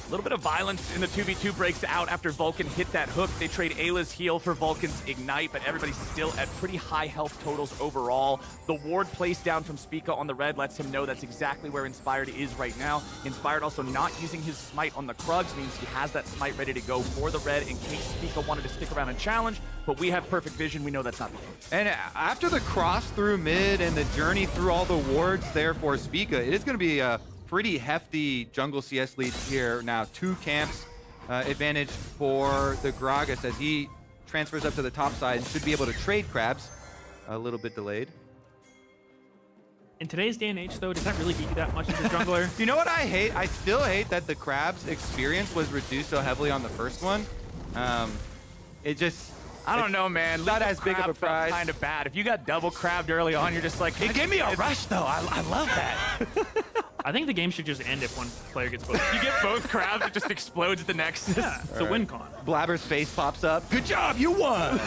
A little bit of violence in the 2v2 breaks out after Vulcan hit that hook. They trade Ayla's heal for Vulcan's ignite, but everybody's still at pretty high health totals overall. The ward placed down from Spica on the red lets him know that's exactly where Inspired is right now. Inspired also not using his smite on the Krugs means he has that smite ready to go for the red in case Spica wanted to stick around and challenge, but we have perfect vision. We know that's not the case. And after the cross through mid and the journey through all the wards there for Spica, it is going to be a pretty hefty jungle CS lead here now. 2 camps advantage for the Gragas as he transfers up to the top side and should be able to trade crabs. A little bit delayed. In today's day and age, though, does that really beat you that much as a jungler? You know what I hate? I still hate that the crabs experience was reduced so heavily on the first one. It just... I don't know, man. It's not as big of a prize. Kind of bad. If you got double crabbed early on, you're just like, it gave me a rush, though. I love that. I think the game should just end if one player gets both. You get both crabs, it just explodes at the Nexus. Yeah, it's a win con. Blabber's face pops up. Good job, you won!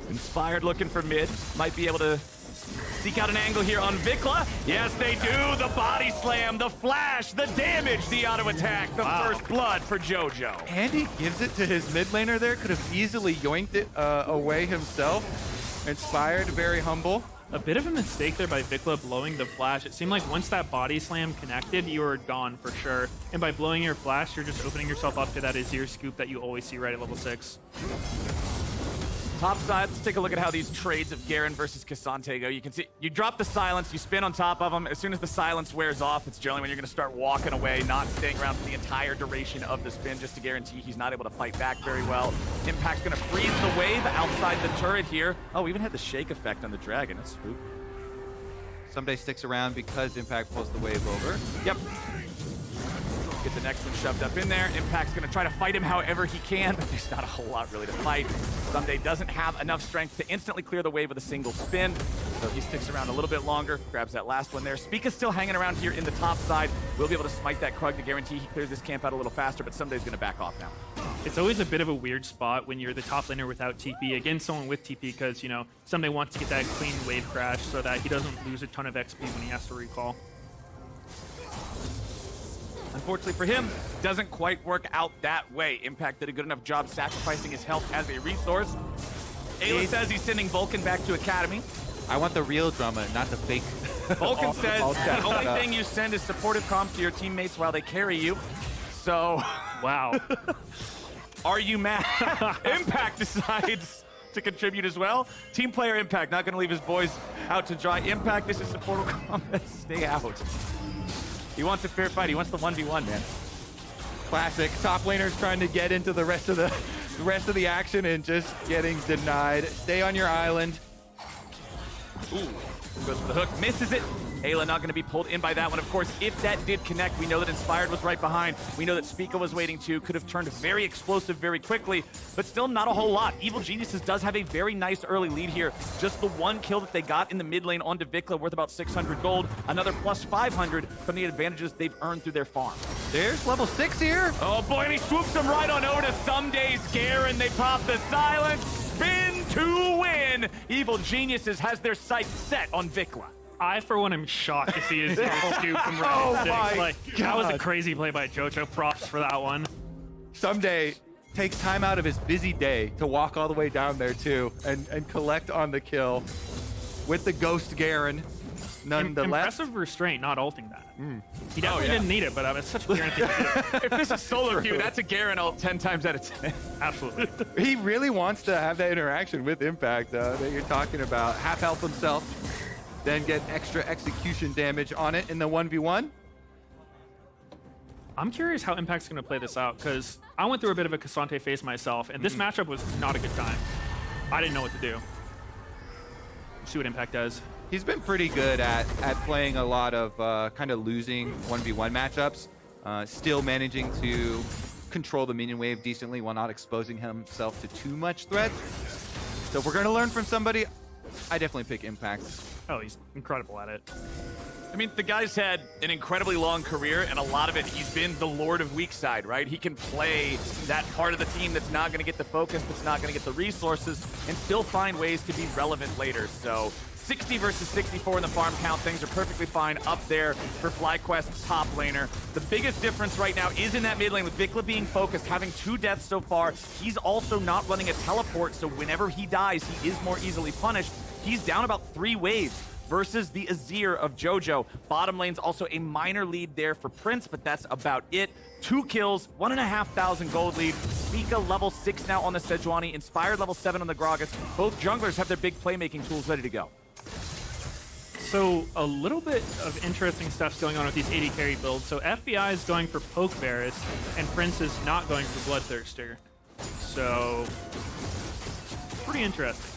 Inspired looking for mid. Might be able to seek out an angle here on Vikla. Yes, they do. The body slam, the flash, the damage, the auto attack, the first blood for Jojo. And he gives it to his mid laner there. Could have easily yoinked it away himself. Inspired, very humble. A bit of a mistake there by Vikla blowing the flash. It seemed like once that body slam connected, you were gone for sure. And by blowing your flash, you're just opening yourself up to that Azir scoop that you always see right at level 6. Top side, let's take a look at how these trades of Garen versus Cassante go. You can see, you drop the silence, you spin on top of them. As soon as the silence wears off, it's generally when you're going to start walking away, not staying around for the entire duration of the spin, just to guarantee he's not able to fight back very well. Impact's going to freeze the wave outside the turret here. Oh, we even had the shake effect on the dragon. That's spooky. Someday sticks around because Impact pulls the wave over. Yep. Get the next one shoved up in there. Impact's going to try to fight him however he can, but there's not a whole lot really to fight. Someday doesn't have enough strength to instantly clear the wave with a single spin, so he sticks around a little bit longer, grabs that last one there. Spica's still hanging around here in the top side. We'll be able to smite that Krug to guarantee he clears this camp out a little faster, but Someday's going to back off now. It's always a bit of a weird spot when you're the top laner without TP against someone with TP because, you know, Someday wants to get that clean wave crash so that he doesn't lose a ton of XP when he has to recall. Unfortunately for him, doesn't quite work out that way. Impact did a good enough job sacrificing his health as a resource. Ayla says he's sending Vulcan back to Academy. I want the real drama, not the fake. Vulcan says the only thing you send is supportive comms to your teammates while they carry you. So, wow. Are you mad? Impact decides to contribute as well. Team player Impact, not going to leave his boys out to dry. Impact, this is supportive combat. Stay out. He wants a fair fight. He wants the 1v1, man. Classic. Top laners trying to get into the rest of the action and just getting denied. Stay on your island. Ooh. Goes for the hook. Misses it. Ayla not going to be pulled in by that one. Of course, if that did connect, we know that Inspired was right behind. We know that Spica was waiting too. Could have turned very explosive very quickly, but still not a whole lot. Evil Geniuses does have a very nice early lead here. Just the one kill that they got in the mid lane onto Vikla worth about 600 gold. Another plus 500 from the advantages they've earned through their farm. There's level 6 here. Oh boy, and he swoops him right on over to Someday Scare, and they pop the silence. Spin to win. Evil Geniuses has their sights set on Vikla. I, for one, am shocked to see his scoop from Oh Riot my Games. That was a God. crazy play by Jojo. Props for that one. Someday takes time out of his busy day to walk all the way down there too and collect on the kill with the Ghost Garen. Nonetheless, Impressive restraint, not ulting that. He definitely yeah. didn't need it, but it's such a guarantee. If this is solo queue, that's a Garen ult 10 times out of 10. Absolutely. he really wants to have that interaction with Impact that you're talking about. Half health himself, then get extra execution damage on it in the 1v1. I'm curious how Impact's going to play this out, because I went through a bit of a Cassante phase myself, and this matchup was not a good time. I didn't know what to do. See what Impact does. He's been pretty good at playing a lot of kind of losing 1v1 matchups, still managing to control the minion wave decently while not exposing himself to too much threat. So if we're going to learn from somebody, I definitely pick Impact. Oh, he's incredible at it. I mean, the guy's had an incredibly long career, and a lot of it, he's been the Lord of Weak Side, right? He can play that part of the team that's not going to get the focus, that's not going to get the resources, and still find ways to be relevant later. So 60 versus 64 in the farm count. Things are perfectly fine up there for FlyQuest's top laner. The biggest difference right now is in that mid lane with Vikla being focused, having 2 deaths so far. He's also not running a teleport, so whenever he dies, he is more easily punished. He's down about 3 waves versus the Azir of Jojo. Bottom lane's also a minor lead there for Prince, but that's about it. 2 kills, 1,500 gold lead. Spica level 6 now on the Sejuani. Inspired level 7 on the Gragas. Both junglers have their big playmaking tools ready to go. So a little bit of interesting stuff's going on with these AD carry builds. So FBI is going for Poke Varus, and Prince is not going for Bloodthirster. So pretty interesting.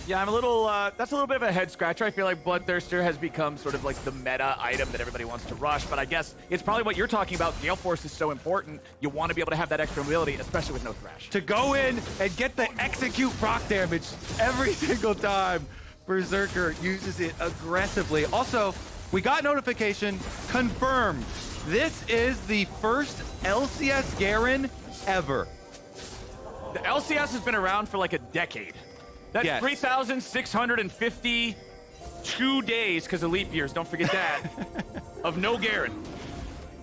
Yeah, I'm a little, that's a little bit of a head scratcher. I feel like Bloodthirster has become sort of like the meta item that everybody wants to rush, but I guess it's probably what you're talking about. Gale Force is so important. You want to be able to have that extra mobility, especially with no Thrash. To go in and get the execute proc damage every single time. Berserker uses it aggressively. Also, we got notification confirmed. This is the first LCS Garen ever. The LCS has been around for like a decade. That's Yes. 3,652 days, because of leap years, don't forget that, of no Garen.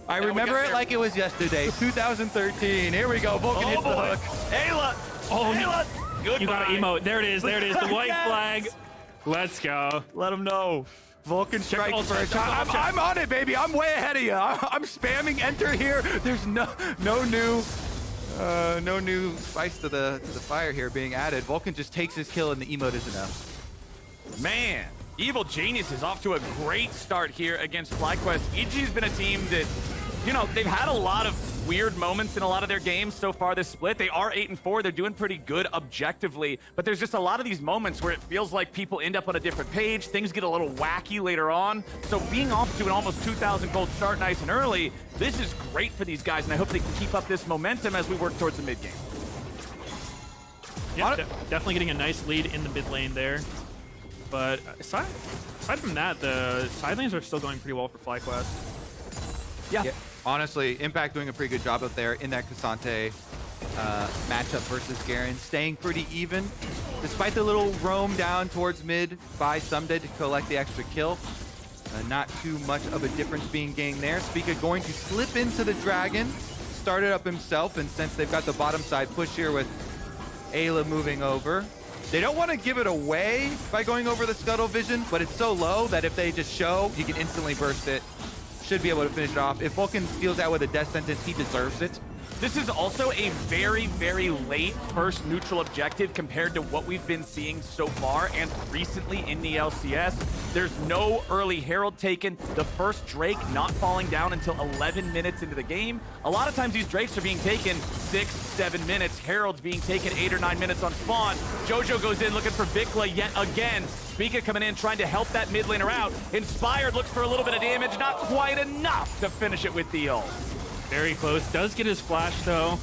I remember it like it was yesterday, 2013. Here we go, Vulcan hits the hook. Ayla! Oh, Ayla! Goodbye. You got to emote. There it is. There it is. The white Yes. flag. Let's go. Let him know. Vulcan strikes ult, first. I'm on it, baby. I'm way ahead of you. I'm spamming enter here. There's no new spice to the fire here being added. Vulcan just takes his kill and the emote is enough. Man, Evil Genius is off to a great start here against FlyQuest. EG's been a team that, you know, they've had a lot of weird moments in a lot of their games so far this split. They are 8-4. They're doing pretty good objectively, but there's just a lot of these moments where it feels like people end up on a different page. Things get a little wacky later on. So being off to an almost 2,000 gold start nice and early, this is great for these guys, and I hope they can keep up this momentum as we work towards the mid game. Yeah, definitely getting a nice lead in the mid lane there. But aside from that, the side lanes are still going pretty well for FlyQuest. Yeah. Honestly, Impact doing a pretty good job up there in that Cassante matchup versus Garen, staying pretty even. Despite the little roam down towards mid by Someday to collect the extra kill. Not too much of a difference being gained there. Spica going to slip into the Dragon, start it up himself, and since they've got the bottom side push here with Ayla moving over, they don't want to give it away by going over the Scuttle Vision, but it's so low that if they just show, he can instantly burst it. Should be able to finish it off. If Vulcan steals out with a death sentence, he deserves it. This is also a very, very late first neutral objective compared to what we've been seeing so far and recently in the LCS. There's no early Herald taken. The first Drake not falling down until 11 minutes into the game. A lot of times these Drakes are being taken 6, 7 minutes. Herald's being taken 8 or 9 minutes on spawn. Jojo goes in looking for Vikla yet again. Spica coming in trying to help that mid laner out. Inspired looks for a little bit of damage, not quite enough to finish it with the ult. Very close. Does get his flash, though.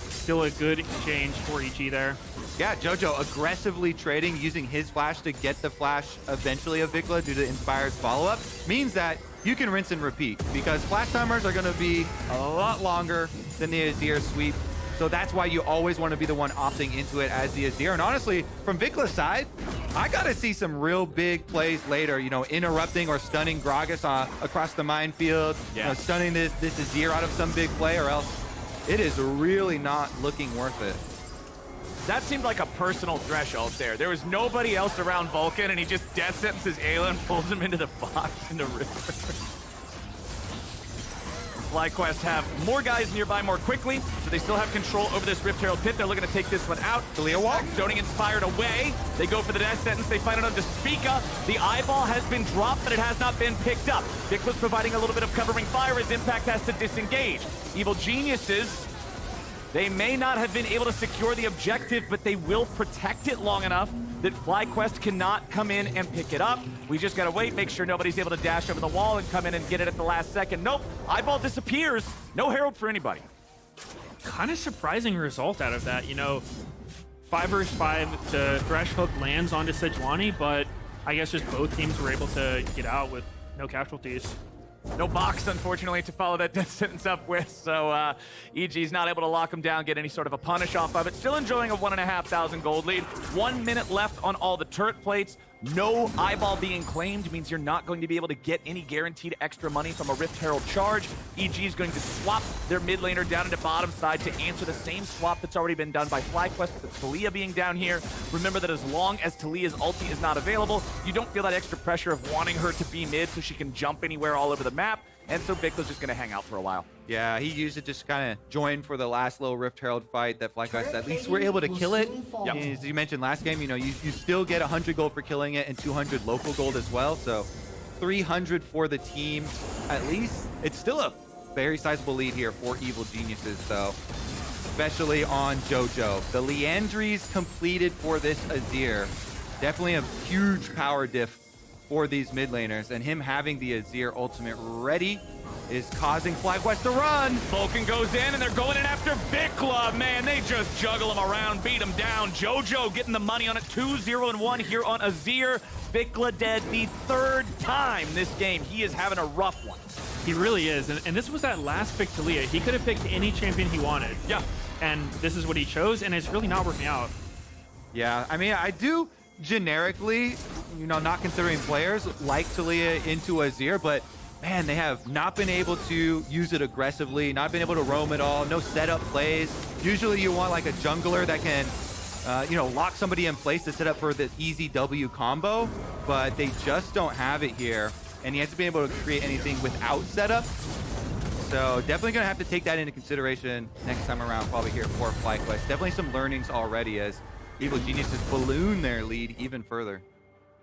Still a good exchange for EG there. Yeah, Jojo aggressively trading, using his flash to get the flash eventually of Vikla due to Inspired's follow-up, means that you can rinse and repeat, because flash timers are going to be a lot longer than the Azir sweep. So that's why you always want to be the one opting into it as the Azir. And honestly, from Vikla's side, I got to see some real big plays later, you know, interrupting or stunning Gragas across the minefield, you know, stunning this Azir out of some big play, or else it is really not looking worth it. That seemed like a personal threshold there. There was nobody else around Vulcan, and he just death sentences Ayla and pulls him into the box in the river. FlyQuest have more guys nearby more quickly, so they still have control over this Rift Herald pit. They're looking to take this one out. Talia walk. Zoning Inspired away. They go for the death sentence. They find another Spica. The eyeball has been dropped, but it has not been picked up. Vic was providing a little bit of covering fire as Impact has to disengage. Evil Geniuses, they may not have been able to secure the objective, but they will protect it long enough that FlyQuest cannot come in and pick it up. We just gotta wait, make sure nobody's able to dash over the wall and come in and get it at the last second. Nope, eyeball disappears. No Herald for anybody. Kind of surprising result out of that. You know, 5 versus 5 to Thresh Hook lands onto Sejuani, but I guess just both teams were able to get out with no casualties. No box, unfortunately, to follow that death sentence up with, so EG's not able to lock him down, get any sort of a punish off of it. Still enjoying a 1,500 gold lead. 1 minute left on all the turret plates. No eyeball being claimed means you're not going to be able to get any guaranteed extra money from a Rift Herald charge. EG is going to swap their mid laner down into bottom side to answer the same swap that's already been done by FlyQuest with Talia being down here. Remember that as long as Talia's ulti is not available, you don't feel that extra pressure of wanting her to be mid so she can jump anywhere all over the map. And so Vikla's just going to hang out for a while. Yeah, he used it just kind of join for the last little Rift Herald fight that FlyQuest at least were able to kill it. Yep. As you mentioned last game, you know, you still get 100 gold for killing it and 200 local gold as well. So 300 for the team at least. It's still a very sizable lead here for Evil Geniuses, though, especially on Jojo. The Leandries completed for this Azir. Definitely a huge power diff for these mid laners, and him having the Azir ultimate ready is causing FlyQuest to run. Vulcan goes in, and they're going in after Vikla. Man, they just juggle him around, beat him down. Jojo getting the money on it, 2-0-1 here on Azir. Vikla dead the 3rd time this game. He is having a rough one. He really is, and this was that last pick Talia. He could have picked any champion he wanted. Yeah. And this is what he chose, and it's really not working out. Yeah, I mean, I do generically, you know, not considering players like Talia into Azir, but man, they have not been able to use it aggressively, not been able to roam at all, no setup plays. Usually you want like a jungler that can, you know, lock somebody in place to set up for the easy W combo, but they just don't have it here, and he hasn't been able to create anything without setup. So definitely gonna have to take that into consideration next time around, probably here for FlyQuest. Definitely some learnings already as Evil Geniuses balloon their lead even further.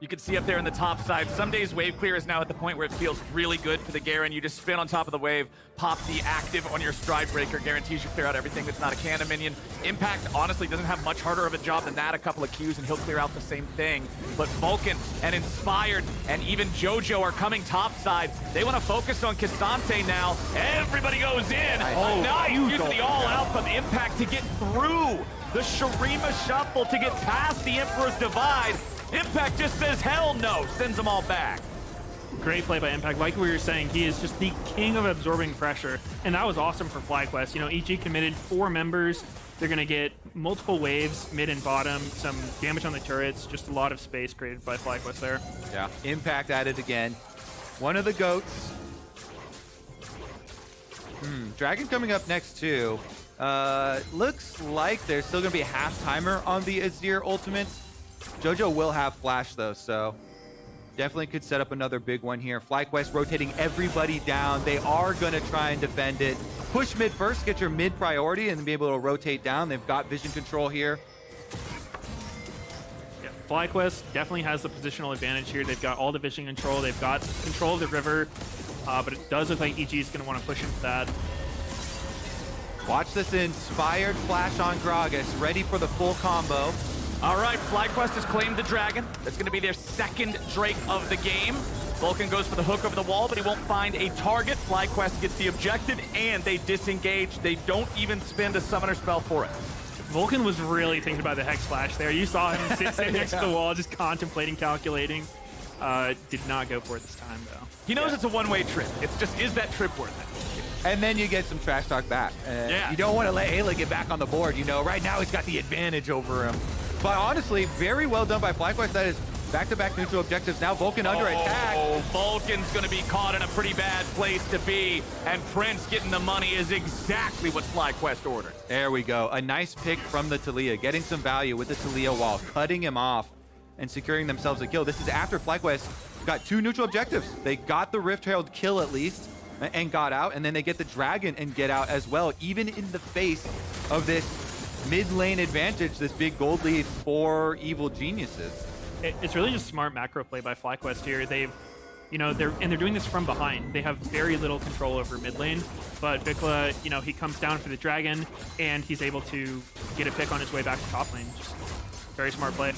You can see up there in the top side, some days wave clear is now at the point where it feels really good for the Garen. You just spin on top of the wave, pop the active on your stride breaker, guarantees you clear out everything that's not a cannon minion. Impact honestly doesn't have much harder of a job than that. A couple of Qs and he'll clear out the same thing. But Vulcan and Inspired and even Jojo are coming top side. They want to focus on Cassante now. Everybody goes in. Nice, using the all out from Impact to get through the Shurima shuffle to get past the Emperor's Divide. Impact just says hell no, sends them all back. Great play by Impact. Like we were saying, he is just the king of absorbing pressure, and that was awesome for FlyQuest. You know, EG committed 4 members. They're going to get multiple waves, mid and bottom, some damage on the turrets, just a lot of space created by FlyQuest there. Yeah, Impact at it again. One of the GOATs. Dragon coming up next too. Looks like there's still going to be a half timer on the Azir ultimate. Jojo will have flash though, so definitely could set up another big one here. FlyQuest rotating everybody down. They are going to try and defend it. push mid first, get your mid priority, and then be able to rotate down. They've got vision control here. Yeah, FlyQuest definitely has the positional advantage here. They've got all the vision control. They've got control of the river, but it does look like EG is going to want to push into that. Watch this inspired flash on Gragas, ready for the full combo. All right, FlyQuest has claimed the dragon. That's going to be their second Drake of the game. Vulcan goes for the hook over the wall, but he won't find a target. FlyQuest gets the objective, and they disengage. They don't even spend a summoner spell for it. Vulcan was really thinking about the Hex Flash there. You saw him sit next to the wall, just contemplating, calculating. Did not go for it this time, though. He knows it's a one-way trip. It's just, is that trip worth it? And then you get some trash talk back. You don't want to let Ayla get back on the board, you know. Right now, he's got the advantage over him. But honestly, very well done by FlyQuest. That is back-to-back neutral objectives. Now Vulcan under attack. Oh, Vulcan's going to be caught in a pretty bad place to be. And Prince getting the money is exactly what FlyQuest ordered. There we go. A nice pick from the Taliyah, getting some value with the Taliyah while cutting him off and securing themselves a kill. This is after FlyQuest got 2 neutral objectives. They got the Rift Herald kill at least and got out, and then they get the Dragon and get out as well, even in the face of this mid lane advantage, this big gold lead for Evil Geniuses. It's really just smart macro play by FlyQuest here. They've, they're doing this from behind. They have very little control over mid lane, but Vikla, he comes down for the Dragon, and he's able to get a pick on his way back to top lane. Just very smart play.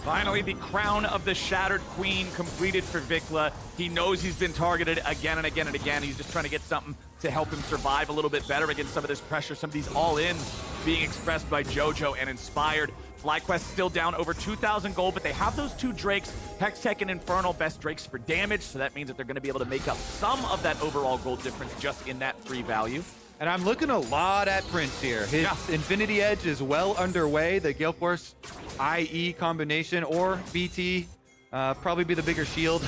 Finally, the crown of the Shattered Queen completed for Vikla. He knows he's been targeted again and again and again. He's just trying to get something to help him survive a little bit better against some of this pressure, some of these all-ins being expressed by JoJo and Inspired. FlyQuest still down over 2,000 gold, but they have those 2 Drakes, Hextech and Infernal, best Drakes for damage, so that means that they're going to be able to make up some of that overall gold difference just in that 3 value. And I'm looking a lot at Prince here. His Infinity Edge is well underway. The Gale Force IE combination or BT probably be the bigger shield.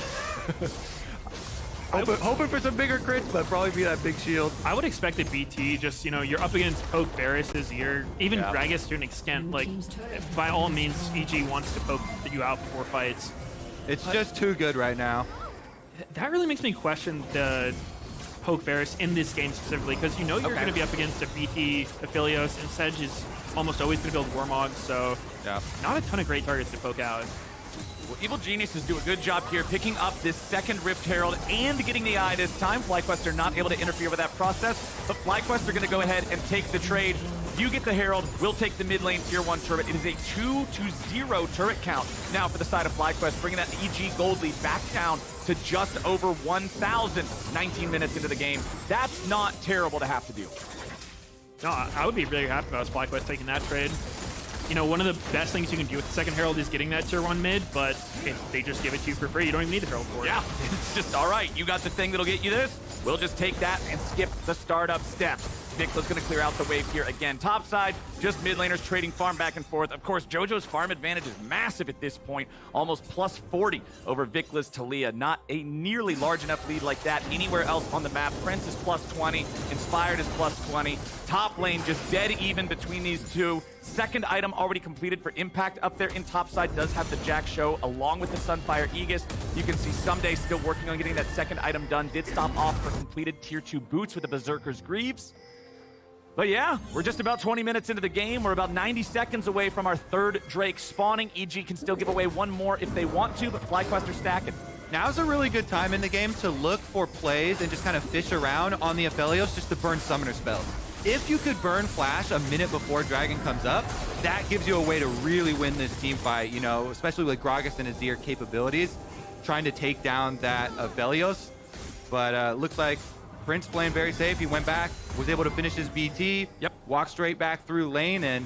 Hoping for some bigger crits, but probably be that big shield. I would expect a BT, just, you're up against poke Varus, even Gragas to an extent. Like, by all means, EG wants to poke you out before fights. It's just too good right now. That really makes me question the poke Varus in this game specifically, because you're going to be up against a BT Aphelios, and Sedge is almost always going to build Warmog, so not a ton of great targets to poke out. Well, Evil Geniuses do a good job here picking up this second Rift Herald and getting the eye this time. FlyQuest are not able to interfere with that process, but FlyQuest are going to go ahead and take the trade. You get the Herald, we'll take the mid lane tier 1 turret. It is a 2-0 turret count now for the side of FlyQuest, bringing that EG gold lead back down to just over 1,000, 19 minutes into the game. That's not terrible to have to do. No, I would be really happy about FlyQuest taking that trade. One of the best things you can do with the second Herald is getting that tier 1 mid, but if they just give it to you for free, you don't even need the Herald for it. Yeah, it's just, all right, you got the thing that'll get you this. We'll just take that and skip the startup steps. Vikla's going to clear out the wave here again. Top side, just mid laners trading farm back and forth. Of course, JoJo's farm advantage is massive at this point, almost plus 40 over Vikla's Taliyah. Not a nearly large enough lead like that anywhere else on the map. Prince is plus 20, Inspired is plus 20. Top lane just dead even between these two. Second item already completed for Impact up there in top side does have the Jack Show along with the Sunfire Aegis. You can see Someday still working on getting that second item done. Did stop off for completed tier 2 boots with the Berserker's Greaves. But yeah, we're just about 20 minutes into the game. We're about 90 seconds away from our third Drake spawning. EG can still give away one more if they want to, but FlyQuest are stacking. Now's a really good time in the game to look for plays and just kind of fish around on the Aphelios just to burn summoner spells. If you could burn Flash a minute before Dragon comes up, that gives you a way to really win this team fight, especially with Gragas and Azir capabilities, trying to take down that Aphelios. But looks like Prince playing very safe. He went back, was able to finish his BT, walk straight back through lane, and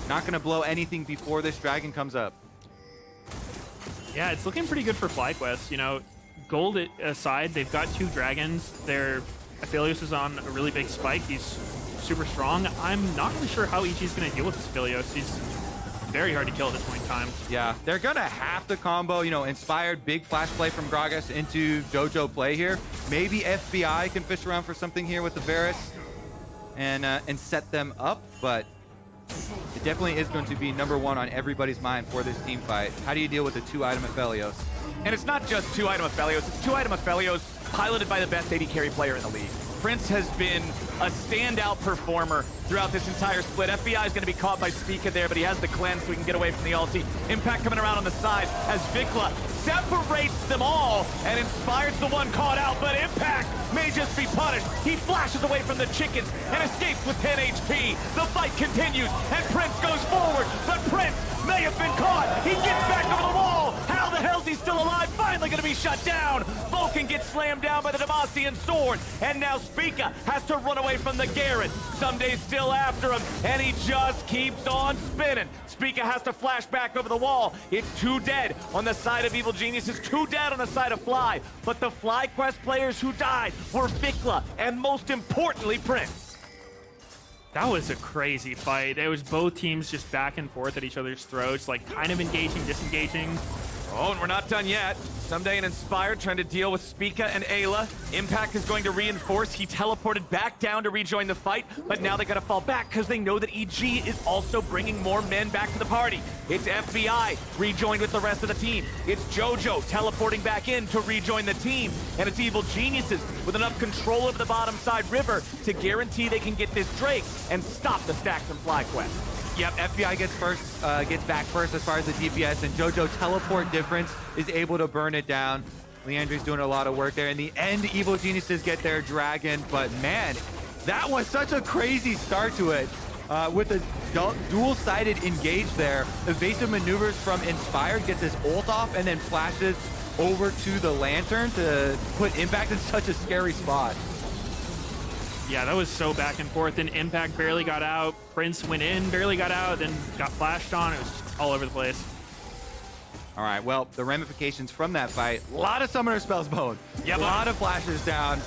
not going to blow anything before this Dragon comes up. Yeah, it's looking pretty good for FlyQuest. Gold aside, they've got 2 dragons. Their Aphelios is on a really big spike. He's super strong. I'm not really sure how EG is going to deal with this Aphelios. He's very hard to kill at this point in time. Yeah, they're going to have to combo, Inspired big flash play from Gragas into JoJo play here. Maybe FBI can fish around for something here with the Varus and set them up, but it definitely is going to be #1 on everybody's mind for this team fight. How do you deal with the 2-item Aphelios? And it's not just 2-item Aphelios, it's 2-item Aphelios piloted by the best AD carry player in the league. Prince has been a standout performer throughout this entire split. FBI is going to be caught by Spica there, but he has the cleanse so he can get away from the ulti. Impact coming around on the side as Vikla separates them all, and Inspired's the one caught out, but Impact may just be punished. He flashes away from the chickens and escapes with 10 HP. The fight continues, and Prince goes forward, but Prince may have been caught. He gets back over the wall. How the hell's he still alive? Finally going to be shut down. Vulcan gets slammed down by the Demacian sword, and now Spica has to run away from the Garen. Sunday's still after him, and he just keeps on spinning. Spica has to flash back over the wall. It's 2 dead on the side of Evil Geniuses, 2 dead on the side of Fly. But the FlyQuest players who died were Vikla and most importantly, Prince. That was a crazy fight. It was both teams just back and forth at each other's throats, like kind of engaging, disengaging. Oh, and we're not done yet. Someday and Inspired trying to deal with Spica and Ayla. Impact is going to reinforce. He teleported back down to rejoin the fight, but now they gotta fall back because they know that EG is also bringing more men back to the party. It's FBI rejoined with the rest of the team. It's JoJo teleporting back in to rejoin the team. And it's Evil Geniuses with enough control over the bottom side river to guarantee they can get this Drake and stop the stacks and FlyQuest. Yep, FBI gets back first as far as the DPS, and JoJo teleport difference is able to burn it down. Leandri's doing a lot of work there. In the end, Evil Geniuses get their dragon, but man, that was such a crazy start to it. With a dual-sided engage there, evasive maneuvers from Inspired, gets his ult off, and then flashes over to the Lantern to put Impact in such a scary spot. Yeah, that was so back and forth, and Impact barely got out. Prince went in, barely got out, then got flashed on. It was just all over the place. All right, well, the ramifications from that fight, a lot of summoner spells bone. Yep. A lot of flashes down,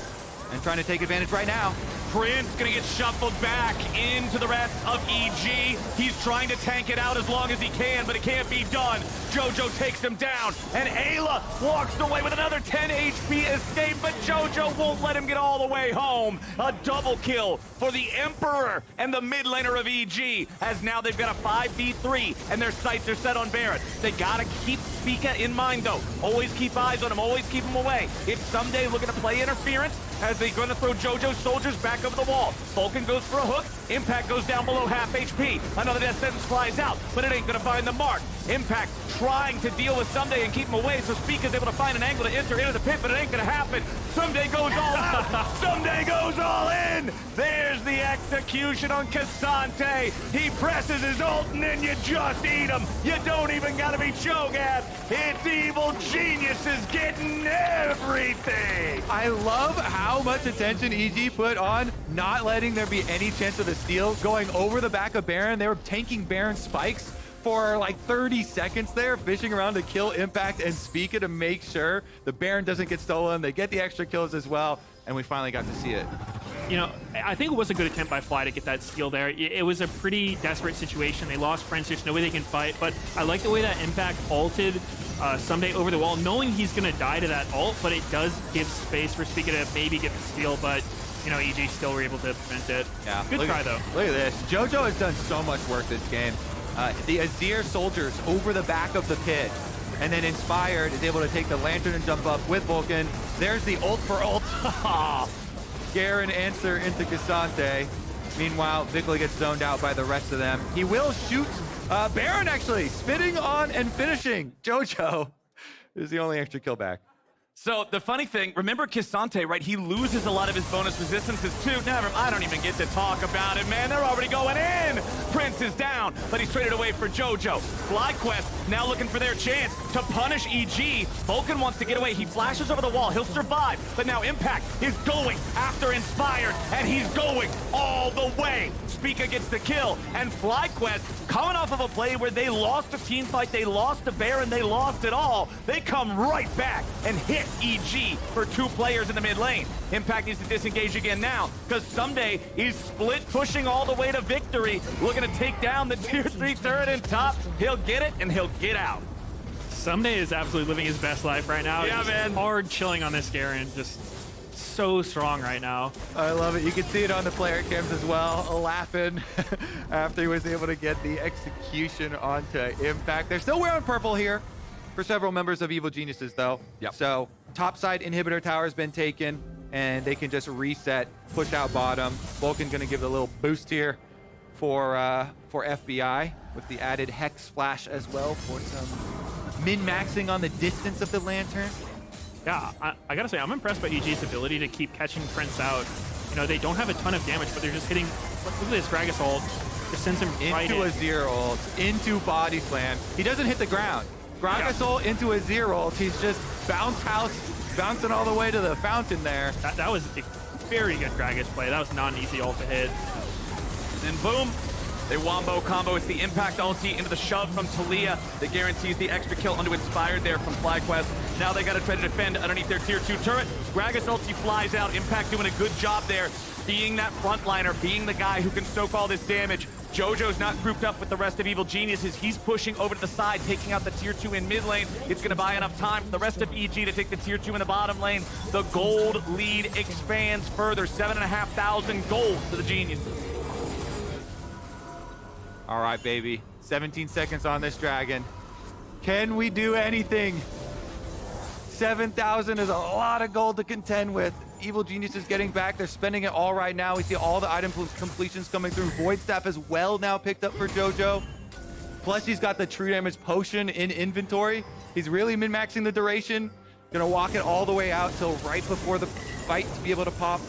and trying to take advantage right now. Prince gonna get shuffled back into the rest of EG. He's trying to tank it out as long as he can, but it can't be done. JoJo takes him down, and Ayla walks away with another 10 HP escape, but JoJo won't let him get all the way home. A double kill for the Emperor and the mid laner of EG, as now they've got a 5v3, and their sights are set on Barret. They gotta keep Spica in mind, though. Always keep eyes on him, always keep him away. It's Someday looking to play interference, as they're gonna throw JoJo's soldiers back over the wall. Vulcan goes for a hook. Impact goes down below half HP. Another death sentence flies out, but it ain't gonna find the mark. Impact trying to deal with Someday and keep him away, so Spica's able to find an angle to enter into the pit, but it ain't gonna happen. Someday goes all out. Someday goes all in. There's the execution on Cassante. He presses his ult, and then you just eat him. You don't even gotta be Cho'Gath. It's Evil Geniuses getting everything. I love how much attention EG put on not letting there be any chance of the steal, going over the back of Baron. They were tanking Baron spikes for like 30 seconds there, fishing around to kill Impact and Spica to make sure the Baron doesn't get stolen. They get the extra kills as well, and we finally got to see it. You know, I think it was a good attempt by Fly to get that steal there. It was a pretty desperate situation. They lost Prince, there's no way they can fight, but I like the way that Impact ulted Someday over the wall, knowing he's going to die to that ult, but it does give space for Spica to maybe get the steal, but you know, EG still were able to prevent it. Yeah. Good try, though. Look at this. JoJo has done so much work this game. The Azir soldiers over the back of the pit, and then Inspired is able to take the Lantern and jump up with Vulcan. There's the ult for ult. Garen answer into Cassante. Meanwhile, Vikla gets zoned out by the rest of them. He will shoot Baron, actually, spitting on and finishing. JoJo is the only extra kill back. So the funny thing, remember Cassante, right? He loses a lot of his bonus resistances too. Never, I don't even get to talk about it, man. They're already going in. Prince is down, but he's traded away for JoJo. FlyQuest now looking for their chance to punish EG. Vulcan wants to get away. He flashes over the wall. He'll survive, but now Impact is going after Inspired, and he's going all the way. Spica gets the kill, and FlyQuest, coming off of a play where they lost a team fight, they lost a Baron, they lost it all. They come right back and hit EG for 2 players in the mid lane. Impact needs to disengage again now, because Someday is split pushing all the way to victory, looking to take down the tier 3 turret in top. He'll get it, and he'll get out. Someday is absolutely living his best life right now. Yeah, Just man. hard chilling on this Garen, just so strong right now. I love it. You can see it on the player cams as well, laughing after he was able to get the execution onto Impact. They're still wearing purple here for several members of Evil Geniuses, though. Yep. So top side inhibitor tower has been taken. and they can just reset, push out bottom. Vulcan gonna give it a little boost here for FBI with the added Hex Flash as well for some min-maxing on the distance of the Lantern. Yeah, I gotta say, I'm impressed by EG's ability to keep catching Prince out. You know, they don't have a ton of damage, but they're just hitting, look at this Gragas ult, just sends him right into a zero ult, into body slam. He doesn't hit the ground. Gragas ult into a zero ult. He's just bouncing all the way to the fountain there. That was a very good Gragas play. That was not an easy ult to hit. Then boom, they wombo combo. It's the impact ulti into the shove from Talia that guarantees the extra kill onto Inspired there from FlyQuest. Now they got to try to defend underneath their tier 2 turret. Gragas ulti flies out. Impact doing a good job there, being that frontliner, being the guy who can soak all this damage. Jojo's not grouped up with the rest of Evil Geniuses. He's pushing over to the side, taking out the tier 2 in mid lane. It's going to buy enough time for the rest of EG to take the tier 2 in the bottom lane. The gold lead expands further. 7,500 gold to the Geniuses. All right, baby. 17 seconds on this dragon. Can we do anything? 7,000 is a lot of gold to contend with. Evil Genius is getting back. They're spending it all right now. We see all the item completions coming through. Void Staff as well now picked up for Jojo. Plus, he's got the True Damage Potion in inventory. He's really min-maxing the duration. Gonna walk it all the way out till right before the fight to be able to pop.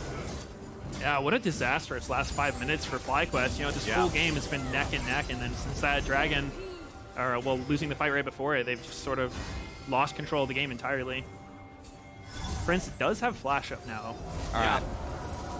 Yeah, what a disastrous last 5 minutes for FlyQuest. You know, this whole game has been neck and neck, and then since that dragon, or well, losing the fight right before it, they've just sort of lost control of the game entirely. Prince does have Flash up now. All right.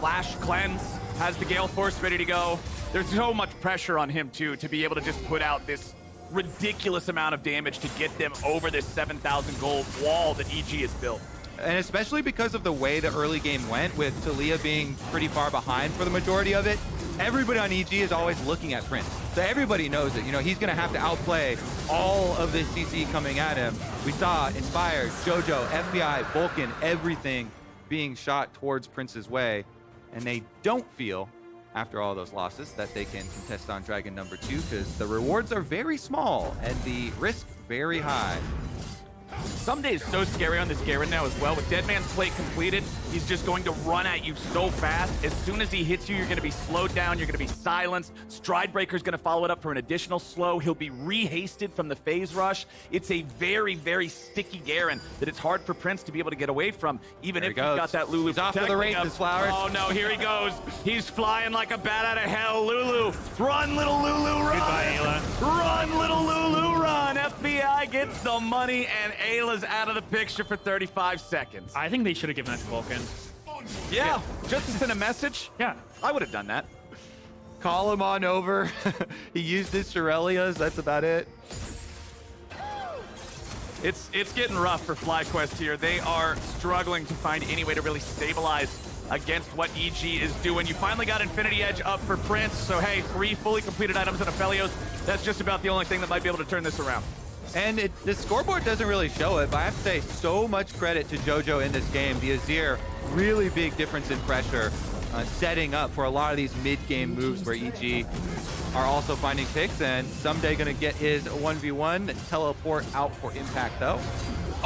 Flash cleanse, has the Gale Force ready to go. There's so much pressure on him, too, to be able to just put out this ridiculous amount of damage to get them over this 7,000 gold wall that EG has built. And especially because of the way the early game went, with Talia being pretty far behind for the majority of it, everybody on EG is always looking at Prince. So everybody knows it. You know, he's going to have to outplay all of this CC coming at him. We saw Inspired, Jojo, FBI, Vulcan, everything being shot towards Prince's way. And they don't feel, after all those losses, that they can contest on Dragon number 2, because the rewards are very small and the risk very high. Someday is so scary on this Garen now as well. With Dead Man's Plate completed, he's just going to run at you so fast. As soon as he hits you, you're going to be slowed down. You're going to be silenced. Stridebreaker's going to follow it up for an additional slow. He'll be re-hasted from the phase rush. It's a very, very sticky Garen that it's hard for Prince to be able to get away from, even if he's got that Lulu He's off to the races, Flowers. Oh, no, here he goes. He's flying like a bat out of hell. Lulu, run, little Lulu, run. Goodbye, Ayla. Run, little Lulu, run. FBI gets the money, and Ayla's out of the picture for 35 seconds. I think they should have given that to Vulcan. Yeah, just to send a message. Yeah, I would have done that. Call him on over. He used his Shirelias. That's about it. It's getting rough for FlyQuest here. They are struggling to find any way to really stabilize against what EG is doing. You finally got Infinity Edge up for Prince, so hey, 3 fully completed items and Aphelios. That's just about the only thing that might be able to turn this around. And the scoreboard doesn't really show it, but I have to say so much credit to Jojo in this game. The Azir, really big difference in pressure, setting up for a lot of these mid-game moves where EG are also finding picks, and someday going to get his 1v1 teleport out for impact, though.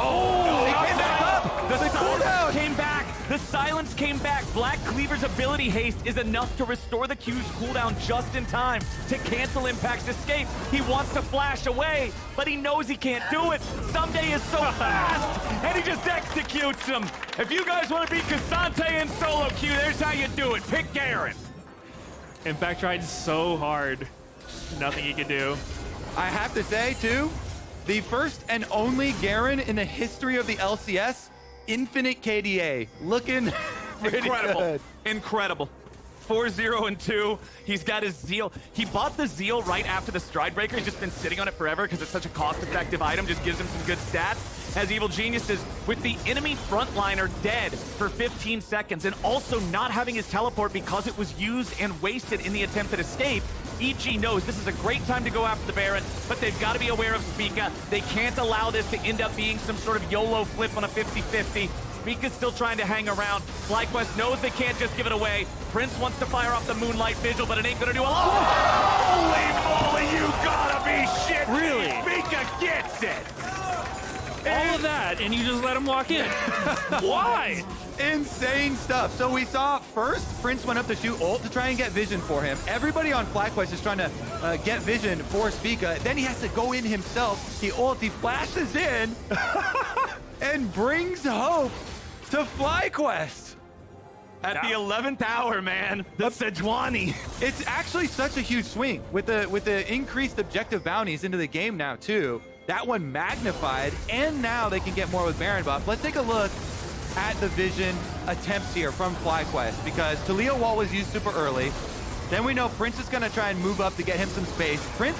Oh, they came back up! The cooldown silence came back! The silence came back! Black Cleaver's ability haste is enough to restore the Q's cooldown just in time to cancel Impact's escape. He wants to flash away, but he knows he can't do it. Someday is so fast, and he just executes him. If you guys want to beat Cassante in solo queue, there's how you do it. Pick Garen. Impact tried so hard. Nothing he could do. I have to say, too, the first and only Garen in the history of the LCS, infinite KDA. Looking incredible. Good. Incredible. 4-0-2. He's got his Zeal. He bought the Zeal right after the Stridebreaker. He's just been sitting on it forever because it's such a cost-effective item. Just gives him some good stats. As Evil Geniuses, with the enemy frontliner dead for 15 seconds and also not having his teleport because it was used and wasted in the attempted escape, EG knows this is a great time to go after the Baron, but they've got to be aware of Spica. They can't allow this to end up being some sort of YOLO flip on a 50-50. Spica's still trying to hang around. FlyQuest knows they can't just give it away. Prince wants to fire off the Moonlight Vigil, but it ain't gonna do a lot. Holy moly, you gotta be shit! Really? Spica gets it! All of that, and you just let him walk in. Why? Insane stuff. So we saw first, Prince went up to shoot ult to try and get vision for him. Everybody on FlyQuest is trying to get vision for Spica. Then he has to go in himself. He ults, he flashes in, and brings hope to FlyQuest. At the 11th hour, man, the Sejuani. It's actually such a huge swing with the increased objective bounties into the game now too. That one magnified, and now they can get more with Baron buff. Let's take a look at the vision attempts here from FlyQuest, because Talia wall was used super early. Then we know Prince is gonna try and move up to get him some space. Prince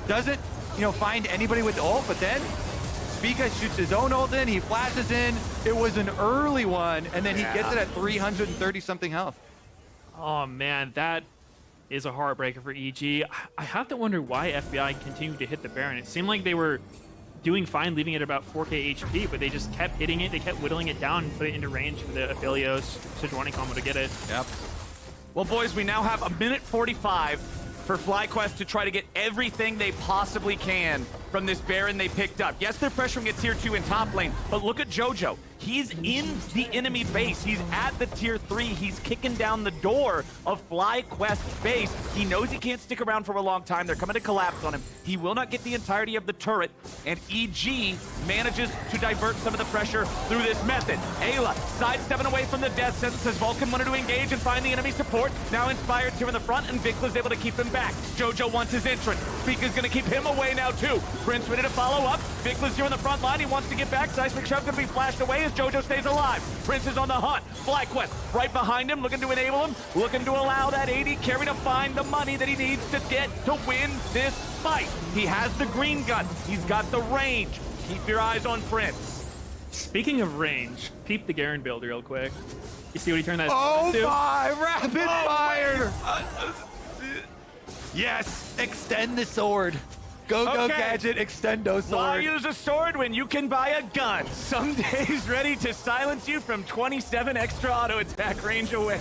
doesn't, find anybody with the ult, but then Spica shoots his own ult in, he flashes in. It was an early one, and then he gets it at 330 something health. Oh man, that is a heartbreaker for EG. I have to wonder why FBI continued to hit the Baron. It seemed like they were doing fine, leaving it about 4k HP, but they just kept hitting it. They kept whittling it down and put it into range for the Aphelios Sejuani combo to get it. Yep. Well, boys, we now have a minute 45 for FlyQuest to try to get everything they possibly can from this Baron they picked up. Yes, they're pressuring a tier 2 in top lane, but look at JoJo. He's in the enemy base. He's at the tier 3. He's kicking down the door of FlyQuest's base. He knows he can't stick around for a long time. They're coming to collapse on him. He will not get the entirety of the turret, and EG manages to divert some of the pressure through this method. Ayla sidestepping away from the death sentence as Vulcan wanted to engage and find the enemy support. Now Inspired here in the front, and Vicla's able to keep him back. JoJo wants his entrance. Spica's going to keep him away now too. Prince ready to follow up. Vicla's here in the front line. He wants to get back. Seismic Shove going to be flashed away as JoJo stays alive. Prince is on the hunt. FlyQuest right behind him, looking to enable him, looking to allow that AD carry to find the money that he needs to get to win this fight. He has the green gun. He's got the range. Keep your eyes on Prince. Speaking of range, peep the Garen build real quick. You see what he turned that Oh to? my, rapid fire! Yes, extend the sword. Go gadget, extendo sword. Why use a sword when you can buy a gun? Somedays ready to silence you from 27 extra auto attack range away.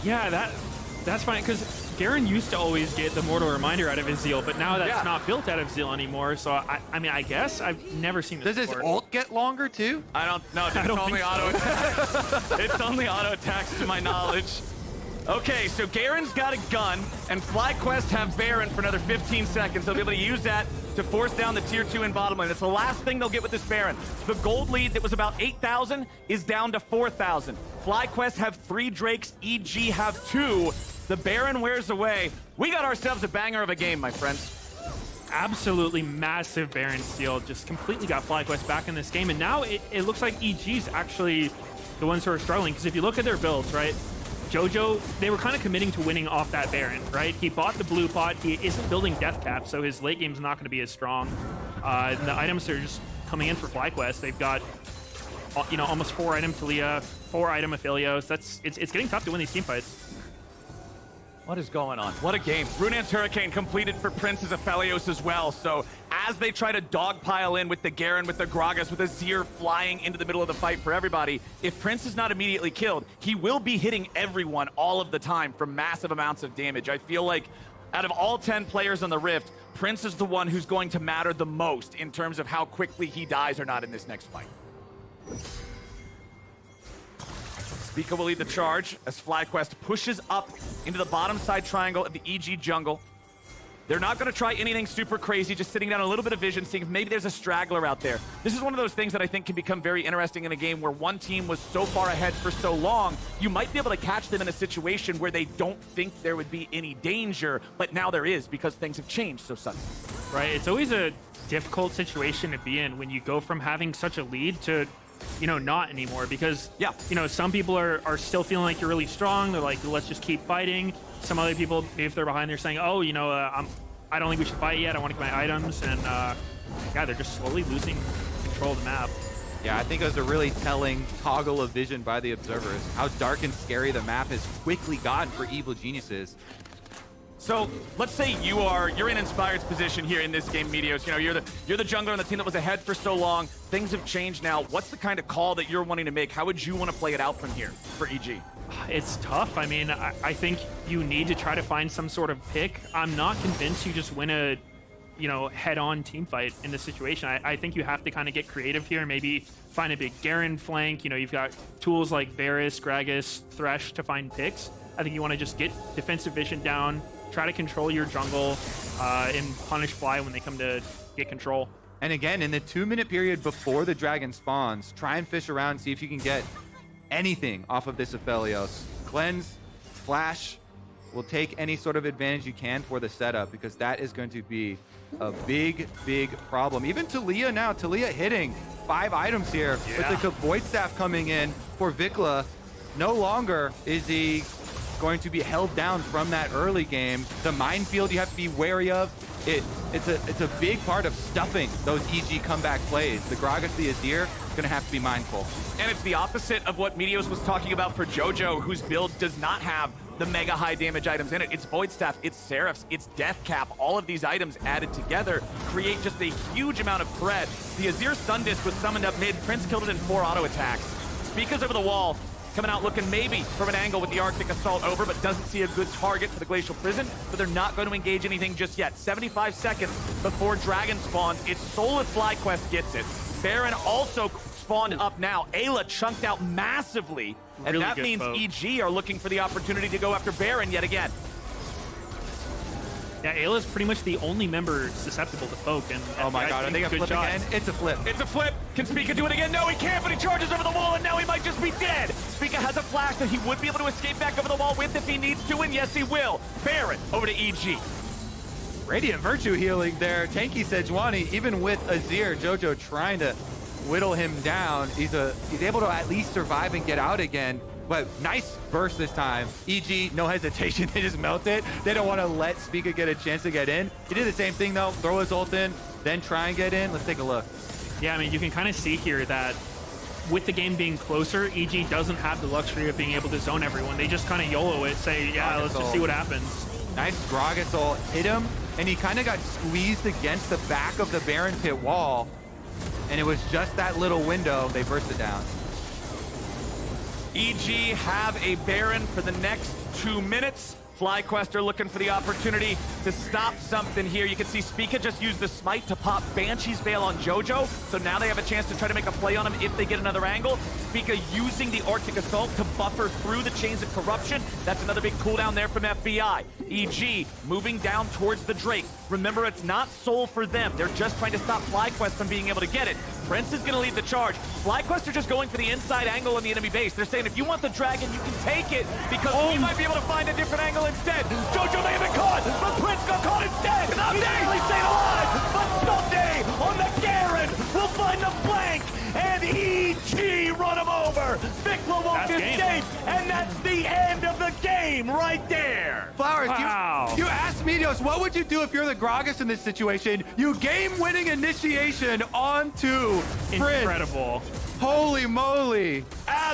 Yeah, that's fine, because Garen used to always get the Mortal Reminder out of his Zeal, but now that's not built out of Zeal anymore, so I mean, I guess I've never seen this Does his ult get longer too? I don't know. It's only auto attacks. It's only auto attacks to my knowledge. Okay, so Garen's got a gun, and FlyQuest have Baron for another 15 seconds. They'll be able to use that to force down the tier 2 in bottom lane. That's the last thing they'll get with this Baron. The gold lead that was about 8,000 is down to 4,000. FlyQuest have 3 Drakes, EG have 2. The Baron wears away. We got ourselves a banger of a game, my friends. Absolutely massive Baron steal. Just completely got FlyQuest back in this game, and now it looks like EG's actually the ones who are struggling, because if you look at their builds, right? JoJo, they were kind of committing to winning off that Baron, right? He bought the blue pot. He isn't building death cap, so his late game's not going to be as strong. And the items are just coming in for FlyQuest. They've got, almost 4 item Talia, 4 item Aphelios. It's getting tough to win these team fights. What is going on? What a game. Runaan's Hurricane completed for Prince's Aphelios as well. So as they try to dogpile in with the Garen, with the Gragas, with Azir flying into the middle of the fight for everybody, if Prince is not immediately killed, he will be hitting everyone all of the time for massive amounts of damage. I feel like out of all 10 players on the Rift, Prince is the one who's going to matter the most in terms of how quickly he dies or not in this next fight. Spica will lead the charge as FlyQuest pushes up into the bottom side triangle of the EG jungle. They're not going to try anything super crazy, just sitting down a little bit of vision, seeing if maybe there's a straggler out there. This is one of those things that I think can become very interesting in a game where one team was so far ahead for so long, you might be able to catch them in a situation where they don't think there would be any danger, but now there is because things have changed so suddenly. Right, it's always a difficult situation to be in when you go from having such a lead to not anymore, because some people are still feeling like you're really strong. They're like, let's just keep fighting. Some other people, if they're behind, they're saying, oh, I don't think we should fight yet. I want to get my items. And they're just slowly losing control of the map. Yeah, I think it was a really telling toggle of vision by the observers, how dark and scary the map has quickly gotten for evil geniuses. So let's say you're in Inspired's position here in this game, Meteos. You're the jungler on the team that was ahead for so long. Things have changed now. What's the kind of call that you're wanting to make? How would you want to play it out from here for EG? It's tough. I mean, I think you need to try to find some sort of pick. I'm not convinced you just win a head-on team fight in this situation. I think you have to kind of get creative here and maybe find a big Garen flank. You've got tools like Varus, Gragas, Thresh to find picks. I think you want to just get defensive vision down, try to control your jungle, and punish Fly when they come to get control. And again, in the 2-minute period before the dragon spawns, try and fish around, see if you can get anything off of this Aphelios. Cleanse, flash, will take any sort of advantage you can for the setup, because that is going to be a big, big problem. Even Talia now, Talia hitting 5 items here with the Void Staff coming in for Vikla. No longer is he going to be held down from that early game. The minefield you have to be wary of. It's a big part of stuffing those EG comeback plays. The Gragas, the Azir, is going to have to be mindful. And it's the opposite of what Meteos was talking about for JoJo, whose build does not have the mega high damage items in it. It's Void Staff, it's Seraphs, it's Death Cap. All of these items added together create just a huge amount of threat. The Azir Stun Disc was summoned up mid. Prince killed it in 4 auto attacks. Spica's over the wall, coming out looking maybe from an angle with the Arctic Assault over, but doesn't see a good target for the Glacial Prison, but they're not going to engage anything just yet. 75 seconds before Dragon spawns. It's Soulless FlyQuest gets it. Baron also spawned up now. Ayla chunked out massively, and Really that good means poke. EG are looking for the opportunity to go after Baron yet again. Yeah, Ayla's pretty much the only member susceptible to poke. And Oh my god, are they gonna flip again? It's a flip. It's a flip. Can Spica do it again? No, he can't, but he charges over the wall, and now he might just be dead. Spica has a flash that he would be able to escape back over the wall with if he needs to, and yes, he will. Baron over to EG. Radiant Virtue healing there. Tanky Sejuani, even with Azir, JoJo trying to whittle him down. He's able to at least survive and get out again. But nice burst this time. EG, no hesitation. They just melt it. They don't want to let Spica get a chance to get in. He did the same thing, though. Throw his ult in, then try and get in. Let's take a look. Yeah, I mean, you can kind of see here that with the game being closer, EG doesn't have the luxury of being able to zone everyone. They just kind of YOLO it, say, yeah, let's just see what happens. Nice Gragas ult. Hit him, and he kind of got squeezed against the back of the Baron Pit wall. And it was just that little window. They burst it down. EG have a Baron for the next 2 minutes. FlyQuest are looking for the opportunity to stop something here. You can see Spica just used the smite to pop Banshee's Veil on JoJo, so now they have a chance to try to make a play on him if they get another angle. Spica using the Arctic Assault to buffer through the Chains of Corruption. That's another big cooldown there from FBI. EG moving down towards the Drake. Remember, it's not Soul for them. They're just trying to stop FlyQuest from being able to get it. Prince is going to lead the charge. FlyQuest are just going for the inside angle on the enemy base. They're saying, if you want the dragon, you can take it, because we might be able to find a different angle instead. JoJo may have been caught, but Prince got caught instead. He's actually stayed alive, but someday on the Garen, we'll find the flank, and EG run him over. Vikla won't escape, and that's the end of the game right there. Flowers, you asked Meteos, what would you do if you're the Gragas in this situation? You game-winning initiation onto Prince. Incredible. Holy moly.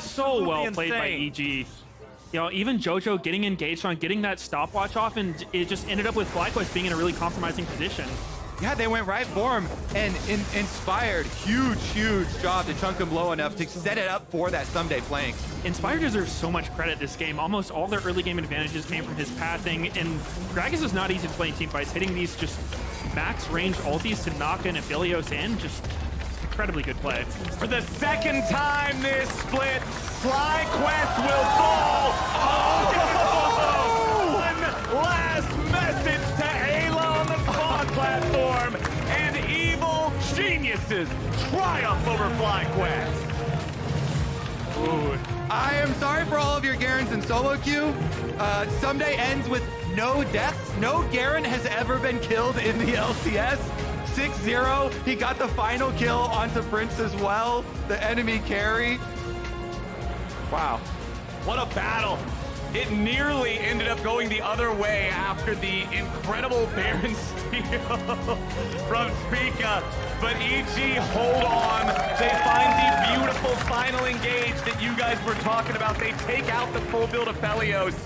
So well played by insane. EG. Even JoJo getting engaged on getting that stopwatch off, and it just ended up with FlyQuest being in a really compromising position. Yeah, they went right for him, and Inspired, huge job to chunk him low enough to set it up for that someday flank. Inspired deserves so much credit this game. Almost all their early game advantages came from his pathing, and Gragas is not easy to play in team fights. Hitting these just max range ultis to knock an Aphelios in, just incredibly good play. For the second time this split, FlyQuest will fall. One last message to Ayla on the spawn platform, and evil geniuses triumph over FlyQuest. Ooh. I am sorry for all of your Garens in solo queue. Someday ends with no deaths. No Garen has ever been killed in the LCS. 6-0. He got the final kill onto Prince as well, the enemy carry. Wow. What a battle. It nearly ended up going the other way after the incredible Baron steal from Spica. But EG hold on. They find the beautiful final engage that you guys were talking about. They take out the full build of Aphelios.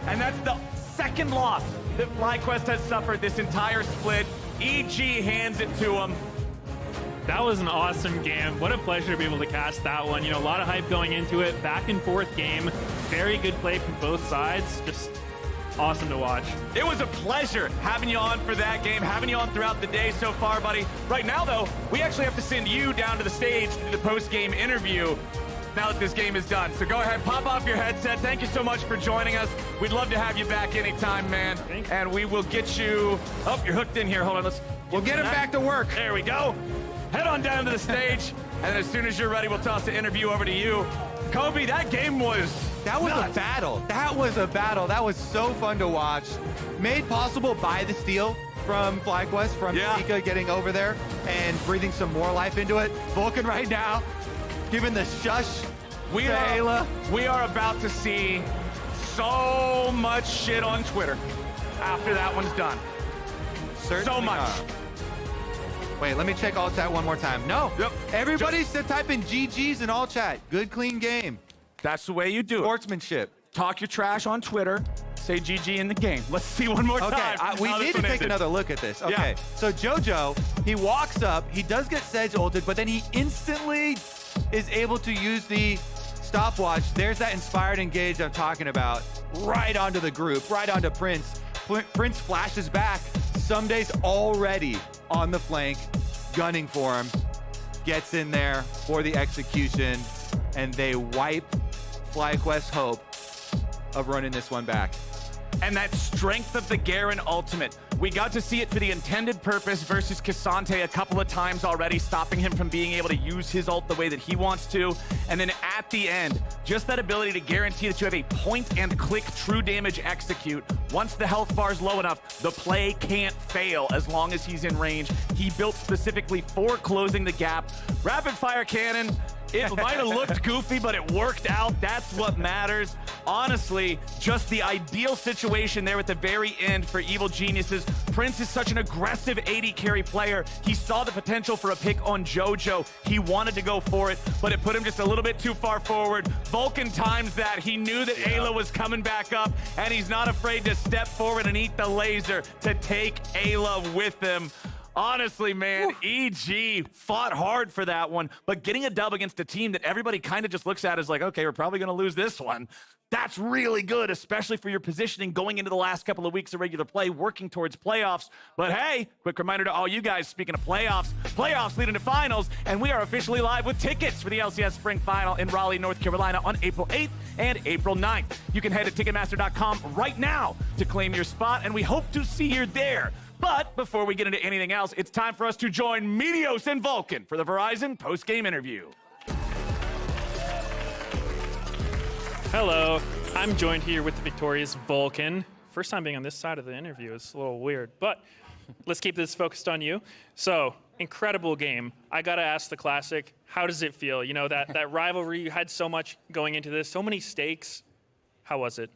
And that's the second loss that FlyQuest has suffered this entire split. EG hands it to him. That was an awesome game. What a pleasure to be able to cast that one. A lot of hype going into it. Back and forth game. Very good play from both sides. Just Awesome to watch. It was a pleasure having you on for that game, having you on throughout the day so far, buddy. Right now, though, we actually have to send you down to the stage to do the post-game interview now that this game is done. So go ahead, pop off your headset. Thank you so much for joining us. We'd love to have you back anytime, man. And we will get you... Oh, you're hooked in here. Hold on, We'll get him back to work. There we go. Head on down to the stage, and then as soon as you're ready, we'll toss the interview over to you. Kobe, that game was... That was nuts. a battle. That was a battle. That was so fun to watch. Made possible by the steal from FlyQuest, from Zika getting over there and breathing some more life into it. Vulcan right now, giving the shush to Ayla. We are about to see so much shit on Twitter after that one's done. Certainly so much. not. Wait, let me check all chat one more time. No. Yep. Everybody said type in GG's in all chat. Good, clean game. That's the way you do it. Sportsmanship. Talk your trash on Twitter. Say GG in the game. Let's see one more time. Okay, we need to take another look at this. Okay, so JoJo, he walks up, he does get Sedge ulted, but then he instantly is able to use the stopwatch. There's that inspired engage I'm talking about. Right onto the group, right onto Prince. Prince flashes back. Sumday's already on the flank, gunning for him. Gets in there for the execution, and they wipe FlyQuest's hope of running this one back. And that strength of the Garen ultimate. We got to see it for the intended purpose versus Cassante a couple of times already, stopping him from being able to use his ult the way that he wants to. And then at the end, just that ability to guarantee that you have a point-and-click true damage execute. Once the health bar is low enough, the play can't fail as long as he's in range. He built specifically for closing the gap. Rapid fire cannon. It might have looked goofy, but it worked out. That's what matters. Honestly, just the ideal situation there at the very end for Evil Geniuses. Prince is such an aggressive AD carry player. He saw the potential for a pick on JoJo. He wanted to go for it, but it put him just a little bit too far forward. Vulcan times that. He knew that Ayla was coming back up, and he's not afraid to step forward and eat the laser to take Ayla with him. Honestly, man, EG fought hard for that one, but getting a dub against a team that everybody kind of just looks at as like, okay, we're probably going to lose this one. That's really good, especially for your positioning going into the last couple of weeks of regular play, working towards playoffs. But hey, quick reminder to all you guys, speaking of playoffs leading to finals, and we are officially live with tickets for the LCS Spring Final in Raleigh, North Carolina on April 8th and April 9th. You can head to Ticketmaster.com right now to claim your spot, and we hope to see you there. But before we get into anything else, it's time for us to join Meteos and Vulcan for the Verizon post-game interview. Hello, I'm joined here with the victorious Vulcan. First time being on this side of the interview is a little weird, but let's keep this focused on you. So, incredible game. I gotta ask the classic, how does it feel? You know, that rivalry, you had so much going into this, so many stakes. How was it?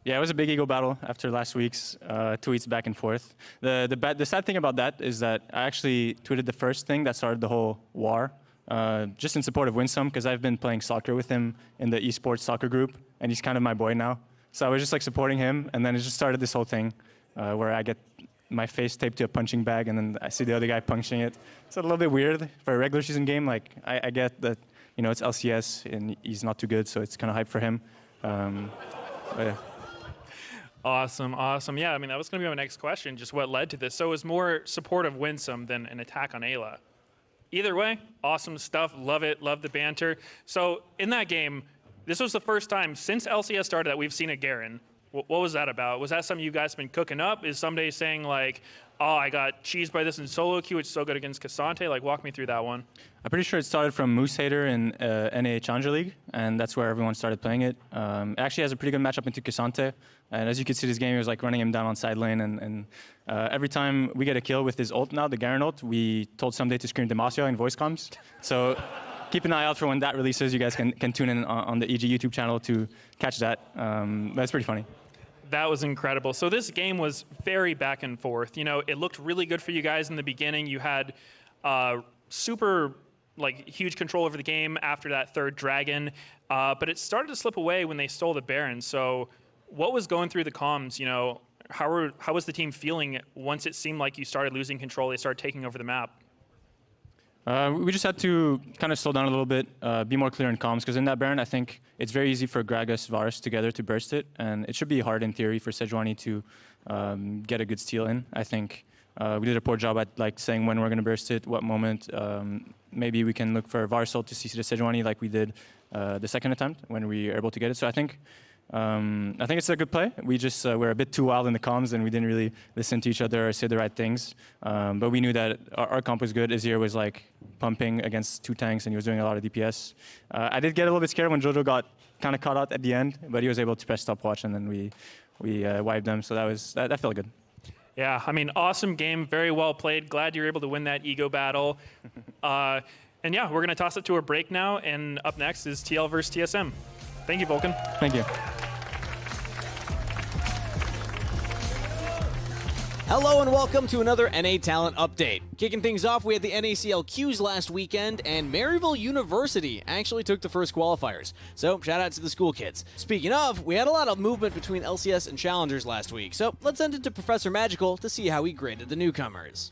Yeah, it was a big ego battle after last week's tweets back and forth. The sad thing about that is that I actually tweeted the first thing that started the whole war, just in support of Winsome, because I've been playing soccer with him in the esports soccer group, and he's kind of my boy now. So I was just like supporting him, and then it just started this whole thing where I get my face taped to a punching bag, and then I see the other guy punching it. It's a little bit weird for a regular season game. Like I get that, you know, it's LCS and he's not too good, so it's kind of hype for him. But yeah. Awesome, awesome. Yeah, I mean, that was going to be my next question, just what led to this. So it was more support of Winsome than an attack on Ayla. Either way, awesome stuff. Love it, love the banter. So in that game, this was the first time since LCS started that we've seen a Garen. What was that about? Was that something you guys have been cooking up? Is somebody saying like, oh, I got cheesed by this in solo queue, it's so good against Cassante? Like, walk me through that one. I'm pretty sure it started from Moose Hater in NA Challenger League, and that's where everyone started playing it. It actually has a pretty good matchup into Cassante, and as you can see this game, he was like running him down on side lane, and every time we get a kill with his ult now, the Garen ult, we told Someday to scream Demacia in voice comms. So keep an eye out for when that releases. You guys can tune in on the EG YouTube channel to catch that. That's pretty funny. That was incredible. So this game was very back and forth. You know, it looked really good for you guys in the beginning. You had super huge control over the game after that third dragon, but it started to slip away when they stole the Baron. So what was going through the comms? You know, how was the team feeling once it seemed like you started losing control, they started taking over the map? We just had to kind of slow down a little bit, be more clear in comms, because in that Baron, I think it's very easy for Gragas, Varus together to burst it, and it should be hard in theory for Sejuani to get a good steal in. I think we did a poor job at like saying when we're going to burst it, what moment. Maybe we can look for Varus ult to CC the Sejuani like we did the second attempt when we were able to get it. So I think it's a good play. We just were a bit too wild in the comms and we didn't really listen to each other or say the right things. But we knew that our comp was good. Azir was like pumping against 2 tanks and he was doing a lot of DPS. I did get a little bit scared when Jojo got kind of caught out at the end, but he was able to press stopwatch and then we wiped them. So that felt good. Yeah, I mean, awesome game, very well played. Glad you were able to win that ego battle. And yeah, we're gonna toss it to a break now, and up next is TL versus TSM. Thank you, Vulcan. Thank you. Hello and welcome to another NA Talent Update. Kicking things off, we had the NACL Qs last weekend, and Maryville University actually took the first qualifiers. So, shout out to the school kids. Speaking of, we had a lot of movement between LCS and Challengers last week, so let's send it to Professor Magical to see how he graded the newcomers.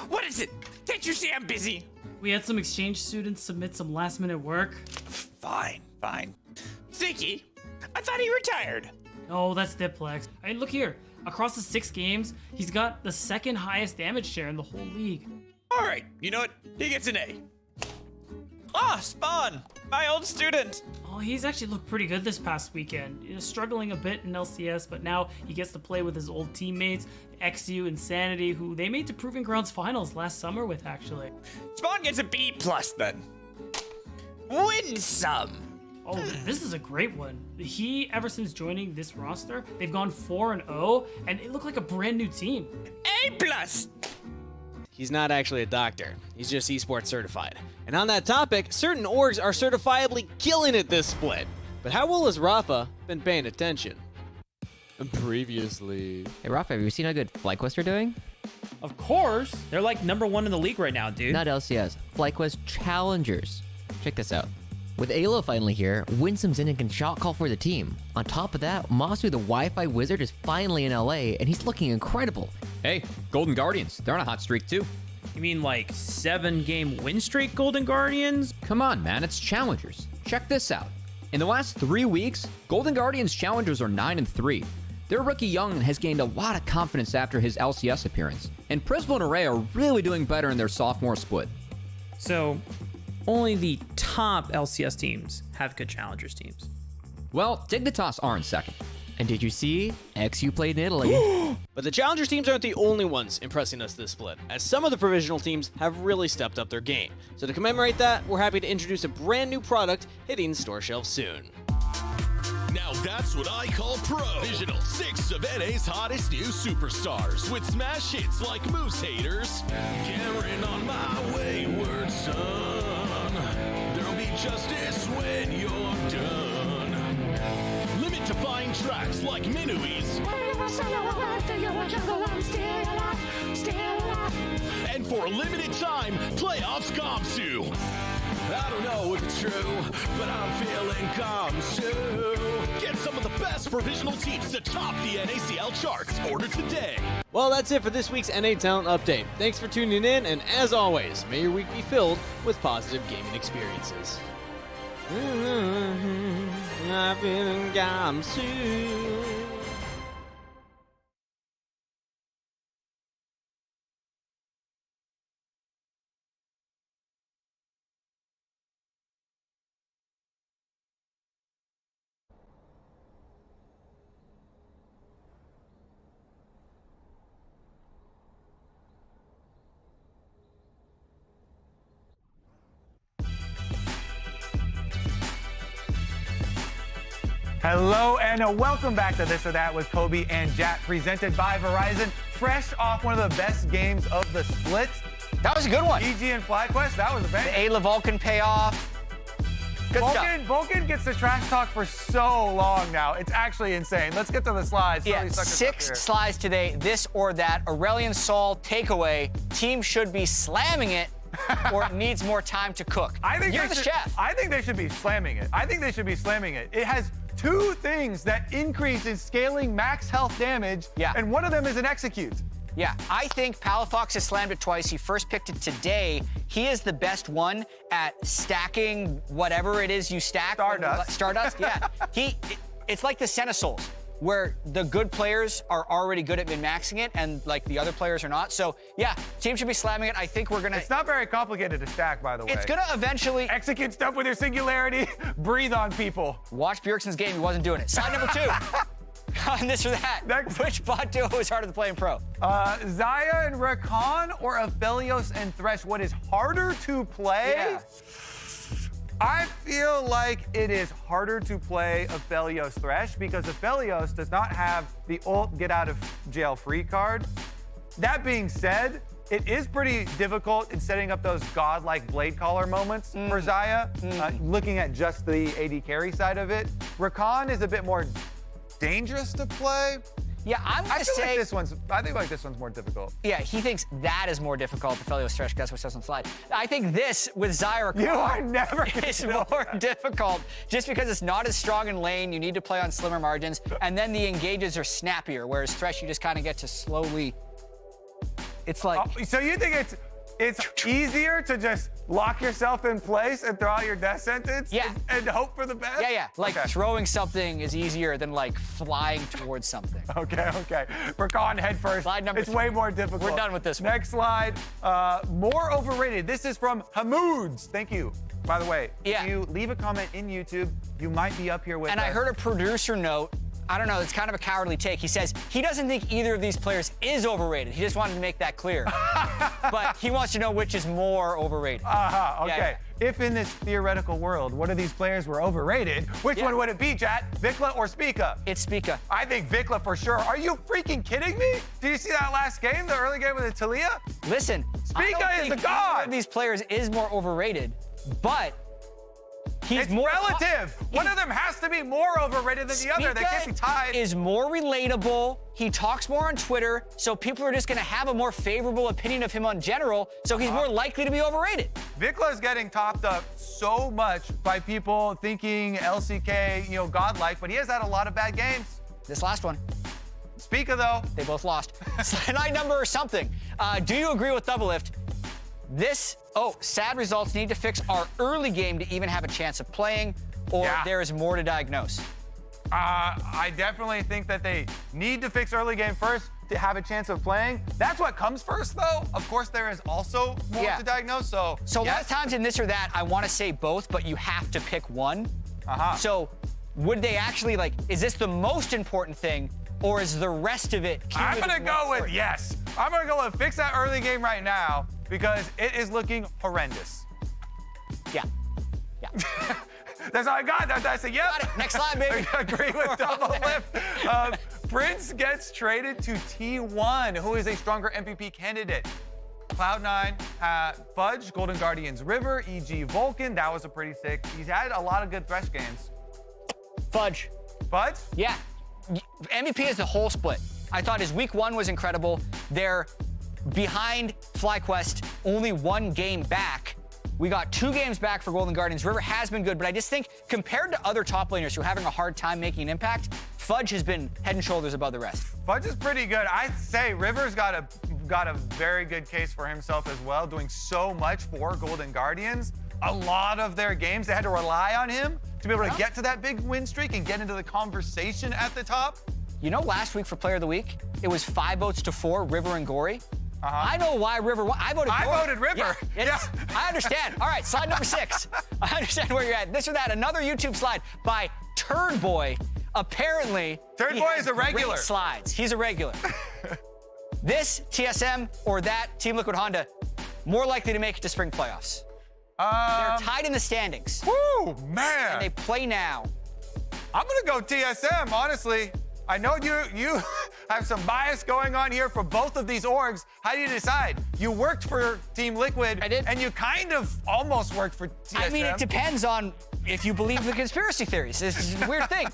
What is it? Can't you see I'm busy? We had some exchange students submit some last-minute work. Fine. Zinky, I thought he retired. Oh, that's Diplex. I mean, look here. Across the 6 games, he's got the second highest damage share in the whole league. All right, you know what? He gets an A. Ah, Spawn, my old student. Oh, he's actually looked pretty good this past weekend. You know, struggling a bit in LCS, but now he gets to play with his old teammates, XU, Insanity, who they made to Proving Grounds finals last summer with, actually. Spawn gets a B+ then. Win some. Oh, this is a great one. He, ever since joining this roster, they've gone 4-0, and it looked like a brand new team. A+. He's not actually a doctor. He's just esports certified. And on that topic, certain orgs are certifiably killing it this split. But how well has Rafa been paying attention? Previously. Hey, Rafa, have you seen how good FlyQuest are doing? Of course. They're like #1 in the league right now, dude. Not LCS. FlyQuest Challengers. Check this out. With Alo finally here, Winsome's in and can shot call for the team. On top of that, Masu the Wi-Fi wizard is finally in LA, and he's looking incredible. Hey, Golden Guardians, they're on a hot streak too. You mean like 7-game win streak Golden Guardians? Come on, man, it's Challengers. Check this out. In the last 3 weeks, Golden Guardians Challengers are 9-3. Their rookie Young has gained a lot of confidence after his LCS appearance, and Prismo and Array are really doing better in their sophomore split. So, only the top LCS teams have good Challengers teams. Well, Dignitas are in second. And did you see? XU played in Italy. But the Challengers teams aren't the only ones impressing us this split, as some of the provisional teams have really stepped up their game. So to commemorate that, we're happy to introduce a brand new product hitting store shelves soon. Now that's what I call provisional. 6 of NA's hottest new superstars with smash hits like Moose Haters, carrying on my wayward son. There'll be justice when you're done. Limit-defying tracks like Minui's. And for a limited time, Playoffs Gamsu. I don't know if it's true, but I'm feeling Gamsu. Get some of the best provisional teams to top the NACL charts. Order today. Well, that's it for this week's NA Talent Update. Thanks for tuning in, and as always, may your week be filled with positive gaming experiences. I'm feeling Gamsu. Hello and welcome back to This or That with Kobe and Jat, presented by Verizon. Fresh off one of the best games of the split. That was a good one. EG and FlyQuest, that was a bang. The Ayla Vulcan payoff. Good stuff. Vulcan gets the trash talk for so long now. It's actually insane. Let's get to the slides. Yeah, 6 slides today, this or that. Aurelion Sol takeaway. Team should be slamming it or it needs more time to cook. You're the chef. I think they should be slamming it. It has 2 things that increase in scaling max health damage, and one of them is an execute. Yeah, I think Palafox has slammed it twice. He first picked it today. He is the best one at stacking whatever it is you stack. Stardust, yeah. It's like the Senna Souls, where the good players are already good at min-maxing it and like the other players are not. So yeah, team should be slamming it. I think we're gonna... It's not very complicated to stack, by the way. It's gonna eventually... Execute stuff with your singularity, breathe on people. Watch Bjergsen's game, he wasn't doing it. Slide number 2. On this or that. Which bot duo is harder to play in pro? Xayah and Rakan or Aphelios and Thresh? What is harder to play? Yeah. I feel like it is harder to play Aphelios Thresh because Aphelios does not have the ult get out of jail free card. That being said, it is pretty difficult in setting up those godlike blade caller moments for Xayah, looking at just the AD carry side of it. Rakan is a bit more dangerous to play. Yeah, I'm gonna say I think this one's more difficult. Yeah, he thinks that is more difficult to Aphelios Thresh. That's what says on slide. I think this with Xayah You are never is more difficult just because it's not as strong in lane. You need to play on slimmer margins, and then the engages are snappier. Whereas Thresh, you just kind of get to slowly. It's like. So you think it's easier to just lock yourself in place and throw out your death sentence? Yeah. And hope for the best? Yeah. Like throwing something is easier than like flying towards something. Okay. Rakan head first. Slide number It's 3. way more difficult. We're done with this one. Next slide. More overrated. This is from Hamoods. Thank you. By the way, if you leave a comment in YouTube, you might be up here with us. And I heard a producer note. I don't know, it's kind of a cowardly take. He says he doesn't think either of these players is overrated. He just wanted to make that clear. But he wants to know which is more overrated. Okay. Yeah. If in this theoretical world, one of these players were overrated, which one would it be, chat? Vikla or Spica? It's Spica. I think Vikla for sure. Are you freaking kidding me? Did you see that last game, the early game with the Talia? Listen, Spica is the One god. of these players is more overrated, but It's more relative. One of them has to be more overrated than the other. They can't be tied. Is more relatable. He talks more on Twitter, so people are just going to have a more favorable opinion of him on general, so he's more likely to be overrated. Vikla is getting topped up so much by people thinking LCK, godlike, but he has had a lot of bad games. This last one. Spica, though. They both lost. Slide number or something. Do you agree with Double Lift? Sad results need to fix our early game to even have a chance of playing, or there is more to diagnose. I definitely think that they need to fix early game first to have a chance of playing. That's what comes first, though. Of course, there is also more to diagnose, so a lot of times in this or that, I want to say both, but you have to pick one. So would they actually, is this the most important thing, or is the rest of it I'm going to go with yes. I'm going to go with fix that early game right now because it is looking horrendous. Yeah. That's all I got. I said, yep. Got it. Next slide, baby. I agree with Double Lift. Prince gets traded to T1. Who is a stronger MVP candidate? Cloud9, Fudge, Golden Guardians River, EG Vulcan. That was a pretty sick. He's had a lot of good Thresh games. Fudge. Fudge? Yeah. MVP is the whole split. I thought his week 1 was incredible. They're behind FlyQuest, only 1 game back. We got 2 games back for Golden Guardians. River has been good, but I just think compared to other top laners who are having a hard time making an impact, Fudge has been head and shoulders above the rest. Fudge is pretty good. I'd say River's got a very good case for himself as well, doing so much for Golden Guardians. A lot of their games, they had to rely on him to be able to get to that big win streak and get into the conversation at the top. You know, last week for Player of the Week, it was 5 votes to 4, River and Gory. I know why River won. I voted Gory. I voted River. Yeah, I understand. All right, slide number 6. I understand where you're at. This or that, another YouTube slide by Turd Boy. Apparently, Turd Boy is a regular. Great slides. He's a regular. This, TSM, or that, Team Liquid Honda, more likely to make it to spring playoffs. They're tied in the standings. Woo, man. And they play now. I'm going to go TSM, honestly. I know you have some bias going on here for both of these orgs. How do you decide? You worked for Team Liquid, I did. And you kind of almost worked for TSM. I mean, it depends on if you believe the conspiracy theories. It's a weird thing.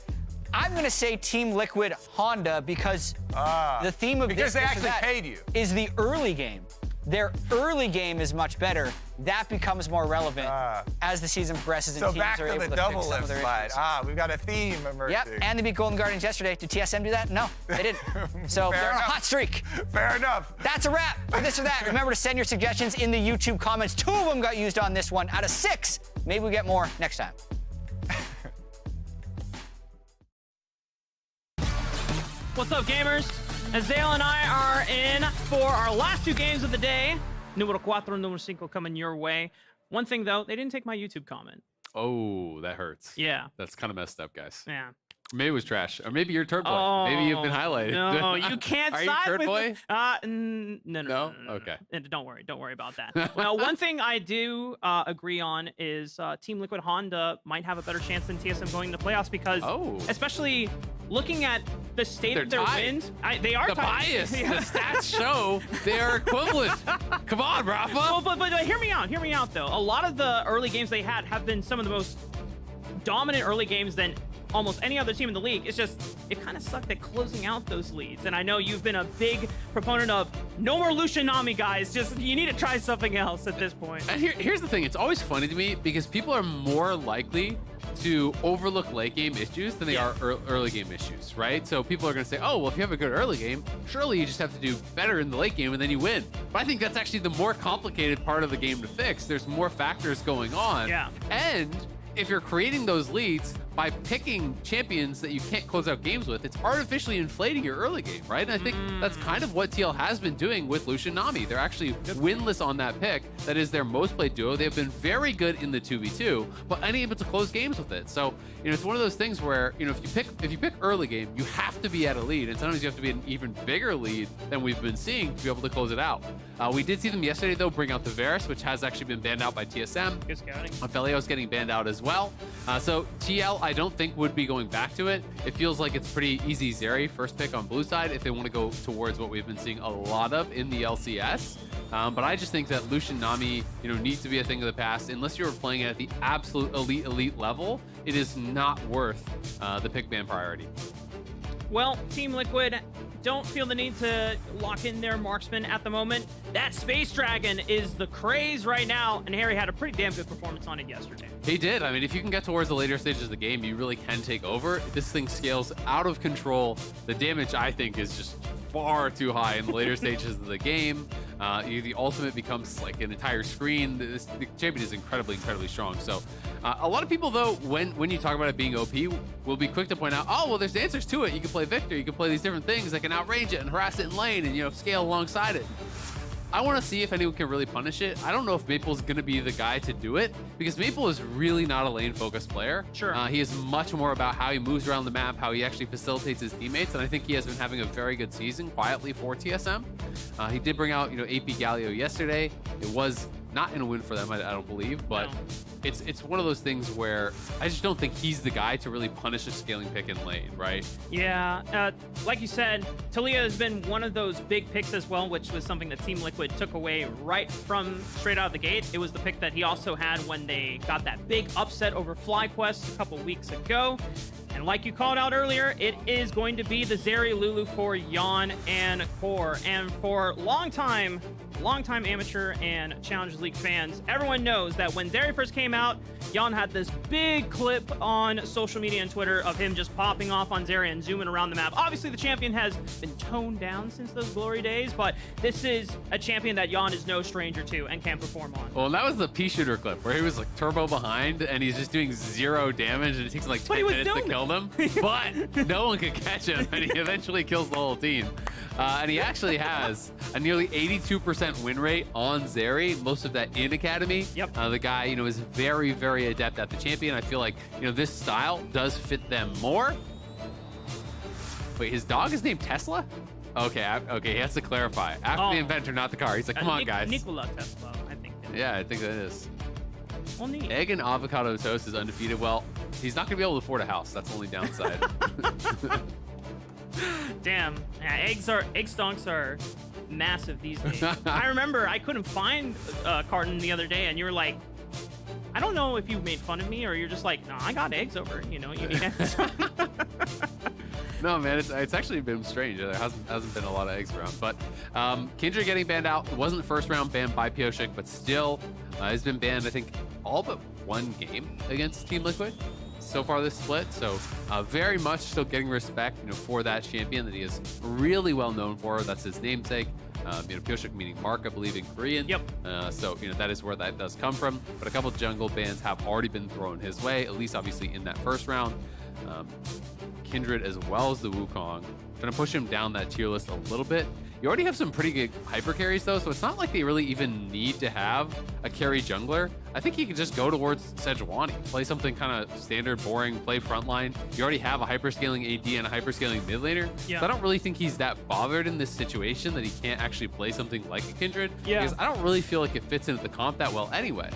I'm going to say Team Liquid Honda because the theme of because this they actually that paid you. is the early game. their early game is much better. That becomes more relevant as the season progresses and So teams back are to able the to double fix some of lift their slide. issues. We've got a theme emerging. Yep, and they beat Golden Guardians yesterday. Did TSM do that? No, they didn't. So Fair they're on a enough. hot streak. Fair enough. That's a wrap for this or that. Remember to send your suggestions in the YouTube comments. 2 of them got used on this one out of 6. Maybe we get more next time. What's up, gamers? Azale and I are in for our last 2 games of the day. Número 4 and Número 5 coming your way. One thing, though, they didn't take my YouTube comment. Oh, that hurts. Yeah. That's kind of messed up, guys. Yeah. Maybe it was trash. Or maybe you're Turd Boy. Oh, Maybe you've been highlighted. No, you can't Are side you Turd with Boy? No. Okay. Don't worry about that. Well, one thing I do agree on is Team Liquid Honda might have a better chance than TSM going to playoffs because, especially looking at the state of their wins, they are the tied. bias. The stats show they are equivalent. Come on, Rafa. Well, but hear me out. Hear me out, though. A lot of the early games they had have been some of the most dominant early games than almost any other team in the league. It's just, it kind of sucked at closing out those leads. And I know you've been a big proponent of no more Lucian Nami, guys. Just, you need to try something else at this point. And here's the thing. It's always funny to me because people are more likely to overlook late game issues than they are early game issues, right? So people are going to say, oh, well, if you have a good early game, surely you just have to do better in the late game and then you win. But I think that's actually the more complicated part of the game to fix. There's more factors going on. Yeah. And if you're creating those leads by picking champions that you can't close out games with, it's artificially inflating your early game, right? And I think that's kind of what TL has been doing with Lucian Nami. They're actually winless on that pick. That is their most played duo. They've been very good in the 2v2, but unable to close games with it. So, it's one of those things where, if you pick early game, you have to be at a lead, and sometimes you have to be an even bigger lead than we've been seeing to be able to close it out. We did see them yesterday, though, bring out the Varus, which has actually been banned out by TSM. Good scouting. Felios getting banned out as well. So TL, I don't think would be going back to it. It feels like it's pretty easy Zeri first pick on blue side if they want to go towards what we've been seeing a lot of in the LCS. But I just think that Lucian Nami, needs to be a thing of the past. Unless you're playing it at the absolute elite level, it is not worth the pick ban priority. Well, Team Liquid don't feel the need to lock in their marksman at the moment. That Space Dragon is the craze right now, and Harry had a pretty damn good performance on it yesterday. He did. I mean, if you can get towards the later stages of the game, you really can take over. This thing scales out of control. The damage, I think, is just far too high in the later stages of the game. The ultimate becomes like an entire screen. The champion is incredibly strong. So a lot of people, though, when you talk about it being OP, will be quick to point out, oh, well, there's answers to it. You can play Victor. You can play these different things that can outrange it and harass it in lane and, scale alongside it. I want to see if anyone can really punish it. I don't know if Maple's going to be the guy to do it because Maple is really not a lane-focused player. Sure. He is much more about how he moves around the map, how he actually facilitates his teammates, and I think he has been having a very good season quietly for TSM. He did bring out, AP Galio yesterday. It was not in a win for them, I don't believe, but it's one of those things where I just don't think he's the guy to really punish a scaling pick in lane, right? Yeah, like you said, Talia has been one of those big picks as well, which was something that Team Liquid took away right from straight out of the gate. It was the pick that he also had when they got that big upset over FlyQuest a couple weeks ago. And like you called out earlier, it is going to be the Zeri Lulu for Yon and Core. And for longtime amateur and Challengers League fans, everyone knows that when Zeri first came out, Yon had this big clip on social media and Twitter of him just popping off on Zeri and zooming around the map. Obviously, the champion has been toned down since those glory days, but this is a champion that Yon is no stranger to and can perform on. Well, that was the Pea Shooter clip where he was like turbo behind and he's just doing 0 damage and it takes like 10 minutes to kill them. But no one could catch him and he eventually kills the whole team. And he actually has a nearly 82% win rate on Zeri, most of that in Academy. Yep. The guy, is very, very adept at the champion. I feel like, this style does fit them more. Wait, his dog is named Tesla? Okay, he has to clarify. After the inventor, not the car. He's like, come on, guys. Nikola Tesla, I think. Yeah, I think that is. Well, neat. Egg and avocado toast is undefeated. Well, he's not going to be able to afford a house. That's the only downside. Damn. Yeah, egg stonks are massive these days. I remember I couldn't find a carton the other day, and you were like, I don't know if you made fun of me or you're just like, no, I got eggs over. You need eggs. No, man, it's actually been strange. There hasn't been a lot of eggs around. But Kindred getting banned out. It wasn't first round banned by Pioshik, but still has been banned, I think, all but one game against Team Liquid so far this split. So very much still getting respect, for that champion that he is really well known for. That's his namesake. Pioshik meaning Mark, I believe, in Korean. Yep. So that is where that does come from. But a couple of jungle bans have already been thrown his way, at least obviously in that first round. Kindred as well as the Wukong, trying to push him down that tier list a little bit. You already have some pretty good hyper carries though, so it's not like they really even need to have a carry jungler. I think he could just go towards Sejuani, play something kind of standard, boring, play frontline. You already have a hyperscaling AD and a hyperscaling mid laner. Yeah. So I don't really think he's that bothered in this situation that he can't actually play something like a Kindred. Yeah. Because I don't really feel like it fits into the comp that well anyway.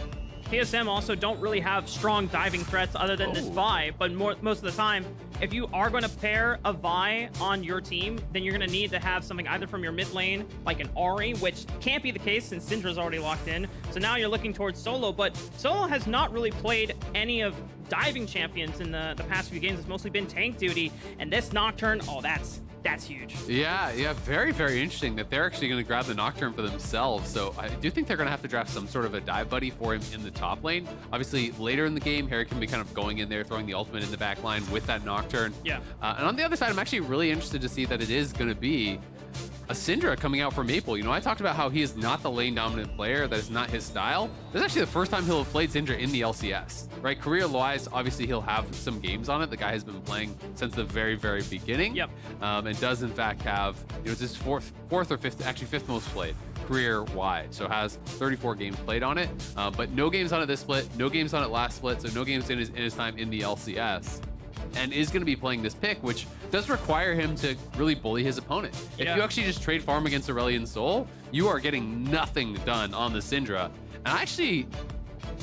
TSM also don't really have strong diving threats other than this Vi, but most of the time, if you are going to pair a Vi on your team, then you're going to need to have something either from your mid lane, like an Ahri, which can't be the case since Syndra's already locked in. So now you're looking towards Solo, but Solo has not really played any of diving champions in the past few games. It's mostly been tank duty, and this Nocturne, that's huge. Yeah, very, very interesting that they're actually going to grab the Nocturne for themselves. So I do think they're going to have to draft some sort of a dive buddy for him in the top lane. Obviously, later in the game, Harry can be kind of going in there, throwing the ultimate in the back line with that Nocturne. Yeah. And on the other side, I'm actually really interested to see that it is going to be a Syndra coming out for Maple. I talked about how he is not the lane dominant player. That is not his style. This is actually the first time he'll have played Syndra in the LCS, right? Career-wise, obviously he'll have some games on it. The guy has been playing since the very, very beginning. Yep. And does in fact have, it's his fourth or fifth, actually fifth most played career-wide. So has 34 games played on it, but no games on it this split, no games on it last split, so no games in his time in the LCS. And is going to be playing this pick, which does require him to really bully his opponent. If you actually just trade farm against Aurelion Sol, you are getting nothing done on the Syndra. And actually,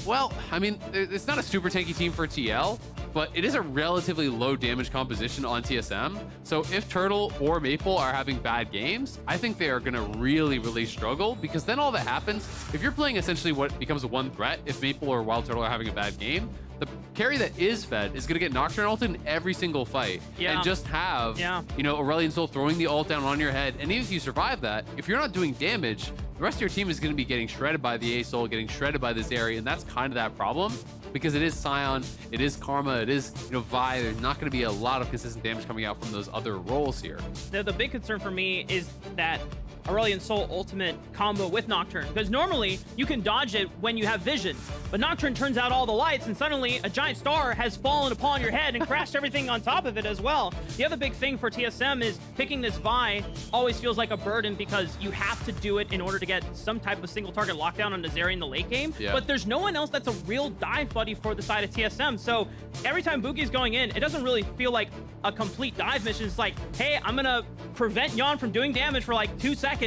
well, I mean, it's not a super tanky team for TL, but it is a relatively low damage composition on TSM. So if Turtle or Maple are having bad games, I think they are going to really, really struggle, because then all that happens, if you're playing essentially what becomes one threat, if Maple or Wild Turtle are having a bad game, the carry that is fed is going to get Nocturne ulted in every single fight and just have, Aurelion Sol throwing the ult down on your head. And even if you survive that, if you're not doing damage, the rest of your team is going to be getting shredded by the A-Soul, getting shredded by this area, and that's kind of that problem, because it is Scion, it is Karma, it is, Vi. There's not going to be a lot of consistent damage coming out from those other roles here. The big concern for me is that Aurelion Sol ultimate combo with Nocturne, because normally you can dodge it when you have vision, but Nocturne turns out all the lights and suddenly a giant star has fallen upon your head and crashed everything on top of it as well. The other big thing for TSM is picking this Vi always feels like a burden, because you have to do it in order to get some type of single target lockdown on Nazari in the late game, but there's no one else that's a real dive buddy for the side of TSM. So every time Boogie's going in, it doesn't really feel like a complete dive mission. It's like, hey, I'm gonna prevent Yon from doing damage for like 2 seconds.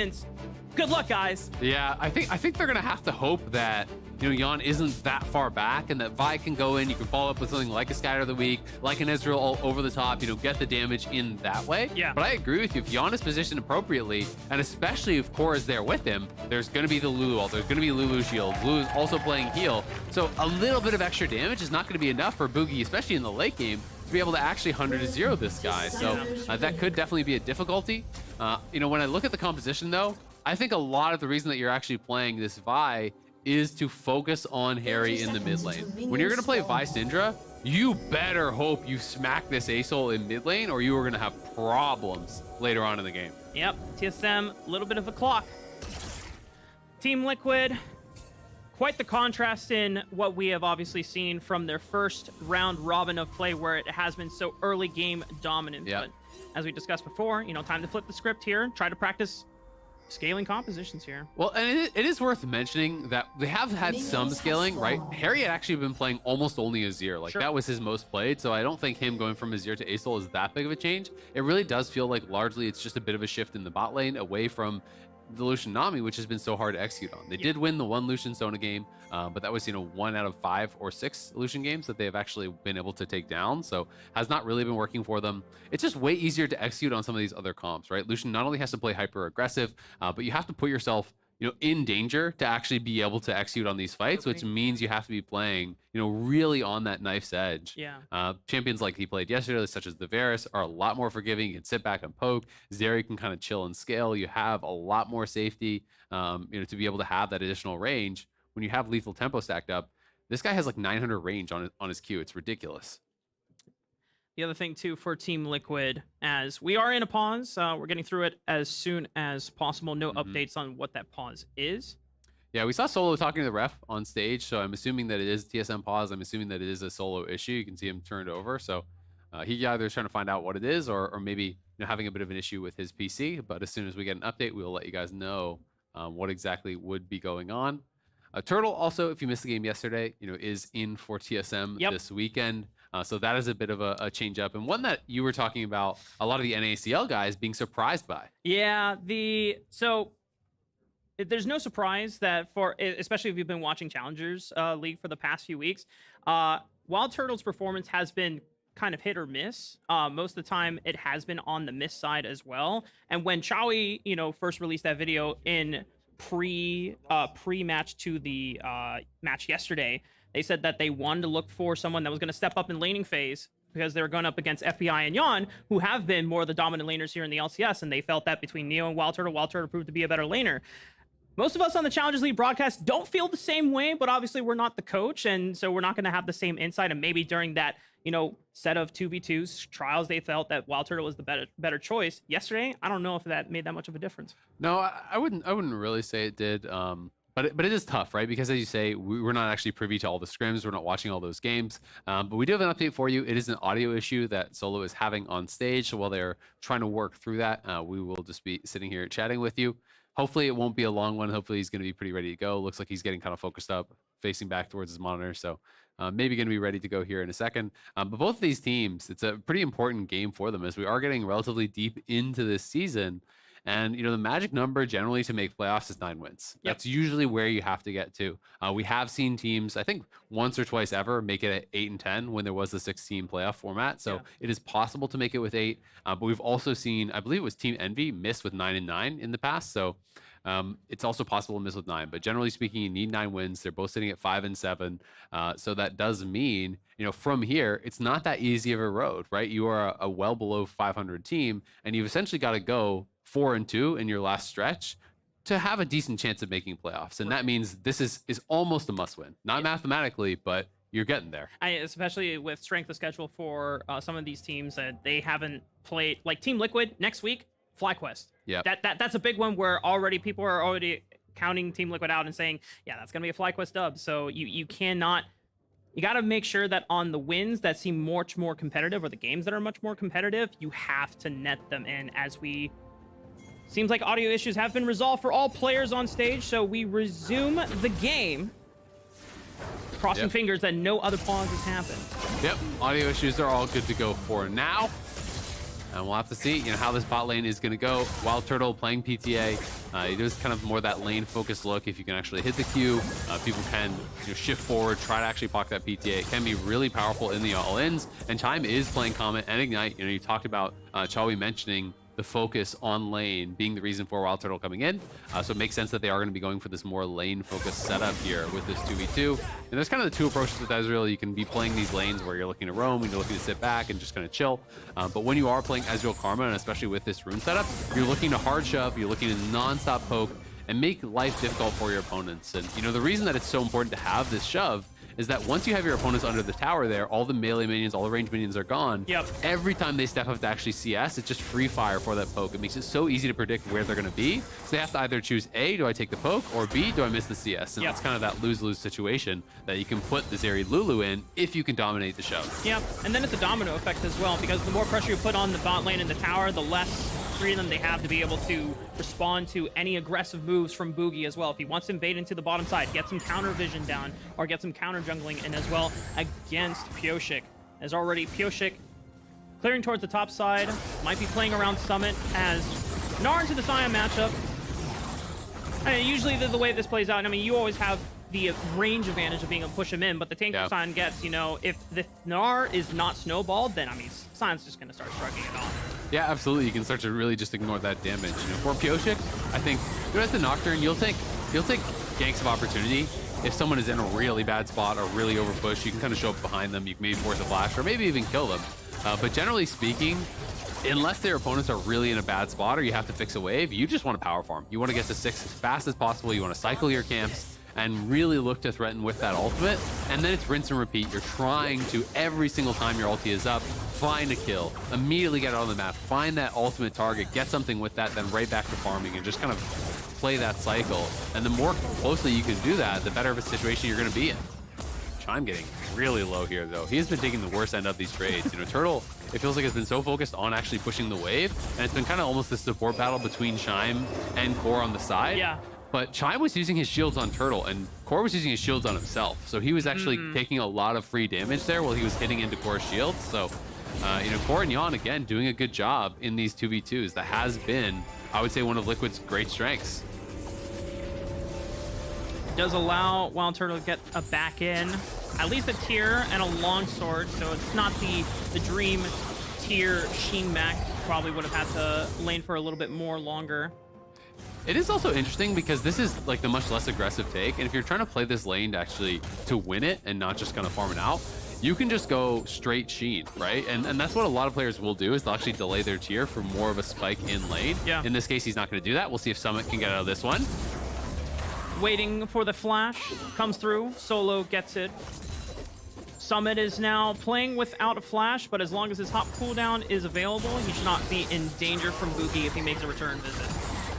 Good luck, guys. Yeah, I think they're gonna have to hope that Yon isn't that far back, and that Vi can go in. You can follow up with something like a Scatter of the Week, like an Ezreal all over the top. Get the damage in that way. Yeah. But I agree with you. If Yon is positioned appropriately, and especially if Core is there with him, there's gonna be the Lulu ult. There's gonna be Lulu shield. Lulu's also playing heal, so a little bit of extra damage is not gonna be enough for Boogie, especially in the late game, to be able to actually 100-0 this guy. So that could definitely be a difficulty. When I look at the composition though, I think a lot of the reason that you're actually playing this Vi is to focus on Harry in the mid lane. When you're gonna play Vi Syndra, you better hope you smack this A-Soul in mid lane, or you are gonna have problems later on in the game. Yep, TSM, a little bit of a clock. Team Liquid, quite the contrast in what we have obviously seen from their first round robin of play, where it has been so early game dominant. Yep. But as we discussed before, time to flip the script here, try to practice scaling compositions here. Well, and it is worth mentioning that they have had some scaling, right? Harry had actually been playing almost only Azir. Like, that was his most played, so I don't think him going from Azir to A-Soul is that big of a change. It really does feel like largely it's just a bit of a shift in the bot lane away from the Lucian Nami, which has been so hard to execute on. They did win the one Lucian Sona game, but that was 1 out of 5 or 6 Lucian games that they have actually been able to take down, so has not really been working for them. It's just way easier to execute on some of these other comps, right? Lucian not only has to play hyper aggressive, but you have to put yourself in danger to actually be able to execute on these fights, which means you have to be playing, really on that knife's edge. Yeah. Champions like he played yesterday, such as the Varus, are a lot more forgiving. You can sit back and poke. Zeri can kind of chill and scale. You have a lot more safety, to be able to have that additional range. When you have lethal tempo stacked up, this guy has like 900 range on his Q. It's ridiculous. The other thing, too, for Team Liquid, as we are in a pause, we're getting through it as soon as possible. No updates on what that pause is. Yeah, we saw Solo talking to the ref on stage, so I'm assuming that it is TSM pause. I'm assuming that it is a Solo issue. You can see him turned over, so he either is trying to find out what it is or maybe having a bit of an issue with his PC. But as soon as we get an update, we will let you guys know what exactly would be going on. Turtle also, if you missed the game yesterday, is in for TSM this weekend. So that is a bit of a change up, and one that you were talking about a lot of the NACL guys being surprised by. Yeah, there's no surprise that especially if you've been watching Challengers League for the past few weeks, Wild Turtle's performance has been kind of hit or miss. Most of the time it has been on the miss side as well. And when Chowie, first released that video in pre-match to the match yesterday, they said that they wanted to look for someone that was going to step up in laning phase because they were going up against FBI and Yon, who have been more of the dominant laners here in the LCS, and they felt that between Neo and Wild Turtle proved to be a better laner. Most of us on the Challengers League broadcast don't feel the same way, but obviously we're not the coach, and so we're not going to have the same insight. And maybe during that, set of 2v2s trials, they felt that Wild Turtle was the better choice. Yesterday, I don't know if that made that much of a difference. No, I wouldn't really say it did. But it is tough, right? Because as you say, we're not actually privy to all the scrims. We're not watching all those games. But we do have an update for you. It is an audio issue that Solo is having on stage. So while they're trying to work through that, we will just be sitting here chatting with you. Hopefully it won't be a long one. Hopefully he's going to be pretty ready to go. Looks like he's getting kind of focused up, facing back towards his monitor. So maybe going to be ready to go here in a second. But both of these teams, it's a pretty important game for them as we are getting relatively deep into this season. And, the magic number generally to make playoffs is 9 wins. That's usually where you have to get to. We have seen teams, I think once or twice ever, make it at 8 and 10 when there was the 16 playoff format. So it is possible to make it with 8. But we've also seen, I believe it was Team Envy miss with 9 and 9 in the past. So it's also possible to miss with 9. But generally speaking, you need 9 wins. They're both sitting at 5 and 7. So that does mean, from here, it's not that easy of a road, right? You are a well below 500 team, and you've essentially got to go 4 and 2 in your last stretch to have a decent chance of making playoffs. And that means this is almost a must win. Not mathematically, but you're getting there. Especially with strength of schedule for some of these teams that they haven't played, like Team Liquid next week, FlyQuest. Yeah. That's a big one where people are already counting Team Liquid out and saying, yeah, that's going to be a FlyQuest dub. So you cannot... You got to make sure that on the wins that seem much more competitive, or the games that are much more competitive, you have to net them in. As seems like audio issues have been resolved for all players on stage, so we resume the game. Crossing fingers that no other pauses happen. Yep, audio issues are all good to go for now. And we'll have to see, how this bot lane is going to go. Wild Turtle playing PTA. It is kind of more that lane-focused look. If you can actually hit the Q, people can shift forward, try to actually pocket that PTA. It can be really powerful in the all-ins. And Time is playing Comet and Ignite. You talked about Chowie mentioning the focus on lane being the reason for Wild Turtle coming in. So it makes sense that they are going to be going for this more lane-focused setup here with this 2v2. And there's kind of the two approaches with Ezreal. You can be playing these lanes where you're looking to roam, you're looking to sit back and just kind of chill. But when you are playing Ezreal Karma, and especially with this rune setup, you're looking to hard shove, you're looking to non-stop poke, and make life difficult for your opponents. And, the reason that it's so important to have this shove is that once you have your opponents under the tower there, all the melee minions, all the range minions are gone. Yep. Every time they step up to actually CS, it's just free fire for that poke. It makes it so easy to predict where they're going to be. So they have to either choose A, do I take the poke, or B, do I miss the CS? And that's kind of that lose-lose situation that you can put the Zeri Lulu in if you can dominate the shove. Yeah, and then it's a domino effect as well, because the more pressure you put on the bot lane and the tower, the less freedom they have to be able to respond to any aggressive moves from Boogie as well. If he wants to invade into the bottom side, get some counter vision down, or get some counter jungling in as well against Pioshik. As already Pioshik clearing towards the top side, might be playing around Summit as Gnar into the Sion matchup. And usually the way this plays out, you always have the range advantage of being able to push him in, but the tank Sion gets, if the Gnar is not snowballed, then Sion's just going to start shrugging it off. Yeah, absolutely. You can start to really just ignore that damage. For Pyosik, I think as the Nocturne, you'll take ganks of opportunity. If someone is in a really bad spot or really overpush, you can kind of show up behind them. You can maybe force a flash or maybe even kill them. But generally speaking, unless their opponents are really in a bad spot or you have to fix a wave, you just want to power farm. You want to get to 6 as fast as possible. You want to cycle your camps and really look to threaten with that ultimate. And then it's rinse and repeat. You're trying to, every single time your ulti is up, find a kill, immediately get it on the map, find that ultimate target, get something with that, then right back to farming and just kind of play that cycle. And the more closely you can do that, the better of a situation you're going to be in. Chime getting really low here, though. He's been taking the worst end of these trades. Turtle, it feels like, has been so focused on actually pushing the wave, and it's been kind of almost this support battle between Chime and Core on the side. Yeah. But Chime was using his shields on Turtle, and Core was using his shields on himself. So he was actually taking a lot of free damage there while he was hitting into Core's shields. So, Core and Yon, again, doing a good job in these 2v2s. That has been, I would say, one of Liquid's great strengths. Does allow Wild Turtle to get a back in, at least a tier and a long sword, so it's not the dream tier Sheen Mac. Probably would have had to lane for a little bit more longer. It is also interesting because this is like the much less aggressive take, and if you're trying to play this lane to win it and not just kind of farm it out, you can just go straight Sheen, right? And that's what a lot of players will do, is they'll actually delay their tier for more of a spike in lane. Yeah. In this case, he's not going to do that. We'll see if Summit can get out of this one. Waiting for the flash, comes through, Solo gets it. Summit is now playing without a flash, but as long as his hop cooldown is available, he should not be in danger from Boogie if he makes a return visit.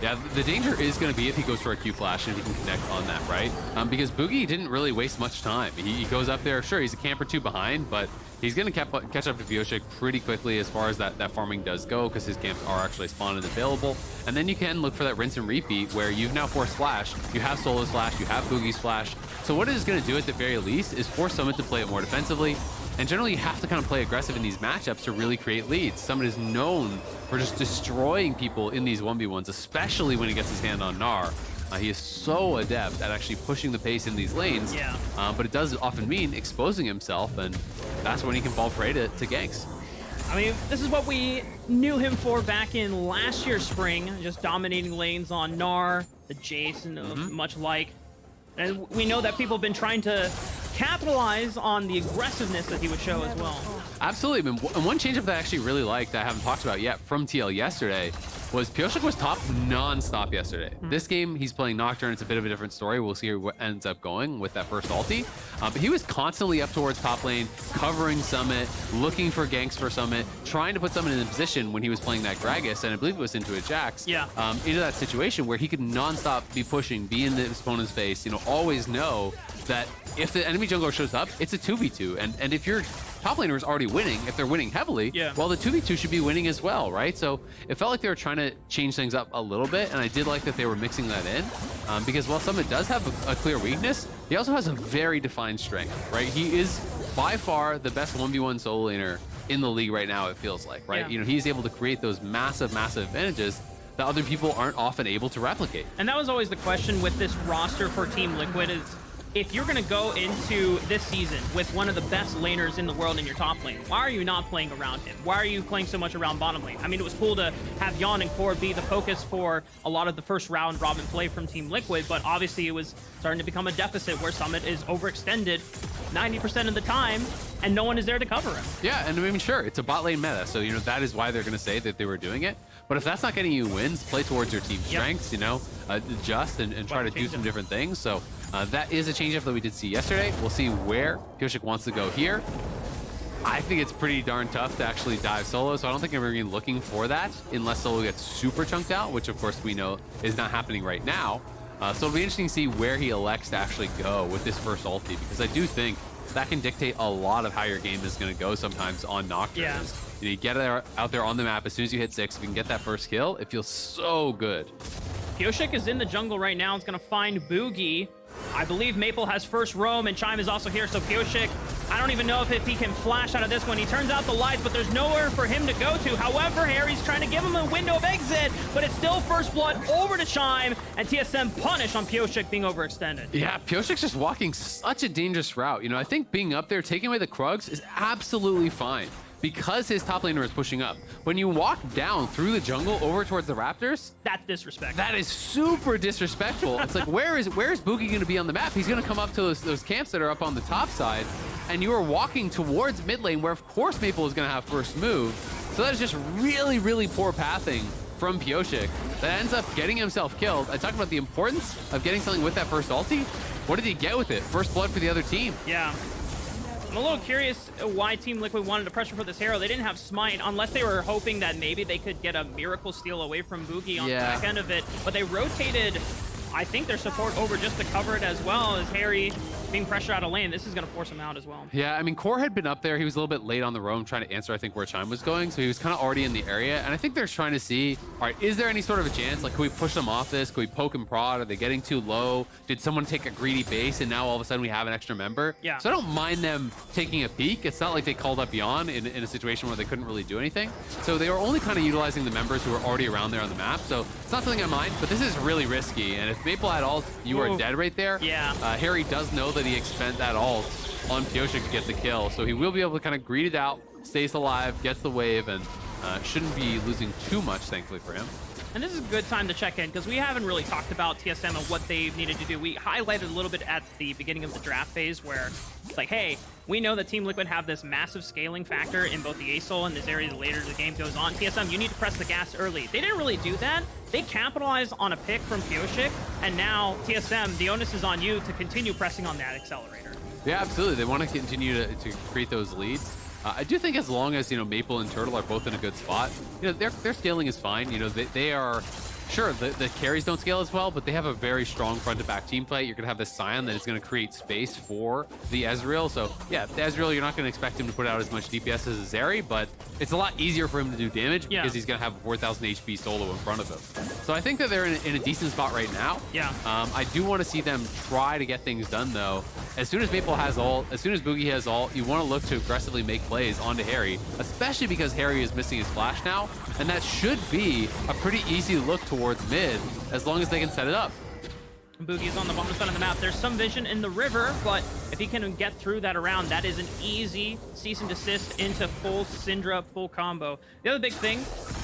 Yeah, the danger is going to be if he goes for a Q flash and he can connect on that, right? Because Boogie didn't really waste much time. He goes up there, sure, he's a camp or two behind, but he's going to catch up to Pyosik pretty quickly as far as that farming does go, because his camps are actually spawned and available. And then you can look for that rinse and repeat where you've now forced flash, you have Solo's flash, you have Boogie's flash. So what it is going to do at the very least is force Summit to play it more defensively. And generally, you have to kind of play aggressive in these matchups to really create leads. Summit is known for just destroying people in these 1v1s, especially when he gets his hand on Gnar. He is so adept at actually pushing the pace in these lanes. Yeah. But it does often mean exposing himself, and that's when he can fall prey to ganks. I mean, this is what we knew him for back in last year's spring, just dominating lanes on Gnar, the Jason, much like. And we know that people have been trying to capitalize on the aggressiveness that he would show as well. Absolutely. And one change-up that I actually really liked that I haven't talked about yet from TL yesterday was Pyosik was top non-stop yesterday. This game, he's playing Nocturne. It's a bit of a different story. We'll see what ends up going with that first ulti. But he was constantly up towards top lane, covering Summit, looking for ganks for Summit, trying to put Summit in a position when he was playing that Gragas, and I believe it was into a Jax, into that situation where he could non-stop be pushing, be in the opponent's face, always know that if the enemy jungler shows up, it's a 2v2. And if your top laner is already winning, if they're winning heavily, well, the 2v2 should be winning as well, right? So it felt like they were trying to change things up a little bit, and I did like that they were mixing that in, because while Summit does have a clear weakness, he also has a very defined strength, right? He is by far the best 1v1 solo laner in the league right now, it feels like, right? He's able to create those massive advantages that other people aren't often able to replicate. And that was always the question with this roster for Team Liquid is, if you're going to go into this season with one of the best laners in the world in your top lane, why are you not playing around him? Why are you playing so much around bottom lane? I mean, it was cool to have Yon and Core be the focus for a lot of the first round robin play from Team Liquid, but obviously it was starting to become a deficit where Summit is overextended 90% of the time, and no one is there to cover him. Yeah, and I mean, sure, it's a bot lane meta, so, that is why they're going to say that they were doing it. But if that's not getting you wins, play towards your team strengths, adjust and try to do some different things. So that is a change-up that we did see yesterday. We'll see where Pyosik wants to go here. I think it's pretty darn tough to actually dive solo, so I don't think we're really looking for that unless solo gets super chunked out, which of course we know is not happening right now. So it'll be interesting to see where he elects to actually go with this first ulti, because I do think that can dictate a lot of how your game is going to go sometimes on Nocturne. Yeah. You get out there on the map as soon as you hit 6. If you can get that first kill, it feels so good. Pyosik is in the jungle right now. It's going to find Boogie. I believe Maple has first roam, and Chime is also here. So Pyosik, I don't even know if he can flash out of this one. He turns out the lights, but there's nowhere for him to go to. However, Harry's trying to give him a window of exit, but it's still first blood over to Chime, and TSM punish on Pyosik being overextended. Yeah, Pyosik's just walking such a dangerous route. I think being up there, taking away the Krugs is absolutely fine. because his top laner is pushing up. When you walk down through the jungle over towards the Raptors, That's disrespectful. that is super disrespectful. It's like, where is Boogie going to be on the map? He's going to come up to those camps that are up on the top side, and you are walking towards mid lane, where of course Maple is going to have first move. So that is just really, really poor pathing from Pyosik that ends up getting himself killed. I talked about the importance of getting something with that first ulti. What did he get with it? First blood for the other team. Yeah. I'm a little curious why Team Liquid wanted to pressure for this hero. They didn't have Smite unless they were hoping that maybe they could get a miracle steal away from Boogie on the back end of it. But they rotated, I think, their support over just to cover it as well as Harry being pressured out of lane. This is going to force him out as well. Yeah, I mean, Core had been up there. He was a little bit late on the roam trying to answer, I think, where Chime was going. So he was kind of already in the area. And I think they're trying to see, all right, is there any sort of a chance? Like, can we push them off this? Can we poke and prod? Are they getting too low? Did someone take a greedy base and now all of a sudden we have an extra member? Yeah. So I don't mind them taking a peek. It's not like they called up Beyond in a situation where they couldn't really do anything. So they were only kind of utilizing the members who were already around there on the map. So it's not something I mind, but this is really risky. And if Maple had ult, you are dead right there. Yeah. Harry does know that he expended that ult on Pyosik to get the kill, so he will be able to kind of greed it out, stays alive, gets the wave, and shouldn't be losing too much, thankfully, for him. And this is a good time to check in because we haven't really talked about TSM and what they needed to do. We highlighted a little bit at the beginning of the draft phase where it's like, hey, we know that Team Liquid have this massive scaling factor in both the ASOL and this area later the game goes on. TSM, you need to press the gas early. They didn't really do that. They capitalized on a pick from Pyosik, and now TSM, the onus is on you to continue pressing on that accelerator. Yeah, absolutely. They want to continue to create those leads. I do think as long as, Maple and Turtle are both in a good spot, their scaling is fine. They are, sure, the carries don't scale as well, but they have a very strong front to back team play. You're going to have this Scion that is going to create space for the Ezreal. So yeah, the Ezreal, you're not going to expect him to put out as much DPS as a Zeri, but it's a lot easier for him to do damage because he's going to have 4,000 HP solo in front of him. So I think that they're in a decent spot right now. Yeah. I do want to see them try to get things done though. As soon as Maple has ult, as soon as Boogie has ult, you want to look to aggressively make plays onto Harry, especially because Harry is missing his flash now, and that should be a pretty easy look towards mid as long as they can set it up. Boogie is on the bottom side of the map. There's some vision in the river, but if he can get through that around, that is an easy cease and desist into full Syndra, full combo. The other big thing,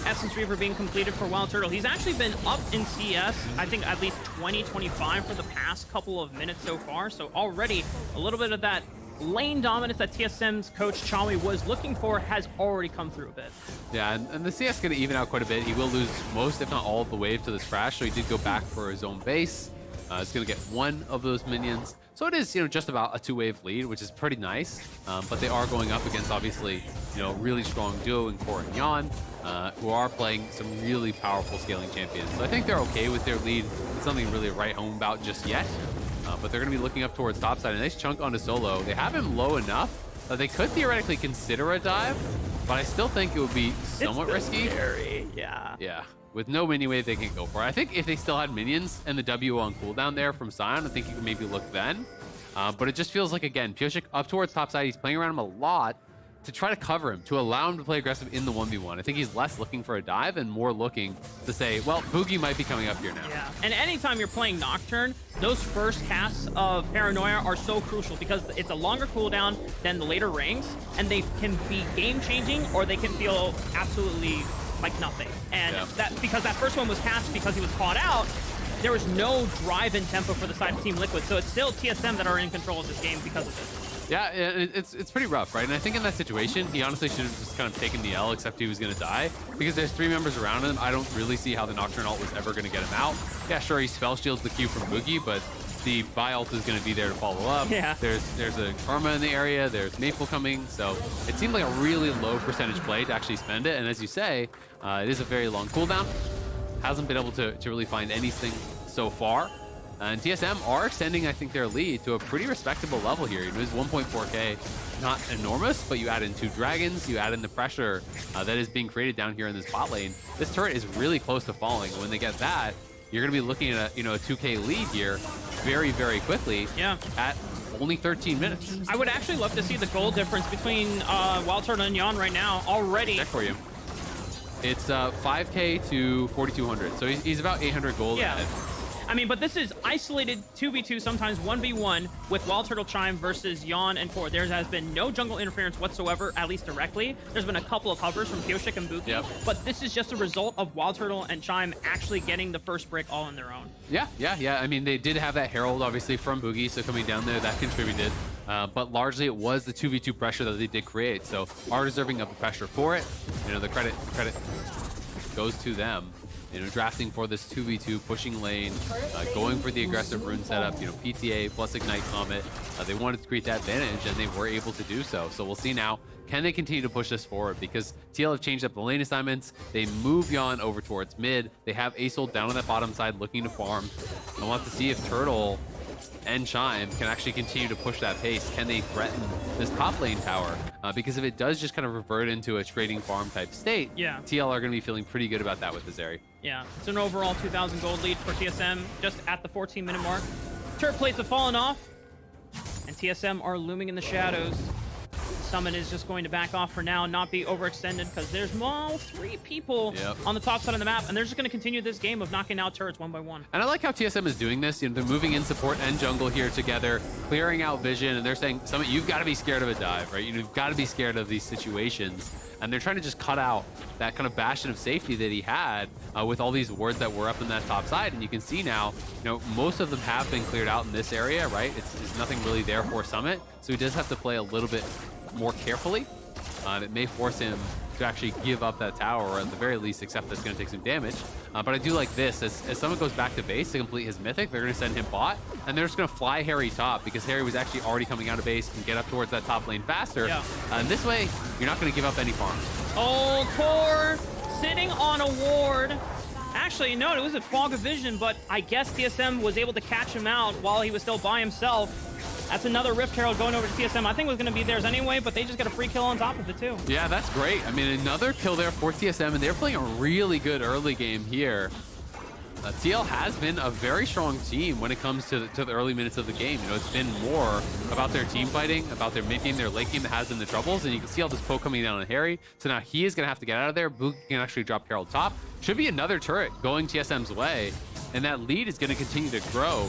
Essence Reaver being completed for Wild Turtle. He's actually been up in CS, I think at least 20-25 for the past couple of minutes so far. So already a little bit of that lane dominance that TSM's coach Chawi was looking for has already come through a bit. Yeah, and the CS is going to even out quite a bit. He will lose most, if not all, of the wave to this crash, so he did go back for his own base. It's going to get one of those minions. So it is, just about a two-wave lead, which is pretty nice. But they are going up against, obviously, really strong duo in Core and Yon, who are playing some really powerful scaling champions. So I think they're okay with their lead. It's something to really write home about just yet. But they're going to be looking up towards topside. A nice chunk onto Solo. They have him low enough that they could theoretically consider a dive, but I still think it would be somewhat risky. Scary. Yeah. Yeah. With no mini wave, they can go for it. I think if they still had minions and the W on cooldown there from Scion, I think you could maybe look then. But it just feels like, again, Pyosik up towards topside. He's playing around him a lot to try to cover him, to allow him to play aggressive in the 1v1. I think he's less looking for a dive and more looking to say, well, Boogie might be coming up here now. Yeah, and anytime you're playing Nocturne, those first casts of Paranoia are so crucial because it's a longer cooldown than the later ranks, and they can be game-changing or they can feel absolutely like nothing. And because that first one was cast because he was caught out, there was no drive and tempo for the side of Team Liquid, so it's still TSM that are in control of this game because of it. Yeah, it's pretty rough, right? And I think in that situation, he honestly should have just kind of taken the L, except he was going to die. Because there's 3 members around him, I don't really see how the Nocturne ult was ever going to get him out. Yeah, sure, he spell shields the Q from Boogie, but the Vi ult is going to be there to follow up. Yeah. There's a Karma in the area, there's Maple coming, so it seemed like a really low percentage play to actually spend it. And as you say, it is a very long cooldown. Hasn't been able to really find anything so far. And TSM are extending, I think, their lead to a pretty respectable level here. It is 1.4K, not enormous, but you add in 2 dragons, you add in the pressure that is being created down here in this bot lane. This turret is really close to falling. When they get that, you're going to be looking at a 2K lead here very, very quickly. Yeah. At only 13 minutes. I would actually love to see the goal difference between Wild Turtle and Yon right now already. Check for you. It's 5K to 4,200, so he's about 800 gold ahead. I mean, but this is isolated 2v2, sometimes 1v1 with Wild Turtle Chime versus Yawn and Core. There has been no jungle interference whatsoever, at least directly. There's been a couple of hovers from Kyoshik and Buki, but this is just a result of Wild Turtle and Chime actually getting the first brick all on their own. Yeah. I mean, they did have that Herald, obviously, from Boogie, so coming down there, that contributed. But largely, it was the 2v2 pressure that they did create, so are deserving of the pressure for it. You know, the credit goes to them. You know, drafting for this 2v2, pushing lane, going for the aggressive rune setup, you know, PTA plus Ignite Comet. They wanted to create that advantage, and they were able to do so. So we'll see now, can they continue to push this forward? Because TL have changed up the lane assignments. They move Yawn over towards mid. They have Aesol down on that bottom side looking to farm. I want to see if Turtle and Chime can actually continue to push that pace. Can they threaten this top lane tower? Because if it does just kind of revert into a trading farm type state, TL are going to be feeling pretty good about that with this area. Yeah, it's an overall 2,000 gold lead for TSM just at the 14-minute mark. Turret plates have fallen off, and TSM are looming in the shadows. Summon is just going to back off for now and not be overextended because there's all 3 people on the top side of the map, and they're just going to continue this game of knocking out turrets one by one. And I like how TSM is doing this. You know, they're moving in support and jungle here together, clearing out vision, and they're saying, Summit, you've got to be scared of a dive, right? You've got to be scared of these situations. And they're trying to just cut out that kind of bastion of safety that he had with all these wards that were up in that top side. And you can see now, you know, most of them have been cleared out in this area, right? It's nothing really there for Summit. So he does have to play a little bit more carefully. It may force him to actually give up that tower, or at the very least accept that it's going to take some damage. But I do like this. As Summit goes back to base to complete his mythic, they're going to send him bot, and they're just going to fly Harry top because Harry was actually already coming out of base and get up towards that top lane faster. And this way, you're not going to give up any farms. Oh, Core sitting on a ward. Actually, no, it was a fog of vision, but I guess TSM was able to catch him out while he was still by himself. That's another Rift Herald going over to TSM. I think it was going to be theirs anyway, but they just got a free kill on top of it too. Yeah, that's great. I mean, another kill there for TSM, and they're playing a really good early game here. TL has been a very strong team when it comes to the early minutes of the game. You know, it's been more about their team fighting, about their mid game, their late game that has been the troubles, and you can see all this poke coming down on Harry. So now he is going to have to get out of there. Book can actually drop Herald top. Should be another turret going TSM's way, and that lead is going to continue to grow.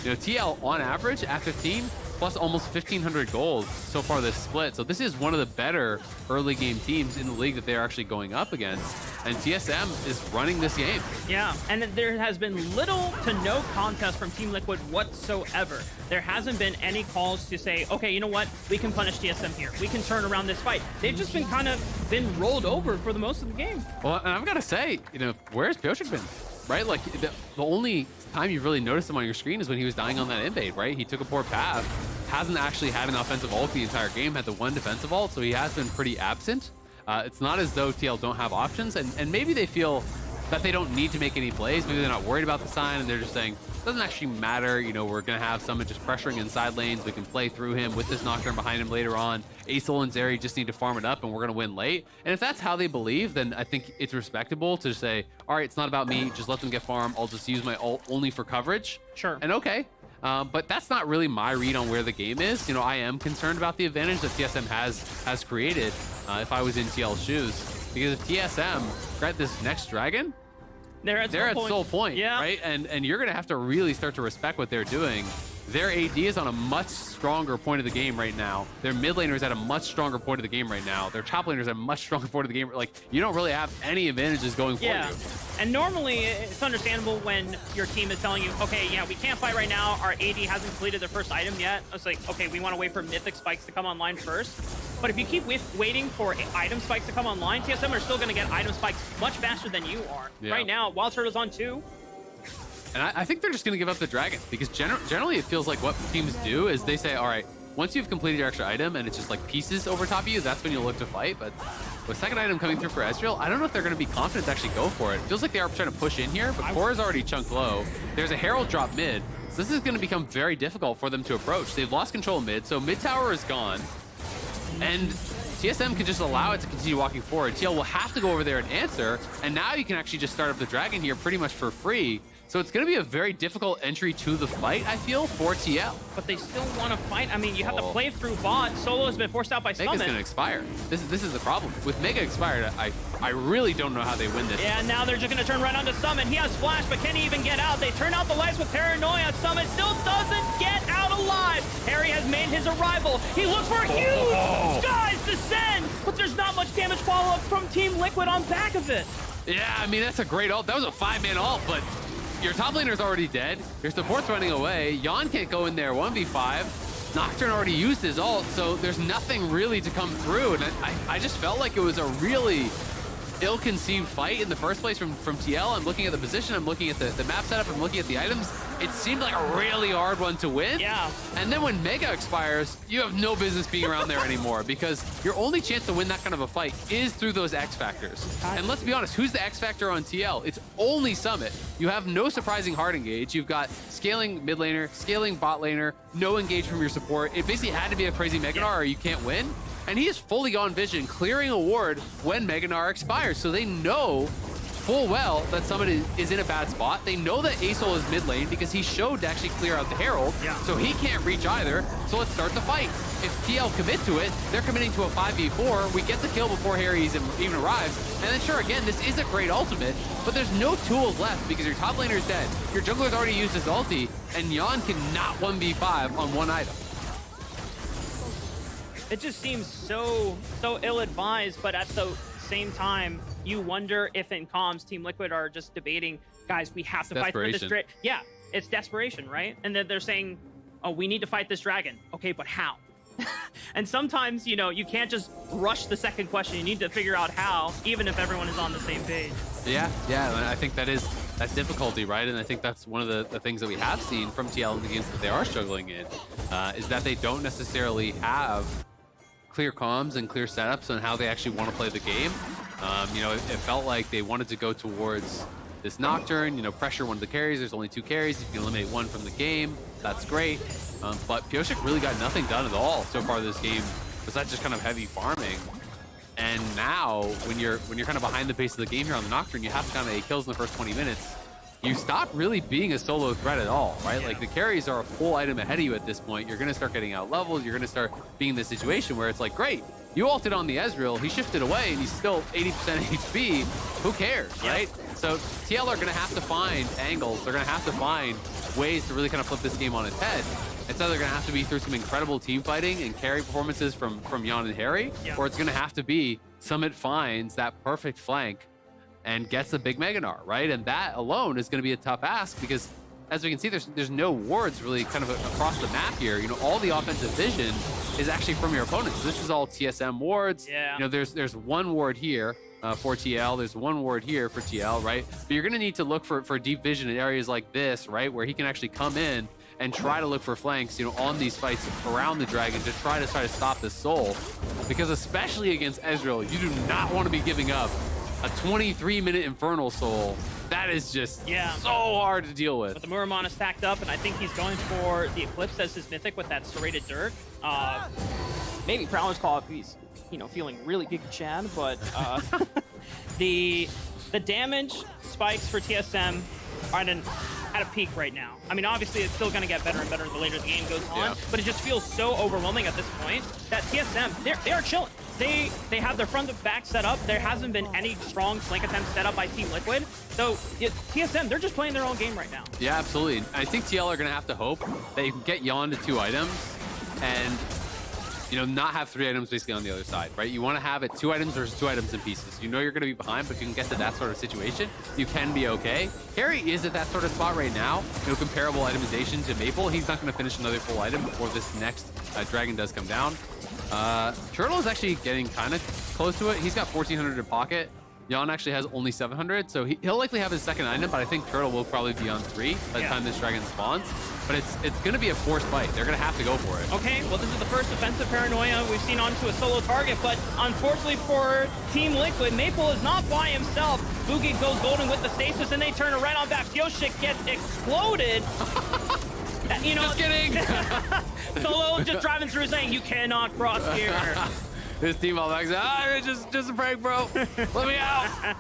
You know, TL on average at 15 plus almost 1,500 gold so far this split. So this is one of the better early game teams in the league that they're actually going up against. And TSM is running this game. Yeah, and there has been little to no contest from Team Liquid whatsoever. There hasn't been any calls to say, okay, you know what? We can punish TSM here. We can turn around this fight. They've just been kind of been rolled over for the most of the game. Well, and I've got to say, you know, where's Kyoshik been? Right? Like, the only time you've really noticed him on your screen is when he was dying on that invade, right? He took a poor path, hasn't actually had an offensive ult the entire game, had the one defensive ult, so he has been pretty absent. It's not as though TL don't have options, and maybe they feel that they don't need to make any plays. Maybe they're not worried about the sign, and they're just saying, it doesn't actually matter. You know, we're going to have someone just pressuring inside lanes. We can play through him with this Nocturne behind him later on. Aesol and Zeri just need to farm it up, and we're going to win late. And if that's how they believe, then I think it's respectable to say, all right, it's not about me. Just let them get farm. I'll just use my ult only for coverage. Sure. And okay. But that's not really my read on where the game is. You know, I am concerned about the advantage that TSM has created if I was in TL's shoes. Because if TSM got this next dragon, they're at Soul Point, right? And you're going to have to really start to respect what they're doing. Their AD is on a much stronger point of the game right now. Their mid laner is at a much stronger point of the game right now. Their top laner is at a much stronger point of the game. Like, you don't really have any advantages going for you. And normally it's understandable when your team is telling you, okay, yeah, we can't fight right now. Our AD hasn't completed their first item yet. It's like, okay, we want to wait for mythic spikes to come online first. But if you keep waiting for item spikes to come online, TSM are still going to get item spikes much faster than you are. Right now, Wild Turtle's on 2. And I think they're just going to give up the dragon, because generally it feels like what teams do is they say, all right, once you've completed your extra item and it's just like pieces over top of you, that's when you'll look to fight. But with second item coming through for Ezreal, I don't know if they're going to be confident to actually go for it. It feels like they are trying to push in here, but Core is already chunked low. There's a Herald drop mid, so this is going to become very difficult for them to approach. They've lost control of mid, so mid tower is gone. And TSM can just allow it to continue walking forward. TL will have to go over there and answer, and now you can actually just start up the dragon here pretty much for free. So it's going to be a very difficult entry to the fight, I feel, for TL. But they still want to fight. I mean, you have to play through bot. Solo has been forced out by Mega's Summit. going to expire. This is the problem. With Mega expired, I really don't know how they win this. Yeah, now they're just going to turn right onto Summit. He has Flash, but can he even get out? They turn out the lights with Paranoia. Summit still doesn't get out alive. Harry has made his arrival. He looks for a huge skies descend, but there's not much damage follow-up from Team Liquid on back of it. Yeah, I mean, that's a great ult. That was a 5-man ult, but your top laner's already dead. Your support's running away. Yon can't go in there 1v5. Nocturne already used his ult, so there's nothing really to come through. And I just felt like it was a really ill-conceived fight in the first place from TL. I'm looking at the position, I'm looking at the map setup, I'm looking at the items. It seemed like a really hard one to win. Yeah. And then when Mega expires, you have no business being around there anymore because your only chance to win that kind of a fight is through those X factors. And let's be honest, who's the X factor on TL? It's only Summit. You have no surprising hard engage. You've got scaling mid laner, scaling bot laner, no engage from your support. It basically had to be a crazy Meganar or you can't win. And he is fully on vision, clearing a ward when Meganar expires. So they know full well that Summit is in a bad spot. They know that Asol is mid lane because he showed to actually clear out the Herald. Yeah. So he can't reach either. So let's start the fight. If TL commit to it, they're committing to a 5v4. We get the kill before Harry even arrives. And then sure, again, this is a great ultimate, but there's no tools left because your top laner is dead. Your jungler's already used his ulti, and Yon cannot 1v5 on one item. It just seems so ill-advised, but at the same time, you wonder if in comms, Team Liquid are just debating, guys, we have to fight for this dragon. Yeah, it's desperation, right? And then they're saying, oh, we need to fight this dragon. Okay, but how? And sometimes, you know, you can't just rush the second question. You need to figure out how, even if everyone is on the same page. Yeah, and I think that's difficulty, right? And I think that's one of the things that we have seen from TL in the games that they are struggling in, is that they don't necessarily have clear comms and clear setups on how they actually want to play the game. You know, it felt like they wanted to go towards this Nocturne, you know, pressure one of the carries. There's only 2 carries. If you can eliminate one from the game, that's great. But Pyosik really got nothing done at all so far this game, besides just kind of heavy farming. And now, when you're kind of behind the pace of the game here on the Nocturne, you have kind of 8 kills in the first 20 minutes. You stop really being a solo threat at all, right? Like the carries are a full item ahead of you at this point. You're going to start getting out levels. You're going to start being in this situation where it's like, great, you ulted on the Ezreal. He shifted away and he's still 80% HP. Who cares, right? So TL are going to have to find angles. They're going to have to find ways to really kind of flip this game on its head. It's either going to have to be through some incredible team fighting and carry performances from Yon and Harry, or it's going to have to be Summit finds that perfect flank and gets the big Meganar, right? And that alone is going to be a tough ask because, as we can see, there's no wards really kind of across the map here. You know, all the offensive vision is actually from your opponents. This is all TSM wards. Yeah. You know, there's one ward here for TL. There's one ward here for TL, right? But you're going to need to look for deep vision in areas like this, right, where he can actually come in and try to look for flanks, you know, on these fights around the dragon to try to stop this soul. Because especially against Ezreal, you do not want to be giving up a 23-minute Infernal Soul. That is just so hard to deal with. But the Muramana stacked up, and I think he's going for the Eclipse as his mythic with that serrated dirt. Maybe Prowler's Call if he's, you know, feeling really Giga Chad, but the damage spikes for TSM are at a peak right now. I mean, obviously, it's still going to get better and better the later the game goes on, but it just feels so overwhelming at this point that TSM, they are chilling. They have their front and back set up. There hasn't been any strong flank attempts set up by Team Liquid. So TSM, they're just playing their own game right now. Yeah, absolutely. I think TL are going to have to hope that you can get Yon to 2 items and, you know, not have 3 items basically on the other side, right? You want to have it 2 items versus 2 items in pieces. You know you're going to be behind, but if you can get to that sort of situation, you can be okay. Harry is at that sort of spot right now. You know, comparable itemization to Maple. He's not going to finish another full item before this next dragon does come down. Turtle is actually getting kind of close to it. He's got 1,400 in pocket. Yon actually has only 700, so he'll likely have his second item, but I think Turtle will probably be on 3 by the time this dragon spawns. But it's going to be a forced fight. They're going to have to go for it. Okay, well, this is the first offensive Paranoia we've seen onto a solo target, but unfortunately for Team Liquid, Maple is not by himself. Boogie goes golden with the stasis, and they turn around on back. Fioshik gets exploded. You know, just kidding. Solo just driving through saying, you cannot cross here. His team all back says, just a prank, bro. Let me out.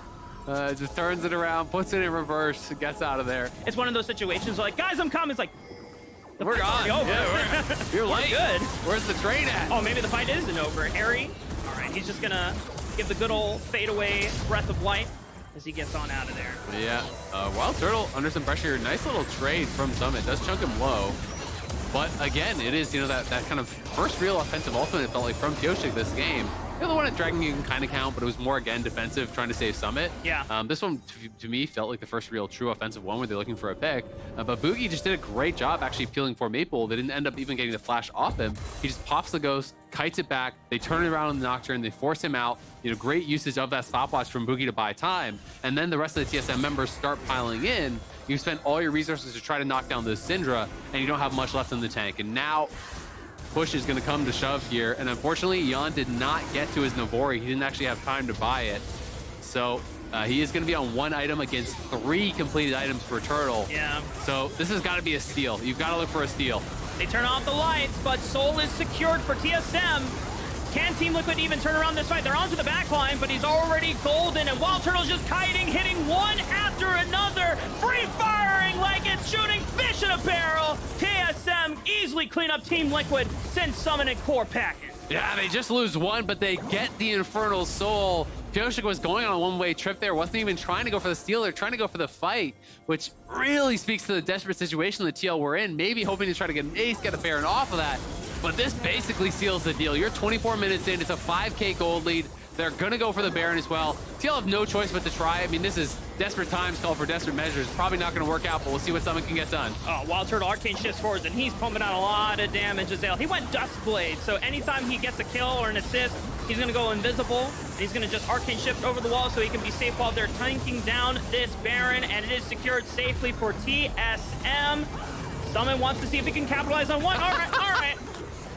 Just turns it around, puts it in reverse, gets out of there. It's one of those situations where, like, guys, I'm coming. It's like, the We're fight's gone. already over. Yeah, you're We're late. good. Where's the train at? Oh, maybe the fight isn't over. Harry, all right, he's just gonna give the good old fadeaway breath of light as he gets on out of there. Yeah, Wild Turtle under some pressure. Nice little trade from Summit. Does chunk him low. But again, it is, that kind of first real offensive ultimate, it felt like, from Pioshik this game. The other one at Dragon you can kind of count, but it was more, again, defensive, trying to save Summit. Yeah. This one, to me, felt like the first real true offensive one where they're looking for a pick. But Boogie just did a great job actually peeling for Maple. They didn't end up even getting the flash off him. He just pops the Ghost, kites it back. They turn it around in the Nocturne. They force him out. Great usage of that stopwatch from Boogie to buy time. And then the rest of the TSM members start piling in. You spend all your resources to try to knock down this Syndra, and you don't have much left in the tank. And now push is going to come to shove here. And unfortunately, Jan did not get to his Navori. He didn't actually have time to buy it. So he is going to be on 1 item against 3 completed items per Turtle. Yeah. So this has got to be a steal. You've got to look for a steal. They turn off the lights, but Soul is secured for TSM. Can Team Liquid even turn around this fight? They're onto the back line, but he's already golden, and Wild Turtle's just kiting, hitting one after another, free firing like it's shooting fish in a barrel. TSM easily clean up Team Liquid, send Summon and Core packing. Yeah, they just lose one, but they get the Infernal Soul. Pioshik was going on a one-way trip there, wasn't even trying to go for the steal, they're trying to go for the fight, which really speaks to the desperate situation the TL were in, maybe hoping to try to get an ace, get a Baron off of that. But this basically seals the deal. You're 24 minutes in, it's a 5K gold lead. They're gonna go for the Baron as well. TL have no choice but to try. I mean, this is desperate times call for desperate measures. Probably not gonna work out, but we'll see what Summon can get done. Oh, Wild Turtle Arcane shifts forwards, and he's pumping out a lot of damage as well. He went Duskblade, so anytime he gets a kill or an assist, he's gonna go invisible. And he's gonna just Arcane shift over the wall so he can be safe while they're tanking down this Baron, and it is secured safely for TSM. Summon wants to see if he can capitalize on one. All right.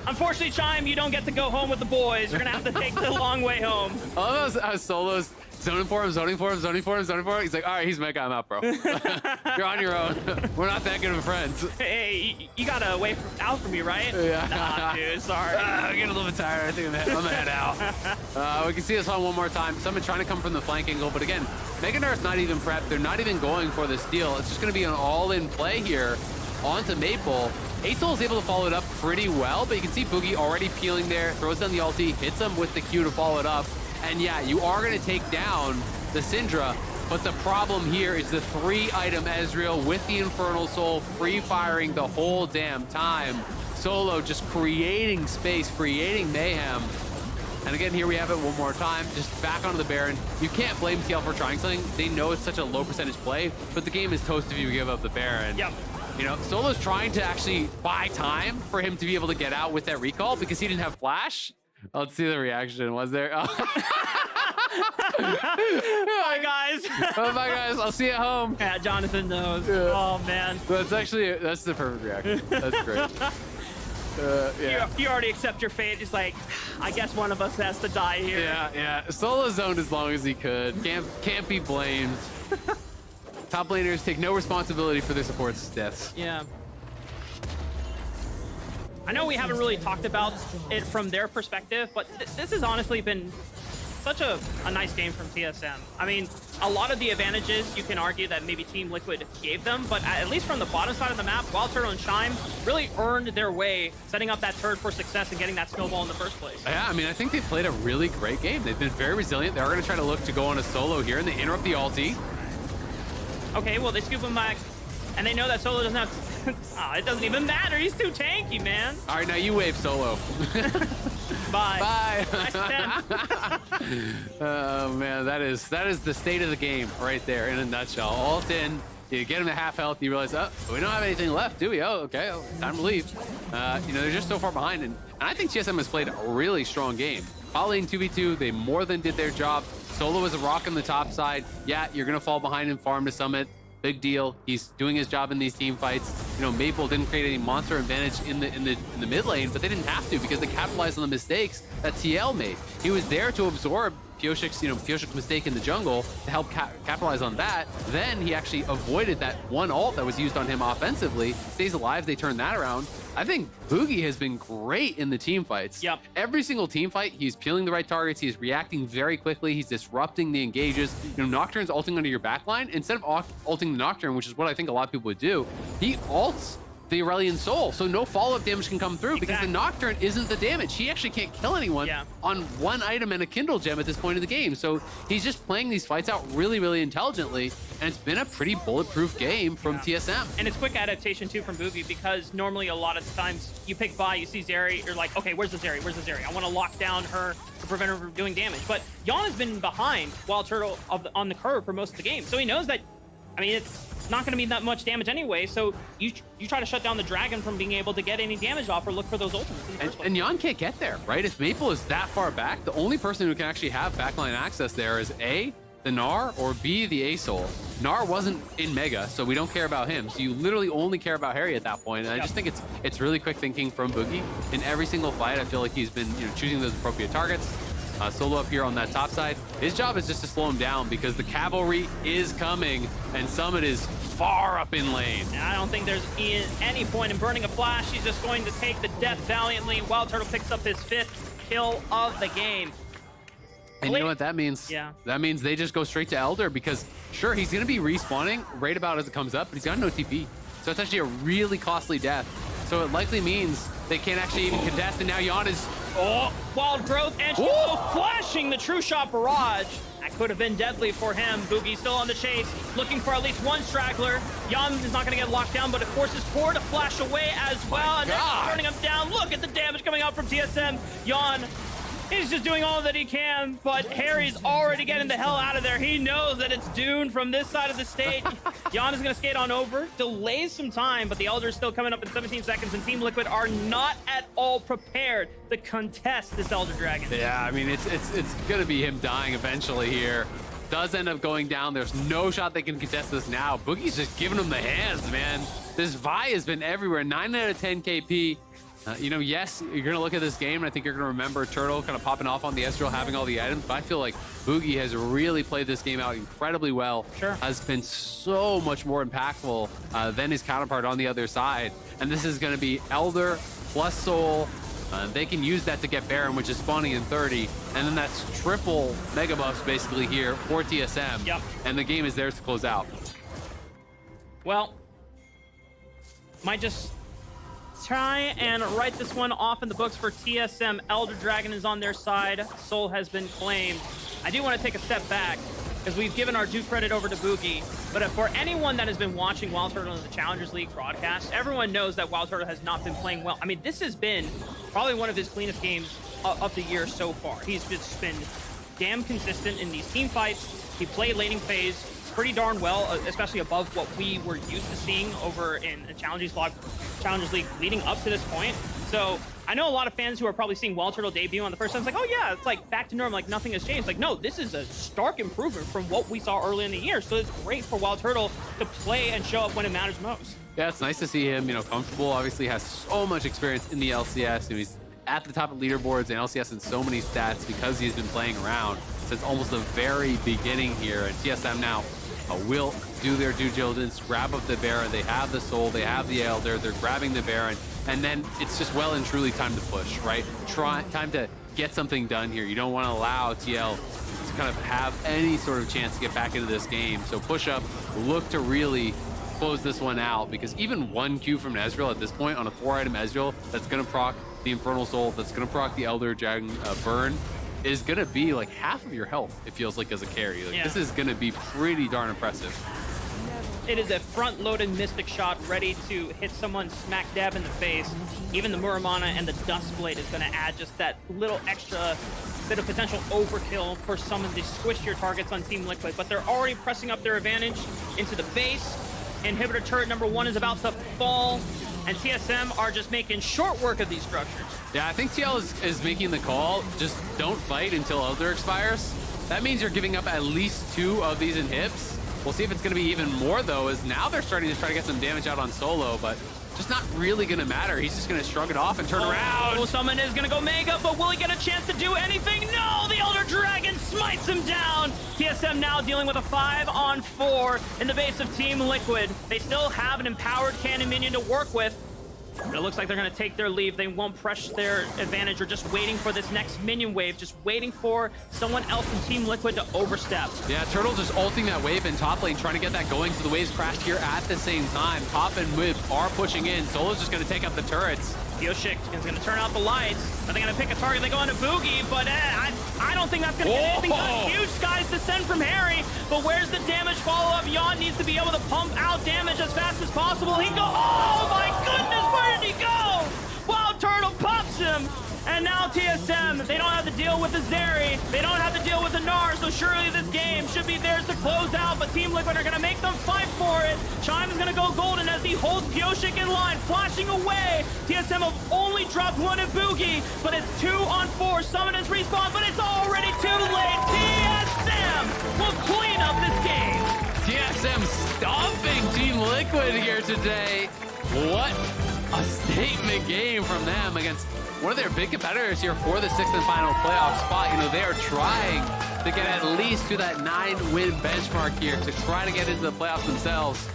Unfortunately, Chime, you don't get to go home with the boys. You're gonna have to take the long way home. I love how Solo's zoning for him. He's like, all right, he's mega, I'm out, bro. You're on your own. We're not that good of friends. Hey, you got away out from me, right? Yeah. Nah, dude, sorry. I'm getting a little bit tired. I think I'm gonna head out. We can see this on one more time. Summon trying to come from the flank angle, but again, Mega Nar's not even prepped. They're not even going for the steal. It's just gonna be an all-in play here onto Maple. Asoul is able to follow it up pretty well, but you can see Boogie already peeling there, throws down the ulti, hits him with the Q to follow it up. And yeah, you are going to take down the Syndra, but the problem here is the 3-item Ezreal with the Infernal Soul free firing the whole damn time. Solo just creating space, creating mayhem. And again, here we have it one more time, just back onto the Baron. You can't blame TL for trying something. They know it's such a low percentage play, but the game is toast if you give up the Baron. Yep. Solo's trying to actually buy time for him to be able to get out with that recall because he didn't have flash. Let's see the reaction. Was there? Oh. Bye, guys. Oh, bye, guys. I'll see you at home. Yeah, Jonathan knows. Yeah. Oh, man. That's the perfect reaction. That's great. Yeah. You already accept your fate. It's like, I guess one of us has to die here. Yeah. Solo zoned as long as he could. Can't be blamed. Top laners take no responsibility for their support's deaths. Yeah. I know we haven't really talked about it from their perspective, but this has honestly been such a nice game from TSM. I mean, a lot of the advantages you can argue that maybe Team Liquid gave them, but at least from the bottom side of the map, Wild Turtle and Chime really earned their way, setting up that turret for success and getting that snowball in the first place. Yeah, I mean, I think they played a really great game. They've been very resilient. They are going to try to look to go on a solo here, and they interrupt the ulti. Okay, well, they scoop him back, and they know that Solo doesn't have... it doesn't even matter. He's too tanky, man. All right, now you wave Solo. Bye. Bye. Nice to Oh, man, that is the state of the game right there in a nutshell. Ult in, you get him to half health, you realize, oh, we don't have anything left, do we? Oh, okay, time to leave. They're just so far behind, and I think TSM has played a really strong game. Bot lane 2v2, they more than did their job. Solo is a rock on the top side. Yeah, you're gonna fall behind in farm to Summit. Big deal. He's doing his job in these team fights. Maple didn't create any monster advantage in the mid lane, but they didn't have to because they capitalized on the mistakes that TL made. He was there to absorb Pioshik's mistake in the jungle to help capitalize on that. Then he actually avoided that one ult that was used on him offensively, stays alive, they turn that around. I think Boogie has been great in the team fights. Yep. Every single team fight, he's peeling the right targets, he's reacting very quickly, he's disrupting the engages. Nocturne's ulting under your backline. Instead of ulting the Nocturne, which is what I think a lot of people would do, he ults the Aurelion Soul, so no follow-up damage can come through because the Nocturne isn't the damage. He actually can't kill anyone on one item and a Kindle gem at this point in the game. So he's just playing these fights out really, really intelligently, and it's been a pretty bulletproof game from TSM. And it's quick adaptation too from Boogie, because normally a lot of times you pick Vi, you see Zeri, you're like, okay, where's the Zeri? Where's the Zeri? I want to lock down her to prevent her from doing damage. But Yon has been behind Wild Turtle on the curve for most of the game, so he knows that, I mean, it's not going to be that much damage anyway, so you try to shut down the dragon from being able to get any damage off or look for those ultimates. And Yon can't get there, right? If Maple is that far back, the only person who can actually have backline access there is A, the Gnar, or B, the A-Soul. Gnar wasn't in Mega, so we don't care about him. So you literally only care about Harry at that point. And I just think it's really quick thinking from Boogie. In every single fight, I feel like he's been choosing those appropriate targets. Solo up here on that top side. His job is just to slow him down because the cavalry is coming and Summit is far up in lane. And I don't think there's any point in burning a flash. He's just going to take the death valiantly. Wild Turtle picks up his 5th kill of the game. And you know what that means? Yeah. That means they just go straight to Elder because, sure, he's going to be respawning right about as it comes up, but he's got no TP. So it's actually a really costly death. So it likely means they can't actually even contest, and now Yon is... Oh, Wild Growth, and flashing the True Shot Barrage. That could have been deadly for him. Boogie still on the chase, looking for at least one straggler. Yon is not going to get locked down, but it forces Core to flash away as well, and then turning him down. Look at the damage coming out from TSM. Yon is just doing all that he can, but Harry's already getting the hell out of there. He knows that it's Dune from this side of the stage. Yon is going to skate on over, delays some time, but the Elder's still coming up in 17 seconds, and Team Liquid are not at all prepared to contest this Elder Dragon. Yeah, I mean, it's going to be him dying eventually here. Does end up going down. There's no shot they can contest this now. Boogie's just giving him the hands, man. This Vi has been everywhere. 9 out of 10 KP. Yes, you're going to look at this game, and I think you're going to remember Turtle kind of popping off on the Ezreal, having all the items, but I feel like Boogie has really played this game out incredibly well. Sure. Has been so much more impactful than his counterpart on the other side. And this is going to be Elder plus Soul. They can use that to get Baron, which is spawning in 30, and then that's triple mega buffs basically here for TSM. Yep. And the game is theirs to close out. Well, might just try and write this one off in the books for TSM. Elder Dragon is on their side. Soul has been claimed. I do want to take a step back because we've given our due credit over to Boogie. But for anyone that has been watching Wild Turtle in the Challengers League broadcast, everyone knows that Wild Turtle has not been playing well. I mean, this has been probably one of his cleanest games of the year so far. He's just been damn consistent in these team fights. He played laning phase pretty darn well, especially above what we were used to seeing over in the Challengers League leading up to this point. So I know a lot of fans who are probably seeing Wild Turtle debut on the first time. It's like, oh yeah, it's like back to normal, like nothing has changed. Like, no, this is a stark improvement from what we saw early in the year. So it's great for Wild Turtle to play and show up when it matters most. Yeah, it's nice to see him, comfortable. Obviously has so much experience in the LCS. He's at the top of leaderboards and LCS in so many stats because he's been playing around since almost the very beginning here. And TSM now will do their due diligence, grab up the Baron. They have the Soul, they have the Elder, they're grabbing the Baron, and then it's just well and truly time to push, right? Time to get something done here. You don't want to allow TL to kind of have any sort of chance to get back into this game. So push up, look to really close this one out, because even one Q from Ezreal at this point on a 4-item Ezreal that's going to proc the Infernal Soul, that's going to proc the Elder Dragon burn, is going to be like half of your health, it feels like, as a carry. Like, This is going to be pretty darn impressive. It is a front-loaded Mystic Shot ready to hit someone smack dab in the face. Even the Muramana and the Duskblade is going to add just that little extra bit of potential overkill for some of these squishier targets on Team Liquid. But they're already pressing up their advantage into the base. Inhibitor turret number 1 is about to fall, and TSM are just making short work of these structures. Yeah, I think TL is making the call, just don't fight until Elder expires. That means you're giving up at least 2 of these inhibs. We'll see if it's going to be even more, though, as now they're starting to try to get some damage out on Solo, but just not really going to matter. He's just going to shrug it off and turn around. Oh, someone is going to go Mega, but will he get a chance to do anything? No, the Elder Dragon smites him down. TSM now dealing with a 5-on-4 in the base of Team Liquid. They still have an empowered cannon minion to work with. But it looks like they're going to take their leave. They won't press their advantage. Or just waiting for this next minion wave. Just waiting for someone else in Team Liquid to overstep. Yeah, Turtle just ulting that wave in top lane, trying to get that going so the waves crashed here at the same time. Top and mid are pushing in. Solo's just going to take out the turrets. Yoshik is going to turn out the lights. Are they going to pick a target? They go into Boogie, but I don't think that's going to get anything done. Huge skies descend from Harry, but where's the damage follow-up? Yon needs to be able to pump out damage as fast as possible. He go, oh my goodness, where did he go? Wild Turtle pops him. And now TSM, they don't have to deal with the Zeri. They don't have to deal with the Gnar, so surely this game should be theirs to close out, but Team Liquid are going to make them fight for it. Chime is going to go golden as he holds Pioshik in line, flashing away. TSM have only dropped one in Boogie, but it's 2-on-4. Summon has respawned, but it's already too late. TSM will clean up this game. TSM stomping Team Liquid here today. What a statement game from them against one of their big competitors here for the 6th and final playoff spot. You know, they are trying to get at least to that 9-win benchmark here to try to get into the playoffs themselves.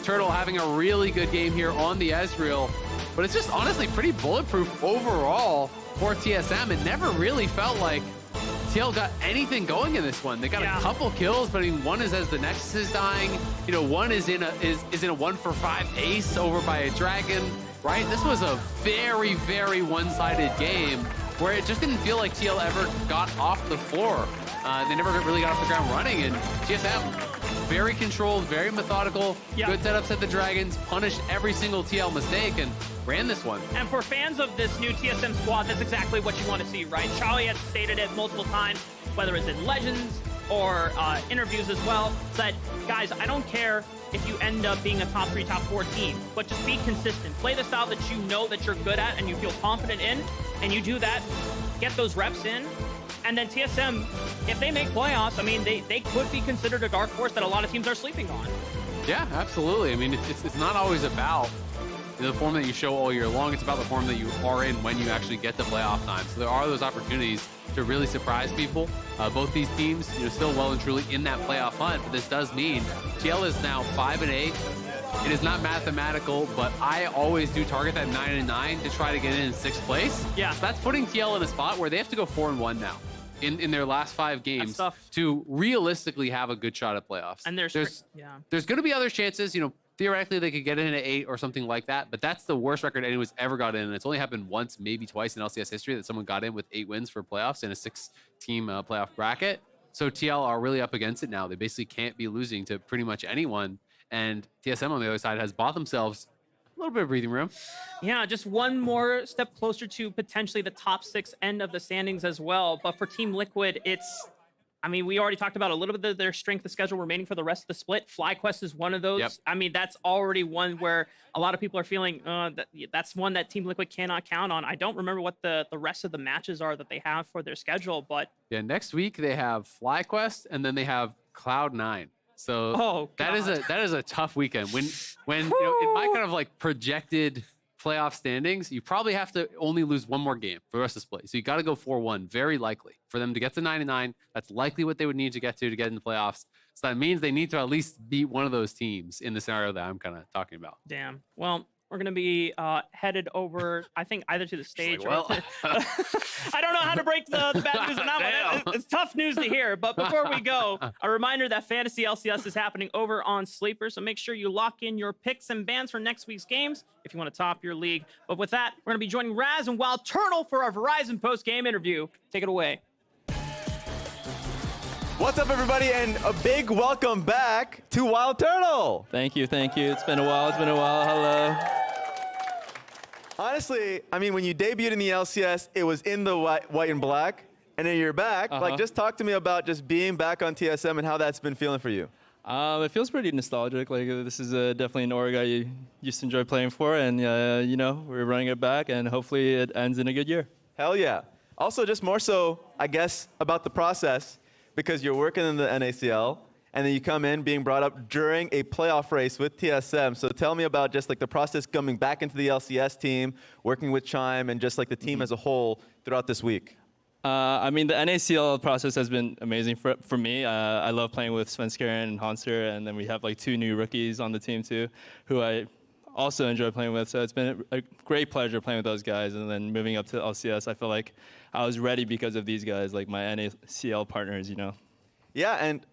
Turtle having a really good game here on the Ezreal, but it's just honestly pretty bulletproof overall for TSM. It never really felt like TL got anything going in this one. They got a couple kills, but I mean, one is as the Nexus is dying. You know, one is in a 1-for-5 ace over by a dragon. Right? This was a very, very one-sided game where it just didn't feel like TL ever got off the floor. They never really got off the ground running, and TSM, very controlled, very methodical, good setups at the Dragons, punished every single TL mistake, and ran this one. And for fans of this new TSM squad, that's exactly what you want to see, right? Charlie has stated it multiple times, whether it's in Legends or interviews as well, that, guys, I don't care if you end up being a top 3, top 4 team, but just be consistent. Play the style that you know that you're good at and you feel confident in, and you do that, get those reps in, and then TSM, if they make playoffs, I mean, they could be considered a dark horse that a lot of teams are sleeping on. Yeah, absolutely. I mean, it's not always about the form that you show all year long. It's about the form that you are in when you actually get to playoff time. So there are those opportunities to really surprise people. Both these teams, you know, still well and truly in that playoff hunt, but this does mean TL is now 5-8. It is not mathematical, but I always do target that 9-9 to try to get in 6th place. Yeah. So that's putting TL in a spot where they have to go 4-1 now in their last 5 games to realistically have a good shot at playoffs. And there's going to be other chances, you know, theoretically they could get in at 8 or something like that, but that's the worst record anyone's ever got in. And it's only happened once, maybe twice in LCS history that someone got in with 8 wins for playoffs in a 6-team playoff bracket. So TL are really up against it now. They basically can't be losing to pretty much anyone. And TSM on the other side has bought themselves a little bit of breathing room. Yeah, just one more step closer to potentially the top 6 end of the standings as well. But for Team Liquid, it's, I mean, we already talked about a little bit of their strength of schedule remaining for the rest of the split. FlyQuest is one of those. Yep. I mean, that's already one where a lot of people are feeling that's one that Team Liquid cannot count on. I don't remember what the rest of the matches are that they have for their schedule, but yeah, next week they have FlyQuest and then they have Cloud9. So that is a tough weekend. When you know, in my kind of like projected playoff standings, you probably have to only lose one more game for the rest of the split. So you got to go 4-1, very likely. For them to get to 9-9, that's likely what they would need to get into the playoffs. So that means they need to at least beat one of those teams in the scenario that I'm kind of talking about. Damn. Well, we're going to be headed over, I think, either to the stage or to, I don't know how to break the bad news on that one. It's tough news to hear. But before we go, a reminder that Fantasy LCS is happening over on Sleeper. So make sure you lock in your picks and bans for next week's games if you want to top your league. But with that, we're going to be joining Raz and Wild Turtle for our Verizon post-game interview. Take it away. What's up, everybody, and a big welcome back to Wild Turtle. Thank you. It's been a while. Hello. Honestly, I mean, when you debuted in the LCS, it was in the white and black, and then you're back. Like, just talk to me about just being back on TSM and how that's been feeling for you. It feels pretty nostalgic. Like, this is definitely an org I used to enjoy playing for, and you know, we're running it back, and hopefully it ends in a good year. Hell yeah. Also, just more so, I guess, about the process, because you're working in the NACL, and then you come in being brought up during a playoff race with TSM. So tell me about just like the process coming back into the LCS team, working with Chime, and just like the team as a whole throughout this week. I mean, the NACL process has been amazing for me. I love playing with Svenskeren and Hanser, and then we have like 2 new rookies on the team too, who I also enjoy playing with. So it's been a great pleasure playing with those guys. And then moving up to LCS, I feel like I was ready because of these guys, like my NACL partners, you know. Yeah, and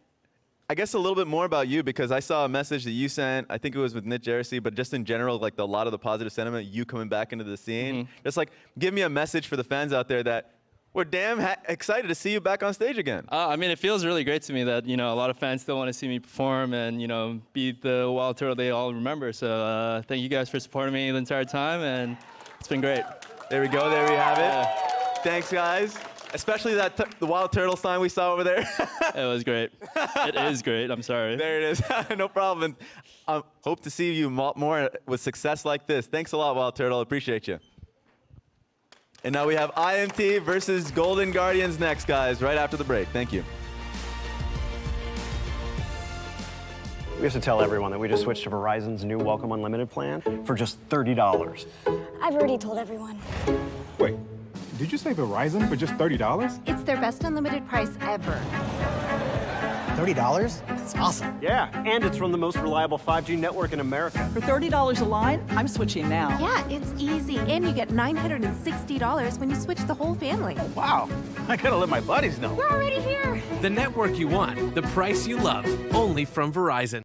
I guess a little bit more about you, because I saw a message that you sent, I think it was with Nick Jersey, but just in general, like a lot of the positive sentiment, you coming back into the scene. Just like, give me a message for the fans out there that we're damn excited to see you back on stage again. I mean, it feels really great to me that, you know, a lot of fans still want to see me perform and, you know, be the Wild Turtle they all remember. So thank you guys for supporting me the entire time, and it's been great. There we go. There we have it. Thanks, guys. Especially the Wild Turtle sign we saw over there. It was great. It is great. I'm sorry. There it is. No problem. I hope to see you more with success like this. Thanks a lot, Wild Turtle. Appreciate you. And now we have IMT versus Golden Guardians next, guys, right after the break. Thank you. We have to tell everyone that we just switched to Verizon's new Welcome Unlimited plan for just $30. I've already told everyone. Wait, did you say Verizon for just $30? It's their best unlimited price ever. $30? That's awesome. Yeah, and it's from the most reliable 5G network in America. For $30 a line, I'm switching now. Yeah, it's easy. And you get $960 when you switch the whole family. Wow, I gotta let my buddies know. We're already here. The network you want, the price you love, only from Verizon.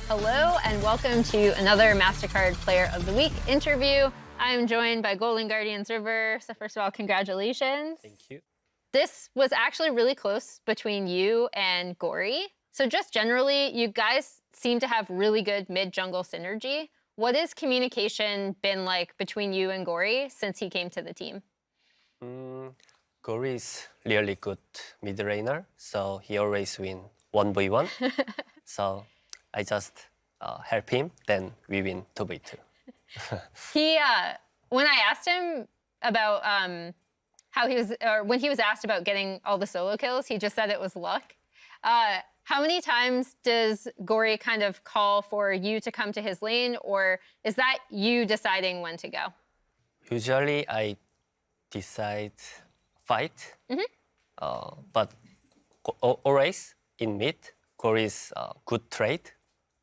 Hello and welcome to another MasterCard Player of the Week interview. I'm joined by Golden Guardians River. So first of all, congratulations. Thank you. This was actually really close between you and Gory. So just generally, you guys seem to have really good mid-jungle synergy. What has communication been like between you and Gory since he came to the team? Gory is really good mid-laner, so he always win 1v1. So I just help him, then we win 2v2. He, when I asked him about how he was, or when he was asked about getting all the solo kills, he just said it was luck. How many times does Gory kind of call for you to come to his lane, or is that you deciding when to go? Usually I decide fight, but always in mid, Gory is good trade,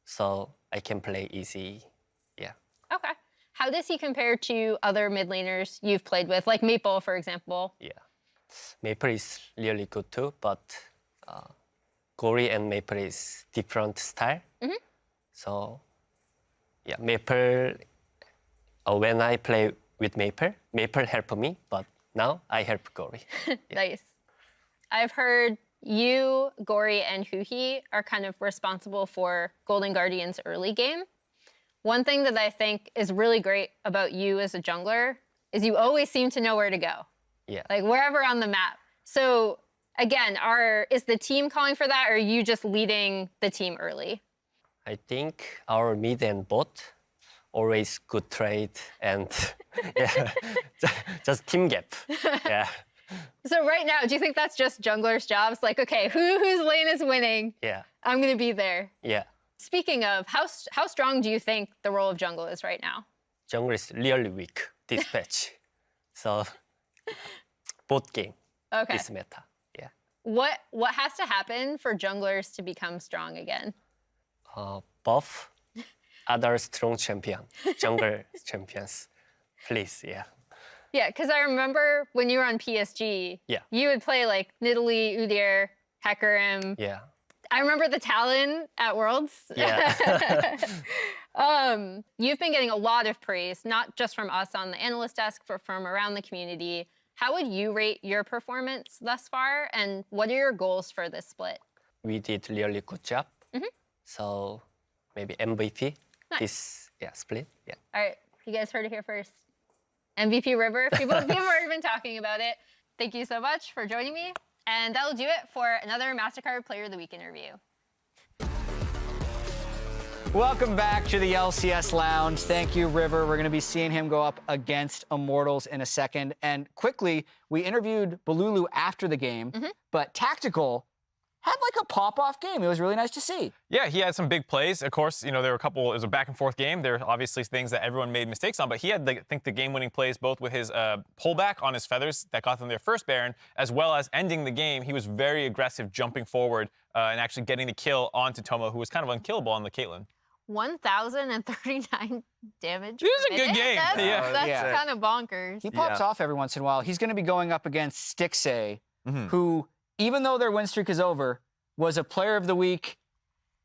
so I can play easy. Yeah. Okay. How does he compare to other mid laners you've played with, like Maple, for example? Yeah. Maple is really good too, but Gory and Maple is different style. So, yeah, Maple, when I play with Maple, Maple help me, but now I help Gory. Nice. I've heard you, Gory, and Huhi are kind of responsible for Golden Guardian's early game. One thing that I think is really great about you as a jungler is you always seem to know where to go. Yeah. Like wherever on the map. So again, is the team calling for that, or are you just leading the team early? I think our mid and bot always good trade and yeah, just team gap. Yeah. So right now, do you think that's just junglers' jobs? Like, okay, whose lane is winning? Yeah. I'm gonna be there. Yeah. Speaking of, how strong do you think the role of jungle is right now? Jungle is really weak this patch. So bot game is meta. Yeah. What has to happen for junglers to become strong again? Buff other strong champion, jungle champions. Please, yeah. Yeah, because I remember when you were on PSG, you would play like Nidalee, Udyr, Hecarim. Yeah. I remember the Talon at Worlds. Yeah. You've been getting a lot of praise, not just from us on the analyst desk, but from around the community. How would you rate your performance thus far, and what are your goals for this split? We did really good job. So maybe MVP this split. Yeah. All right, you guys heard it here first. MVP River. People have already been talking about it. Thank you so much for joining me. And that'll do it for another MasterCard Player of the Week interview. Welcome back to the LCS Lounge. Thank you, River. We're going to be seeing him go up against Immortals in a second. And quickly, we interviewed Balulu after the game, but Tactical had like a pop-off game. It was really nice to see. Yeah, he had some big plays. Of course, you know, there were a couple, it was a back-and-forth game. There are obviously things that everyone made mistakes on, but he had, I think, the game-winning plays both with his pullback on his feathers that got them their first Baron, as well as ending the game. He was very aggressive, jumping forward and actually getting the kill onto Tomo, who was kind of unkillable on the Caitlyn. 1,039 damage. It was a good game. That's kind of bonkers. He pops off every once in a while. He's going to be going up against Stixay, who, even though their win streak is over, was a Player of the Week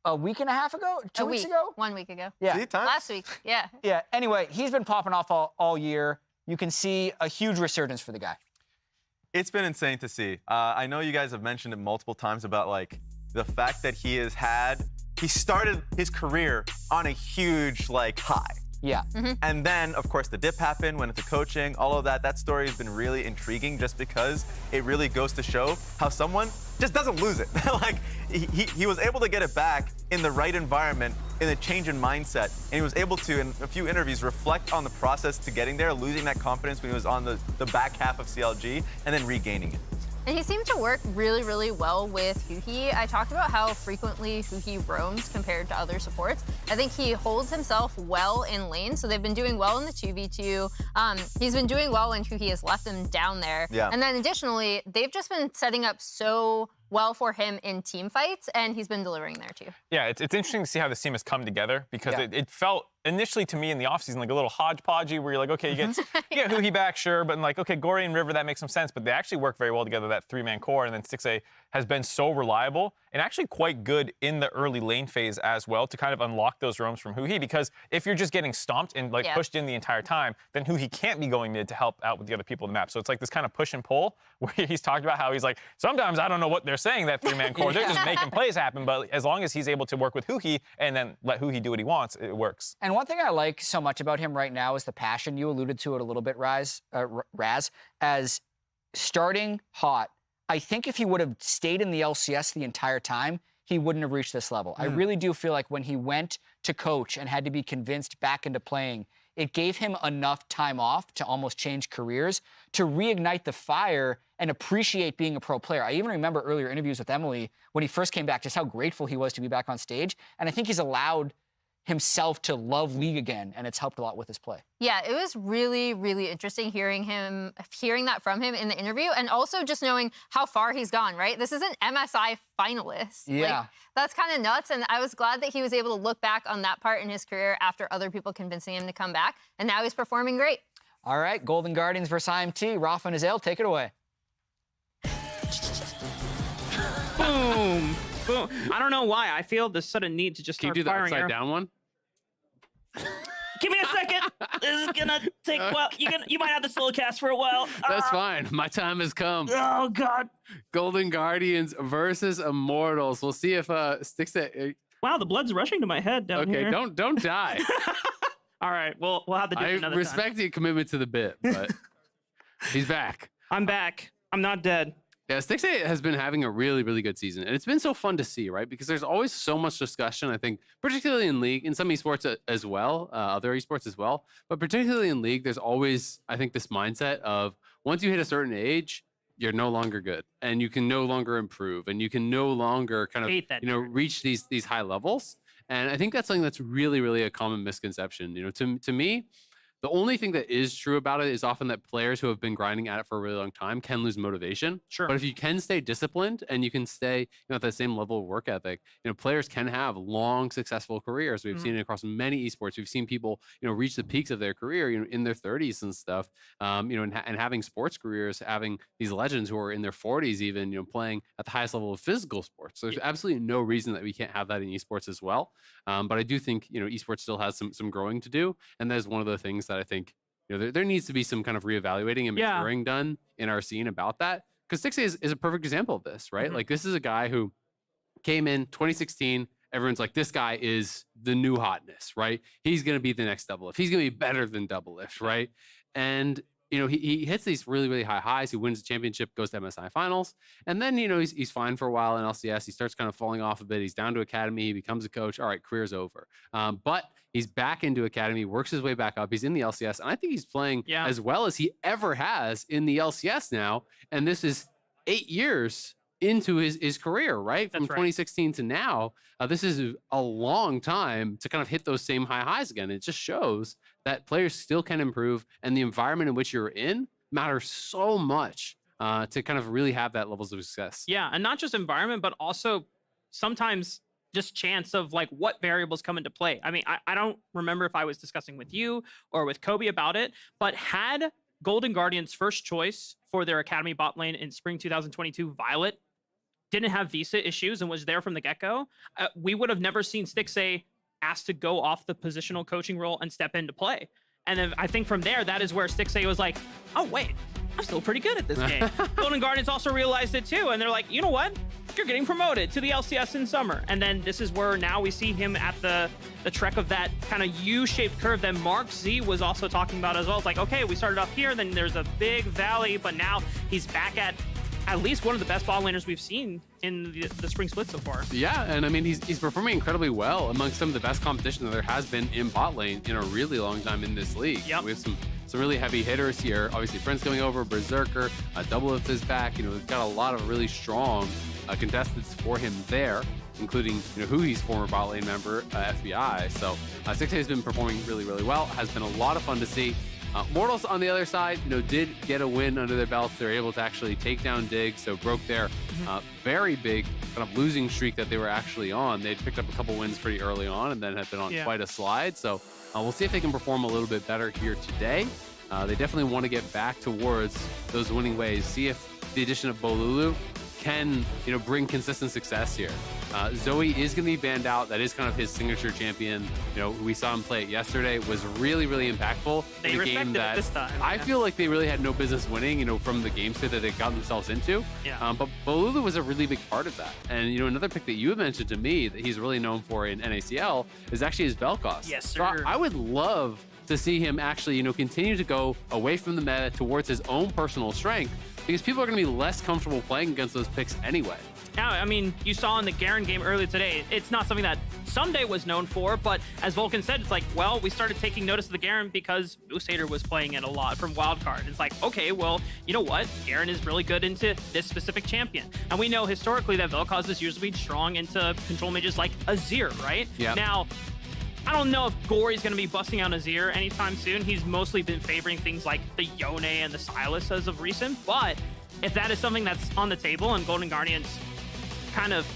a week and a half ago? 2 weeks ago? 1 week ago. Yeah. Last week, yeah. Yeah, anyway, he's been popping off all year. You can see a huge resurgence for the guy. It's been insane to see. I know you guys have mentioned it multiple times about like the fact that he started his career on a huge like high. Yeah. And then, of course, the dip happened, went into coaching, all of that. That story has been really intriguing just because it really goes to show how someone just doesn't lose it. Like, he was able to get it back in the right environment, in a change in mindset. And he was able to, in a few interviews, reflect on the process to getting there, losing that confidence when he was on the back half of CLG, and then regaining it. And he seemed to work really, really well with Huhi. I talked about how frequently Huhi roams compared to other supports. I think he holds himself well in lane, so they've been doing well in the 2v2. He's been doing well when Huhi has left him down there. Yeah. And then additionally, they've just been setting up so well for him in team fights, and he's been delivering there too. Yeah, it's interesting to see how this team has come together because it felt initially to me in the offseason like a little hodgepodgey where you're like, okay, you get Huhi back, sure, but like, okay, Gory and River, that makes some sense, but they actually work very well together, that three-man core, and then 6A has been so reliable and actually quite good in the early lane phase as well to kind of unlock those roams from Huhi, because if you're just getting stomped and like pushed in the entire time, then Huhi can't be going mid to help out with the other people in the map. So it's like this kind of push and pull where he's talked about how he's like, sometimes I don't know what they're saying, that three-man core, they're just making plays happen, but as long as he's able to work with Huhi and then let Huhi do what he wants, it works. And one thing I like so much about him right now is the passion. You alluded to it a little bit, Raz, as starting hot. I think if he would have stayed in the LCS the entire time, he wouldn't have reached this level. I really do feel like when he went to coach and had to be convinced back into playing, it gave him enough time off to almost change careers, to reignite the fire and appreciate being a pro player. I even remember earlier interviews with Emily when he first came back, just how grateful he was to be back on stage. And I think he's allowed himself to love League again, and it's helped a lot with his play. Yeah, it was really, really interesting hearing that from him in the interview, and also just knowing how far he's gone, right? This is an MSI finalist. Yeah. Like, that's kind of nuts, and I was glad that he was able to look back on that part in his career after other people convincing him to come back, and now he's performing great. All right, Golden Guardians versus IMT. Rafa and Azael, take it away. Boom. Boom. I don't know why. I feel this sudden need to just start Can you do the firing upside down one? Give me a second. This is gonna take a while. You might have to slow cast for a while. That's fine. My time has come. Oh God. Golden Guardians versus Immortals. We'll see if Sticks it. Wow, the blood's rushing to my head down here. Okay, don't die. All right, we'll have to do it another time. I respect your commitment to the bit, but he's back. I'm back. I'm not dead. Yeah, Stixay has been having a really, really good season. And it's been so fun to see, right? Because there's always so much discussion, I think, particularly in League, in some esports as well, other esports as well. But particularly in League, there's always, I think, this mindset of once you hit a certain age, you're no longer good. And you can no longer improve. And you can no longer kind of, reach these high levels. And I think that's something that's really, really a common misconception. To me, the only thing that is true about it is often that players who have been grinding at it for a really long time can lose motivation. Sure. But if you can stay disciplined and you can stay at that same level of work ethic, players can have long, successful careers. We've seen it across many esports. We've seen people, reach the peaks of their career, in their 30s and stuff. And having sports careers, having these legends who are in their 40s even, playing at the highest level of physical sports. So there's absolutely no reason that we can't have that in esports as well. But I do think, esports still has some growing to do. And that is one of the things that I think, there needs to be some kind of reevaluating and maturing done in our scene about that. Because 6A is a perfect example of this, right? Like, this is a guy who came in 2016. Everyone's like, this guy is the new hotness, right? He's going to be the next Double Lift. He's going to be better than Double Lift, right? And he hits these really, really high highs. He wins the championship, goes to MSI finals. And then, he's fine for a while in LCS. He starts kind of falling off a bit. He's down to Academy. He becomes a coach. All right, career's over. But he's back into Academy, works his way back up. He's in the LCS. And I think he's playing as well as he ever has in the LCS now. And this is 8 years into his career, right? From 2016 to now. This is a long time to kind of hit those same high highs again. It just shows that players still can improve, and the environment in which you're in matters so much to kind of really have that levels of success. Yeah, and not just environment, but also sometimes just chance of like what variables come into play. I mean, I don't remember if I was discussing with you or with Kobe about it, but had Golden Guardians' first choice for their Academy bot lane in spring 2022, Violet, didn't have visa issues and was there from the get-go, we would have never seen Stixay asked to go off the positional coaching role and step into play. And then I think from there, that is where Stixay was like, oh, wait, I'm still pretty good at this game. Golden Guardians also realized it too. And they're like, you know what? You're getting promoted to the LCS in summer. And then this is where now we see him at the trek of that kind of U-shaped curve that Mark Z was also talking about as well. It's like, okay, we started off here, then there's a big valley, but now he's back at least one of the best bot laners we've seen in the spring split so far. Yeah, and I mean, he's performing incredibly well amongst some of the best competition that there has been in bot lane in a really long time in this league. Yep. We have some really heavy hitters here. Obviously, Prince coming over, Berserker, Double Lift is back. We've got a lot of really strong contestants for him there, including Huhi's former bot lane member, FBI. So 6A has been performing really, really well. Has been a lot of fun to see. Mortals on the other side, did get a win under their belts. They're able to actually take down Dig, so broke their very big kind of losing streak that they were actually on. They'd picked up a couple wins pretty early on and then had been on quite a slide. So we'll see if they can perform a little bit better here today. They definitely want to get back towards those winning ways. See if the addition of Bolulu can, bring consistent success here. Zoe is going to be banned out. That is kind of his signature champion. We saw him play it yesterday. It was really, really impactful in a game that this time, I feel like they really had no business winning, from the game state that they got themselves into. Yeah. But Bolulu was a really big part of that. And, another pick that you had mentioned to me that he's really known for in NACL is actually his Vel'Koz. Yes, So sir. I would love to see him actually, continue to go away from the meta towards his own personal strength, because people are going to be less comfortable playing against those picks anyway. Now, I mean, you saw in the Garen game earlier today, it's not something that Sunday was known for, but as Vulcan said, it's like, well, we started taking notice of the Garen because Mooshader was playing it a lot from Wildcard. It's like, okay, well, you know what? Garen is really good into this specific champion. And we know historically that Vel'Koz is usually strong into control mages like Azir, right? Yeah. Now, I don't know if Gory's going to be busting out Azir anytime soon. He's mostly been favoring things like the Yone and the Sylas as of recent, but if that is something that's on the table and Golden Guardians kind of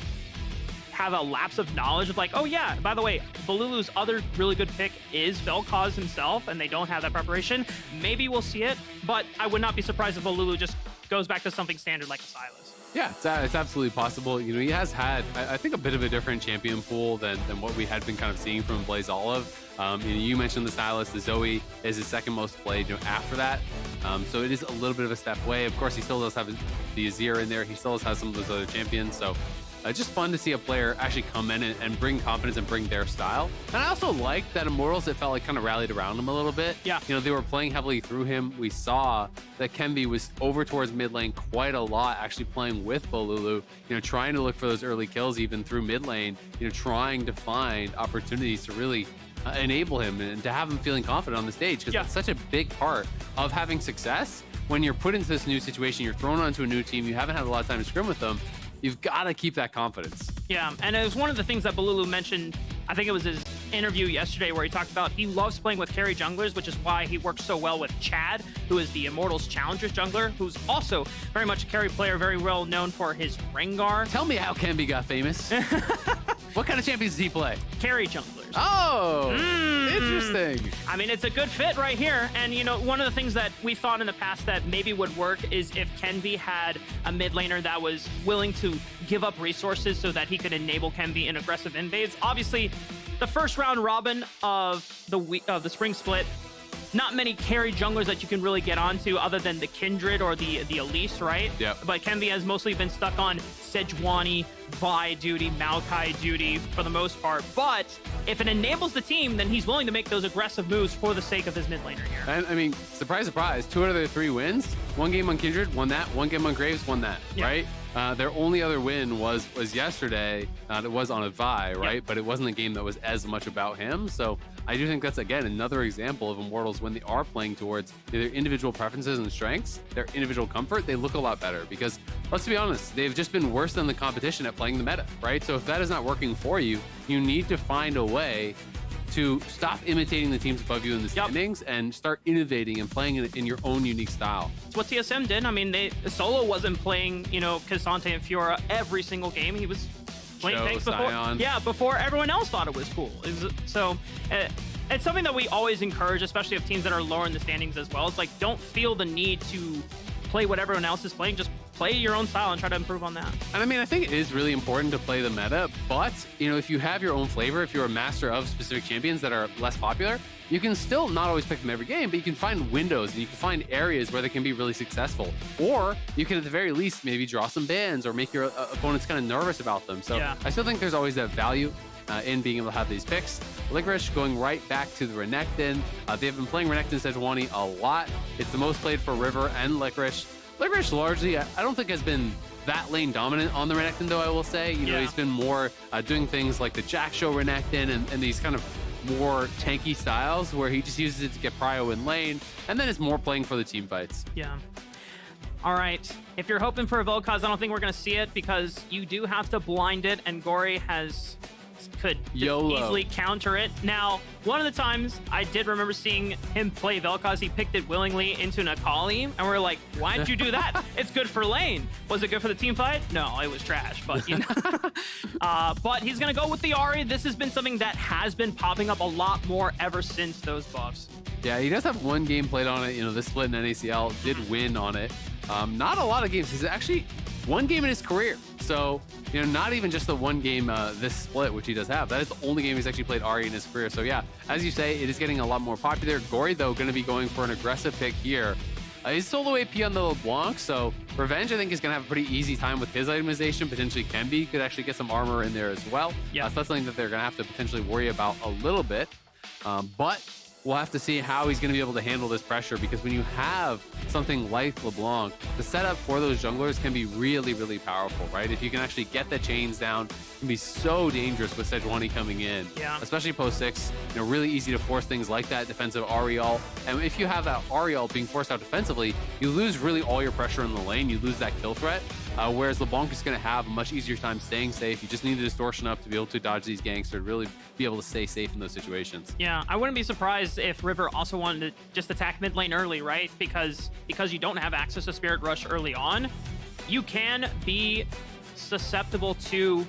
have a lapse of knowledge of like, oh yeah, by the way, Bolulu's other really good pick is Vel'Koz himself, and they don't have that preparation, maybe we'll see it, but I would not be surprised if Bolulu just goes back to something standard like a Sylas. Yeah, it's absolutely possible. He has had, I think, a bit of a different champion pool than what we had been kind of seeing from Blaze Olive. You mentioned the Sylas, the Zoe is his second most played after that. So it is a little bit of a step away. Of course, he still does have the Azir in there. He still has some of those other champions. So just fun to see a player actually come in and bring confidence and bring their style. And I also like that Immortals, it felt like kind of rallied around him a little bit. Yeah. They were playing heavily through him. We saw that Kenby was over towards mid lane quite a lot, actually playing with Bolulu, trying to look for those early kills even through mid lane, trying to find opportunities to really enable him and to have him feeling confident on the stage, because that's such a big part of having success. When you're put into this new situation, you're thrown onto a new team, you haven't had a lot of time to scrim with them, you've got to keep that confidence. Yeah, and it was one of the things that Bolulu mentioned, I think it was his interview yesterday, where he talked about he loves playing with carry junglers, which is why he works so well with Chad, who is the Immortals Challengers jungler, who's also very much a carry player, very well known for his Rengar. Tell me how Kenby got famous. What kind of champions does he play? Carry junglers. Oh, interesting. I mean, it's a good fit right here. And, one of the things that we thought in the past that maybe would work is if Kenby had a mid laner that was willing to give up resources so that he could enable Kenby in aggressive invades. Obviously, the first round robin of the spring split, not many carry junglers that you can really get onto other than the Kindred or the Elise, right? Yep. But Kenby has mostly been stuck on Sejuani, Vi duty, Maokai duty for the most part. But if it enables the team, then he's willing to make those aggressive moves for the sake of his mid laner here. And I mean, surprise, surprise, 2 out of their 3 wins. 1 game on Kindred, won that. 1 game on Graves, won that, right? Their only other win was yesterday. It was on a Vi, right? Yep. But it wasn't a game that was as much about him. So I do think that's, again, another example of Immortals when they are playing towards their individual preferences and strengths, their individual comfort, they look a lot better because, let's be honest, they've just been worse than the competition at playing the meta, right? So if that is not working for you, you need to find a way to stop imitating the teams above you in the standings and start innovating and playing in your own unique style. That's what TSM did. I mean, Solo wasn't playing, Cassante and Fiora every single game. He was playing tanks before. Sion. Yeah, before everyone else thought it was cool. So it's something that we always encourage, especially of teams that are lower in the standings as well. It's like, don't feel the need to play what everyone else is playing. Just play your own style and try to improve on that. And I mean, I think it is really important to play the meta, but, if you have your own flavor, if you're a master of specific champions that are less popular, you can still not always pick them every game, but you can find windows and you can find areas where they can be really successful. Or you can, at the very least, maybe draw some bans or make your opponents kind of nervous about them. So I still think there's always that value in being able to have these picks. Licorice going right back to the Renekton. They've been playing Renekton Sejuani a lot. It's the most played for River and Licorice. Licorice largely, I don't think has been that lane dominant on the Renekton, though, I will say. He's been more doing things like the Jack Show Renekton and these kind of more tanky styles where he just uses it to get prio in lane, and then it's more playing for the team fights. Yeah. All right. If you're hoping for a Vel'Koz, I don't think we're going to see it because you do have to blind it, and Gory has could YOLO. easily counter it. Now, one of the times I did remember seeing him play Vel'Koz, he picked it willingly into an Akali, and we're like, why did you do that? It's good for lane. Was it good for the team fight? No, it was trash, but you know. But he's gonna go with the Ahri. This has been something that has been popping up a lot more ever since those buffs. Yeah, he does have one game played on it. You know, this split in NACL did win on it. Not a lot of games. He's actually one game in his career. So, you know, not even just the one game this split, which he does have. That is the only game he's actually played Ahri in his career. So yeah, as you say, it is getting a lot more popular. Gory, though, going to be going for an aggressive pick here. He's solo AP on the LeBlanc, so Revenge, I think, is going to have a pretty easy time with his itemization. Potentially Kemby could actually get some armor in there as well. Yeah. So that's something that they're going to have to potentially worry about a little bit. But we'll have to see how he's going to be able to handle this pressure, because when you have something like LeBlanc, the setup for those junglers can be really, really powerful, right? If you can actually get the chains down, it can be so dangerous with Sejuani coming in. Yeah. Especially post 6, you know, really easy to force things like that defensive Ariel. And if you have that Ariel being forced out defensively, you lose really all your pressure in the lane. You lose that kill threat. Whereas LeBlanc is going to have a much easier time staying safe. You just need the distortion up to be able to dodge these ganks, to really be able to stay safe in those situations. Yeah, I wouldn't be surprised if River also wanted to just attack mid lane early, right? Because you don't have access to Spirit Rush early on, you can be susceptible to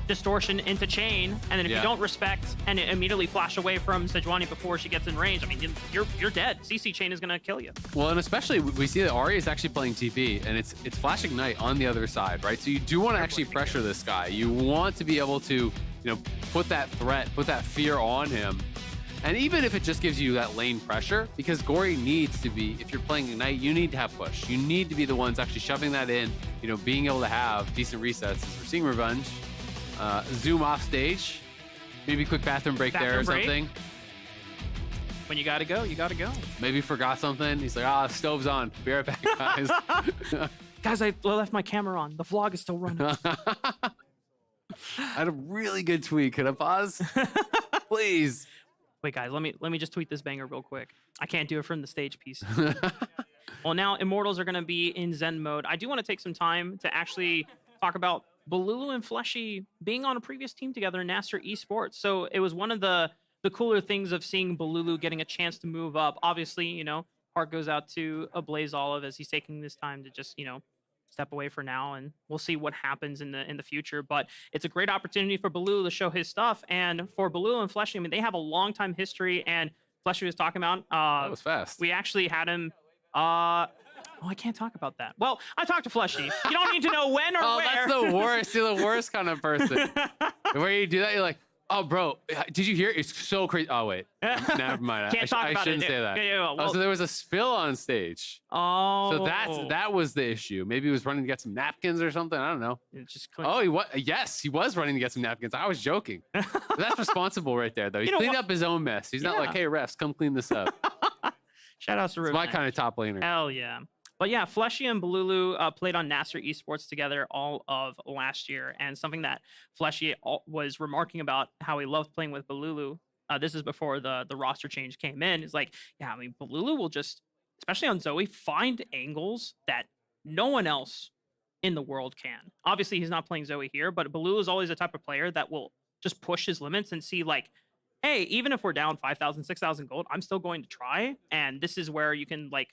distortion into chain, and then if you don't respect and immediately flash away from Sejuani before she gets in range, I mean, you're dead. CC chain is gonna kill you. Well, and especially we see that Ahri is actually playing TP, and it's Flash Ignite on the other side, right? So you do want to actually pressure this guy. You want to be able to, you know, put that threat, put that fear on him. And even if it just gives you that lane pressure, because Gory needs to be, if you're playing Ignite, you need to have push. You need to be the ones actually shoving that in, you know, being able to have decent resets. We're seeing Revenge. Zoom off stage. Maybe quick bathroom break there or something. When you gotta go, you gotta go. Maybe forgot something. He's like, stove's on. Be right back, guys. Guys, I left my camera on. The vlog is still running. I had a really good tweet. Could I pause? Please. Wait, guys, let me just tweet this banger real quick. I can't do it from the stage piece. Well, now Immortals are gonna be in Zen mode. I do want to take some time to actually talk about Balulu and Fleshy being on a previous team together in Nasser Esports. So it was one of the cooler things of seeing Balulu getting a chance to move up. Obviously, you know, heart goes out to Blaze Olive as he's taking this time to just, you know, step away for now, and we'll see what happens in the future. But it's a great opportunity for Balulu to show his stuff, and for Balulu and Fleshy, I mean, they have a long time history, and Fleshy was talking about that was fast. We actually had him oh, I can't talk about that. Well, I talked to Fleshy. You don't need to know when or oh, where. That's the worst. You're the worst kind of person. Where you do that, you're like, oh, bro, did you hear? It's so crazy. Oh, wait. Never mind. Can't talk about I shouldn't say that. Well, so there was a spill on stage. Oh. So that was the issue. Maybe he was running to get some napkins or something. I don't know. Just yes, he was running to get some napkins. I was joking. That's responsible right there, though. He cleaned up his own mess. He's not like, hey, refs, come clean this up. Shout out to It's my kind of top laner. Hell yeah. But yeah, Fleshy and Balulu played on Nasser Esports together all of last year. And something that Fleshy was remarking about how he loved playing with Balulu, this is before the roster change came in, is like, yeah, I mean, Balulu will just, especially on Zoe, find angles that no one else in the world can. Obviously, he's not playing Zoe here, but Balulu is always the type of player that will just push his limits and see, like, hey, even if we're down 5,000, 6,000 gold, I'm still going to try. And this is where you can, like,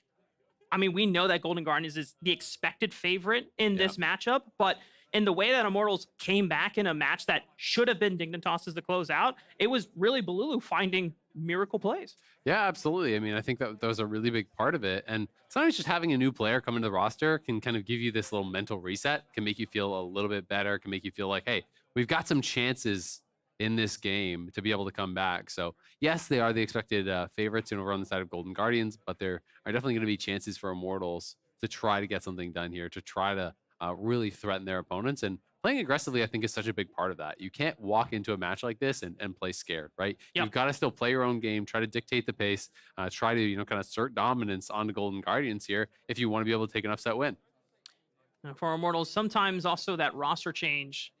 I mean, we know that Golden Guardians is the expected favorite in this matchup, but in the way that Immortals came back in a match that should have been Dignitas's to close out, it was really Balulu finding miracle plays. Yeah, absolutely. I mean, I think that was a really big part of it. And sometimes just having a new player come into the roster can kind of give you this little mental reset, can make you feel a little bit better, can make you feel like, hey, we've got some chances in this game to be able to come back. So yes, they are the expected favorites over on the side of Golden Guardians, but there are definitely going to be chances for Immortals to try to get something done here, to try to really threaten their opponents. And playing aggressively, I think, is such a big part of that. You can't walk into a match like this and play scared, right? You've got to still play your own game, try to dictate the pace, try to, you know, kind of assert dominance on the Golden Guardians here if you want to be able to take an upset win. Now for Immortals, sometimes also that roster change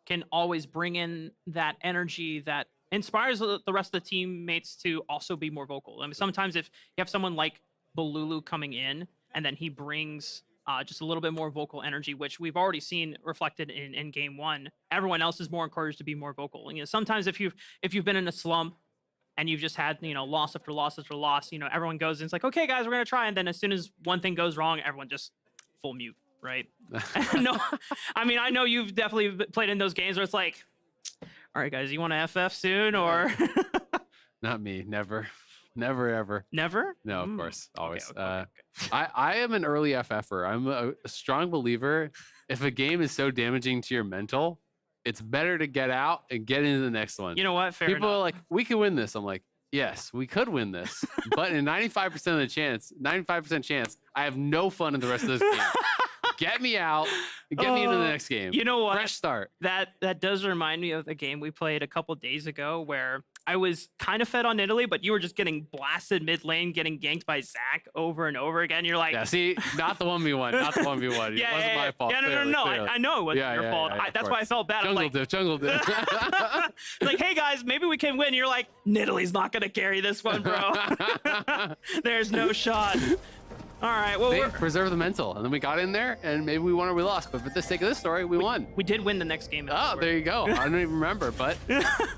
can always bring in that energy that inspires the rest of the teammates to also be more vocal. I mean, sometimes if you have someone like Balulu coming in and then he brings just a little bit more vocal energy, which we've already seen reflected in game one. Everyone else is more encouraged to be more vocal. You know, sometimes if you've been in a slump and you've just had, you know, loss after loss after loss, you know, everyone goes and it's like, okay, guys, we're gonna try, and then as soon as one thing goes wrong, everyone just full mute, right? No, I mean, I know you've definitely played in those games where it's like, all right, guys, you want to FF soon or? Not me, never. Never ever. Never? No, of course, always. Okay. I am an early FFer. I'm a strong believer. If a game is so damaging to your mental, it's better to get out and get into the next one. You know what? Fair People enough. are like, we can win this. I'm like, yes, we could win this, but in 95% chance, I have no fun in the rest of this game. Get me out. Get me into the next game. You know what? Fresh start. That does remind me of the game we played a couple days ago where I was kind of fed on Italy, but you were just getting blasted mid lane, getting ganked by Zach over and over again. You're like, Yeah, see, not the 1v1, not the 1v1. Yeah, it wasn't my fault. Yeah, no. Clearly. I know it wasn't your fault. That's why I felt bad. I'm like, Jungle diff. like, hey guys, maybe we can win. You're like, Nidalee not gonna carry this one, bro. There's no shot. All right, well, They preserve the mental, and then we got in there, and maybe we won or we lost. But for the sake of this story, we won. We did win the next game. Oh, there you go. I don't even remember, but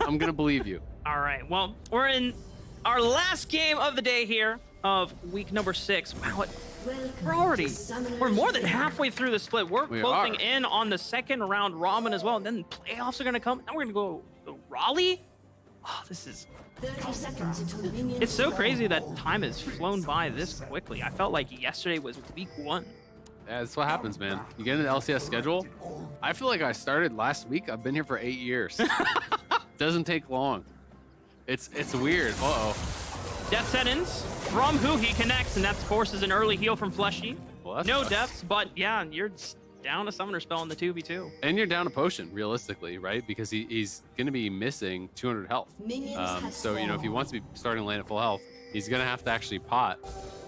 I'm gonna believe you. All right, well, we're in our last game of the day here of week number 6. Wow, we're more than halfway through the split. We're closing in on the second round Ramen as well, and then playoffs are gonna come. Now we're gonna go Raleigh. Oh, this is. 30 seconds until the minions It's so crazy that time has flown by this quickly. I felt like yesterday was week 1. Yeah, that's what happens, man. You get into the LCS schedule. I feel like I started last week. I've been here for 8 years. Doesn't take long. It's weird. Uh-oh. Death sentence from Huhi connects, and that forces an early heal from Fleshy. Well, no deaths, but yeah, you're down a summoner spell in the 2v2. And you're down a potion, realistically, right? Because he's going to be missing 200 health. So, you know, if he wants to be starting lane at full health, he's going to have to actually pot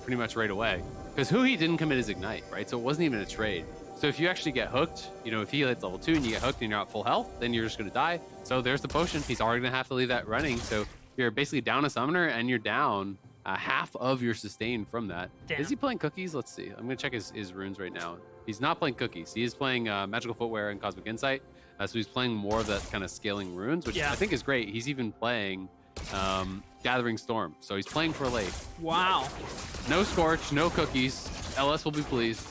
pretty much right away. Because Huhi didn't commit his Ignite, right? So it wasn't even a trade. So if you actually get hooked, you know, if he hits level 2 and you get hooked and you're at full health, then you're just going to die. So there's the potion. He's already going to have to leave that running. So you're basically down a summoner and you're down half of your sustain from that. Damn. Is he playing cookies? Let's see. I'm going to check his runes right now. He's not playing cookies. He is playing Magical Footwear and Cosmic Insight. So he's playing more of that kind of scaling runes, which I think is great. He's even playing Gathering Storm. So he's playing for late. Wow. No Scorch, no cookies. LS will be pleased.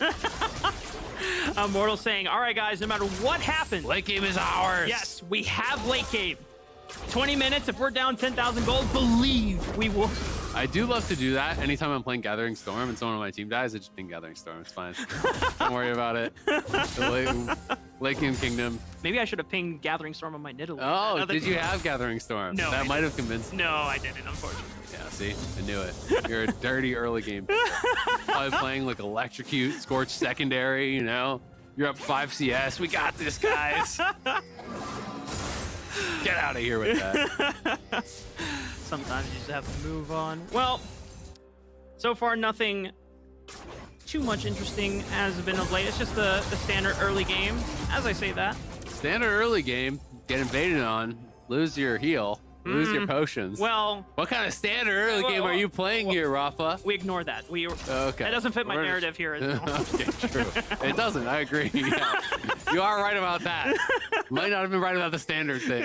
Immortal saying, all right, guys, no matter what happens. Late game is ours. Yes, we have late game. 20 minutes, if we're down 10,000 gold, believe we will. I do love to do that. Anytime I'm playing Gathering Storm and someone on my team dies, I just ping Gathering Storm. It's fine. Don't worry about it. Late Game Kingdom. Maybe I should have pinged Gathering Storm on my Nidalee. Oh, did you have Gathering Storm? No. That might have convinced me. No, I didn't, unfortunately. Yeah, see? I knew it. You're a dirty early game. Probably playing like Electrocute, Scorch Secondary, you know? You're up 5 CS. We got this, guys. Get out of here with that. Sometimes you just have to move on. Well, so far nothing too much interesting has been of late. It's just the standard early game. As I say that. Standard early game, get invaded on, lose your heal, lose your potions. Well, what kind of standard early game are you playing here, Rafa? We ignore that. Okay. That doesn't fit my narrative here. Okay, true. It doesn't. I agree. Yeah. You are right about that. Might not have been right about the standard thing,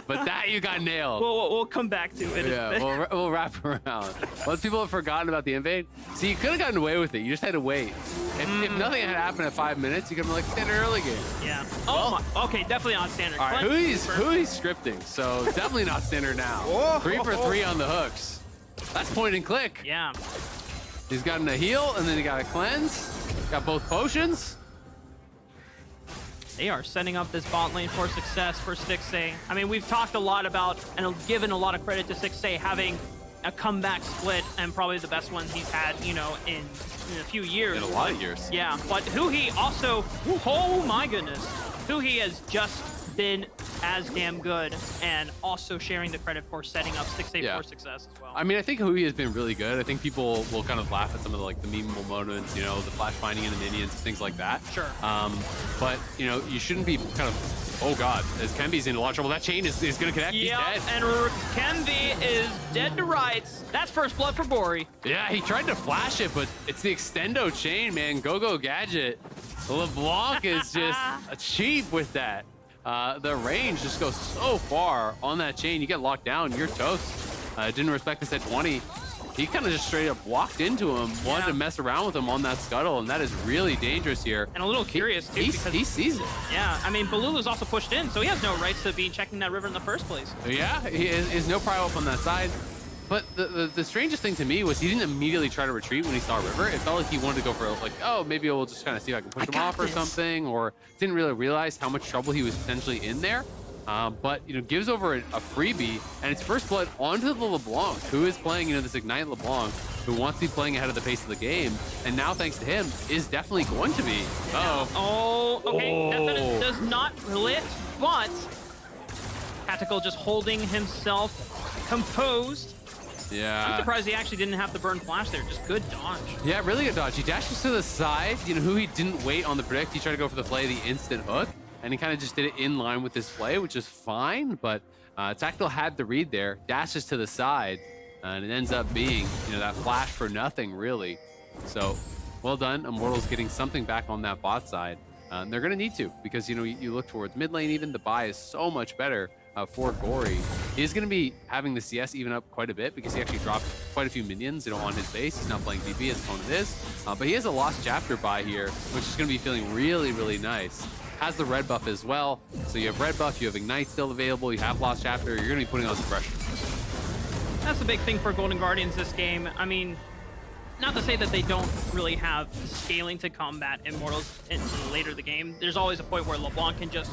but that you got nailed. We'll come back to it. Yeah, we'll wrap around. Once people have forgotten about the invade, see, you could have gotten away with it. You just had to wait. If nothing had happened at 5 minutes, you could have been like standard early game. Yeah. Oh my. Okay, definitely not standard. All right, who's scripting? So definitely not standard now. Whoa. 3 for 3 on the hooks. That's point and click. Yeah. He's gotten a heal and then he got a cleanse. Got both potions. They are setting up this bot lane for success for Stixxay. I mean, we've talked a lot about and given a lot of credit to Stixxay having a comeback split and probably the best one he's had, you know, in a few years. In a lot of years. Yeah, but Huhi also, oh my goodness. Huhi has just been as damn good, and also sharing the credit for setting up 6A4 success as well. I mean, I think Hui has been really good. I think people will kind of laugh at some of the memeable moments, you know, the flash finding into minions, things like that. Sure. But, you know, you shouldn't be kind of, oh God, as Kemby's in a lot of trouble. That chain is going to connect. He's dead. And Kemby is dead to rights. That's first blood for Bori. Yeah, he tried to flash it, but it's the extendo chain, man. Go Gadget. LeBlanc is just cheap with that. The range just goes so far on that chain. You get locked down, you're toast. Didn't respect this at 20. He kind of just straight up walked into him, wanted to mess around with him on that scuttle, and that is really dangerous here. And a little curious, too, because he sees it. Yeah, I mean, Balulu's also pushed in, so he has no rights to be checking that river in the first place. Yeah, he is no prio up on that side. But the strangest thing to me was he didn't immediately try to retreat when he saw River. It felt like he wanted to go for, like, oh, maybe we'll just kind of see if I can push him off or something, or didn't really realize how much trouble he was potentially in there. But, you know, gives over a freebie, and it's first blood onto the LeBlanc, who is playing, you know, this Ignite LeBlanc, who wants to be playing ahead of the pace of the game, and now, thanks to him, is definitely going to be. Oh, okay. That does not lit, but Tactical just holding himself composed. Yeah. I'm surprised he actually didn't have to burn flash there. Just good dodge. Yeah, really good dodge. He dashes to the side. You know, who he didn't wait on the predict. He tried to go for the play, the instant hook, and he kind of just did it in line with his play, which is fine. But Tactical had the read there, dashes to the side, and it ends up being, you know, that flash for nothing, really. So, well done. Immortals getting something back on that bot side. They're going to need to, because, you know, you look towards mid lane even, the buy is so much better for Gory. He is going to be having the CS even up quite a bit because he actually dropped quite a few minions, you know, on his base. He's not playing DP as opponent is, but he has a Lost Chapter buy here, which is going to be feeling really, really nice. Has the red buff as well. So you have red buff, you have Ignite still available, you have Lost Chapter, you're going to be putting on some pressure. That's the big thing for Golden Guardians this game. I mean, not to say that they don't really have scaling to combat Immortals into later the game. There's always a point where LeBlanc can just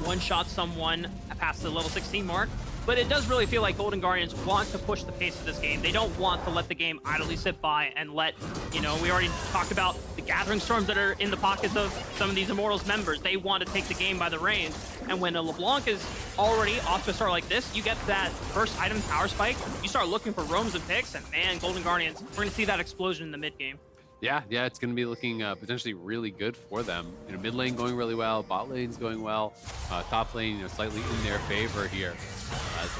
one-shot someone past the level 16 mark. But it does really feel like Golden Guardians want to push the pace of this game. They don't want to let the game idly sit by and let, you know, we already talked about the Gathering Storms that are in the pockets of some of these Immortals members. They want to take the game by the reins. And when a LeBlanc is already off to a start like this, you get that first item power spike, you start looking for roams and picks, and man, Golden Guardians, we're going to see that explosion in the mid game. Yeah, it's going to be looking potentially really good for them. You know, mid lane going really well, bot lane's going well, top lane, you know, slightly in their favor here.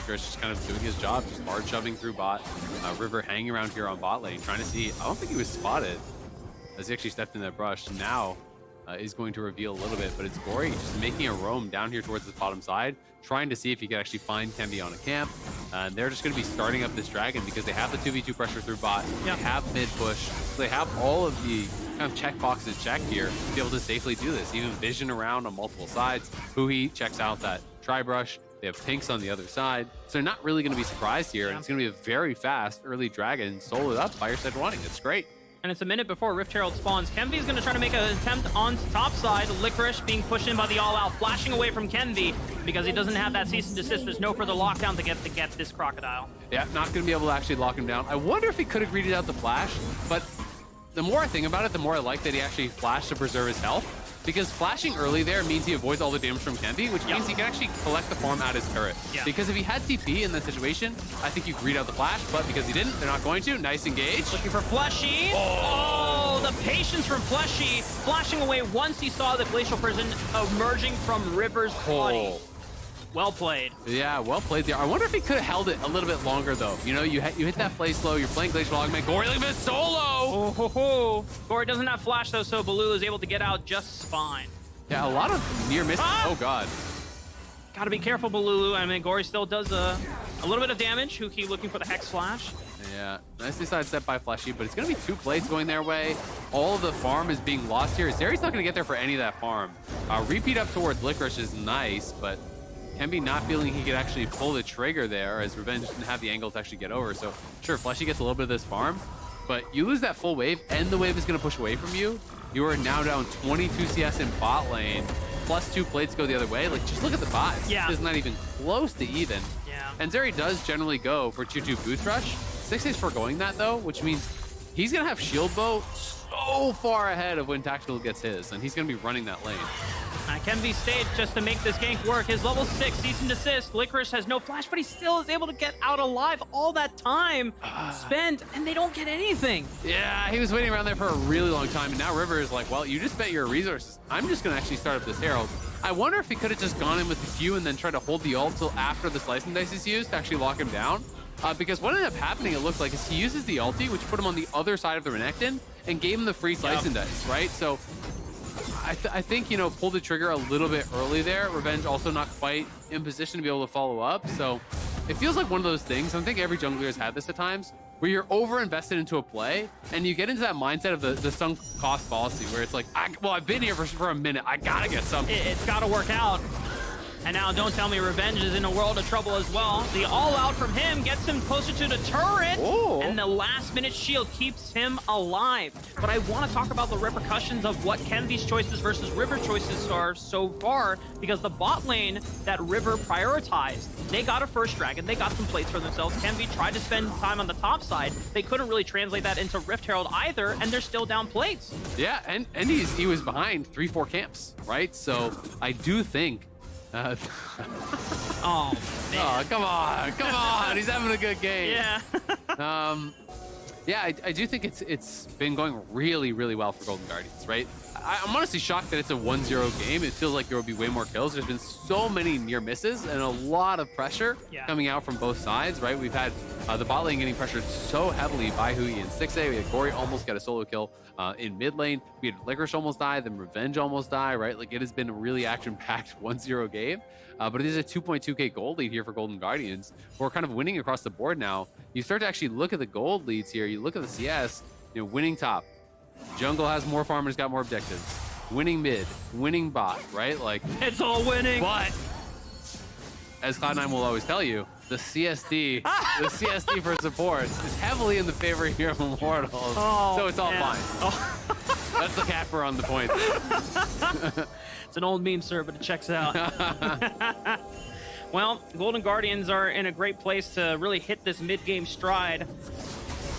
Chris just kind of doing his job, just hard shoving through bot. River hanging around here on bot lane, trying to see. I don't think he was spotted as he actually stepped in that brush. Now is going to reveal a little bit, but it's Gory just making a roam down here towards the bottom side, trying to see if he can actually find Kemby on a camp. And they're just going to be starting up this dragon because they have the 2v2 pressure through bot. They have mid push. So they have all of the kind of check boxes checked here to be able to safely do this. Even vision around on multiple sides. Hui checks out that tri-brush. They have pinks on the other side. So they're not really going to be surprised here. And it's going to be a very fast early dragon soloed up by your side running. It's great. And it's a minute before Rift Herald spawns. Kenvi is going to try to make an attempt on top side. Licorice being pushed in by the all-out, flashing away from Kenvi because he doesn't have that cease and desist. There's no further lockdown to get this crocodile. Yeah, not going to be able to actually lock him down. I wonder if he could have greeted out the flash, but the more I think about it, the more I like that he actually flashed to preserve his health. Because flashing early there means he avoids all the damage from Kenvi, which means he can actually collect the farm at his turret. Because if he had TP in that situation, I think you greet out the flash, but because he didn't, they're not going to. Nice engage. Looking for Fleshy. Oh, the patience from Fleshy, flashing away once he saw the Glacial Prison emerging from River's body. Well played. Yeah, well played there. I wonder if he could have held it a little bit longer, though. You know, you hit that play slow, you're playing Glacial Augment. Gory, look at this solo! Gory doesn't have flash, though, so Baloo is able to get out just fine. Yeah, a lot of near misses. Oh, God. Gotta be careful, Baloo. I mean, Gory still does a little bit of damage. Huki looking for the Hex Flash. Yeah, nicely sidestepped by Fleshy, but it's going to be 2 plates going their way. All of the farm is being lost here. Zeri's not going to get there for any of that farm. Repeat up towards Licorice is nice, but Kenby not feeling he could actually pull the trigger there as Revenge didn't have the angle to actually get over. So sure, Fleshy gets a little bit of this farm, but you lose that full wave and the wave is going to push away from you. You are now down 22 CS in bot lane, plus 2 plates go the other way. Like, just look at the buys. Yeah. It's not even close to even. Yeah. And Zeri does generally go for 2-2 Boost Rush. 6 is foregoing that though, which means he's going to have Shield Bow so far ahead of when Tactical gets his, and he's going to be running that lane. Kenvi stayed just to make this gank work. His level 6 cease and desist. Licorice has no flash, but he still is able to get out alive all that time spent, and they don't get anything. Yeah, he was waiting around there for a really long time, and now River is like, well, you just spent your resources. I'm just going to actually start up this Herald. I wonder if he could have just gone in with the Q and then tried to hold the ult till after the Slice and Dice is used to actually lock him down. Because what ended up happening, it looked like, is he uses the ulti, which put him on the other side of the Renekton, and gave him the free Slice and Dice, right? So I think, you know, pulled the trigger a little bit early there. Revenge also not quite in position to be able to follow up. So it feels like one of those things. I think every jungler has had this at times, where you're over-invested into a play, and you get into that mindset of the sunk cost fallacy, where it's like, I've been here for a minute. I gotta get something. It's gotta work out. And now don't tell me Revenge is in a world of trouble as well. The all-out from him gets him closer to the turret, and the last-minute shield keeps him alive. But I want to talk about the repercussions of what Kenvi's choices versus River choices are so far, because the bot lane that River prioritized, they got a first dragon, they got some plates for themselves. Kenvi tried to spend time on the top side. They couldn't really translate that into Rift Herald either, and they're still down plates. Yeah, and he was behind 3-4 camps, right? So I do think oh, man. Oh, come on. He's having a good game. Yeah. Yeah, I do think it's been going really, really well for Golden Guardians, right? I'm honestly shocked that it's a 1-0 game. It feels like there will be way more kills. There's been so many near misses and a lot of pressure coming out from both sides, right? We've had the bot lane getting pressured so heavily by Hui in 6A. We had Gory almost get a solo kill in mid lane. We had Licorice almost die, then Revenge almost die, right? Like, it has been a really action-packed 1-0 game. But it is a 2.2k gold lead here for Golden Guardians. We're kind of winning across the board now. You start to actually look at the gold leads here. You look at the CS, you know, winning top. Jungle has more farmers, got more objectives. Winning mid, winning bot, right? Like, it's all winning. But as Cloud9 will always tell you, the CSD, the CSD for support is heavily in the favor here of Immortals. So it's all fine. That's the capper on the point. It's an old meme, sir, but it checks out. Well, Golden Guardians are in a great place to really hit this mid-game stride.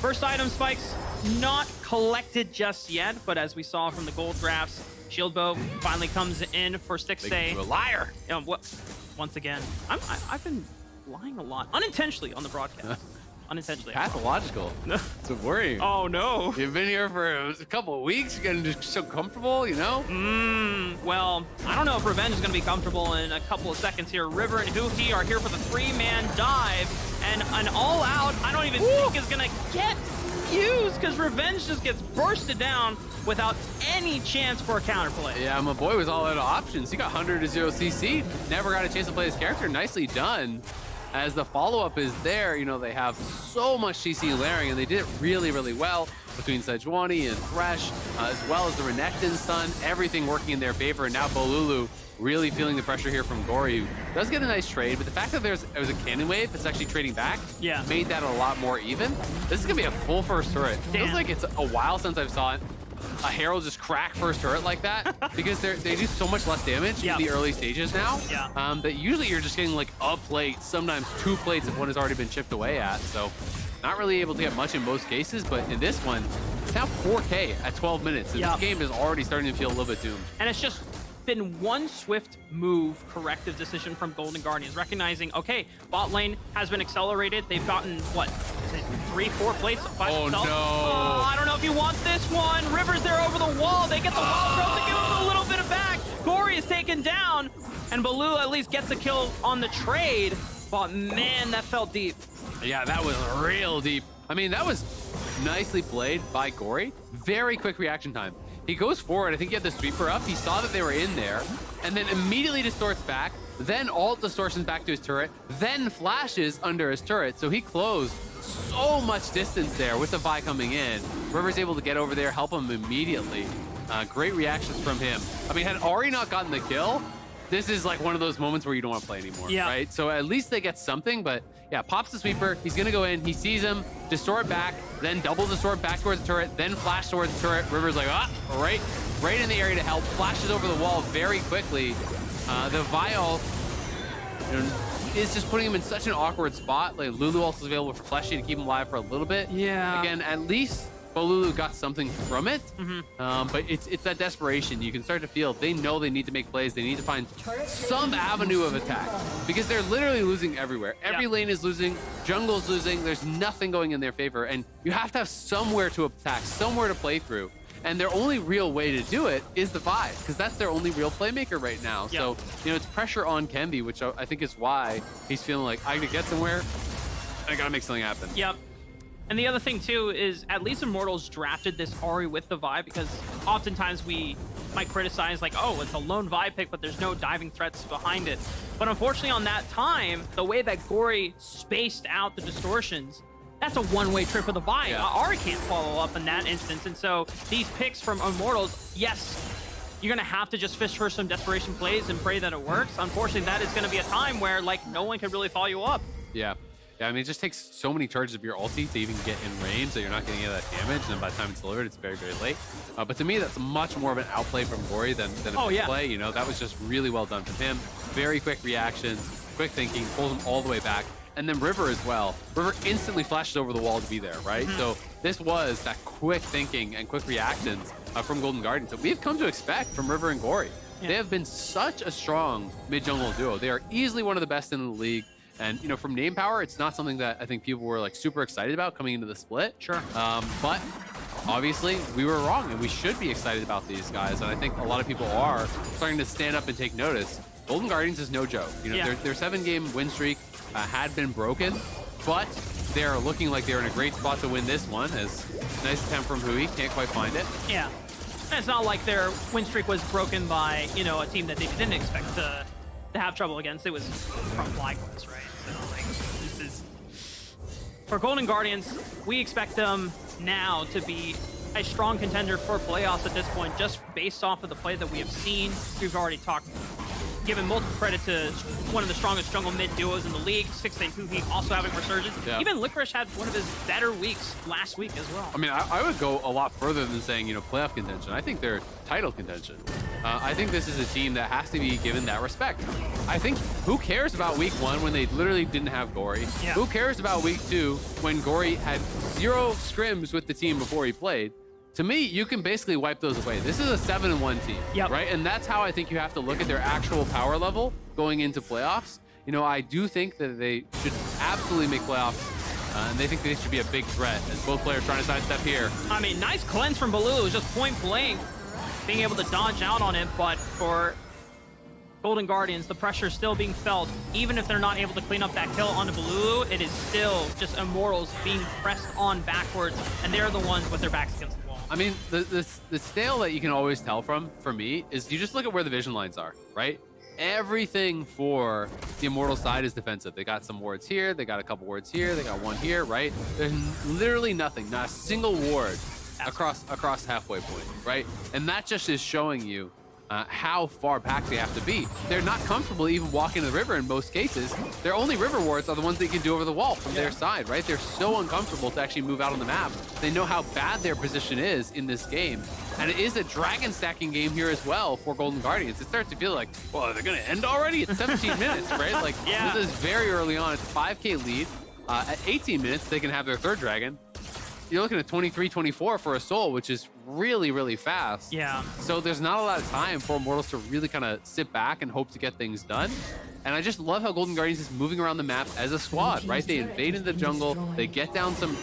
First item spikes not collected just yet, but as we saw from the gold drafts, Shield Bow finally comes in for 6A. You're a liar. Once again, I've been lying a lot, unintentionally on the broadcast. Unintentionally. Pathological. It's worrying. Oh, no. You've been here for a couple of weeks. You're getting just so comfortable, you know? Well, I don't know if Revenge is going to be comfortable in a couple of seconds here. River and Huhi are here for the 3-man dive, and an all-out I don't even think is going to get used, because Revenge just gets bursted down without any chance for a counterplay. Yeah, my boy was all out of options. He got 100 to 0 CC. Never got a chance to play his character. Nicely done. As the follow-up is there, you know, they have so much CC layering, and they did it really, really well between Sejuani and Thresh, as well as the Renekton stun, everything working in their favor. And now Bolulu really feeling the pressure here from Gory, who does get a nice trade, but the fact that there was a cannon wave that's actually trading back made that a lot more even. This is going to be a full first turret. Feels like it's a while since I've saw it. A Herald just crack first turret like that, because they do so much less damage in the early stages now that usually you're just getting like a plate, sometimes 2 plates if one has already been chipped away at. So not really able to get much in most cases, but in this one, it's now 4K at 12 minutes. And this game is already starting to feel a little bit doomed. And it's just been one swift move, corrective decision from Golden Guardians, recognizing, okay, bot lane has been accelerated. They've gotten, what, is it 3-4 plates by themselves? No. Oh, I don't know if you want this one. River's there over the wall. They get the wall throw to give him a little bit of back. Gory is taken down, and Baloo at least gets a kill on the trade. But man, that felt deep. Yeah, that was real deep. I mean, that was nicely played by Gory. Very quick reaction time. He goes forward. I think he had the sweeper up. He saw that they were in there, and then immediately distorts back, then ult distortions back to his turret, then flashes under his turret. So he closed so much distance there with the Vi coming in. River's able to get over there, help him immediately. Great reactions from him. I mean, had Ari not gotten the kill, this is like one of those moments where you don't want to play anymore, right? So at least they get something, but yeah, pops the sweeper. He's going to go in. He sees him, distort back, then double distort back towards the turret, then flash towards the turret. River's like, right in the area to help. Flashes over the wall very quickly. The Vial is just putting him in such an awkward spot. Like, Lulu also is available for Fleshy to keep him alive for a little bit. Yeah. Again, at least Bolulu got something from it, but it's that desperation. You can start to feel they know they need to make plays. They need to find some avenue of attack because they're literally losing everywhere. Every lane is losing, jungle's losing. There's nothing going in their favor, and you have to have somewhere to attack, somewhere to play through. And their only real way to do it is the Vi, because that's their only real playmaker right now. So, you know, it's pressure on Kenby, which I think is why he's feeling like, I gotta get somewhere, I gotta make something happen. Yep. And the other thing, too, is at least Immortals drafted this Ahri with the Vi, because oftentimes we might criticize, like, oh, it's a lone Vi pick, but there's no diving threats behind it. But unfortunately, on that time, the way that Gory spaced out the distortions, that's a one-way trip for the Vi. Ahri can't follow up in that instance. And so these picks from Immortals, yes, you're going to have to just fish for some desperation plays and pray that it works. Unfortunately, that is going to be a time where, like, no one can really follow you up. Yeah, I mean, it just takes so many charges of your ulti to even get in range that you're not getting any of that damage, and then by the time it's delivered, it's very, very late. But to me, that's much more of an outplay from Gory than a play. You know, that was just really well done from him. Very quick reactions, quick thinking, pulls him all the way back. And then River as well. River instantly flashes over the wall to be there, right? So this was that quick thinking and quick reactions from Golden Guardians that we've come to expect from River and Gory. They have been such a strong mid-jungle duo. They are easily one of the best in the league. And, you know, from name power, it's not something that I think people were, like, super excited about coming into the split. But obviously, we were wrong, and we should be excited about these guys. And I think a lot of people are starting to stand up and take notice. Golden Guardians is no joke. You know, their 7-game win streak had been broken, but they're looking like they're in a great spot to win this one. As nice attempt from Hui, can't quite find it. Yeah, and it's not like their win streak was broken by, you know, a team that they didn't expect to have trouble against. It was from FlyQuest, right? So, like, this is for Golden Guardians. We expect them now to be a strong contender for playoffs at this point, just based off of the play that we have seen. We've already given multiple credit to one of the strongest jungle mid duos in the league. 6-8 Huhi also having resurgence. Even Licorice had one of his better weeks last week as well. I mean, I would go a lot further than saying, you know, playoff contention. I think they're title contention. I think this is a team that has to be given that respect. I think who cares about week 1 when they literally didn't have Gory? Who cares about week 2 when Gory had 0 scrims with the team before he played? To me, you can basically wipe those away. This is a 7-1 team, right? And that's how I think you have to look at their actual power level going into playoffs. You know, I do think that they should absolutely make playoffs, and they think they should be a big threat as both players trying to sidestep here. I mean, nice cleanse from Baloo. It was just point blank, being able to dodge out on it, but for Golden Guardians, the pressure is still being felt. Even if they're not able to clean up that kill onto Baloo, it is still just Immortals being pressed on backwards, and they're the ones with their backs against the wall. I mean, the stale that you can always tell from, for me, is you just look at where the vision lines are, right? Everything for the Immortal side is defensive. They got some wards here, they got a couple wards here, they got one here, right? There's literally nothing, not a single ward across halfway point, right? And that just is showing you how far back they have to be. They're not comfortable even walking the river in most cases. Their only river wards are the ones they can do over the wall from their side, right? They're so uncomfortable to actually move out on the map. They know how bad their position is in this game. And it is a dragon stacking game here as well for Golden Guardians. It starts to feel like, well, they're gonna end already? It's 17 minutes, right? Like, this is very early on. It's a 5K lead. At 18 minutes, they can have their third dragon. You're looking at 23-24 for a soul, which is really, really fast. So there's not a lot of time for Immortals to really kind of sit back and hope to get things done. And I just love how Golden Guardians is moving around the map as a squad, right? They invade into the jungle, they get down some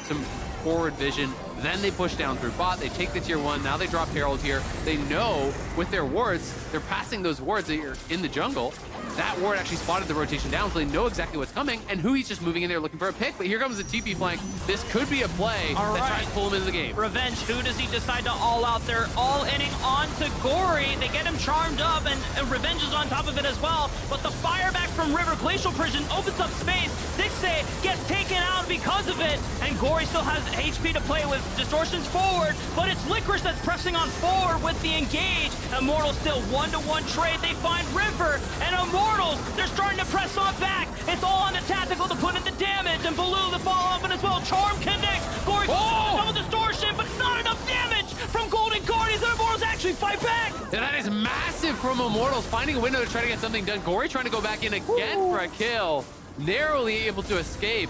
forward vision, then they push down through bot, they take the tier 1, now they drop Herald here. They know with their wards, they're passing those wards that are in the jungle. That ward actually spotted the rotation down, so they know exactly what's coming, and Hui's just moving in there looking for a pick, but here comes the TP flank. This could be a play that tries to pull him into the game. Revenge, who does he decide to all out there? All-inning onto Gory. They get him charmed up, and Revenge is on top of it as well, but the fire back from River Glacial Prison opens up space. Dixie gets taken out because of it, and Gory still has HP to play with. Distortions forward, but it's Licorice that's pressing on forward with the engage. Immortals still 1-to-1 trade. They find River, and Immortals, they're starting to press on back. It's all on the tactical to put in the damage, and Baloo the follow-up and as well. Charm connects. Gory double distortion, but it's not enough damage from Golden Guardians, and Immortals actually fight back. And that is massive from Immortals, finding a window to try to get something done. Gory trying to go back in again for a kill. Narrowly able to escape.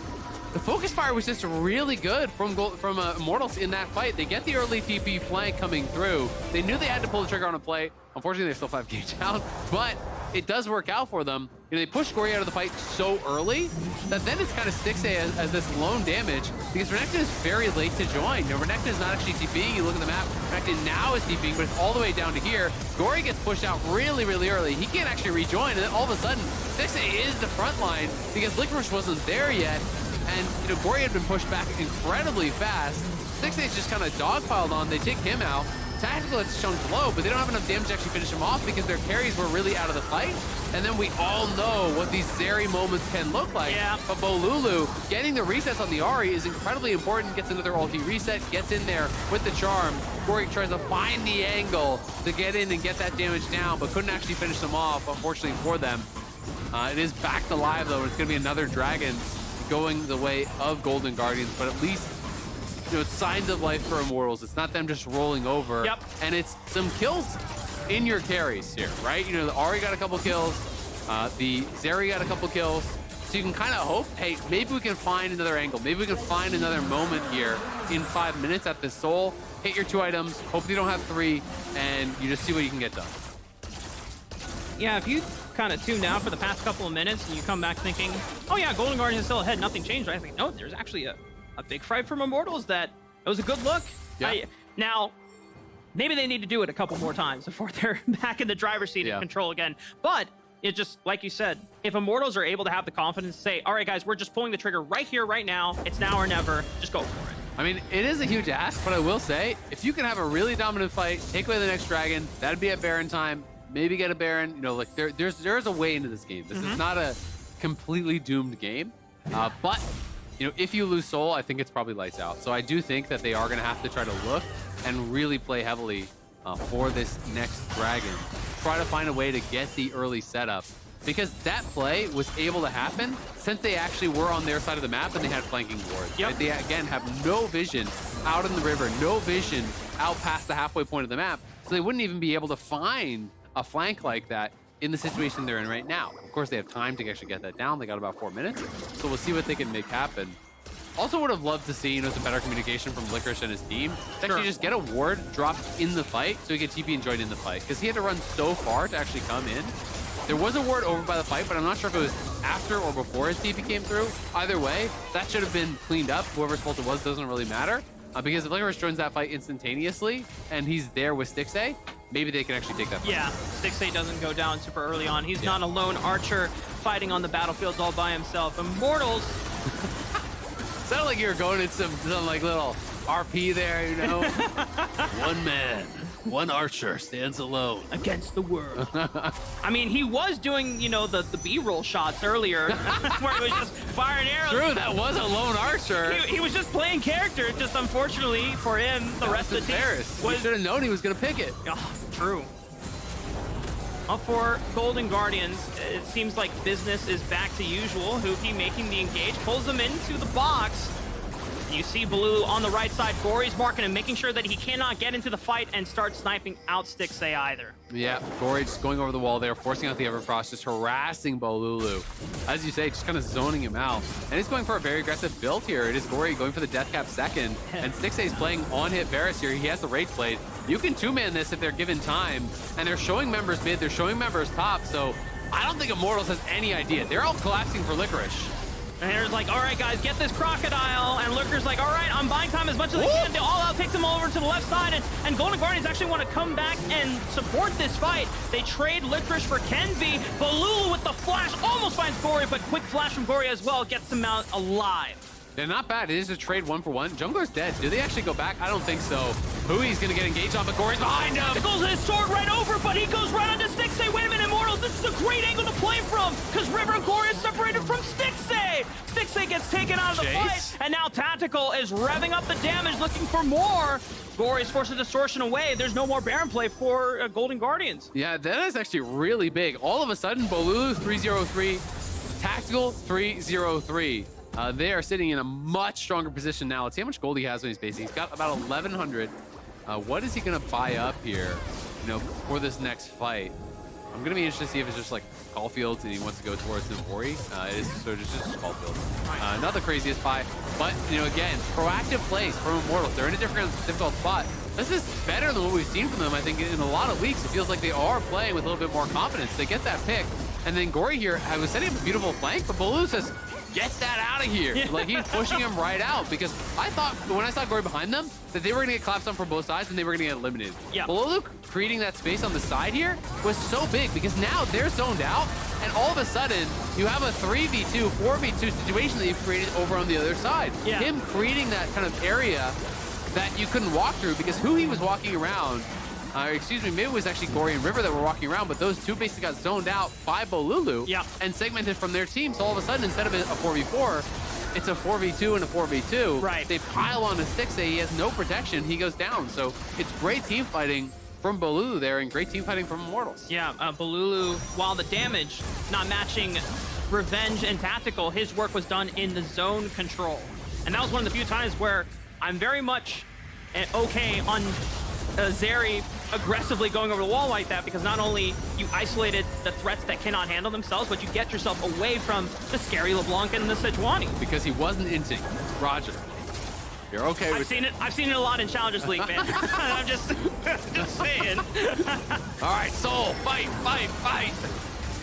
the focus fire was just really good from Immortals in that fight. They get the early TP flank coming through. They knew they had to pull the trigger on a play. Unfortunately, they're still 5 gauge down, but it does work out for them. You know, they push Gory out of the fight so early that then it's kind of Stixxay as this lone damage because Renekton is very late to join. You know, Renekton is not actually TPing. You look at the map, Renekton now is TPing, but it's all the way down to here. Gory gets pushed out really, really early. He can't actually rejoin, and then all of a sudden, Stixxay is the front line because Licorice wasn't there yet. And, you know, Gory had been pushed back incredibly fast. Stixxay's just kind of dogpiled on. They take him out. Tactical has shown low, but they don't have enough damage to actually finish him off because their carries were really out of the fight. And then we all know what these Zeri moments can look like. Yeah. But Bolulu getting the resets on the Ahri is incredibly important. Gets another ulti reset, gets in there with the charm. Gory tries to find the angle to get in and get that damage down, but couldn't actually finish them off, unfortunately for them. It is back to live, though. It's going to be another Dragon going the way of Golden Guardians, but at least, you know, it's signs of life for Immortals. It's not them just rolling over. Yep. And it's some kills in your carries here, right? You know, the Ahri got a couple kills. The Zeri got a couple kills. So you can kind of hope, hey, maybe we can find another angle. Maybe we can find another moment here in 5 minutes at this Soul. Hit your 2 items. Hope you don't have 3. And you just see what you can get done. Yeah, if you kind of tuned out for the past couple of minutes and you come back thinking, oh yeah, Golden Guardians is still ahead, nothing changed. I think, no, there's actually a big fight from Immortals that it was a good look. Yeah. Now, maybe they need to do it a couple more times before they're back in the driver's seat and control again. But it just, like you said, if Immortals are able to have the confidence to say, all right, guys, we're just pulling the trigger right here, right now. It's now or never. Just go for it. I mean, it is a huge ask, but I will say, if you can have a really dominant fight, take away the next Dragon, that'd be at Baron time. Maybe get a Baron. You know, like there's a way into this game. This is not a completely doomed game. But you know, if you lose Soul, I think it's probably lights out. So I do think that they are going to have to try to look and really play heavily for this next Dragon. Try to find a way to get the early setup because that play was able to happen since they actually were on their side of the map and they had flanking wards. Yep. Right? They, again, have no vision out in the river, no vision out past the halfway point of the map. So they wouldn't even be able to find a flank like that in the situation they're in right now. Of course, they have time to actually get that down. They got about 4 minutes, so we'll see what they can make happen. Also would have loved to see, you know, some better communication from Licorice and his team. To actually just get a ward dropped in the fight so he could TP and join in the fight, because he had to run so far to actually come in. There was a ward over by the fight, but I'm not sure if it was after or before his TP came through. Either way, that should have been cleaned up. Whoever's fault it was doesn't really matter. Because if Licorice joins that fight instantaneously and he's there with Stixxay, maybe they can actually take that fight. Yeah, Stixxay doesn't go down super early on. He's not a lone archer fighting on the battlefield all by himself. Immortals. Sounded like you were going in some like little RP there, you know? One man, one archer stands alone against the world. I mean, he was doing, you know, the B-roll shots earlier where he was just firing arrows. True, that was a lone archer. He was just playing character. Just unfortunately for him, the rest of the team was... should have known he was going to pick it. Oh, true. Up for Golden Guardians, it seems like business is back to usual. Hoopy making the engage, pulls them into the box. You see Bolulu on the right side. Gory's marking him, making sure that he cannot get into the fight and start sniping out Stixxay either. Yeah, Gory just going over the wall there, forcing out the Everfrost, just harassing Bolulu. As you say, just kind of zoning him out. And he's going for a very aggressive build here. It is Gory going for the Death Cap second. And Stixxay's playing on-hit Varus here. He has the Rage Blade. You can two-man this if they're given time. And they're showing members mid, they're showing members top. So I don't think Immortals has any idea. They're all collapsing for Licorice. And Hair's like, all right, guys, get this crocodile. And Lurker's like, all right, I'm buying time as much as I can. They all out takes him over to the left side. And Golden Guardians actually want to come back and support this fight. They trade Licorice for Kenvi. Bolulu with the flash almost finds Gory, but quick flash from Gory as well gets him out alive. They're not bad. It is a trade 1-for-1. Jungler's dead. Do they actually go back? I don't think so. Hui's going to get engaged on, but Gory's behind him. He goes his sword right over, but he goes right onto Stixxay. Wait a minute, Immortals. This is a great angle to play from, because River and Gory is separated from Stixxay. Stixxay gets taken out of the fight, and now Tactical is revving up the damage, looking for more. Gory's forced the distortion away. There's no more Baron play for Golden Guardians. Yeah, that is actually really big. All of a sudden, Bolulu 303, Tactical 303. They are sitting in a much stronger position now. Let's see how much gold he has on his base. He's got about 1,100. What is he going to buy up here, you know, for this next fight? I'm going to be interested to see if it's just like Caulfield and he wants to go towards Navori. It is so just Caulfield. Not the craziest buy, but, you know, again, proactive plays from Immortals. They're in a difficult spot. This is better than what we've seen from them, I think, in a lot of weeks. It feels like they are playing with a little bit more confidence. They get that pick, and then Gory here, I was setting up a beautiful flank, but Baloo says, get that out of here. Like, he's pushing him right out, because I thought, when I saw Gory behind them, that they were going to get collapsed on from both sides, and they were going to get eliminated. Yeah. Baloo creating that space on the side here was so big, because now they're zoned out, and all of a sudden, you have a 3v2, 4v2 situation that you've created over on the other side. Yeah. Him creating that kind of area that you couldn't walk through, because who he was walking around, excuse me, maybe it was actually Gory and River that were walking around, but those two basically got zoned out by Bolulu and segmented from their team. So all of a sudden, instead of a 4v4, it's a 4v2 and a 4v2. Right. They pile on to 6A. He has no protection. He goes down. So it's great team fighting from Bolulu there and great team fighting from Immortals. Yeah, Bolulu, while the damage not matching Revenge and Tactical, his work was done in the zone control. And that was one of the few times where I'm very much okay on Zeri aggressively going over the wall like that, because not only you isolated the threats that cannot handle themselves, but you get yourself away from the scary LeBlanc and the Sejuani. Because he wasn't inting. Roger. You're okay with it. I've seen it a lot in Challengers League, man. I'm just saying. All right, Soul, fight, fight, fight.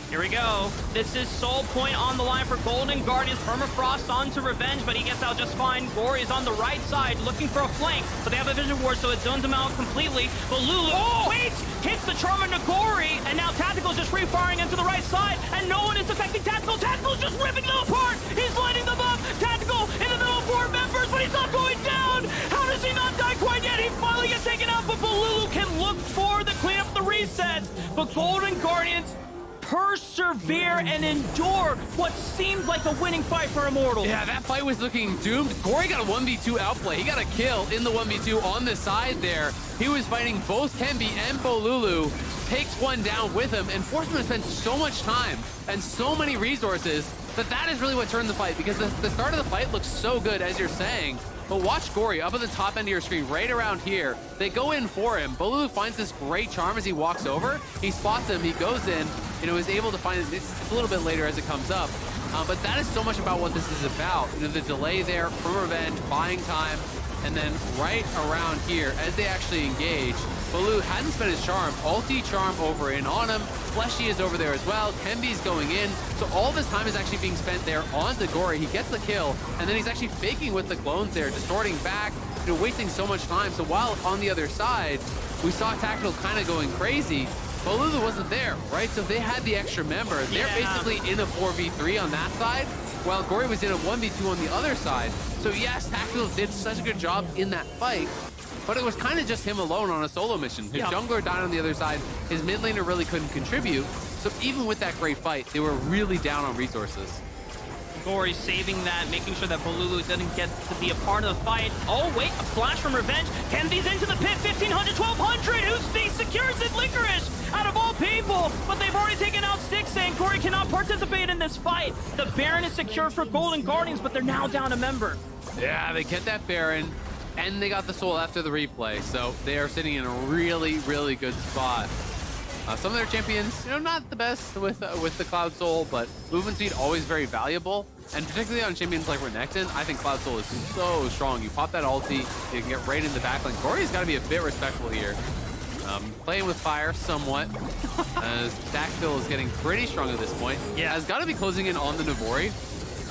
Here we go. This is Soul Point on the line for Golden Guardians. Permafrost onto Revenge, but he gets out just fine. Gory is on the right side looking for a flank, but they have a Vision Ward, so it zones him out completely. But Lulu waits, hits the Charm into Gory, and now Tactical's just free-firing into the right side, and no one is affecting Tactical. Tactical's just ripping them apart. He's lighting them up. Tactical in the middle of 4 members, but he's not going down. How does he not die quite yet? He finally gets taken out, but Bolulu can look for the clean up the resets. But Golden Guardians persevere and endure what seemed like a winning fight for Immortals. Yeah, that fight was looking doomed. Gory got a 1v2 outplay. He got a kill in the 1v2 on the side there. He was fighting both Kembi and Bolulu, takes one down with him, and forced him to spend so much time and so many resources that is really what turned the fight, because the start of the fight looks so good, as you're saying. But watch Gory up at the top end of your screen, right around here. They go in for him. Bolulu finds this great charm as he walks over. He spots him, he goes in, and is able to find it. It's a little bit later as it comes up. But that is so much about what this is about. You know, the delay there from Revenge, buying time, and then right around here, as they actually engage, Bolulu hadn't spent his charm. Ulti charm over in on him. Fleshy is over there as well. Kembi's going in. So all this time is actually being spent there on the Gory. He gets the kill, and then he's actually faking with the clones there, distorting back, wasting so much time. So while on the other side, we saw Tactical kind of going crazy, Bolulu wasn't there, right? So they had the extra member. They're basically in a 4v3 on that side, while Gory was in a 1v2 on the other side. So yes, Tactical did such a good job in that fight, but it was kind of just him alone on a solo mission. His jungler died on the other side. His mid laner really couldn't contribute. So even with that great fight, they were really down on resources. Gory saving that, making sure that Bolulu doesn't get to be a part of the fight. Oh, wait, a flash from Revenge. Kembi's into the pit, 1,500, 1,200. Who secures it? Licorice, out of all people. But they've already taken out 6, and Gory cannot participate in this fight. The Baron is secured for Golden Guardians, but they're now down a member. Yeah, they get that Baron, and they got the soul after the replay. So they are sitting in a really, really good spot. Some of their champions, not the best with the Cloud Soul, but movement speed always very valuable. And particularly on champions like Renekton, I think Cloud Soul is so strong. You pop that ulti, you can get right in the backline. Gory's got to be a bit respectful here. Playing with fire somewhat, as Tactical is getting pretty strong at this point. Yeah, has got to be closing in on the Navori.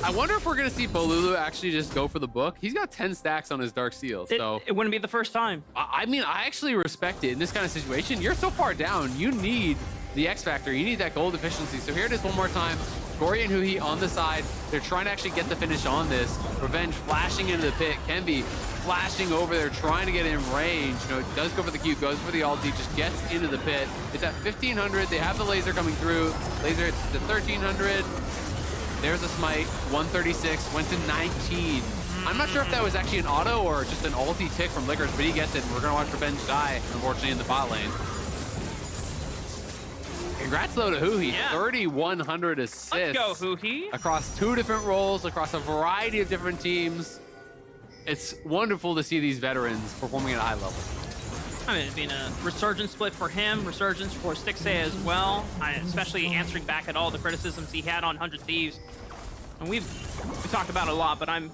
I wonder if we're going to see Bolulu actually just go for the book. He's got 10 stacks on his Dark Seal, so... It wouldn't be the first time. I mean, I actually respect it in this kind of situation. You're so far down, you need the X Factor. You need that gold efficiency. So here it is one more time. Gory and Huhi on the side. They're trying to actually get the finish on this. Revenge flashing into the pit. Kembi flashing over there, trying to get in range. It does go for the Q, goes for the ulti, just gets into the pit. It's at 1,500. They have the laser coming through. Laser hits to 1,300. There's a smite, 136, went to 19. I'm not sure if that was actually an auto or just an ulti tick from Licorice, but he gets it. We're gonna watch Revenge die, unfortunately, in the bot lane. Congrats though to Huhi, 3,100 assists. Let's go, Huhi. Across 2 different roles, across a variety of different teams. It's wonderful to see these veterans performing at a high level. I mean, it's been a resurgence split for him, resurgence for Stixxay as well, especially answering back at all the criticisms he had on 100 Thieves. And we've talked about it a lot, but I'm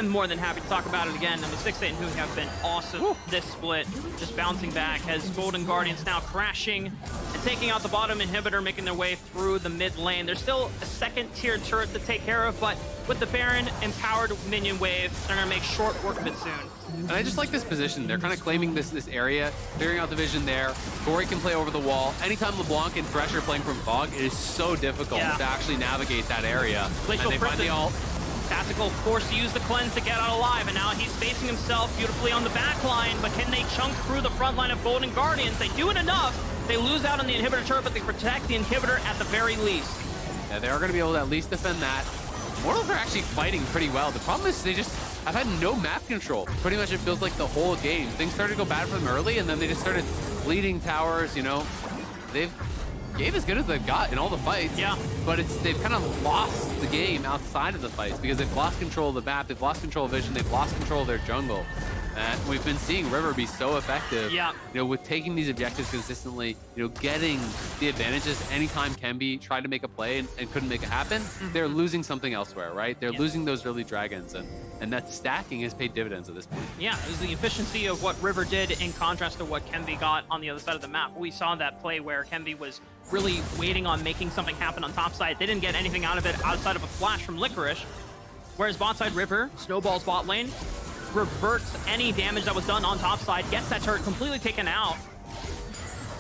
more than happy to talk about it again. I mean, Stixxay and Hu have been awesome this split, just bouncing back as Golden Guardians now crashing and taking out the bottom inhibitor, making their way through the mid lane. There's still a second-tier turret to take care of, but with the Baron empowered minion wave, they're gonna make short work of it soon. And I just like this position. They're kind of claiming this area, figuring out the vision there. Gory can play over the wall. Anytime LeBlanc and Thresh are playing from Fog, it is so difficult to actually navigate that area. Glacial and they find the ult. Tactical forced to use the cleanse to get out alive, and now he's facing himself beautifully on the back line, but can they chunk through the front line of Golden Guardians? They do it enough. They lose out on the inhibitor turret, but they protect the inhibitor at the very least. Yeah, they are going to be able to at least defend that. Mortals are actually fighting pretty well. The problem is they just have had no map control. Pretty much it feels like the whole game. Things started to go bad for them early, and then they just started bleeding towers, you know. They've gave as good as they've got in all the fights. Yeah. But they've kind of lost the game outside of the fights because they've lost control of the map, they've lost control of vision, they've lost control of their jungle. And we've been seeing River be so effective, you know, with taking these objectives consistently, you know, getting the advantages anytime Kemby tried to make a play and couldn't make it happen. They're losing something elsewhere, right? They're losing those early dragons, and that stacking has paid dividends at this point. Yeah, it was the efficiency of what River did in contrast to what Kemby got on the other side of the map. We saw that play where Kemby was really waiting on making something happen on top side. They didn't get anything out of it outside of a flash from Licorice. Whereas bot side River snowballs bot lane, reverts any damage that was done on top side, gets that turret completely taken out.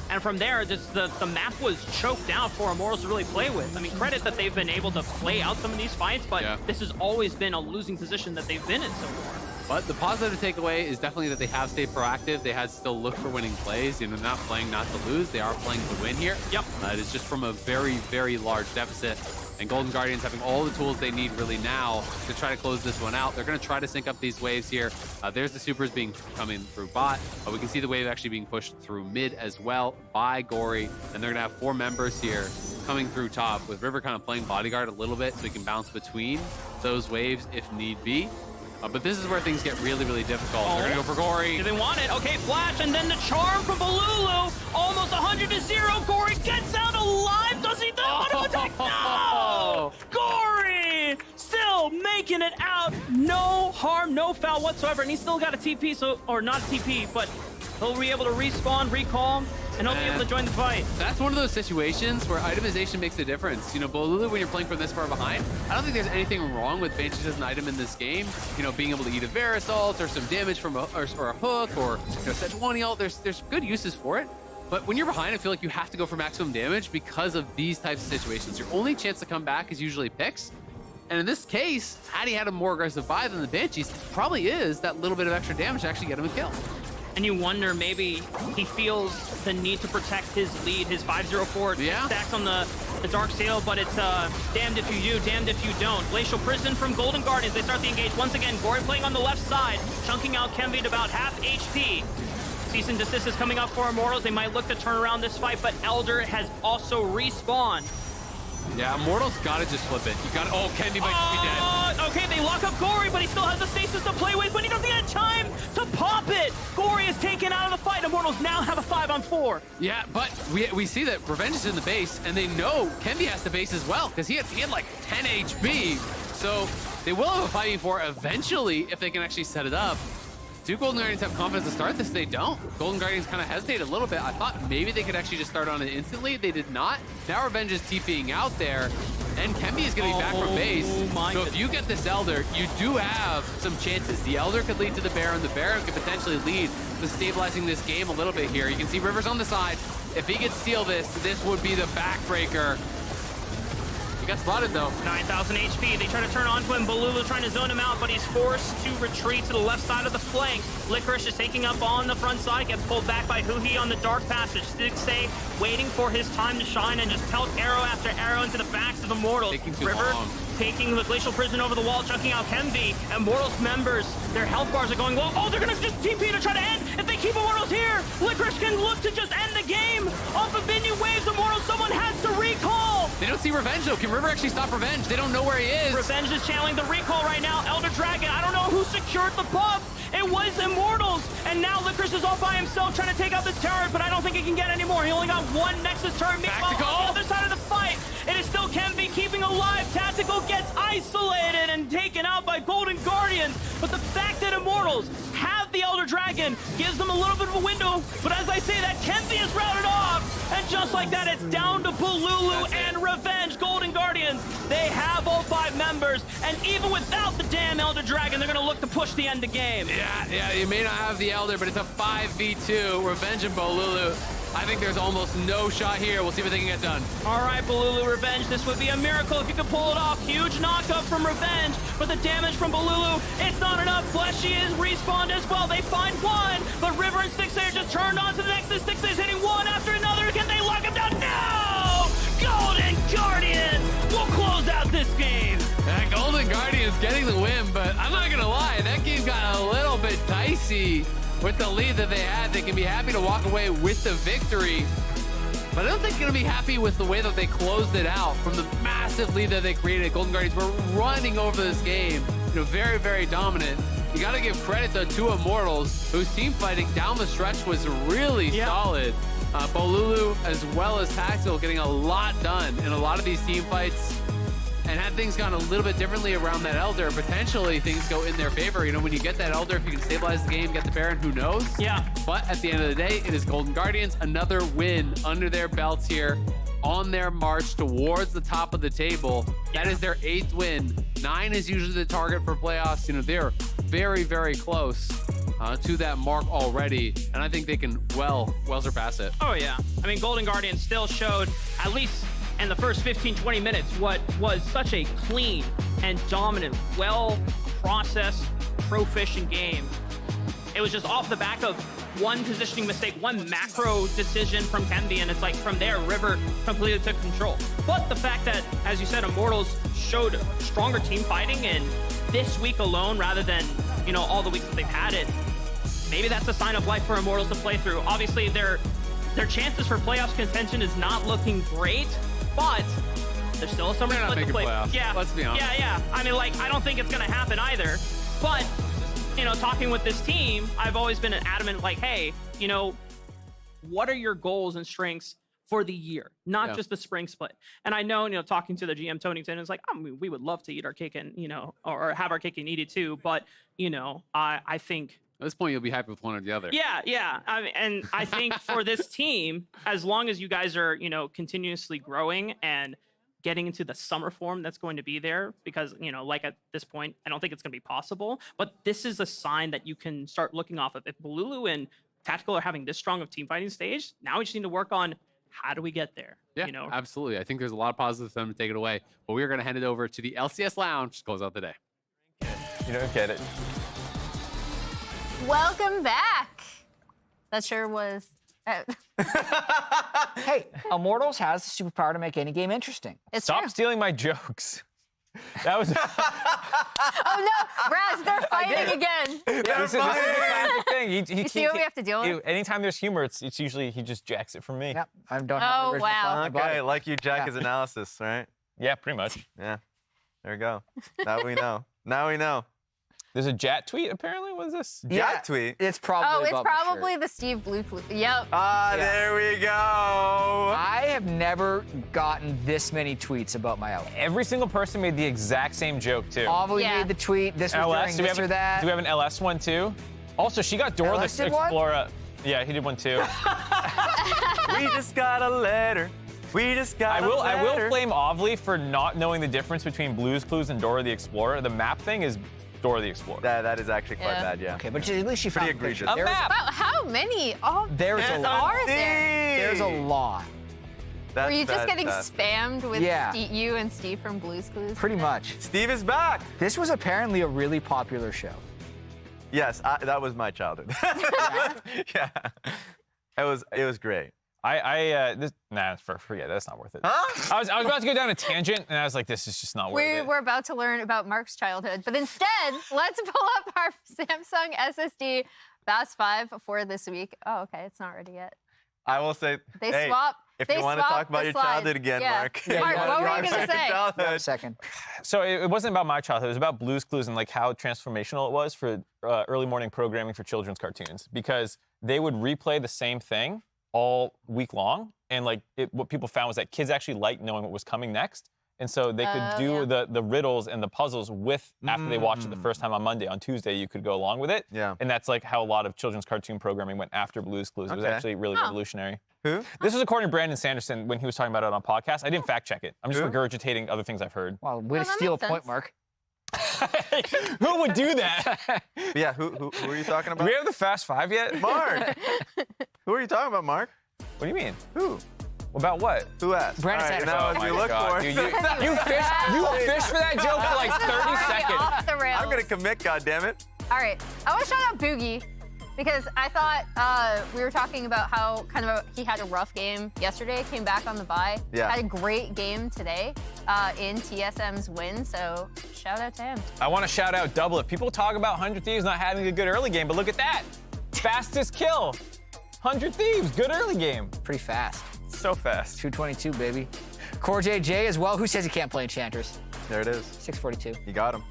And from there, just the map was choked out for Immortals to really play with. I mean, credit that they've been able to play out some of these fights, but this has always been a losing position that they've been in so far. But the positive takeaway is definitely that they have stayed proactive. They had still looked for winning plays. You know, not playing not to lose. They are playing to win here. Yep. It is just from a very, very large deficit. And Golden Guardians having all the tools they need really now to try to close this one out. They're going to try to sync up these waves here. There's the supers coming through bot. We can see the wave actually being pushed through mid as well by Gory. And they're going to have 4 members here coming through top, with River kind of playing bodyguard a little bit so he can bounce between those waves if need be. But this is where things get really, really difficult. They're going to go for Gory. Do they want it? Okay, flash, and then the charm from Balulu. Almost 100-0. Gory gets out alive. Does he want to attack? No! Gory still making it out. No harm, no foul whatsoever. And he's still got a TP, so, or not a TP, but he'll be able to respawn, recall, and he'll be able to join the fight. That's one of those situations where itemization makes a difference. You know, Bolulu, when you're playing from this far behind, I don't think there's anything wrong with Banshees as an item in this game. You know, being able to eat a Varus ult or some damage from or a hook or, you know, Sejuani ult, there's good uses for it. But when you're behind, I feel like you have to go for maximum damage because of these types of situations. Your only chance to come back is usually picks. And in this case, had he had a more aggressive buy than the Banshees, probably is that little bit of extra damage to actually get him a kill. And you wonder, maybe he feels the need to protect his lead, his 504 stacks on the Dark Sail, but it's damned if you do, damned if you don't. Glacial Prison from Golden Guardians, they start the engage. Once again, Gory playing on the left side, chunking out Kemby to about half HP. Cease and desist is coming up for Immortals. They might look to turn around this fight, but Elder has also respawned. Yeah, Immortals gotta just flip it. You gotta, oh, Kemby might just be dead. Okay, they lock up Gory, but he still has the stasis to play with, but he doesn't get time to pop it. Gory is taken out of the fight. Immortals now have a 5-on-4. Yeah, but we see that Revenge is in the base, and they know Kemby has the base as well, because he had like 10 HP. So they will have a 5v4 eventually if they can actually set it up. Do Golden Guardians have confidence to start this? They don't. Golden Guardians kind of hesitated a little bit. I thought maybe they could actually just start on it instantly. They did not. Now Revenge is TPing out there, and Kemby is going to be back from base. So if you get this Elder, you do have some chances. The Elder could lead to the Baron. The Baron could potentially lead to stabilizing this game a little bit here. You can see Rivers on the side. If he could steal this, this would be the backbreaker. Got spotted though. 9,000 HP. They try to turn onto him. Balulu trying to zone him out, but he's forced to retreat to the left side of the flank. Licorice is taking up on the front side, gets pulled back by Huhi on the dark passage. Stixxay waiting for his time to shine and just pelt arrow after arrow into the backs of Immortals. River taking the Glacial Prison over the wall, chunking out Kemby. Immortals members, their health bars are going low. Oh, they're gonna just TP to try to end. If they keep Immortals here, Licorice can look to just end the game. Off of minion waves, Immortals, someone has to recall. They don't see Revenge though. Can River actually stop Revenge? They don't know where he is. Revenge is channeling the recall right now. Elder Dragon, I don't know who secured the buff. It was Immortals, and now Licorice is all by himself trying to take out this turret, but I don't think he can get any more. He only got one Nexus turret. Meanwhile, on the other side of the fight, it is still Kenby keeping alive. Tactical gets isolated and taken out by Golden Guardians, but the fact that Immortals have the Elder Dragon gives them a little bit of a window, but as I say that, Kenby is routed off, and just like that, it's down to Bolulu and Revenge. Golden Guardians, they have all 5 members, and even without the damn Elder Dragon, they're gonna look to push the end of game. Yeah, you may not have the Elder, but it's a 5v2. Revenge and Bolulu. I think there's almost no shot here. We'll see what they can get done. All right, Bolulu Revenge, this would be a miracle if you could pull it off. Huge knockup from Revenge, but the damage from Bolulu, it's not enough. Fleshy is respawned as well. They find one, but River and Stixay are just turned on to the Nexus. Stixay is hitting one after another. Can they lock him down? No! Golden Guardians will close out this game. That Golden Guardians getting the win, but I'm not gonna lie, that game got a little bit dicey. With the lead that they had, they can be happy to walk away with the victory. But I don't think they're going to be happy with the way that they closed it out from the massive lead that they created. Golden Guardians were running over this game, very, very dominant. You got to give credit, though, to Immortals, whose team fighting down the stretch was really solid. Bolulu, as well as Tactical, getting a lot done in a lot of these team fights. And had things gone a little bit differently around that Elder, potentially things go in their favor. When you get that Elder, if you can stabilize the game, get the Baron, who knows? Yeah. But at the end of the day, it is Golden Guardians, another win under their belts here on their march towards the top of the table. That is their 8th win. 9 is usually the target for playoffs. They're very, very close to that mark already, and I think they can well surpass it. Oh, yeah. I mean, Golden Guardians still showed, at least in the first 15-20 minutes, what was such a clean and dominant, well-processed, proficient game. It was just off the back of one positioning mistake, one macro decision from Kenby, and it's like from there, River completely took control. But the fact that, as you said, Immortals showed stronger team fighting, and this week alone, rather than, all the weeks that they've had it, maybe that's a sign of life for Immortals to play through. Obviously, their chances for playoffs contention is not looking great, but there's still a summer split to play. Playoffs. Yeah, let's be honest. Yeah. I mean, I don't think it's gonna happen either. But talking with this team, I've always been adamant, hey, what are your goals and strengths for the year, not just the spring split? And I know, talking to the GM Tonington, it's we would love to eat our cake and or have our cake and eat it too. But I think. At this point, you'll be happy with one or the other. Yeah. And I think for this team, as long as you guys are, continuously growing and getting into the summer form that's going to be there, because, at this point, I don't think it's going to be possible. But this is a sign that you can start looking off of. If Bolulu and Tactical are having this strong of team fighting stage, now we just need to work on how do we get there. Yeah, absolutely. I think there's a lot of positives for them to take it away. But we're going to hand it over to the LCS Lounge to close out the day. You don't get it. Welcome back. That sure was. Hey, Immortals has the superpower to make any game interesting. Stop stealing my jokes. That was. Oh no, Raz, they're fighting again. This is a classic thing. You see what we have to deal with? Anytime there's humor, it's usually he just jacks it from me. Yep, I don't have original thought. Okay, like you jack his analysis, right? Yeah, pretty much. Yeah, there we go. Now we know. Now we know. There's a Jat tweet, apparently. What is this? Jat tweet? It's probably the Steve Blue. Yep. There we go. I have never gotten this many tweets about my outfit. Every single person made the exact same joke, too. Ovally made the tweet. This was LS, during this or that. Do we have an LS one, too? Also, she got Dora the Explorer. Yeah, he did one, too. We just got a letter. We just got a letter. I will blame Ovly for not knowing the difference between Blue's Clues and Dora the Explorer. The map thing is Dora the Explorer. That is actually quite bad, yeah. Okay, but at least she found egregious. A map. Wow, how many? There's a lot. Are there? There's a lot. Were you just getting spammed with you and Steve from Blue's Clues? Pretty much. Steve is back. This was apparently a really popular show. Yes, that was my childhood. Yeah. It was great. Forget that's not worth it. Huh? I was about to go down a tangent, and I was like, this is just not worth it. We're about to learn about Mark's childhood, but instead, let's pull up our Samsung SSD Fast 5 for this week. Oh, okay, it's not ready yet. I will say They swapped If They you want to swapped talk about the your slide. childhood again, Yeah. Mark. Yeah, Mark, what were you gonna say? Childhood. Second. So it wasn't about my childhood. It was about Blue's Clues and like how transformational it was for early morning programming for children's cartoons, because they would replay the same thing all week long, and like what people found was that kids actually liked knowing what was coming next. And so they could do the riddles and the puzzles with after they watched it the first time on Monday. On Tuesday, you could go along with it. Yeah. And that's like how a lot of children's cartoon programming went after Blue's Clues. It was Okay. actually really revolutionary. Who? This was according to Brandon Sanderson when he was talking about it on podcast. I didn't fact check it. I'm just Who? regurgitating other things I've heard. Wow, way to that steal a makes point, sense. Mark. Who would do that? But yeah, who are you talking Do about? we have the Fast Five yet? Mark. Who are you talking about, Mark? What do you mean? Who? About what? Who asked? Brandon All right, Sanderson. now Oh as we my look God, for dude, you fished for that joke for like 30 Already seconds. off the rails. I'm gonna commit, goddammit. All right, I want to shout out Boogie because I thought we were talking about how he had a rough game yesterday, came back on the bye, Yeah. had a great game today in TSM's win, so shout out to him. I want to shout out Double. If people talk about 100 Thieves not having a good early game, but look at that. Fastest kill. 100 Thieves, good early game. Pretty fast. So fast. 222, baby. Core JJ as well. Who says he can't play Enchanters? There it is. 642. You got him.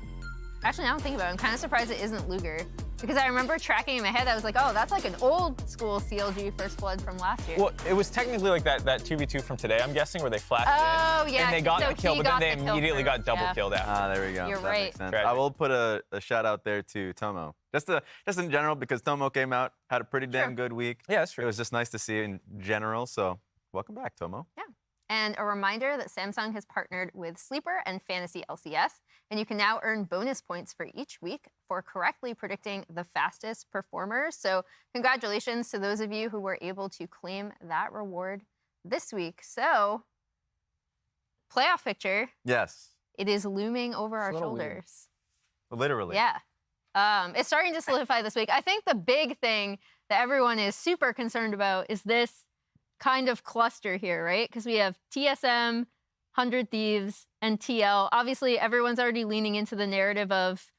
Actually, now I'm thinking about it, I'm kind of surprised it isn't Luger because I remember tracking in my head, I was like, oh, that's like an old school CLG First Blood from last year. Well, it was technically like that 2v2 from today, I'm guessing, where they flashed Oh, in. yeah, And they got so the kill, he but then got they the kill immediately got first, double yeah. killed after. Ah, there we go. You're That right. makes sense. Tragic. I will put a shout out there to Tomo. Just in general, because Tomo came out, had a pretty damn good week. Yeah, that's true. It was just nice to see in general. So welcome back, Tomo. Yeah. And a reminder that Samsung has partnered with Sleeper and Fantasy LCS, and you can now earn bonus points for each week for correctly predicting the fastest performers. So congratulations to those of you who were able to claim that reward this week. So playoff picture, Yes, it is looming over our little weird. shoulders. literally. Yeah. It's starting to solidify this week. I think the big thing that everyone is super concerned about is this kind of cluster here, right? Because we have TSM, 100 Thieves, and TL. Obviously, everyone's already leaning into the narrative of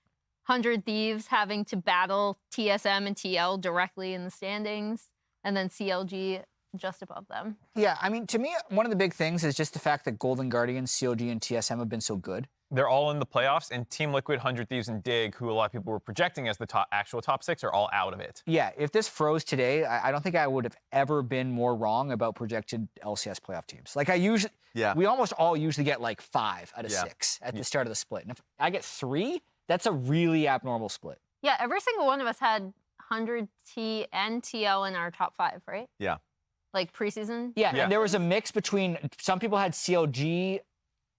100 Thieves having to battle TSM and TL directly in the standings, and then CLG just above them. Yeah, I mean, to me, one of the big things is just the fact that Golden Guardians, CLG, and TSM have been so good. They're all in the playoffs, and Team Liquid, 100 Thieves, and Dig, who a lot of people were projecting as the actual top six, are all out of it. Yeah, if this froze today, I don't think I would have ever been more wrong about projected LCS playoff teams. Like we almost all usually get like 5 out of 6 at the start of the split. And if I get 3, that's a really abnormal split. Yeah, every single one of us had 100 T and TL in our top 5, right? Yeah. Like preseason? Yeah, and there was a mix between some people had CLG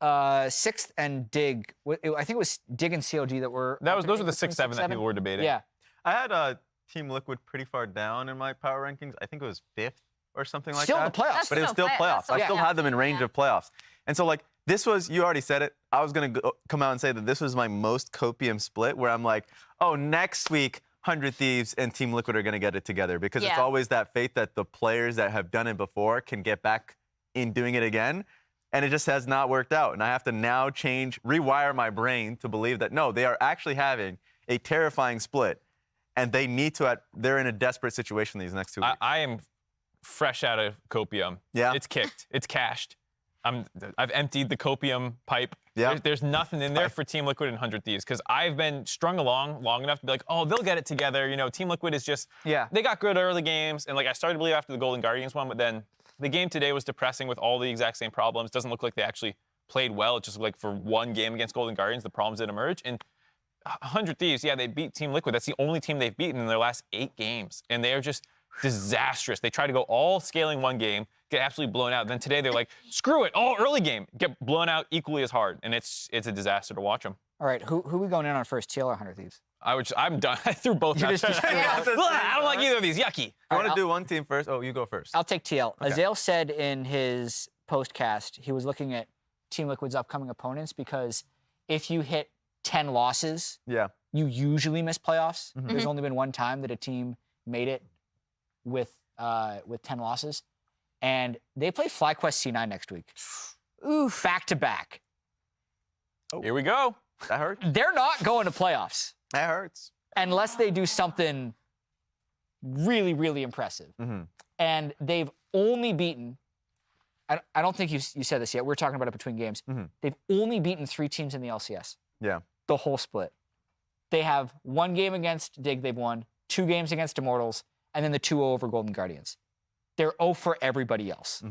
6th and Dig. I think it was Dig and CLG that were. Those were the 6-7 that people were debating. Yeah. I had Team Liquid pretty far down in my power rankings. I think it was 5th or something like Still in that. the playoffs. That's But it was still still playoffs. playoffs. I still Yeah. had them in range of playoffs. And so, like, this was, you already said it. I was going to come out and say that this was my most copium split where I'm like, oh, next week, 100 Thieves and Team Liquid are going to get it together because it's always that faith that the players that have done it before can get back in doing it again. And it just has not worked out. And I have to now rewire my brain to believe that, no, they are actually having a terrifying split. And they need to, they're in a desperate situation these next 2 weeks. I am fresh out of copium. Yeah. It's kicked. It's cached. I've emptied the copium pipe. Yeah. There's nothing in there for Team Liquid and 100 Thieves because I've been strung along long enough to be like, oh, they'll get it together. You know, Team Liquid is just, they got good early games. And like I started to believe after the Golden Guardians one, but then the game today was depressing with all the exact same problems. Doesn't look like they actually played well. It just looked like for one game against Golden Guardians, the problems did emerge. And 100 Thieves, yeah, they beat Team Liquid. That's the only team they've beaten in their last 8 games. And they are just disastrous. They try to go all scaling one game, get absolutely blown out. Then today they're like, screw it, all early game, get blown out equally as hard. And it's a disaster to watch them. All right, who we going in on first, TL or 100 Thieves? I'm done. I threw both out. I don't like either of these. Yucky. You want to do one team first? Oh, you go first. I'll take TL. Okay. Azale said in his postcast he was looking at Team Liquid's upcoming opponents because if you hit 10 losses, you usually miss playoffs. Mm-hmm. There's only been one time that a team made it with 10 losses. And they play FlyQuest C9 next week. Oof. Back to back. Oh. Here we go. That hurts. They're not going to playoffs. That hurts. Unless they do something really, really impressive. Mm-hmm. And they've only beaten I don't think you said this yet. We're talking about it between games. They've only beaten 3 teams in the LCS. Yeah. The whole split. They have 1 game against Dig they've won, 2 games against Immortals, and then the 2-0 over Golden Guardians. They're 0 for everybody else.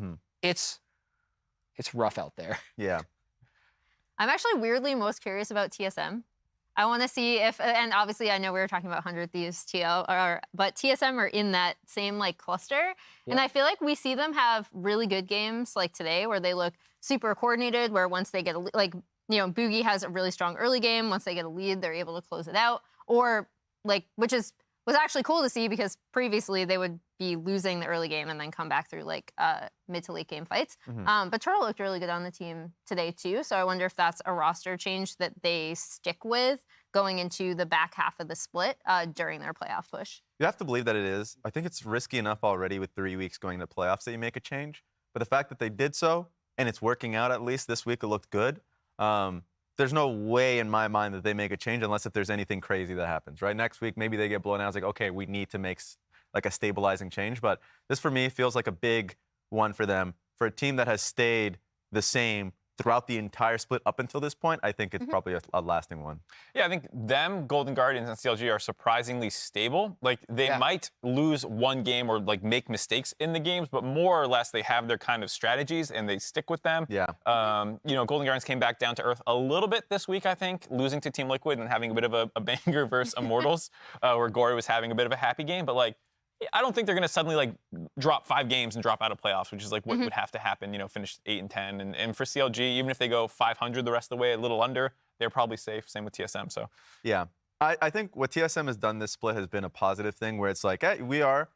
It's rough out there. Yeah. I'm actually weirdly most curious about TSM. I want to see if, and obviously I know we were talking about 100 Thieves TL, but TSM are in that same like cluster. Yeah. And I feel like we see them have really good games like today where they look super coordinated, where once they get Boogie has a really strong early game. Once they get a lead, they're able to close it out. Or which was actually cool to see because previously they would be losing the early game and then come back through mid to late game fights. But Turtle looked really good on the team today too. So I wonder if that's a roster change that they stick with going into the back half of the split during their playoff push. You have to believe that it is. I think it's risky enough already with 3 weeks going to playoffs that you make a change. But the fact that they did so, and it's working out at least this week, it looked good. There's no way in my mind that they make a change unless if there's anything crazy that happens, right? Next week, maybe they get blown out. It's like, okay, we need to make a stabilizing change. But this, for me, feels like a big one for them. For a team that has stayed the same throughout the entire split up until this point, I think it's probably a lasting one. Yeah, I think them, Golden Guardians, and CLG are surprisingly stable. Like, they might lose one game or, make mistakes in the games, but more or less they have their kind of strategies and they stick with them. Yeah. Golden Guardians came back down to earth a little bit this week, I think, losing to Team Liquid and having a bit of a banger versus Immortals, where Gory was having a bit of a happy game. But, I don't think they're going to suddenly drop 5 games and drop out of playoffs, which is what would have to happen, finish 8 and 10. And for CLG, even if they go 500 the rest of the way, a little under, they're probably safe. Same with TSM. So yeah, I think what TSM has done this split has been a positive thing where it's hey, we are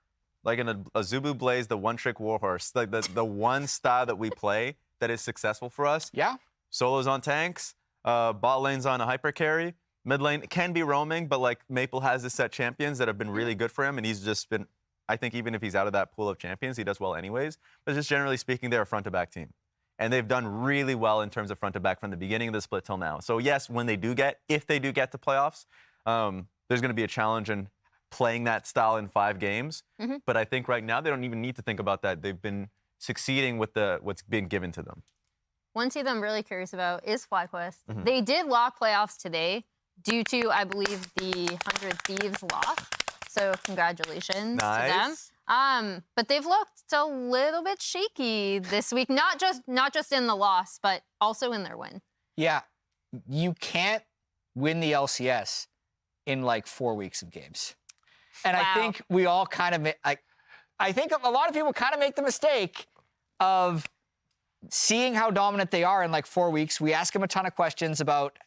in a Zubu Blaze, the one-trick warhorse, the one style that we play that is successful for us. Yeah. Solos on tanks, bot lanes on a hyper carry. Mid lane can be roaming, but Maple has his set champions that have been really good for him, and he's just been, I think even if he's out of that pool of champions, he does well anyways. But just generally speaking, they're a front-to-back team. And they've done really well in terms of front-to-back from the beginning of the split till now. So yes, if they do get to playoffs, there's going to be a challenge in playing that style in 5 games. But I think right now they don't even need to think about that. They've been succeeding with what's being given to them. One team I'm really curious about is FlyQuest. They did lock playoffs today, due to, I believe, the 100 Thieves loss. So congratulations to them. But they've looked a little bit shaky this week, not just in the loss, but also in their win. Yeah, you can't win the LCS in 4 weeks of games. And I think we all kind of, I think a lot of people kind of make the mistake of seeing how dominant they are in 4 weeks. We ask them a ton of questions about,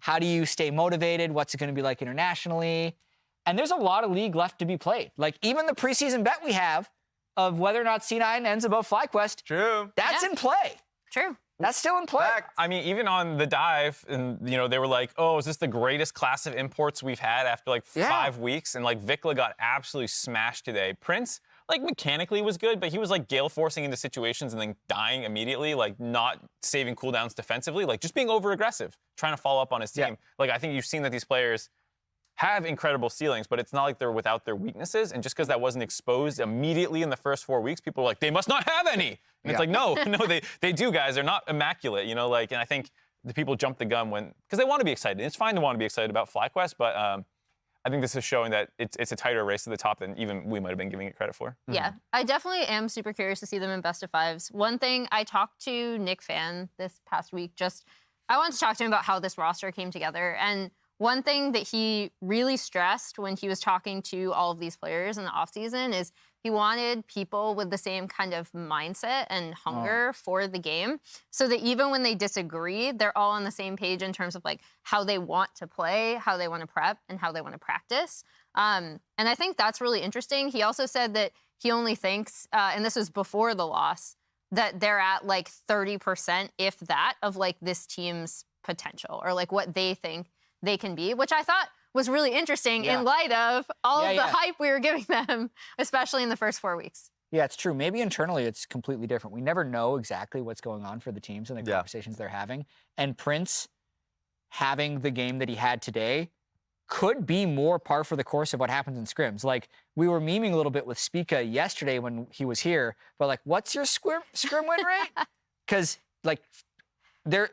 how do you stay motivated? What's it going to be like internationally? And there's a lot of league left to be played. Even the preseason bet we have of whether or not C9 ends above FlyQuest. True. That's in play. True. That's still in play. I mean, even on the dive, and they were like, "Oh, is this the greatest class of imports we've had after 5 weeks?" And Vikla got absolutely smashed today. Prince, mechanically was good, but he was gale forcing into situations and then dying immediately, not saving cooldowns defensively, just being over aggressive, trying to follow up on his team. I think you've seen that these players have incredible ceilings, but it's not like they're without their weaknesses. And just because that wasn't exposed immediately in the first 4 weeks, people are like, they must not have any. And it's no, they do, guys. They're not immaculate, and I think the people jumped the gun because they want to be excited. It's fine to want to be excited about FlyQuest, but I think this is showing that it's a tighter race to the top than even we might have been giving it credit for. Yeah, I definitely am super curious to see them in best of 5s. One thing, I talked to Nick Fan this past week, I wanted to talk to him about how this roster came together. And one thing that he really stressed when he was talking to all of these players in the offseason is he wanted people with the same kind of mindset and hunger for the game so that even when they disagree, they're all on the same page in terms of how they want to play, how they want to prep, and how they want to practice. And I think that's really interesting. He also said that he only thinks, and this was before the loss, that they're at 30%, if that, of this team's potential or what they think they can be, which I thought was really interesting in light of all of the hype we were giving them, especially in the first 4 weeks. Yeah, it's true. Maybe internally it's completely different. We never know exactly what's going on for the teams and the conversations they're having. And Prince having the game that he had today could be more par for the course of what happens in scrims. Like, we were memeing a little bit with Spica yesterday when he was here, but like, what's your scrim win rate? Because like, they're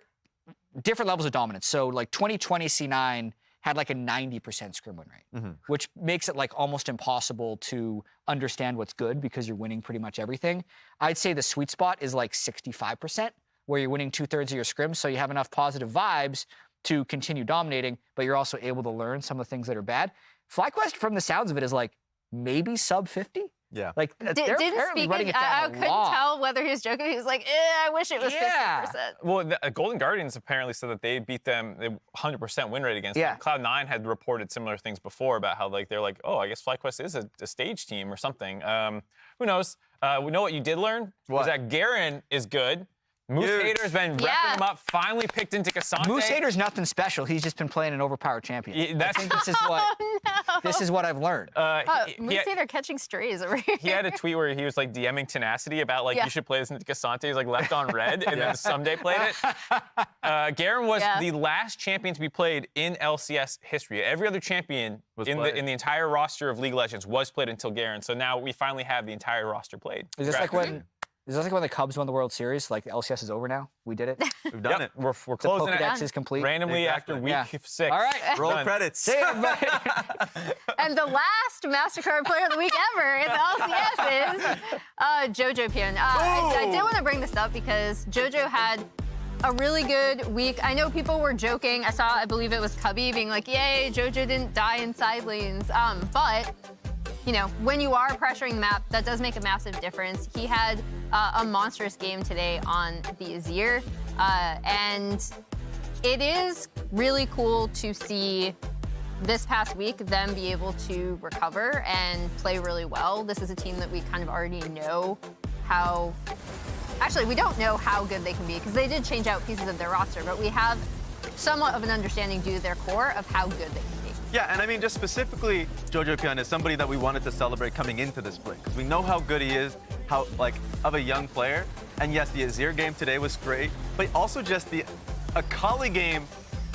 different levels of dominance. So like 2020 C9 had like a 90% scrim win rate, which makes it like almost impossible to understand what's good because you're winning pretty much everything. I'd say the sweet spot is like 65%, where you're winning 2/3 of your scrims, so you have enough positive vibes to continue dominating, but you're also able to learn some of the things that are bad. FlyQuest, from the sounds of it, is like maybe sub 50. Yeah. Like, they're apparently running it down I a couldn't lot. tell whether he was joking. He was like, I wish it was 50%. Well, the Golden Guardians apparently said that they beat them 100% win rate against them. Cloud9 had reported similar things before about how like they're like, oh, I guess FlyQuest is a stage team or something. Who knows? We know what you did learn was that Garen is good. Moose Hater's been repping him up, finally picked into Cassante. Moose Hater's nothing special. He's just been playing an overpowered champion. I think this is what this is what I've learned. Moose Hater catching strays over here. He had a tweet where he was like DMing Tenacity about like you should play this into Cassante. He's like left on red, and then someday played it. Garen was the last champion to be played in LCS history. Every other champion in the entire roster of League of Legends was played until Garen. So now we finally have the entire roster played. Is this like when? Is this like when the Cubs won the World Series? Like, the LCS is over now? We did it? We've done it. We're closing the Pokedex it. is complete. Randomly after week 6. All right. Roll credits. See you, everybody. And the last MasterCard Player of the Week ever in the LCS is Jojo Pion. I did want to bring this up because Jojo had a really good week. I know people were joking. I believe it was Cubby being like, yay, Jojo didn't die in side lanes. But you know, when you are pressuring the map, that does make a massive difference. He had a monstrous game today on the Azir, and it is really cool to see this past week them be able to recover and play really well. This is a team that we kind of already know how. Actually, we don't know how good they can be because they did change out pieces of their roster, but we have somewhat of an understanding due to their core of how good they can be. Yeah, and I mean, just specifically, Jojo Pion is somebody that we wanted to celebrate coming into this split because we know how good he is, how, like, of a young player. And yes, the Azir game today was great, but also just the Akali game.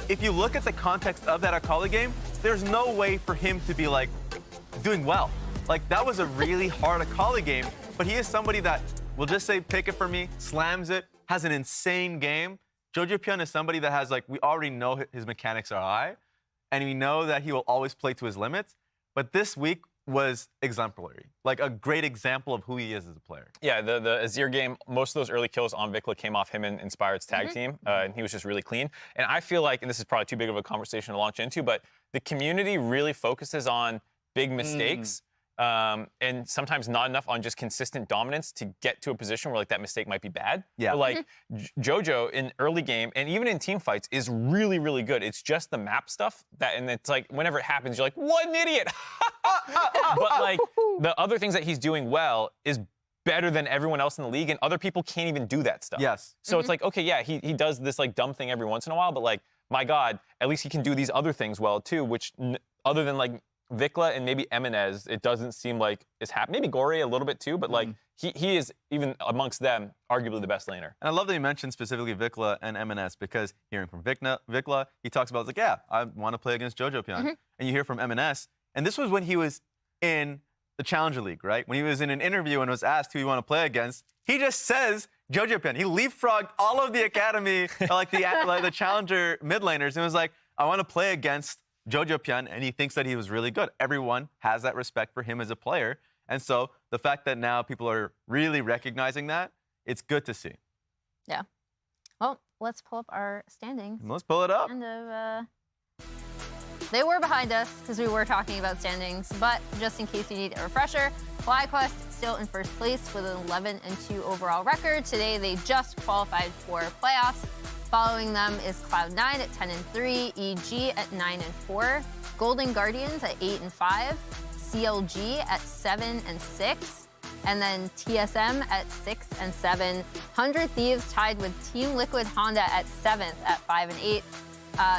If you look at the context of that Akali game, there's no way for him to be, like, doing well. Like, that was a really hard Akali game, but he is somebody that, we'll just say, pick it for me, slams it, has an insane game. Jojo Pion is somebody that has, like, we already know his mechanics are high, and we know that he will always play to his limits. But this week was exemplary, like a great example of who he is as a player. Yeah, the Azir game, most of those early kills on Vikla came off him and Inspired's tag team, and he was just really clean. And I feel like, and this is probably too big of a conversation to launch into, but the community really focuses on big mistakes. And sometimes not enough on just consistent dominance to get to a position where like that mistake might be bad. Yeah. But, like Jojo in early game and even in team fights is really, really good. It's just the map stuff and it's like whenever it happens, you're like, what an idiot. But like the other things that he's doing well is better than everyone else in the league, and other people can't even do that stuff. Yes. So it's like, okay, yeah, he does this like dumb thing every once in a while, but like, my God, at least he can do these other things well too, which other than like Vikla and maybe Eminez, it doesn't seem like is happening. Maybe Gore a little bit too, but like he is, even amongst them, arguably the best laner. And I love that you mentioned specifically Vikla and Eminez because hearing from Vikla, he talks about, like, yeah, I want to play against Jojo Pion. And you hear from Eminez, and this was when he was in the Challenger League, right? When he was in an interview and was asked who you want to play against, he just says Jojo Pion. He leapfrogged all of the academy, like the Challenger mid laners, and was like, I want to play against Jojo Pion, and he thinks that he was really good. Everyone has that respect for him as a player. And so the fact that now people are really recognizing that, it's good to see. Yeah. Well, let's pull up our standings. Let's pull it up. Kind of, they were behind us because we were talking about standings, but just in case you need a refresher, FlyQuest still in first place with an 11-2 overall record. Today, they just qualified for playoffs. Following them is Cloud9 at 10-3, EG at 9-4, Golden Guardians at 8-5, CLG at 7-6, and then TSM at 6-7. 100 Thieves tied with Team Liquid Honda at 7th at 5-8.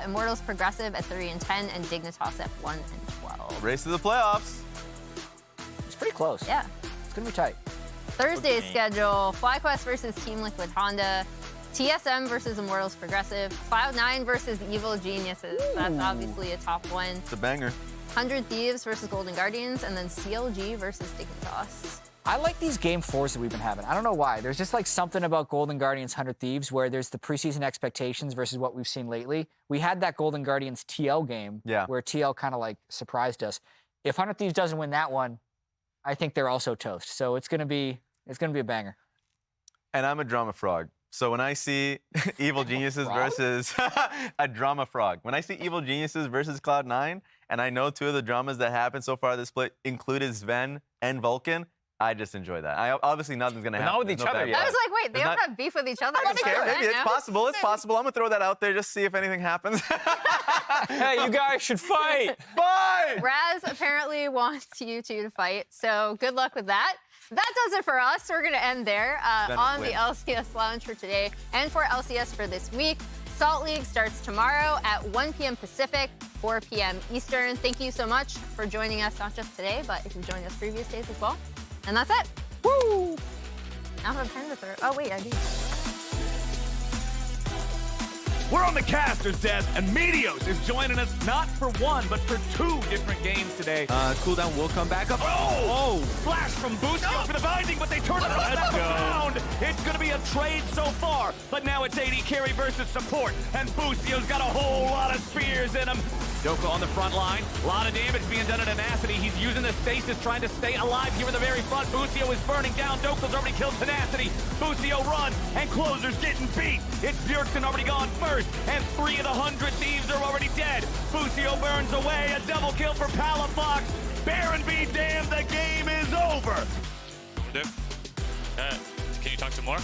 Immortals Progressive at 3-10, and Dignitas at 1-12. Race to the playoffs. It's pretty close. Yeah. It's gonna be tight. Thursday's schedule: FlyQuest versus Team Liquid Honda. TSM versus Immortals Progressive, Cloud9 versus Evil Geniuses. That's obviously a top one. It's a banger. 100 Thieves versus Golden Guardians, and then CLG versus Dignitas. I like these game 4s that we've been having. I don't know why. There's just like something about Golden Guardians 100 Thieves where there's the preseason expectations versus what we've seen lately. We had that Golden Guardians TL game where TL kind of like surprised us. If 100 Thieves doesn't win that one, I think they're also toast. So it's gonna be a banger. And I'm a drama frog. So when I see Evil Geniuses versus a drama frog, when I see Evil Geniuses versus Cloud9, and I know 2 of the dramas that happened so far this split included Sven and Vulcan, I just enjoy that. Obviously, nothing's going to happen. Not with each other yet. I was like, wait, they don't have beef with each other? I don't care. Maybe it's possible. It's possible. I'm going to throw that out there just see if anything happens. Hey, you guys should fight. Bye! Raz apparently wants you two to fight, so good luck with that. That does it for us. We're going to end there on the LCS Lounge for today and for LCS for this week. Salt League starts tomorrow at 1 p.m. Pacific, 4 p.m. Eastern. Thank you so much for joining us, not just today, but if you've joined us previous days as well. And that's it. Woo! I don't have a pen to throw. Oh, wait, I do. We're on the caster's desk, and Meteos is joining us not for 1, but for 2 different games today. Cooldown will come back up. Oh! Flash from Busio for the binding, but they turn it around. It's going to be a trade so far, but now it's AD carry versus support, and Busio's got a whole lot of spears in him. Doko on the front line. A lot of damage being done at Tenacity. He's using the stasis, trying to stay alive here in the very front. Busio is burning down. Doko's already killed Tenacity. Busio runs, and Closer's getting beat. It's Bjergsen already gone first, and 3 of the 100 Thieves are already dead. Busio burns away. A double kill for Palafox. Baron be damned, the game is over. Can you talk some more?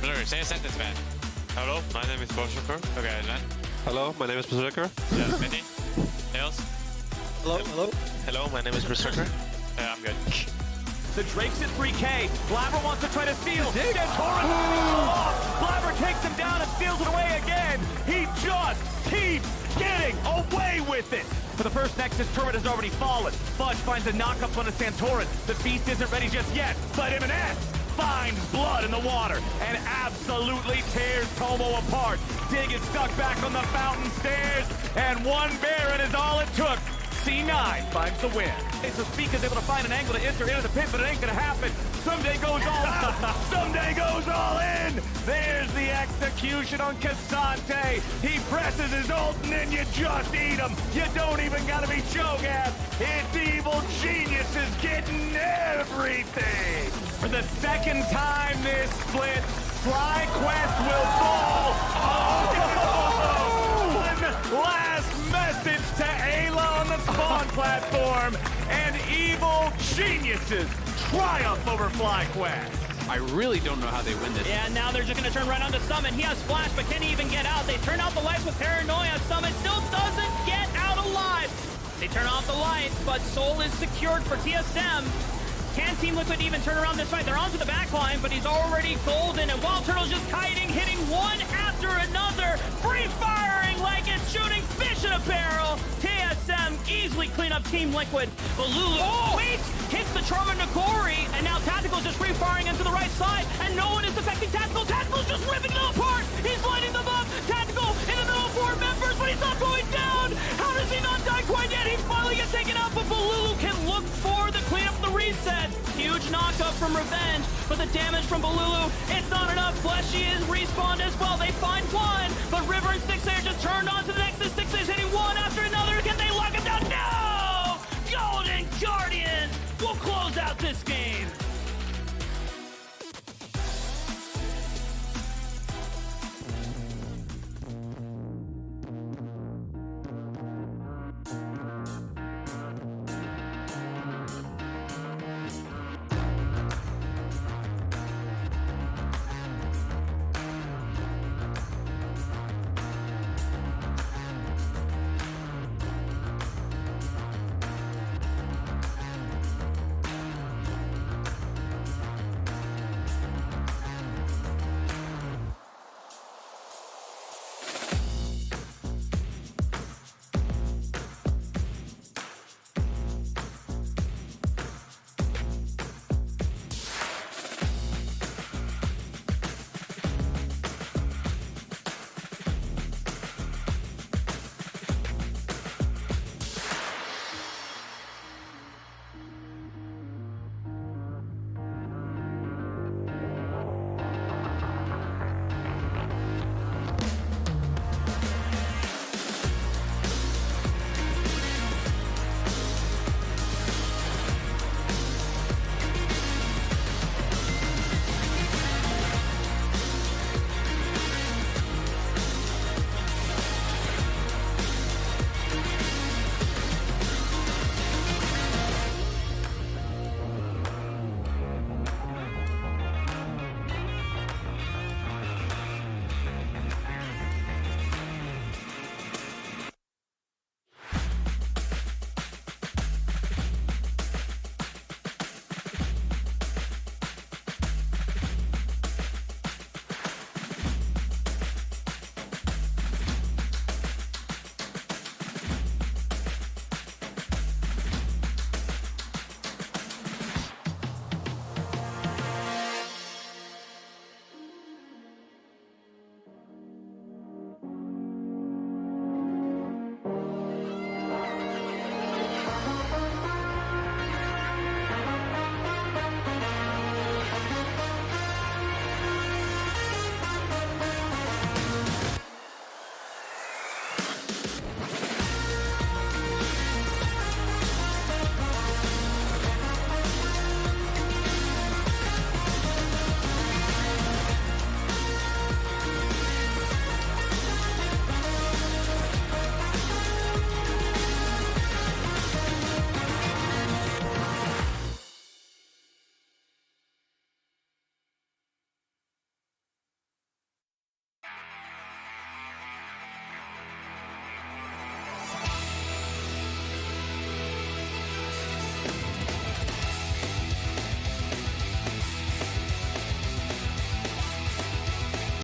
Blur, say a sentence, man. Hello, my name is Berserker. Okay, man. Hello, my name is Berserker. Yeah, Mitty. Nails. Hello, hello. Hello, my name is Berserker. Yeah, I'm good. The Drake's at 3K. Blabber wants to try to steal. Torrent off. Blabber takes him down and steals it away again. He just keeps getting away with it. For the first Nexus, turret has already fallen. Fudge finds a knockup on a Santorin. The Beast isn't ready just yet, but M&S finds blood in the water and absolutely tears Tomo apart. Dig is stuck back on the fountain stairs, and 1 Baron is all it took. C9 finds the win. So Speak is able to find an angle to enter into the pit, but it ain't gonna happen. Someday goes all out, someday goes all in. There's the execution on Cassante. He presses his ult and then you just eat him. You don't even gotta be Cho'Gath. It's Evil Geniuses getting everything. For the second time this split, FlyQuest will fall. One last message to Ayla on the spawn platform, and Evil Geniuses triumph over FlyQuest. I really don't know how they win this. Yeah, now they're just going to turn right on to Summon. He has Flash, but can he even get out? They turn out the lights with Paranoia. Summon still doesn't get out alive. They turn off the lights, but Soul is secured for TSM. Can Team Liquid even turn around this fight? They're onto the backline, but he's already golden, and Wild Turtle's just kiting, hitting one after another, free-firing like it's shooting fish in a barrel. TSM easily clean up Team Liquid, but Lulu waits, hits the charm of Nagori, and now Tactical's just free-firing into the right side, and no one is affecting Tactical. Tactical's just ripping them apart. He's lighting them up. Tactical in the middle of 4 members, but he's not going down. How does he not die quite yet? He finally gets taken out, but Balulu can look for the cleanup, the reset. Huge knockup from Revenge, but the damage from Balulu, it's not enough. Fleshy is respawned as well. They find one, but River and Stixay are just turned on to the Nexus. Stixay is hitting one after another.